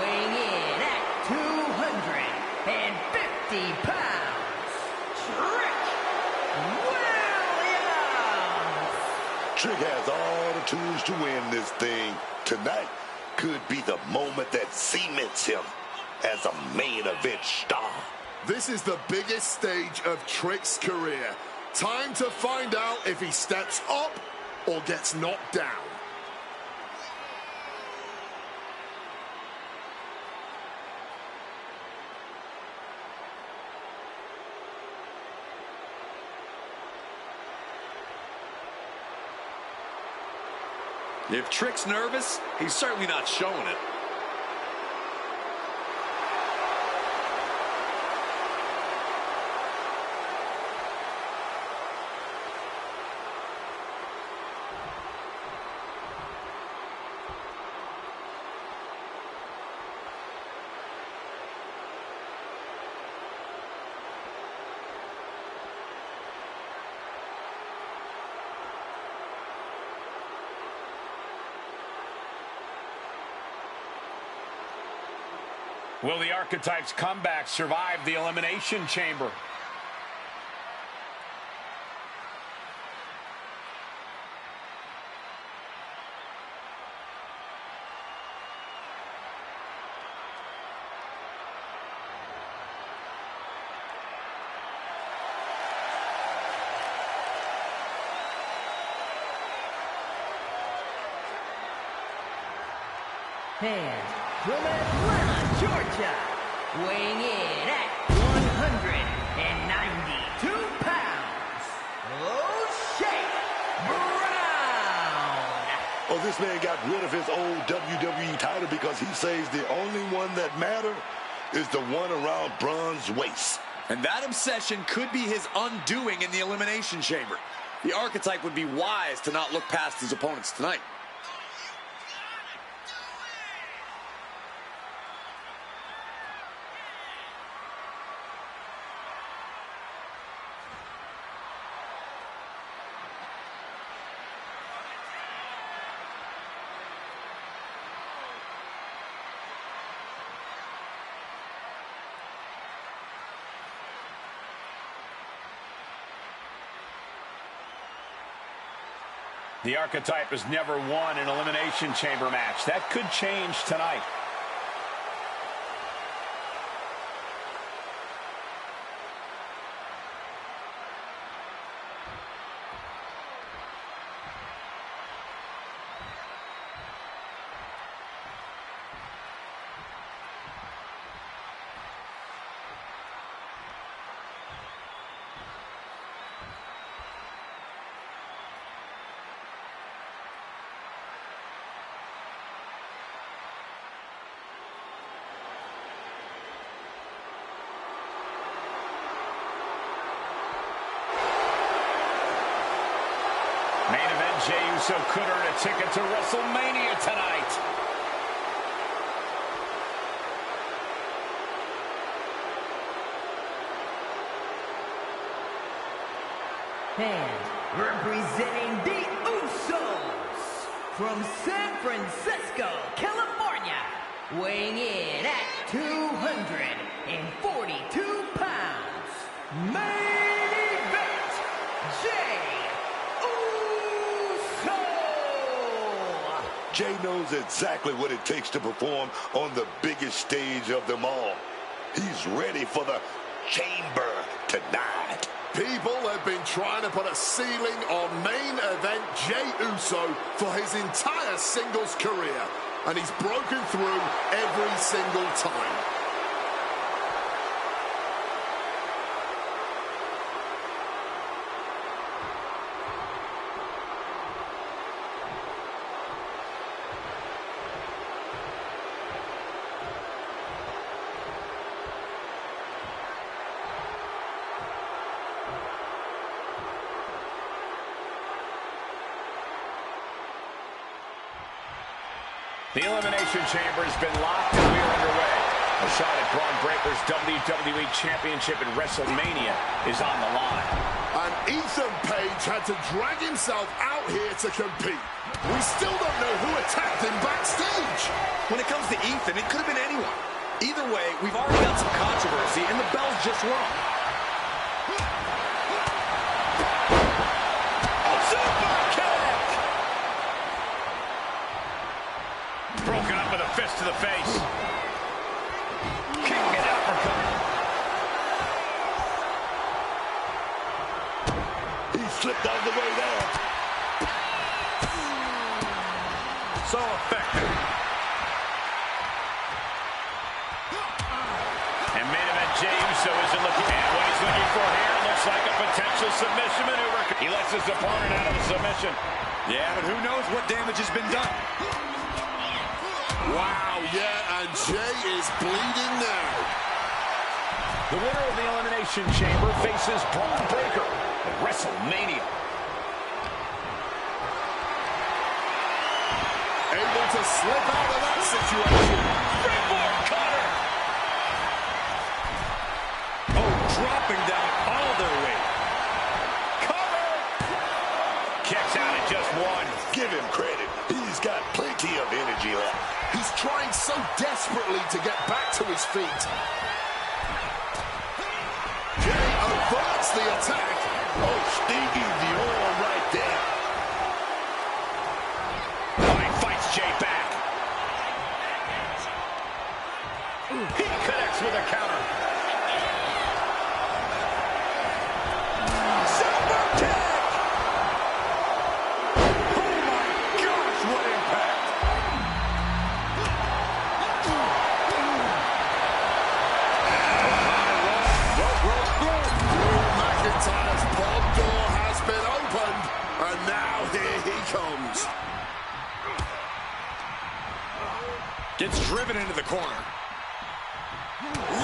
weighing in at 250 pounds, Trick Williams! Trick has all the tools to win this thing. Tonight could be the moment that cements him as a main event star. This is the biggest stage of Trick's career. Time to find out if he steps up or gets knocked down. If Trick's nervous, he's certainly not showing it. Will the Archetype's comeback survive the Elimination Chamber? And from Atlanta, Georgia, weighing in at 192 pounds, O'Shea Brown. Oh, this man got rid of his old WWE title because he says the only one that matters is the one around Braun's waist. And that obsession could be his undoing in the Elimination Chamber. The Archetype would be wise to not look past his opponents tonight. The Archetype has never won an Elimination Chamber match. That could change tonight. Main event, Jey Uso could earn a ticket to WrestleMania tonight. And representing the Usos from San Francisco, California, weighing in at 242 pounds, main event, Jey Uso. Jey knows exactly what it takes to perform on the biggest stage of them all. He's ready for the chamber tonight. People have been trying to put a ceiling on main event Jey Uso for his entire singles career, and he's broken through every single time. The Elimination Chamber has been locked and we are underway. A shot at Braun Breaker's WWE Championship at WrestleMania is on the line. And Ethan Page had to drag himself out here to compete. We still don't know who attacked him backstage. When it comes to Ethan, it could have been anyone. Either way, we've already got some controversy, and the bell's just wrong. Broken up with a fist to the face. Kick and uppercut. He slipped out of the way there. So effective. And main event Jey Uso isn't looking at what he's looking for here. Looks like a potential submission maneuver. He lets his opponent out of a submission. Yeah, but who knows what damage has been done. Wow, yeah, and Jey is bleeding now. The winner of the Elimination Chamber faces Braun Breaker at WrestleMania. Able to slip out of that situation. Springboard cutter. Oh, dropping down all their weight. Cover. Kicks out at just one. Give him credit. He's got plenty of energy left. He's trying so desperately to get back to his feet. Jay averts the attack. Oh, stinging the arm right there. Oh, he fights Jay back. He connects with a counter. Super kick! Oh my gosh, what impact! Drew McIntyre's pod door has been opened, and now here he comes. Gets driven into the corner.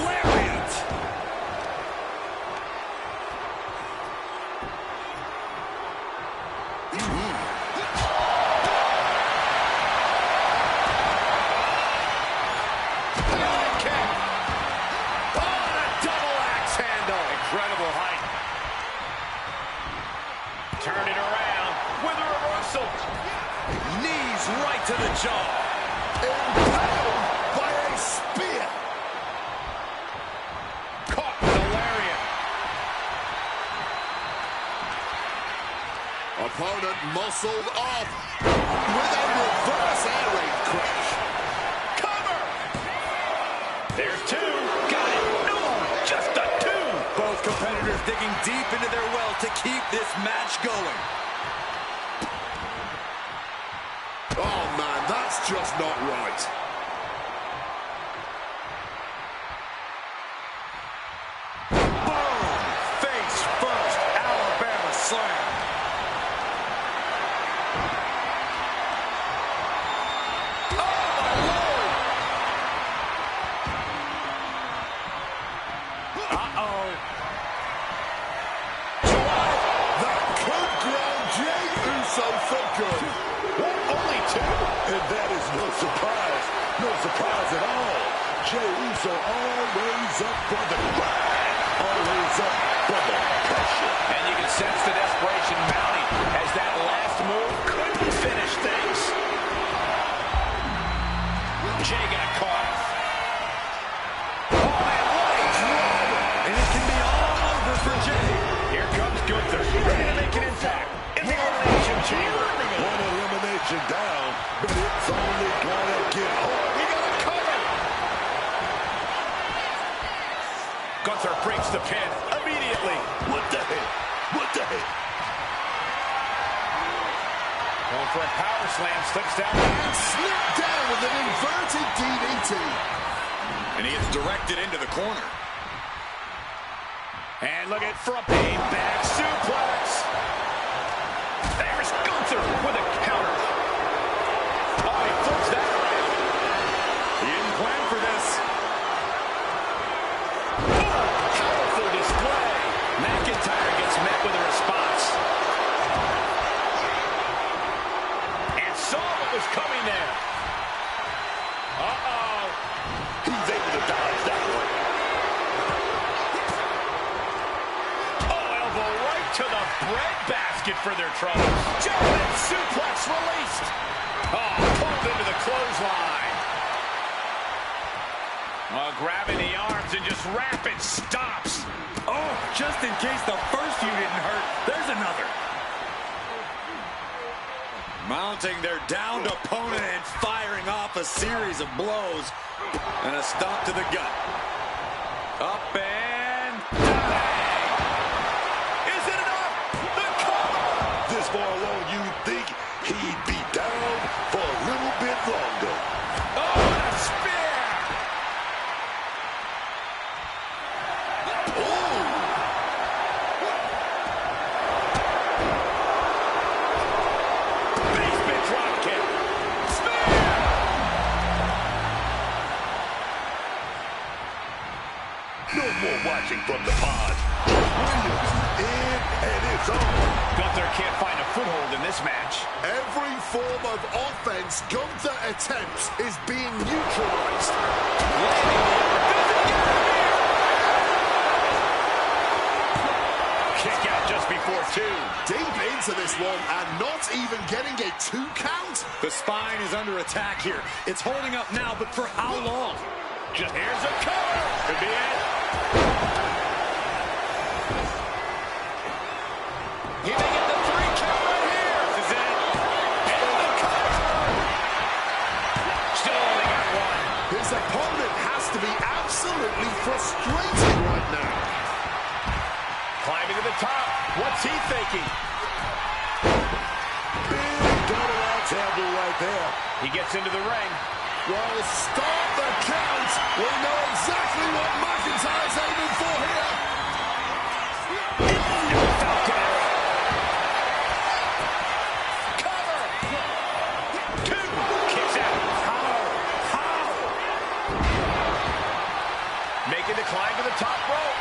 Lariat! Incredible height. Turn it around with a reversal. Knees right to the jaw. Impaled by a spear. Caught with a lariat. Opponent muscled up with a reverse air raid crash. Cover. There's two. Got it. No, just a two. Both competitors digging deep into their well to keep this match going. Oh man, that's just not right. Boom! Face first, Alabama slam. Oh my Lord! Uh-oh. That could ground Jay Uso for good. What? Only two? And that is no surprise. No surprise at all. Jay Uso always up for the grind. Always up for the pressure. And you can sense the desperation mounting as that last move couldn't finish things. Jay got caught. Oh, man, what a driver. And it can be all over for Jay. Here comes Gunther, ready to make an impact in the Elimination Chamber. One elimination down, but it's only gonna get hard. He got a cover. Gunther breaks the pin immediately. What the heck? What the heck? Going for a power slam, slips down. And slipped down with an inverted DDT. And he gets directed into the corner. And look at front pain, back suplex. There's Gunther with a counter. Oh, he flips that around. He didn't plan for this. Oh, powerful display. McIntyre gets met with a response. And saw what was coming there. Uh-oh. He's able to dodge that one. Oh, elbow right to the breadbasket for their troubles. German suplex released. Oh, pulled into the clothesline. Oh, grabbing the arms and just rapid stops. Oh, just in case the first few didn't hurt, there's another. Mounting their downed opponent and firing off a series of blows. And a stomp to the gut. Up and bang! Is it enough? The cover! This far along, you'd think he'd be down for a little bit longer. Oh, and a spear! Basement drop kick. Spear! No more watching from the pod. Williams in, and it's on. Gunther can't find a foothold in this match. Every form of offense Gunther attempts is being neutralized. Kick out just before two. Deep into this one and not even getting a 2 count. The spine is under attack here. It's holding up now, but for how long? Just here's a cover. frustrated right now. Climbing to the top. What's he thinking? Big turnaround handle right there. He gets into the ring. Well, start the count. We know exactly what McIntyre's aiming for here. Falcon arrow. Cover. 2. Kicks out. How? Making the climb to the top rope.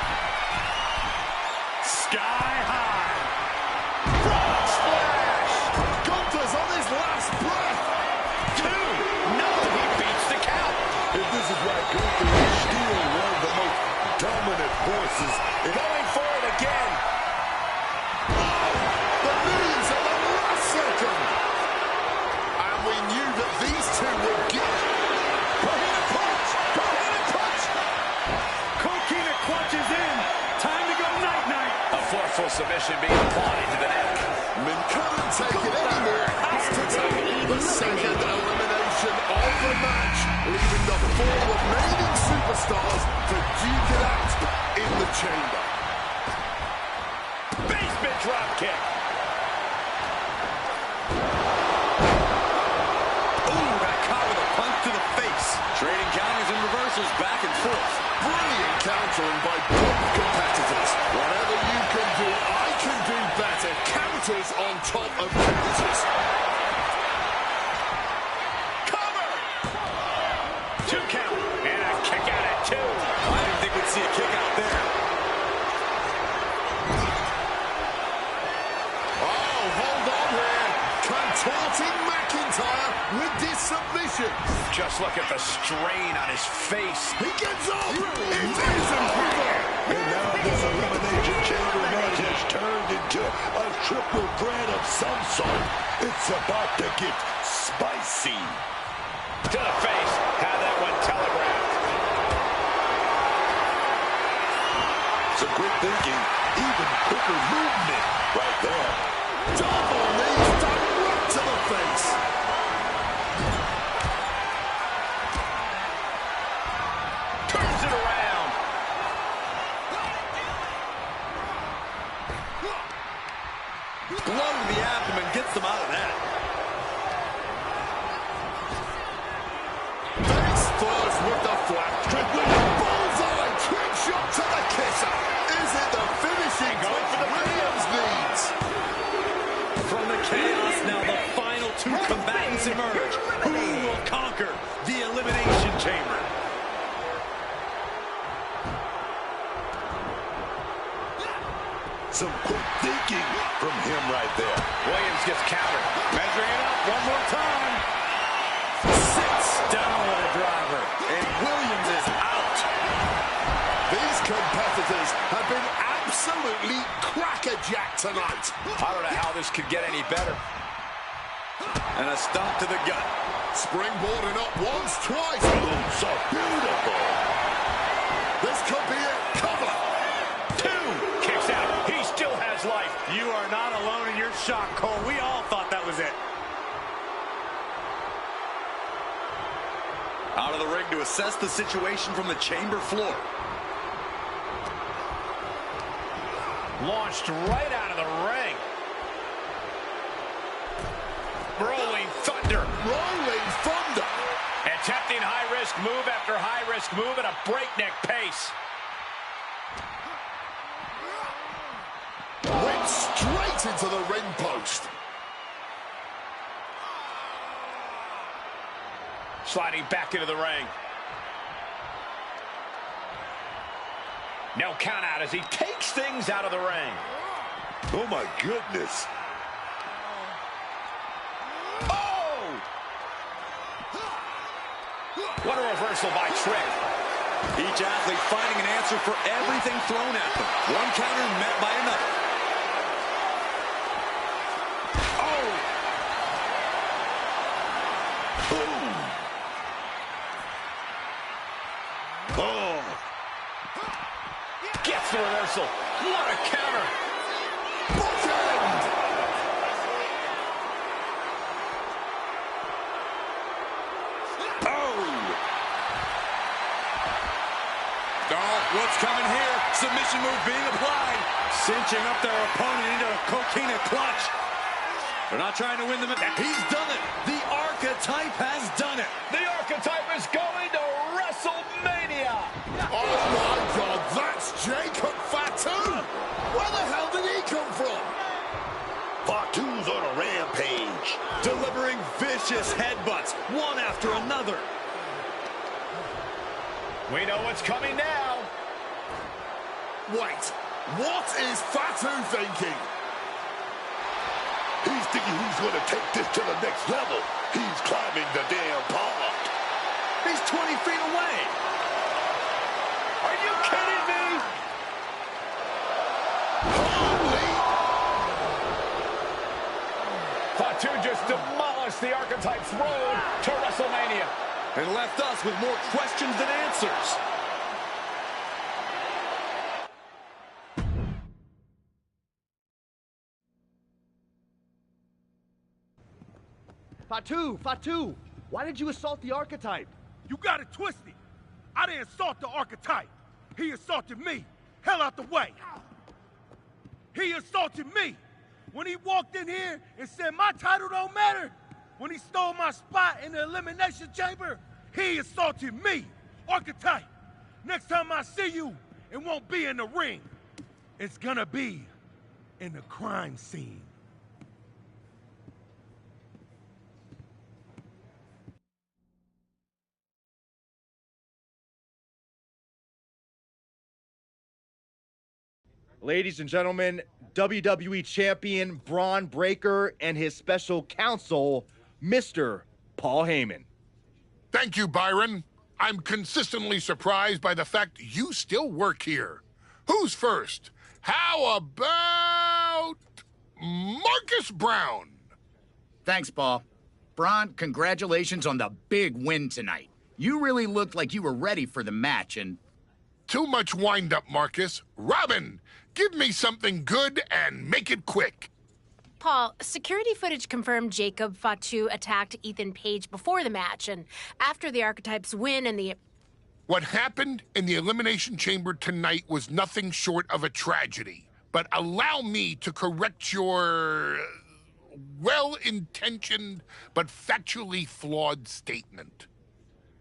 Sky high. Frog splash. Gunther's on his last breath. 2. No, he beats the count. And this is why Gunther is still one of the most dominant forces. Going for it again. The knees at the last second. And we knew that these two would get. Coquina punch! Coquina punch! Coquina clutches in. Time to go night-night. A forceful submission being applied to the neck. Min couldn't take it anymore. Has to take the second elimination of the match, leaving the 4 remaining superstars to duke it out in the chamber. Basement drop kick. Ooh, got caught with a punch to the face. Trading counters and reversals back and forth. Brilliant countering by both competitors. Whatever you can do, I can do better. Counters on top of counters. Cover. 2 count. And a kick out at 2. I didn't think we'd see a kick out there. Oh, hold on here. Contorting McIntyre with this submission. Just look at the strain on his face. He gets up. It isn't over. And now this elimination chamber match has turned into a triple threat of some sort. It's about to get spicy. To the face. Had that one telegraphed. Some quick thinking, even quicker movement right there. Double knees direct to the face. Turns it around. Blow to the abdomen gets them out of that. Face first with the flap. Bullseye. Trick shot to the kisser. Is it the finishing touch Williams needs? From the chaos, now the final 2 combatants emerge. Who will conquer the Elimination Chamber? Some quick thinking from him right there. Williams gets countered. Measuring it up one more time. Sits down with a driver. And Williams is out. These competitors have been absolutely crackerjacked tonight. I don't know how this could get any better. And a stomp to the gut. Springboarding up once, twice. Oh, so beautiful. This could be it. Cover. 2. Kicks out. He still has life. You are not alone in your shock, Cole. We all thought that was it. Out of the ring to assess the situation from the chamber floor. Launched right out of the ring. Rolling thunder. Rolling thunder. Attempting high-risk move after high-risk move at a breakneck pace. Went straight into the ring post. Sliding back into the ring. No count out as he takes things out of the ring. Oh, my goodness. Oh! What a reversal by Trick. Each athlete finding an answer for everything thrown at them. One counter met by another. Oh! Boom. Oh. Gets the reversal. What a counter. Bookend. Oh, What's coming here? Submission move being applied. Cinching up their opponent into a coquina clutch. They're not trying to win the match. He's done it. The Archetype has done it. The Archetype is going to WrestleMania. Oh my God, that's Jacob Fatu! Where the hell did he come from? Fatu's on a rampage. Delivering vicious headbutts, one after another. We know what's coming now. Wait, what is Fatu thinking? He's thinking he's going to take this to the next level. He's climbing the damn pod. He's 20 feet away. Are you kidding me? Fatu just demolished the Archetype's road to WrestleMania. And left us with more questions than answers. Fatu, why did you assault the Archetype? You got it twisted. I didn't assault the Archetype. He assaulted me. Hell out the way. He assaulted me. When he walked in here and said my title don't matter, when he stole my spot in the Elimination Chamber, he assaulted me. Archetype, next time I see you, it won't be in the ring. It's gonna be in the crime scene. Ladies and gentlemen, WWE Champion Braun Breaker and his special counsel, Mr. Paul Heyman. Thank you, Byron. I'm consistently surprised by the fact you still work here. Who's first? How about Marcus Brown? Thanks, Paul. Braun, congratulations on the big win tonight. You really looked like you were ready for the match, and... Too much wind-up, Marcus. Robin, give me something good and make it quick. Paul, security footage confirmed Jacob Fatu attacked Ethan Page before the match, and after the Archetypes win and the... What happened in the Elimination Chamber tonight was nothing short of a tragedy. But allow me to correct your well-intentioned but factually flawed statement.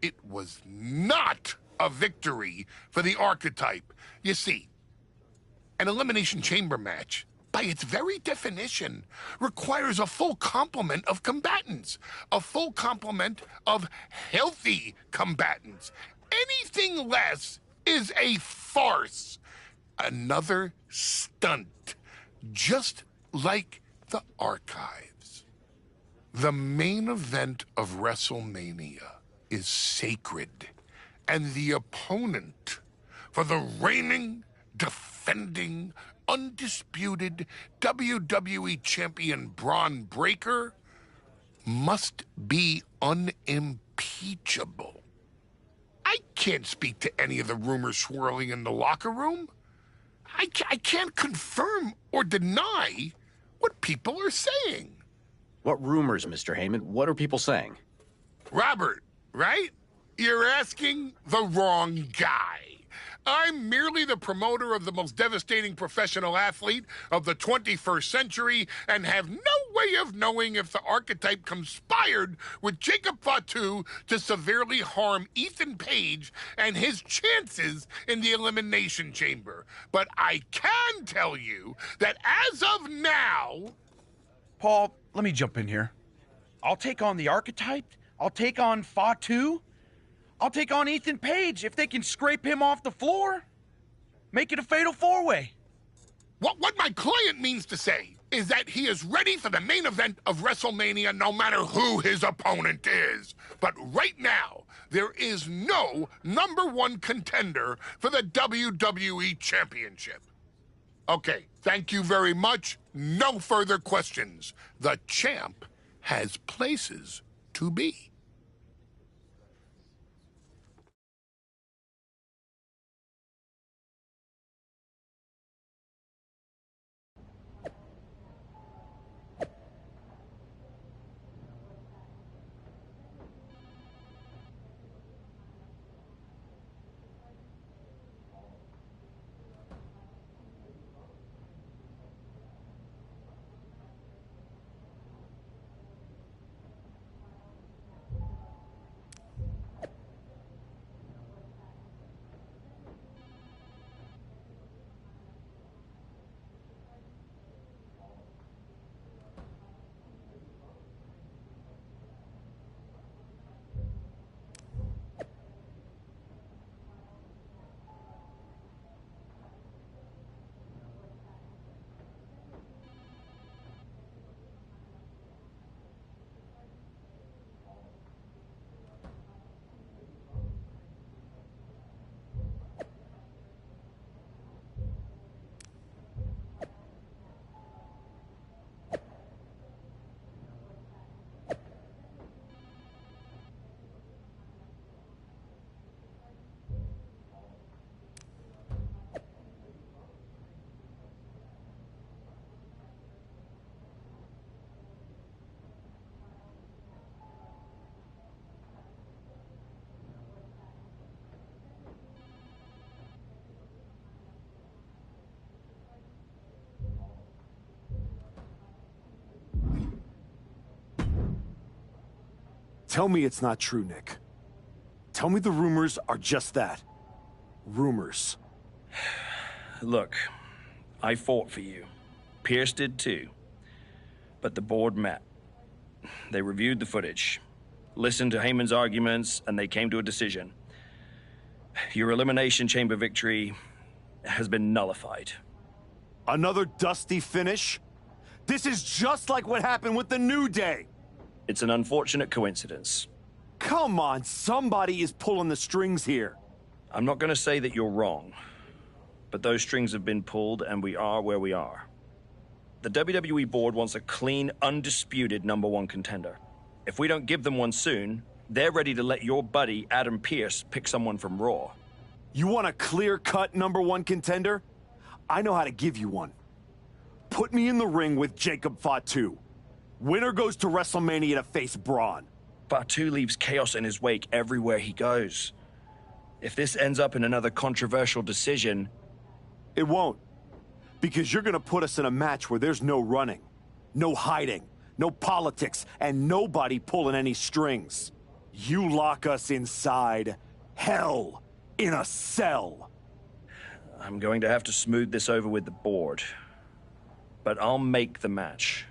It was not a victory for the Archetype. You see, an Elimination Chamber match, by its very definition, requires a full complement of combatants, a full complement of healthy combatants. Anything less is a farce, another stunt, just like the Archives. The main event of WrestleMania is sacred, and the opponent for the reigning, defending, undisputed WWE Champion Braun Breaker must be unimpeachable. I can't speak to any of the rumors swirling in the locker room. I can't confirm or deny what people are saying. What rumors, Mr. Heyman? What are people saying? Robert, right? You're asking the wrong guy. I'm merely the promoter of the most devastating professional athlete of the 21st century and have no way of knowing if the Archetype conspired with Jacob Fatu to severely harm Ethan Page and his chances in the Elimination Chamber. But I can tell you that as of now... Paul, let me jump in here. I'll take on the Archetype. I'll take on Fatu. I'll take on Ethan Page if they can scrape him off the floor. Make it a fatal four-way. What my client means to say is that he is ready for the main event of WrestleMania no matter who his opponent is. But right now, there is no #1 contender for the WWE Championship. Okay, thank you very much. No further questions. The champ has places to be. Tell me it's not true, Nick. Tell me the rumors are just that. Rumors. Look, I fought for you. Pierce did too. But the board met. They reviewed the footage, listened to Heyman's arguments, and they came to a decision. Your Elimination Chamber victory has been nullified. Another dusty finish? This is just like what happened with the New Day. It's an unfortunate coincidence. Come on, somebody is pulling the strings here. I'm not going to say that you're wrong, but those strings have been pulled and we are where we are. The WWE board wants a clean, undisputed #1 contender. If we don't give them one soon, they're ready to let your buddy Adam Pearce pick someone from Raw. You want a clear-cut #1 contender? I know how to give you one. Put me in the ring with Jacob Fatu. Winner goes to WrestleMania to face Braun. Fatu leaves chaos in his wake everywhere he goes. If this ends up in another controversial decision... It won't. Because you're gonna put us in a match where there's no running, no hiding, no politics, and nobody pulling any strings. You lock us inside hell in a cell. I'm going to have to smooth this over with the board. But I'll make the match.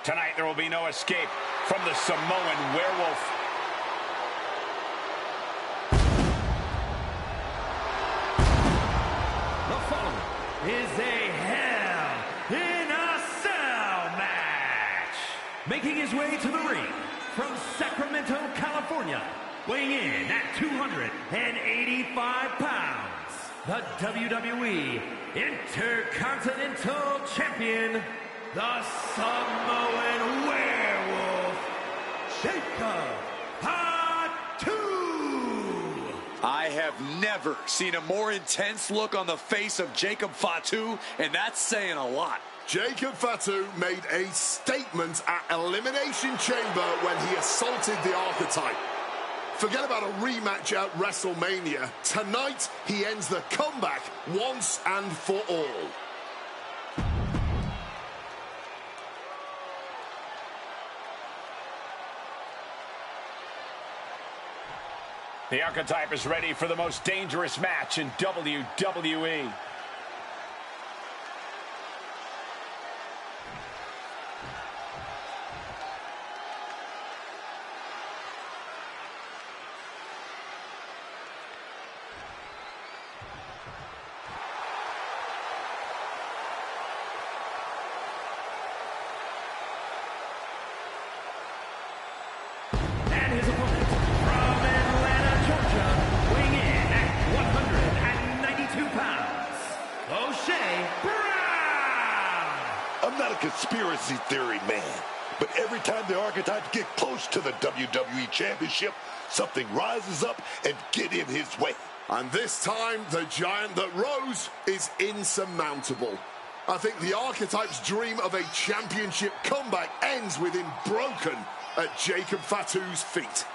Tonight, there will be no escape from the Samoan werewolf. The following is a Hell in a Cell match. Making his way to the ring from Sacramento, California, weighing in at 285 pounds, the WWE Intercontinental Champion, the Samoan Werewolf, Jacob Fatu. I have never seen a more intense look on the face of Jacob Fatu, and that's saying a lot. Jacob Fatu made a statement at Elimination Chamber when he assaulted the Archetype. Forget about a rematch at WrestleMania. Tonight, he ends the comeback once and for all. The Archetype is ready for the most dangerous match in WWE. And his opponent from Atlanta, Georgia, weighing in at 192 pounds, O'Shea Brown. I'm not a conspiracy theory man, but every time the Archetypes get close to the WWE Championship, something rises up and get in his way. And this time, the giant that rose is insurmountable. I think the Archetype's dream of a championship comeback ends with him broken at Jacob Fatu's feet.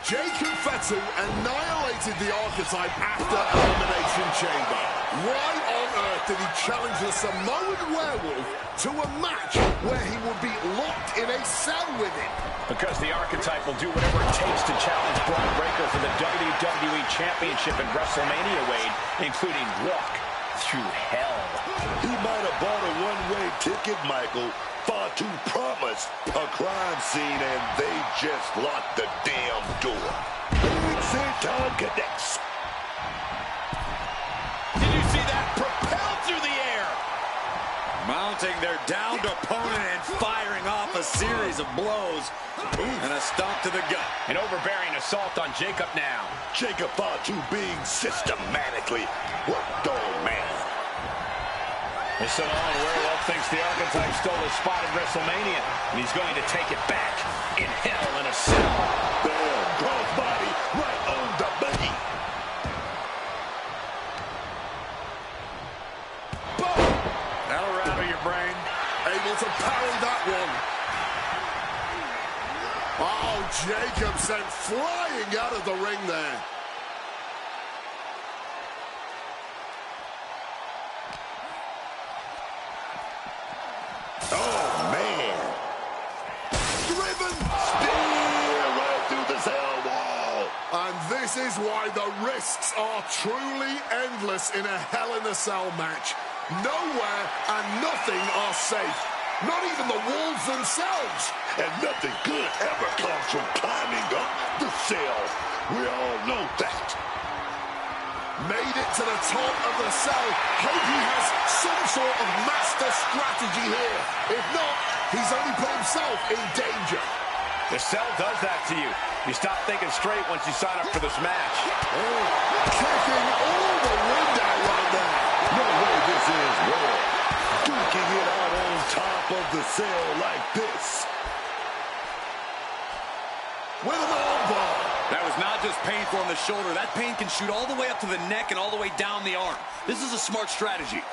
Jacob Fatu annihilated the Archetype after Elimination Chamber. Why on earth did he challenge the Samoan Werewolf to a match where he would be locked in a cell with him? Because the Archetype will do whatever it takes to challenge Braun Breaker for the WWE Championship at WrestleMania, Wade, including walk through hell. He might have bought a one-way ticket, Michael. Fatu promised a crime scene, and they just locked the damn door. Time connects. Did you see that? Propelled through the air. Mounting their downed opponent and firing off a series of blows. And a stomp to the gut. An overbearing assault on Jacob now. Jacob Fatu being systematically worked on, man. The Samoan Werewolf thinks the Archetype stole a spot at WrestleMania, and he's going to take it back in Hell in a Cell. Bam! Crossbody right on the boogie. Boom! That'll rattle your brain. Able to parry that one. Oh, Jacob sent flying out of the ring there. Oh, man. Driven. Steer right through the cell wall. And this is why the risks are truly endless in a Hell in a Cell match. Nowhere and nothing are safe. Not even the walls themselves. And nothing good ever comes from climbing up the cell. We all know that. Made it to the top of the cell. Hope he has some sort of master strategy here. If not, he's only put himself in danger. The cell does that to you. You stop thinking straight once you sign up for this match. Oh, kicking all the wind out right there. No way this is war. Duking it out on top of the cell like this. With an armbar. That was not just painful in the shoulder. That pain can shoot all the way up to the neck and all the way down the arm. This is a smart strategy.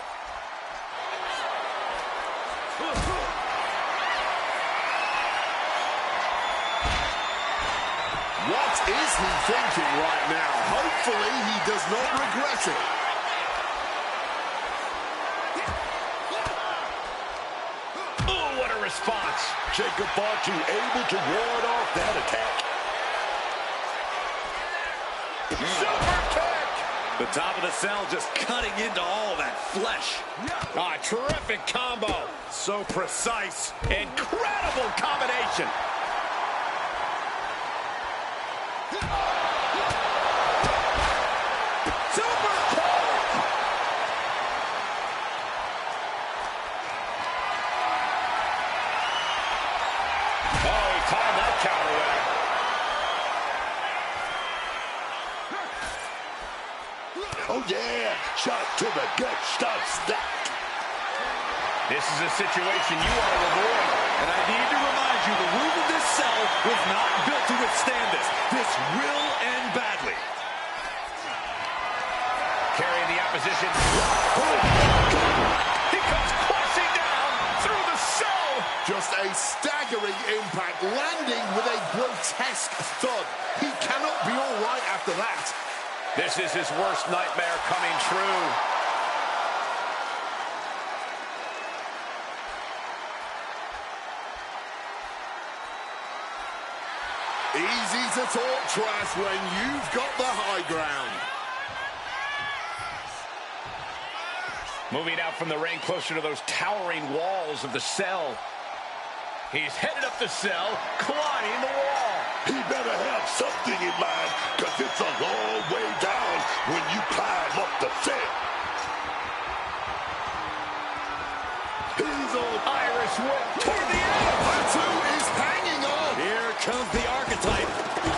What is he thinking right now? Hopefully he does not regret it. Oh, what a response. Jacob Fatu able to ward off that attack. Super kick! The top of the cell just cutting into all that flesh. Ah, terrific combo. So precise. Incredible combination. Super kick! Oh, he timed that counter there. Oh, yeah. Shot to the gut. Stops that. This is a situation you want to avoid. And I need to remind you, the roof of this cell was not built to withstand this. This will end badly. Carrying the opposition. He comes crashing down through the cell. Just a staggering impact, landing with a grotesque thud. He cannot be all right after that. This is his worst nightmare coming true. Easy to talk trash when you've got the high ground. Moving out from the ring closer to those towering walls of the cell. He's headed up the cell, climbing the wall. He better have something in mind, because it's a long way down when you climb up the cell. He's on Irish whip toward the end. Fatu is hanging on. Here comes the Archetype.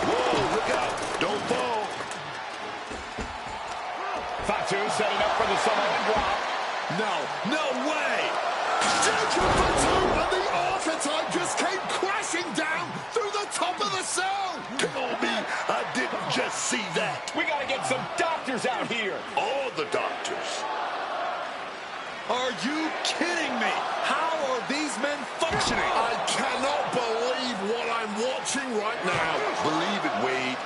Whoa, look out. Don't fall. Fatu setting up for the Samoan drop. No way. Jacob Fatu and the Archetype just came crashing down through the top of the cell. Tell me I didn't just see that. We got to get some doctors out here. All the doctors. Are you kidding me? How are these men functioning? I cannot believe what I'm watching right now. Believe it, Wade.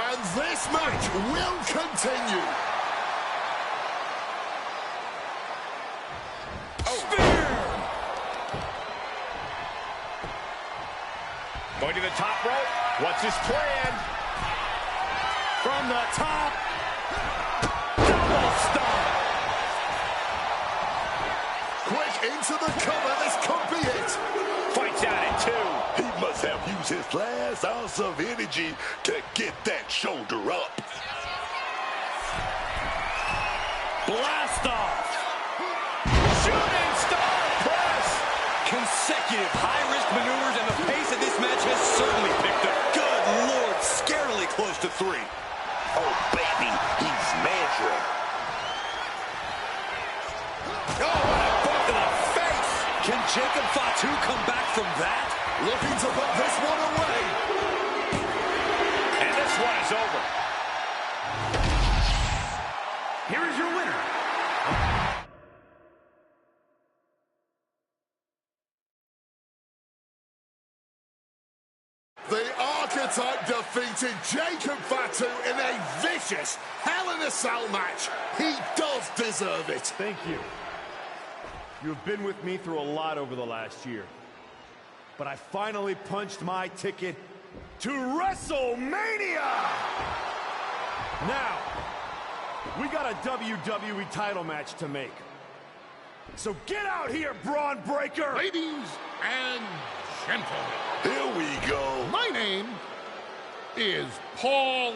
And this match will continue. Spear! Going to the top rope. What's his plan? From the top. Double stomp. Quick into the cover. This could be it. Fights out at 2. He must have used his last ounce of energy to get that shoulder up. Blast off. Shooting star press. Consecutive high-risk maneuvers, and the pace of this match has certainly picked up. Good Lord, scarily close to 3. Oh, baby, he's measuring. Oh, what a bump to the face! Can Jacob Fatu come back from that? Looking to put this one away. And this one is over. Here is your winner. The Archetype defeated Jacob Fatu in a vicious Hell in a Cell match. He does deserve it. Thank you. You have been with me through a lot over the last year. But I finally punched my ticket to WrestleMania! Now, we got a WWE title match to make. So get out here, Braun Breaker! Ladies and gentlemen. Here we go. My name is Paul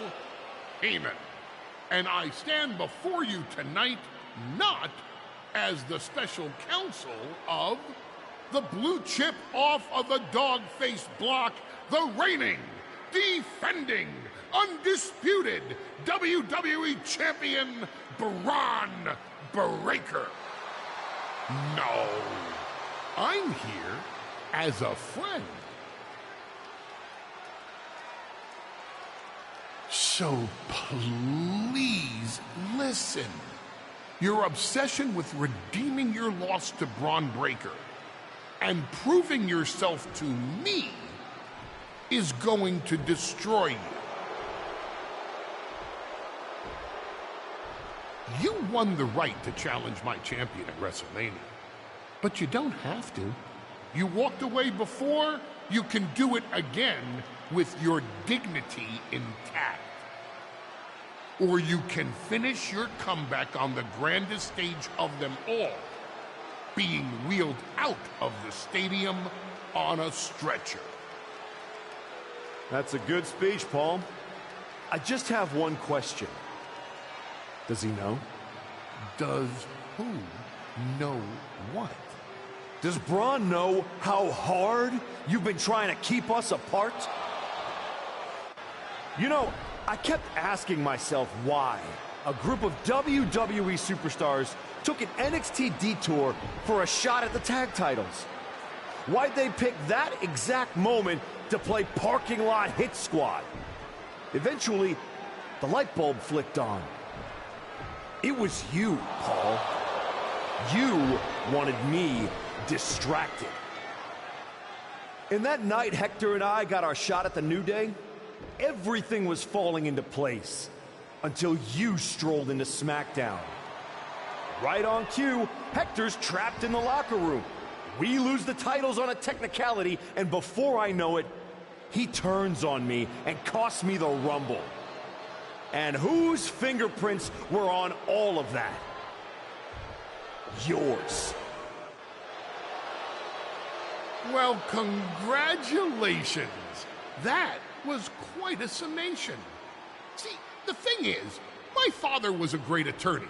Heyman, and I stand before you tonight not as the special counsel of the blue chip off of the dog-faced block, the reigning, defending, undisputed WWE Champion Braun Breaker. No, I'm here as a friend. So please listen. Your obsession with redeeming your loss to Braun Breaker and proving yourself to me is going to destroy you. You won the right to challenge my champion at WrestleMania, but you don't have to. You walked away before, you can do it again with your dignity intact. Or you can finish your comeback on the grandest stage of them all, being wheeled out of the stadium on a stretcher. That's a good speech, Paul. I just have one question. Does he know? Does who know what? Does Braun know how hard you've been trying to keep us apart? You know, I kept asking myself why a group of WWE superstars took an NXT detour for a shot at the tag titles. Why'd they pick that exact moment to play parking lot hit squad? Eventually, the light bulb flicked on. It was you, Paul. You wanted me distracted. And that night Hector and I got our shot at the New Day, everything was falling into place until you strolled into SmackDown. Right on cue, Hector's trapped in the locker room. We lose the titles on a technicality, and before I know it, he turns on me and costs me the Rumble. And whose fingerprints were on all of that? Yours. Well, congratulations. That was quite a summation. See, the thing is, my father was a great attorney,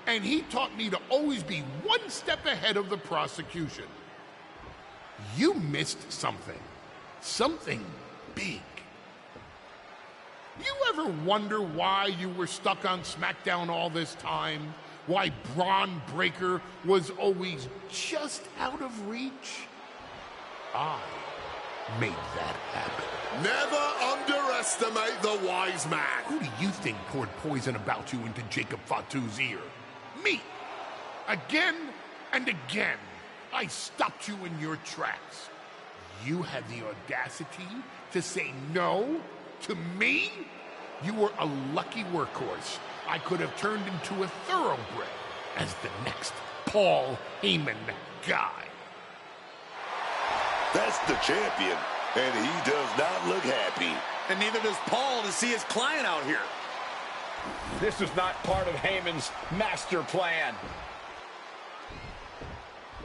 and he taught me to always be one step ahead of the prosecution. You missed something. Something big. You ever wonder why you were stuck on SmackDown all this time? Why Braun Breaker was always just out of reach? I made that happen. Never underestimate the wise man. Who do you think poured poison about you into Jacob Fatu's ear? Me. Again and again, I stopped you in your tracks. You had the audacity to say no to me? You were a lucky workhorse. I could have turned into a thoroughbred as the next Paul Heyman guy. That's the champion, and he does not look happy. And neither does Paul to see his client out here. This was not part of Heyman's master plan.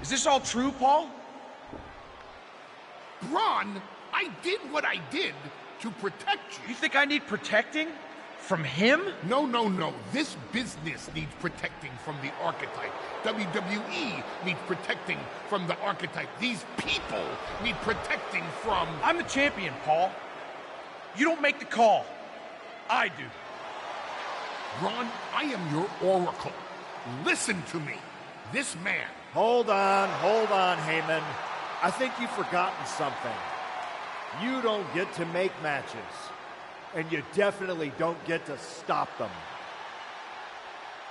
Is this all true, Paul? Braun, I did what I did to protect you. You think I need protecting? From him? No, no, no. This business needs protecting from the archetype. WWE needs protecting from the archetype. These people need protecting from... I'm the champion, Paul. You don't make the call. I do. Ron, I am your oracle. Listen to me. This man... Hold on, Heyman. I think you've forgotten something. You don't get to make matches. And you definitely don't get to stop them.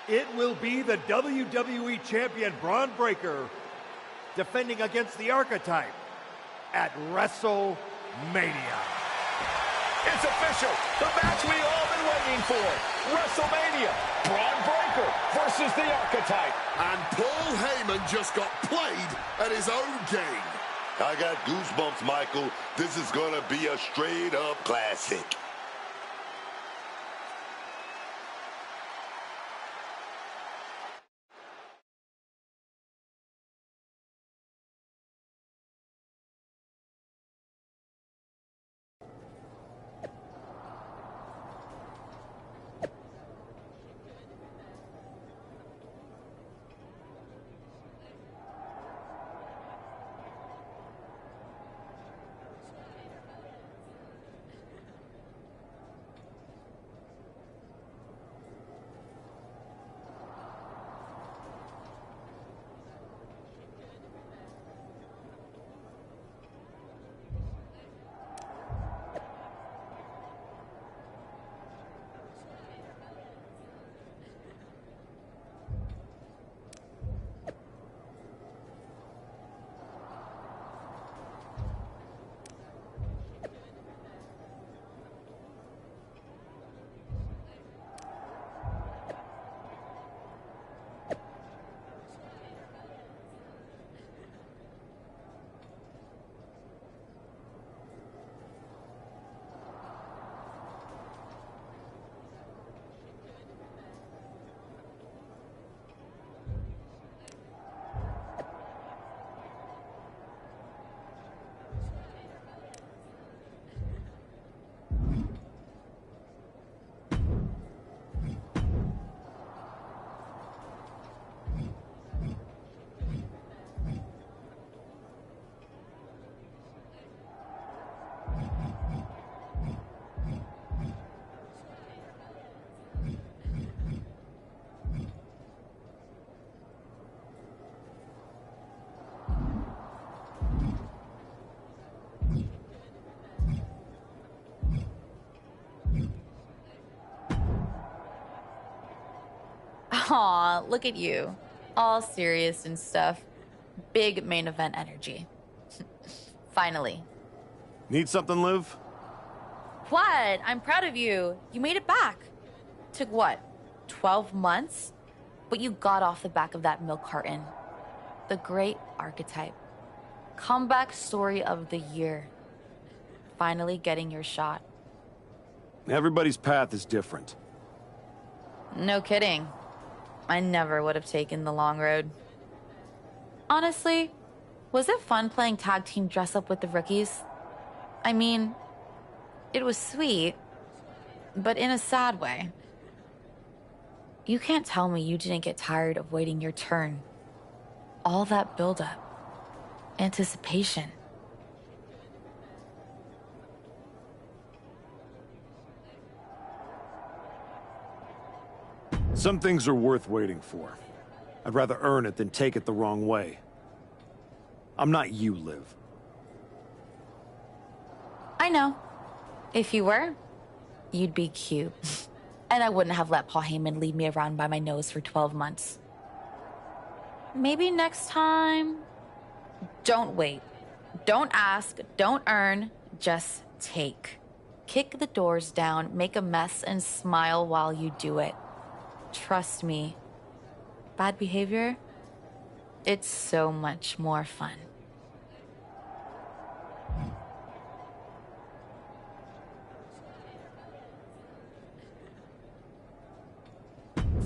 It will be the WWE Champion Braun Breaker defending against the Archetype at WrestleMania. It's official. The match we all been waiting for. WrestleMania. Braun Breaker versus the Archetype. And Paul Heyman just got played at his own game. I got goosebumps, Michael. This is gonna be a straight-up classic. Aw, look at you. All serious and stuff. Big main event energy. Finally. Need something, Liv? What? I'm proud of you. You made it back. Took what? 12 months? But you got off the back of that milk carton. The great archetype. Comeback story of the year. Finally getting your shot. Everybody's path is different. No kidding. I never would have taken the long road. Honestly, was it fun playing tag team dress up with the rookies? I mean, it was sweet, but in a sad way. You can't tell me you didn't get tired of waiting your turn. All that buildup, anticipation. Some things are worth waiting for. I'd rather earn it than take it the wrong way. I'm not you, Liv. I know. If you were, you'd be cute. And I wouldn't have let Paul Heyman lead me around by my nose for 12 months. Maybe next time... Don't wait. Don't ask. Don't earn. Just take. Kick the doors down, make a mess, and smile while you do it. Trust me. Bad behavior? It's so much more fun.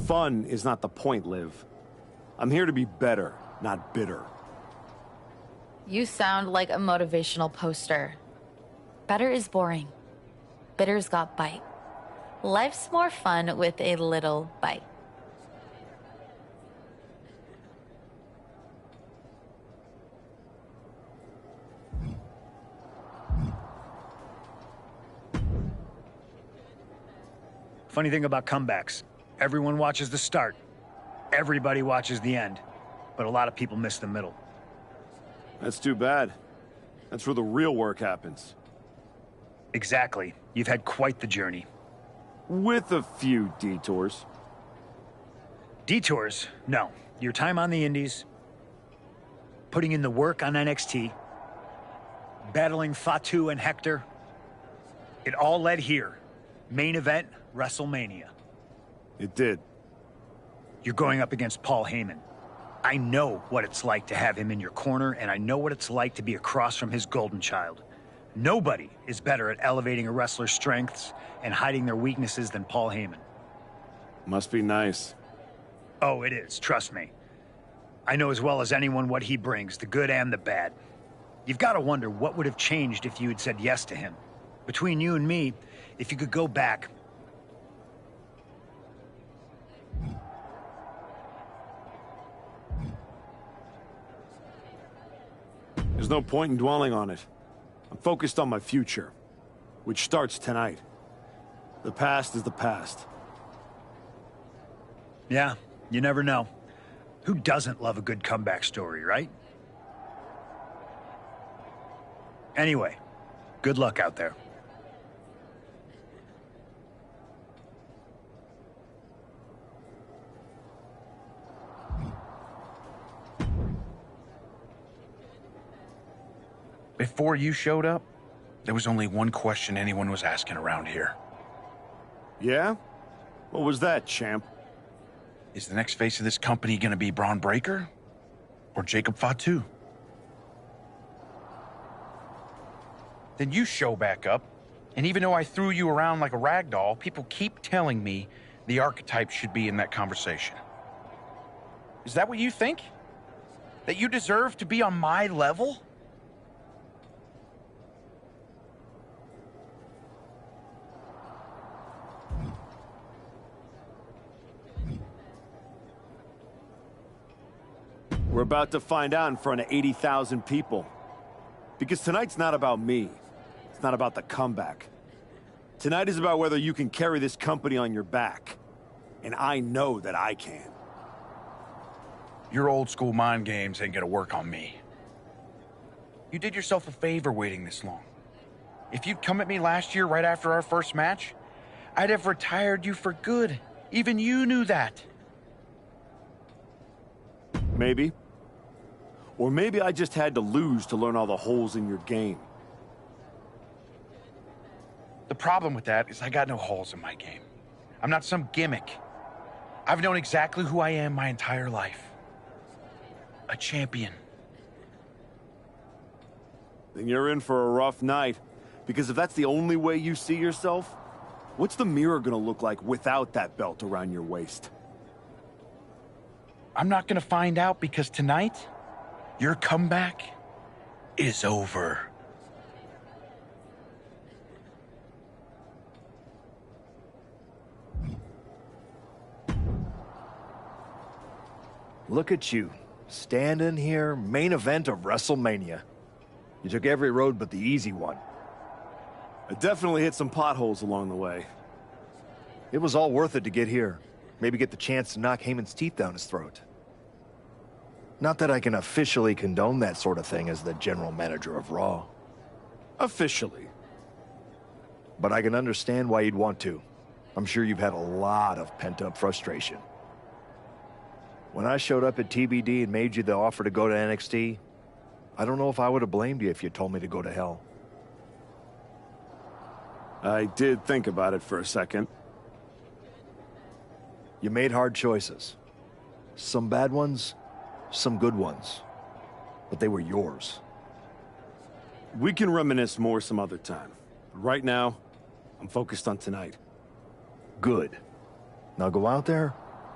Fun is not the point, Liv. I'm here to be better, not bitter. You sound like a motivational poster. Better is boring. Bitter's got bite. Life's more fun with a little bite. Funny thing about comebacks, everyone watches the start. Everybody watches the end. But a lot of people miss the middle. That's too bad. That's where the real work happens. Exactly. You've had quite the journey. With a few detours. Detours? No. Your time on the Indies, putting in the work on NXT, battling Fatu and Hector, it all led here. Main event, WrestleMania. It did. You're going up against Paul Heyman. I know what it's like to have him in your corner, and I know what it's like to be across from his golden child. Nobody is better at elevating a wrestler's strengths and hiding their weaknesses than Paul Heyman. Must be nice. Oh, it is, trust me. I know as well as anyone what he brings, the good and the bad. You've got to wonder what would have changed if you had said yes to him. Between you and me, if you could go back... There's no point in dwelling on it. I'm focused on my future, which starts tonight. The past is the past. Yeah, you never know. Who doesn't love a good comeback story, right? Anyway, good luck out there. Before you showed up, there was only one question anyone was asking around here. Yeah? What was that, champ? Is the next face of this company gonna be Braun Breaker? Or Jacob Fatu? Then you show back up, and even though I threw you around like a rag doll, people keep telling me the archetype should be in that conversation. Is that what you think? That you deserve to be on my level? We're about to find out in front of 80,000 people. Because tonight's not about me. It's not about the comeback. Tonight is about whether you can carry this company on your back. And I know that I can. Your old school mind games ain't gonna work on me. You did yourself a favor waiting this long. If you'd come at me last year right after our first match, I'd have retired you for good. Even you knew that. Maybe. Or maybe I just had to lose to learn all the holes in your game. The problem with that is I got no holes in my game. I'm not some gimmick. I've known exactly who I am my entire life. A champion. Then you're in for a rough night. Because if that's the only way you see yourself, what's the mirror gonna look like without that belt around your waist? I'm not gonna find out because tonight, your comeback is over. Look at you, standing here, main event of WrestleMania. You took every road but the easy one. I definitely hit some potholes along the way. It was all worth it to get here. Maybe get the chance to knock Heyman's teeth down his throat. Not that I can officially condone that sort of thing as the general manager of Raw. Officially. But I can understand why you'd want to. I'm sure you've had a lot of pent-up frustration. When I showed up at TBD and made you the offer to go to NXT, I don't know if I would have blamed you if you told me to go to hell. I did think about it for a second. You made hard choices. Some bad ones, some good ones. But they were yours. We can reminisce more some other time. But right now, I'm focused on tonight. Good. Now go out there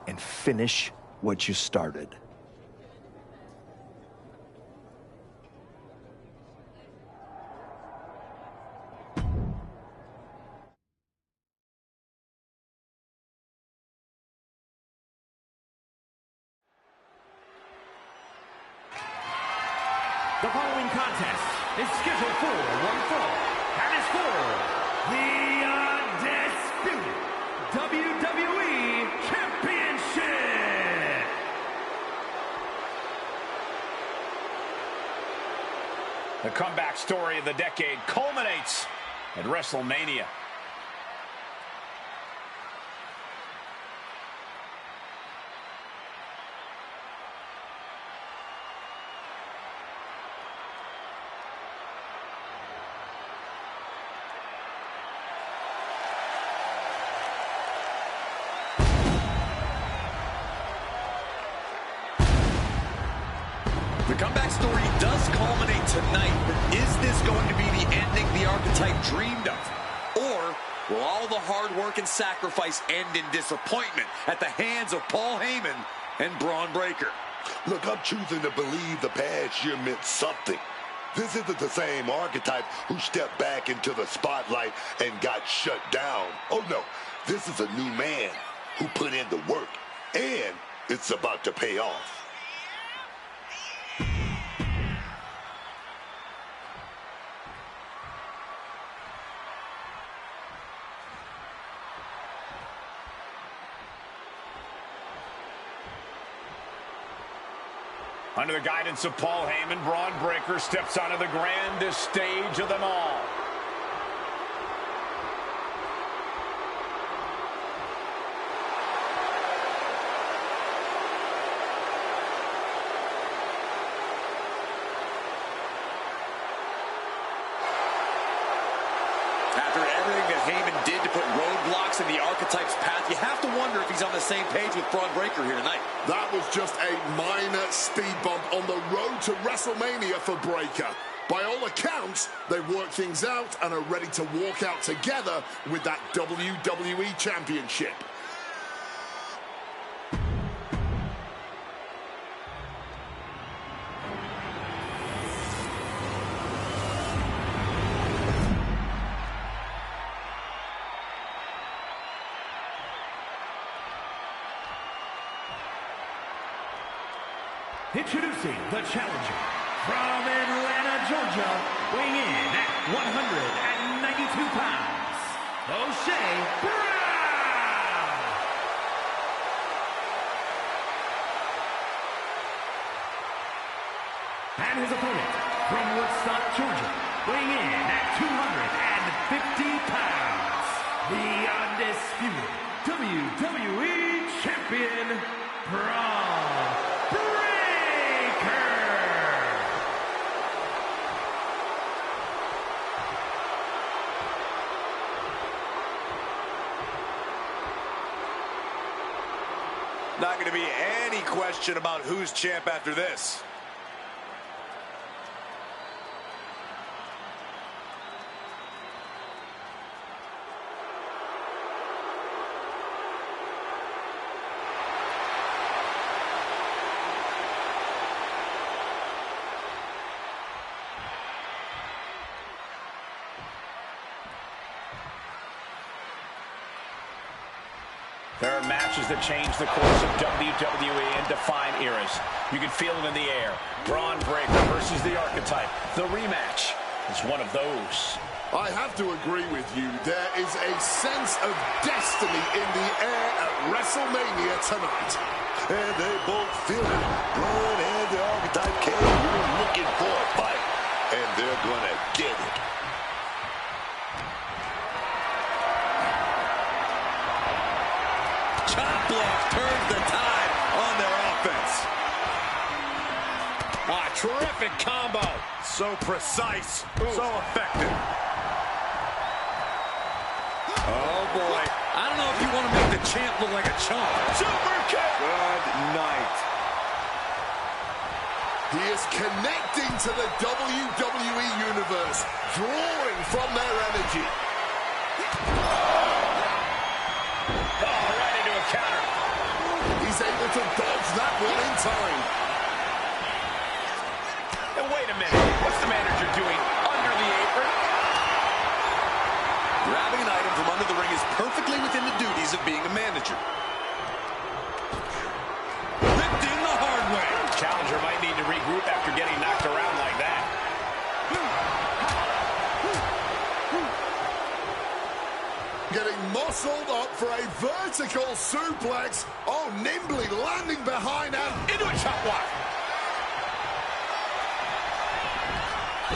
and finish what you started. The following contest is scheduled for one fall, and is for the undisputed WWE Championship. The comeback story of the decade culminates at WrestleMania. The comeback story does culminate tonight, but is this going to be the ending the Archetype dreamed of? Or will all the hard work and sacrifice end in disappointment at the hands of Paul Heyman and Braun Breaker? Look, I'm choosing to believe the past year meant something. This isn't the same Archetype who stepped back into the spotlight and got shut down. Oh no, this is a new man who put in the work, and it's about to pay off. Under the guidance of Paul Heyman, Braun Breaker steps onto the grandest stage of them all. After everything that Heyman did to put roadblocks in the Archetype's path, you have to wonder if he's on the same page with Braun Breaker here tonight. That was just a minor speed bump on the road to WrestleMania for Breaker. By all accounts, they've worked things out and are ready to walk out together with that WWE Championship. Introducing the challenger from Atlanta, Georgia, weighing in at 192 pounds, O'Shea Brown. And his opponent from Woodstock, Georgia, weighing in at 250 pounds, the undisputed WWE Champion, Braun Breaker. Not going to be any question about who's champ after this. There are matches that change the course of WWE and define eras. You can feel it in the air. Braun Breaker versus the Archetype. The rematch is one of those. I have to agree with you. There is a sense of destiny in the air at WrestleMania tonight. And they both feel it. Braun and the Archetype came here looking for a fight, and they're gonna get it. Chop block turns the tide on their offense. Ah, terrific combo. So precise, so effective. champ look like a chump. Super kick. Good night. He is connecting to the WWE Universe, drawing from their energy. Oh, right into a counter. He's able to dodge that one in time. And wait a minute. What's the manager doing under the apron? Grabbing an item from under the ring is perfectly within the duties of being a manager. Ripped in the hard way. Challenger might need to regroup after getting knocked around like that. Getting muscled up for a vertical suplex. Oh, nimbly landing behind and into a chop block.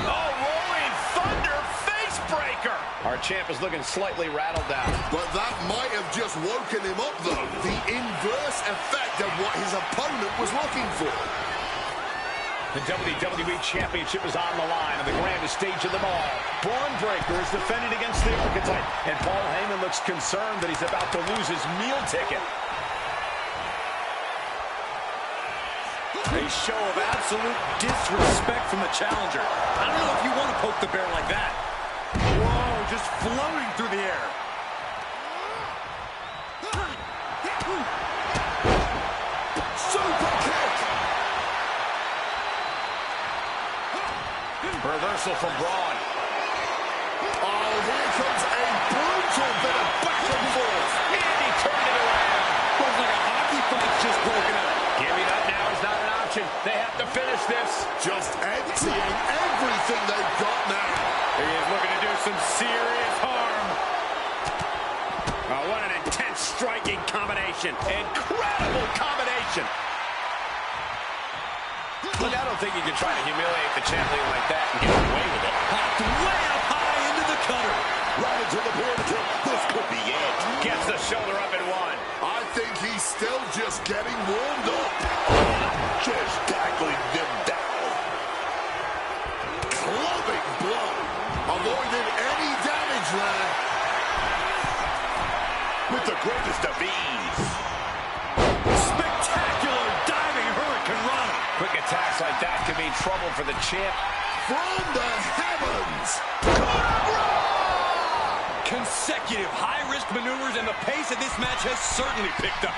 Oh, rolling thunder face breaker. Our champ is looking slightly rattled down. But that might have just woken him up, though. The inverse effect of what his opponent was looking for. The WWE Championship is on the line on the grandest stage of them all. Braun Breaker is defending against the Archetype, and Paul Heyman looks concerned that he's about to lose his meal ticket. A show of absolute disrespect from the challenger. I don't know if you want to poke the bear like that. Whoa, just floating through the air. Super kick! Reversal from Braun. Oh, here comes a brutal bit of back and forth. And he turned it around. Looks like a hockey fight's just broken up. Giving up now is not an option. They have to finish this. Just emptying everything they've got now. He is looking to do some serious harm. Oh, what an intense striking combination. Incredible combination. Look, I don't think you can try to humiliate the champion like that and get away with it. Popped way up high into the cutter. Right into the border. This could be it. Gets the shoulder up and one. I think he's still just getting warmed up. Just tackling them down. Clubbing blow. Avoiding any damage there. With the greatest of ease. Spectacular diving Hurricane Rana. Quick attacks like that could mean trouble for the champ. From the heavens. Consecutive high-risk maneuvers, and the pace of this match has certainly picked up.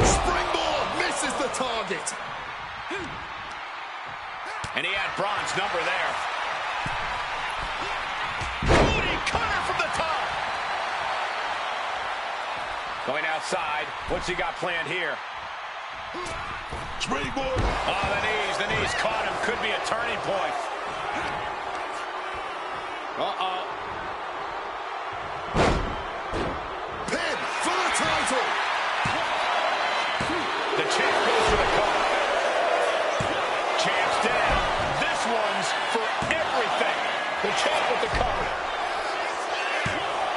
Springboard misses the target. And he had Braun's number there. Booty cutter from the top. Going outside. What's he got planned here? Springboard. Oh, the knees caught him. Could be a turning point. Uh-oh. Pin for the title. The champ goes for the cover. Champ's down. This one's for everything. The champ with the cover.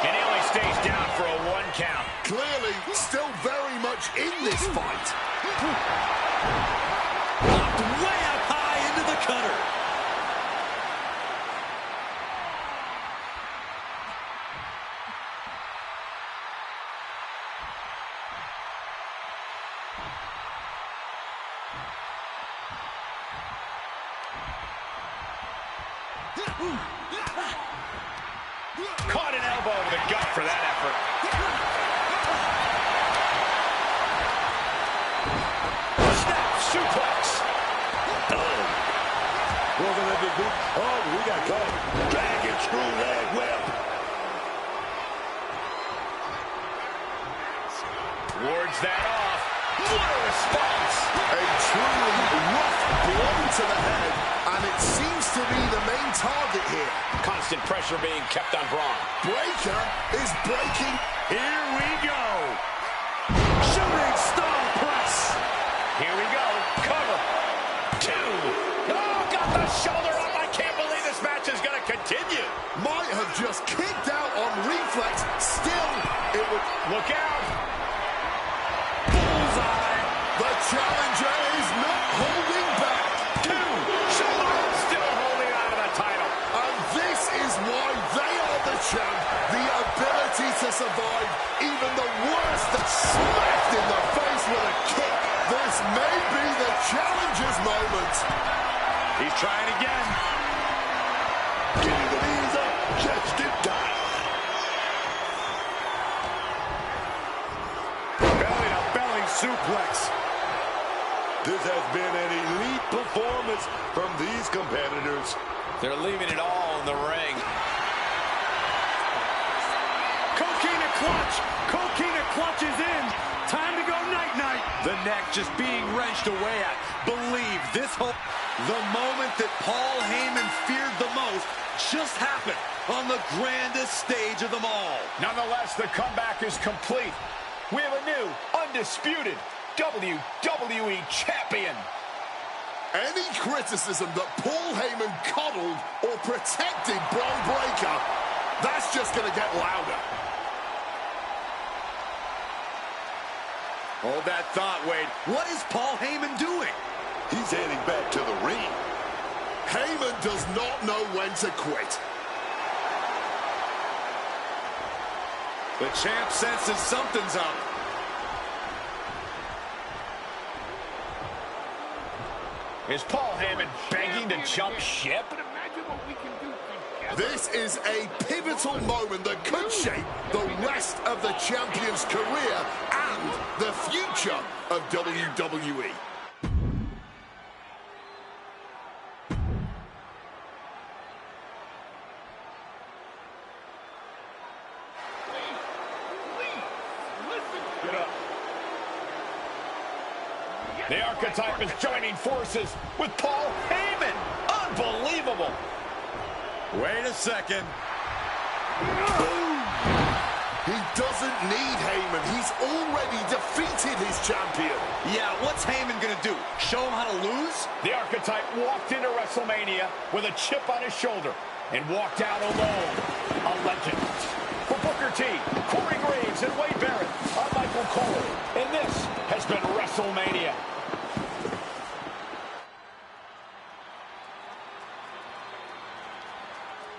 And he only stays down for a 1 count. Clearly, still very much in this fight. Popped way up high into the cutter. Caught an elbow to the gut for that effort. Snap suplex. Oh, we got caught. Dragon screw leg whip. Wards that off. What a response. A truly rough blow to the head, and it seems to be the main target here. Constant pressure being kept on Braun. Breaker is breaking. Here we go. Shooting star press. Here we go. Cover. 2. Oh, got the shoulder up. I can't believe this match is going to continue. Might have just kicked out on reflex. Still, it would... Look out. Bullseye. The challenger is not holding back. 2. Shoulder up, still holding on to the title. And this is why they are the champ. He's trying again. Getting the knees up just in time. Belly-to-belly suplex. This has been an elite performance from these competitors. They're leaving it all in the ring. Coquina clutch. Coquina clutch is in. Time to go night-night. The neck just being wrenched away at. Believe this hope. The moment that Paul Heyman feared the most just happened on the grandest stage of them all. Nonetheless, the comeback is complete. We have a new, undisputed WWE Champion. Any criticism that Paul Heyman coddled or protected Bron Breakker, that's just going to get louder. Hold that thought, Wade. What is Paul Heyman doing? He's heading back to the ring. Heyman does not know when to quit. The champ senses something's up. Is Paul Heyman begging to jump ship? This is a pivotal moment that could shape the rest of the champion's career and the future of WWE. The Archetype is joining forces with Paul Heyman. Unbelievable. Wait a second. He doesn't need Heyman. He's already defeated his champion. Yeah, what's Heyman gonna do? Show him how to lose? The Archetype walked into WrestleMania with a chip on his shoulder and walked out alone. A legend. For Booker T, Corey Graves, and Wade Barrett, I'm Michael Cole, and this has been WrestleMania.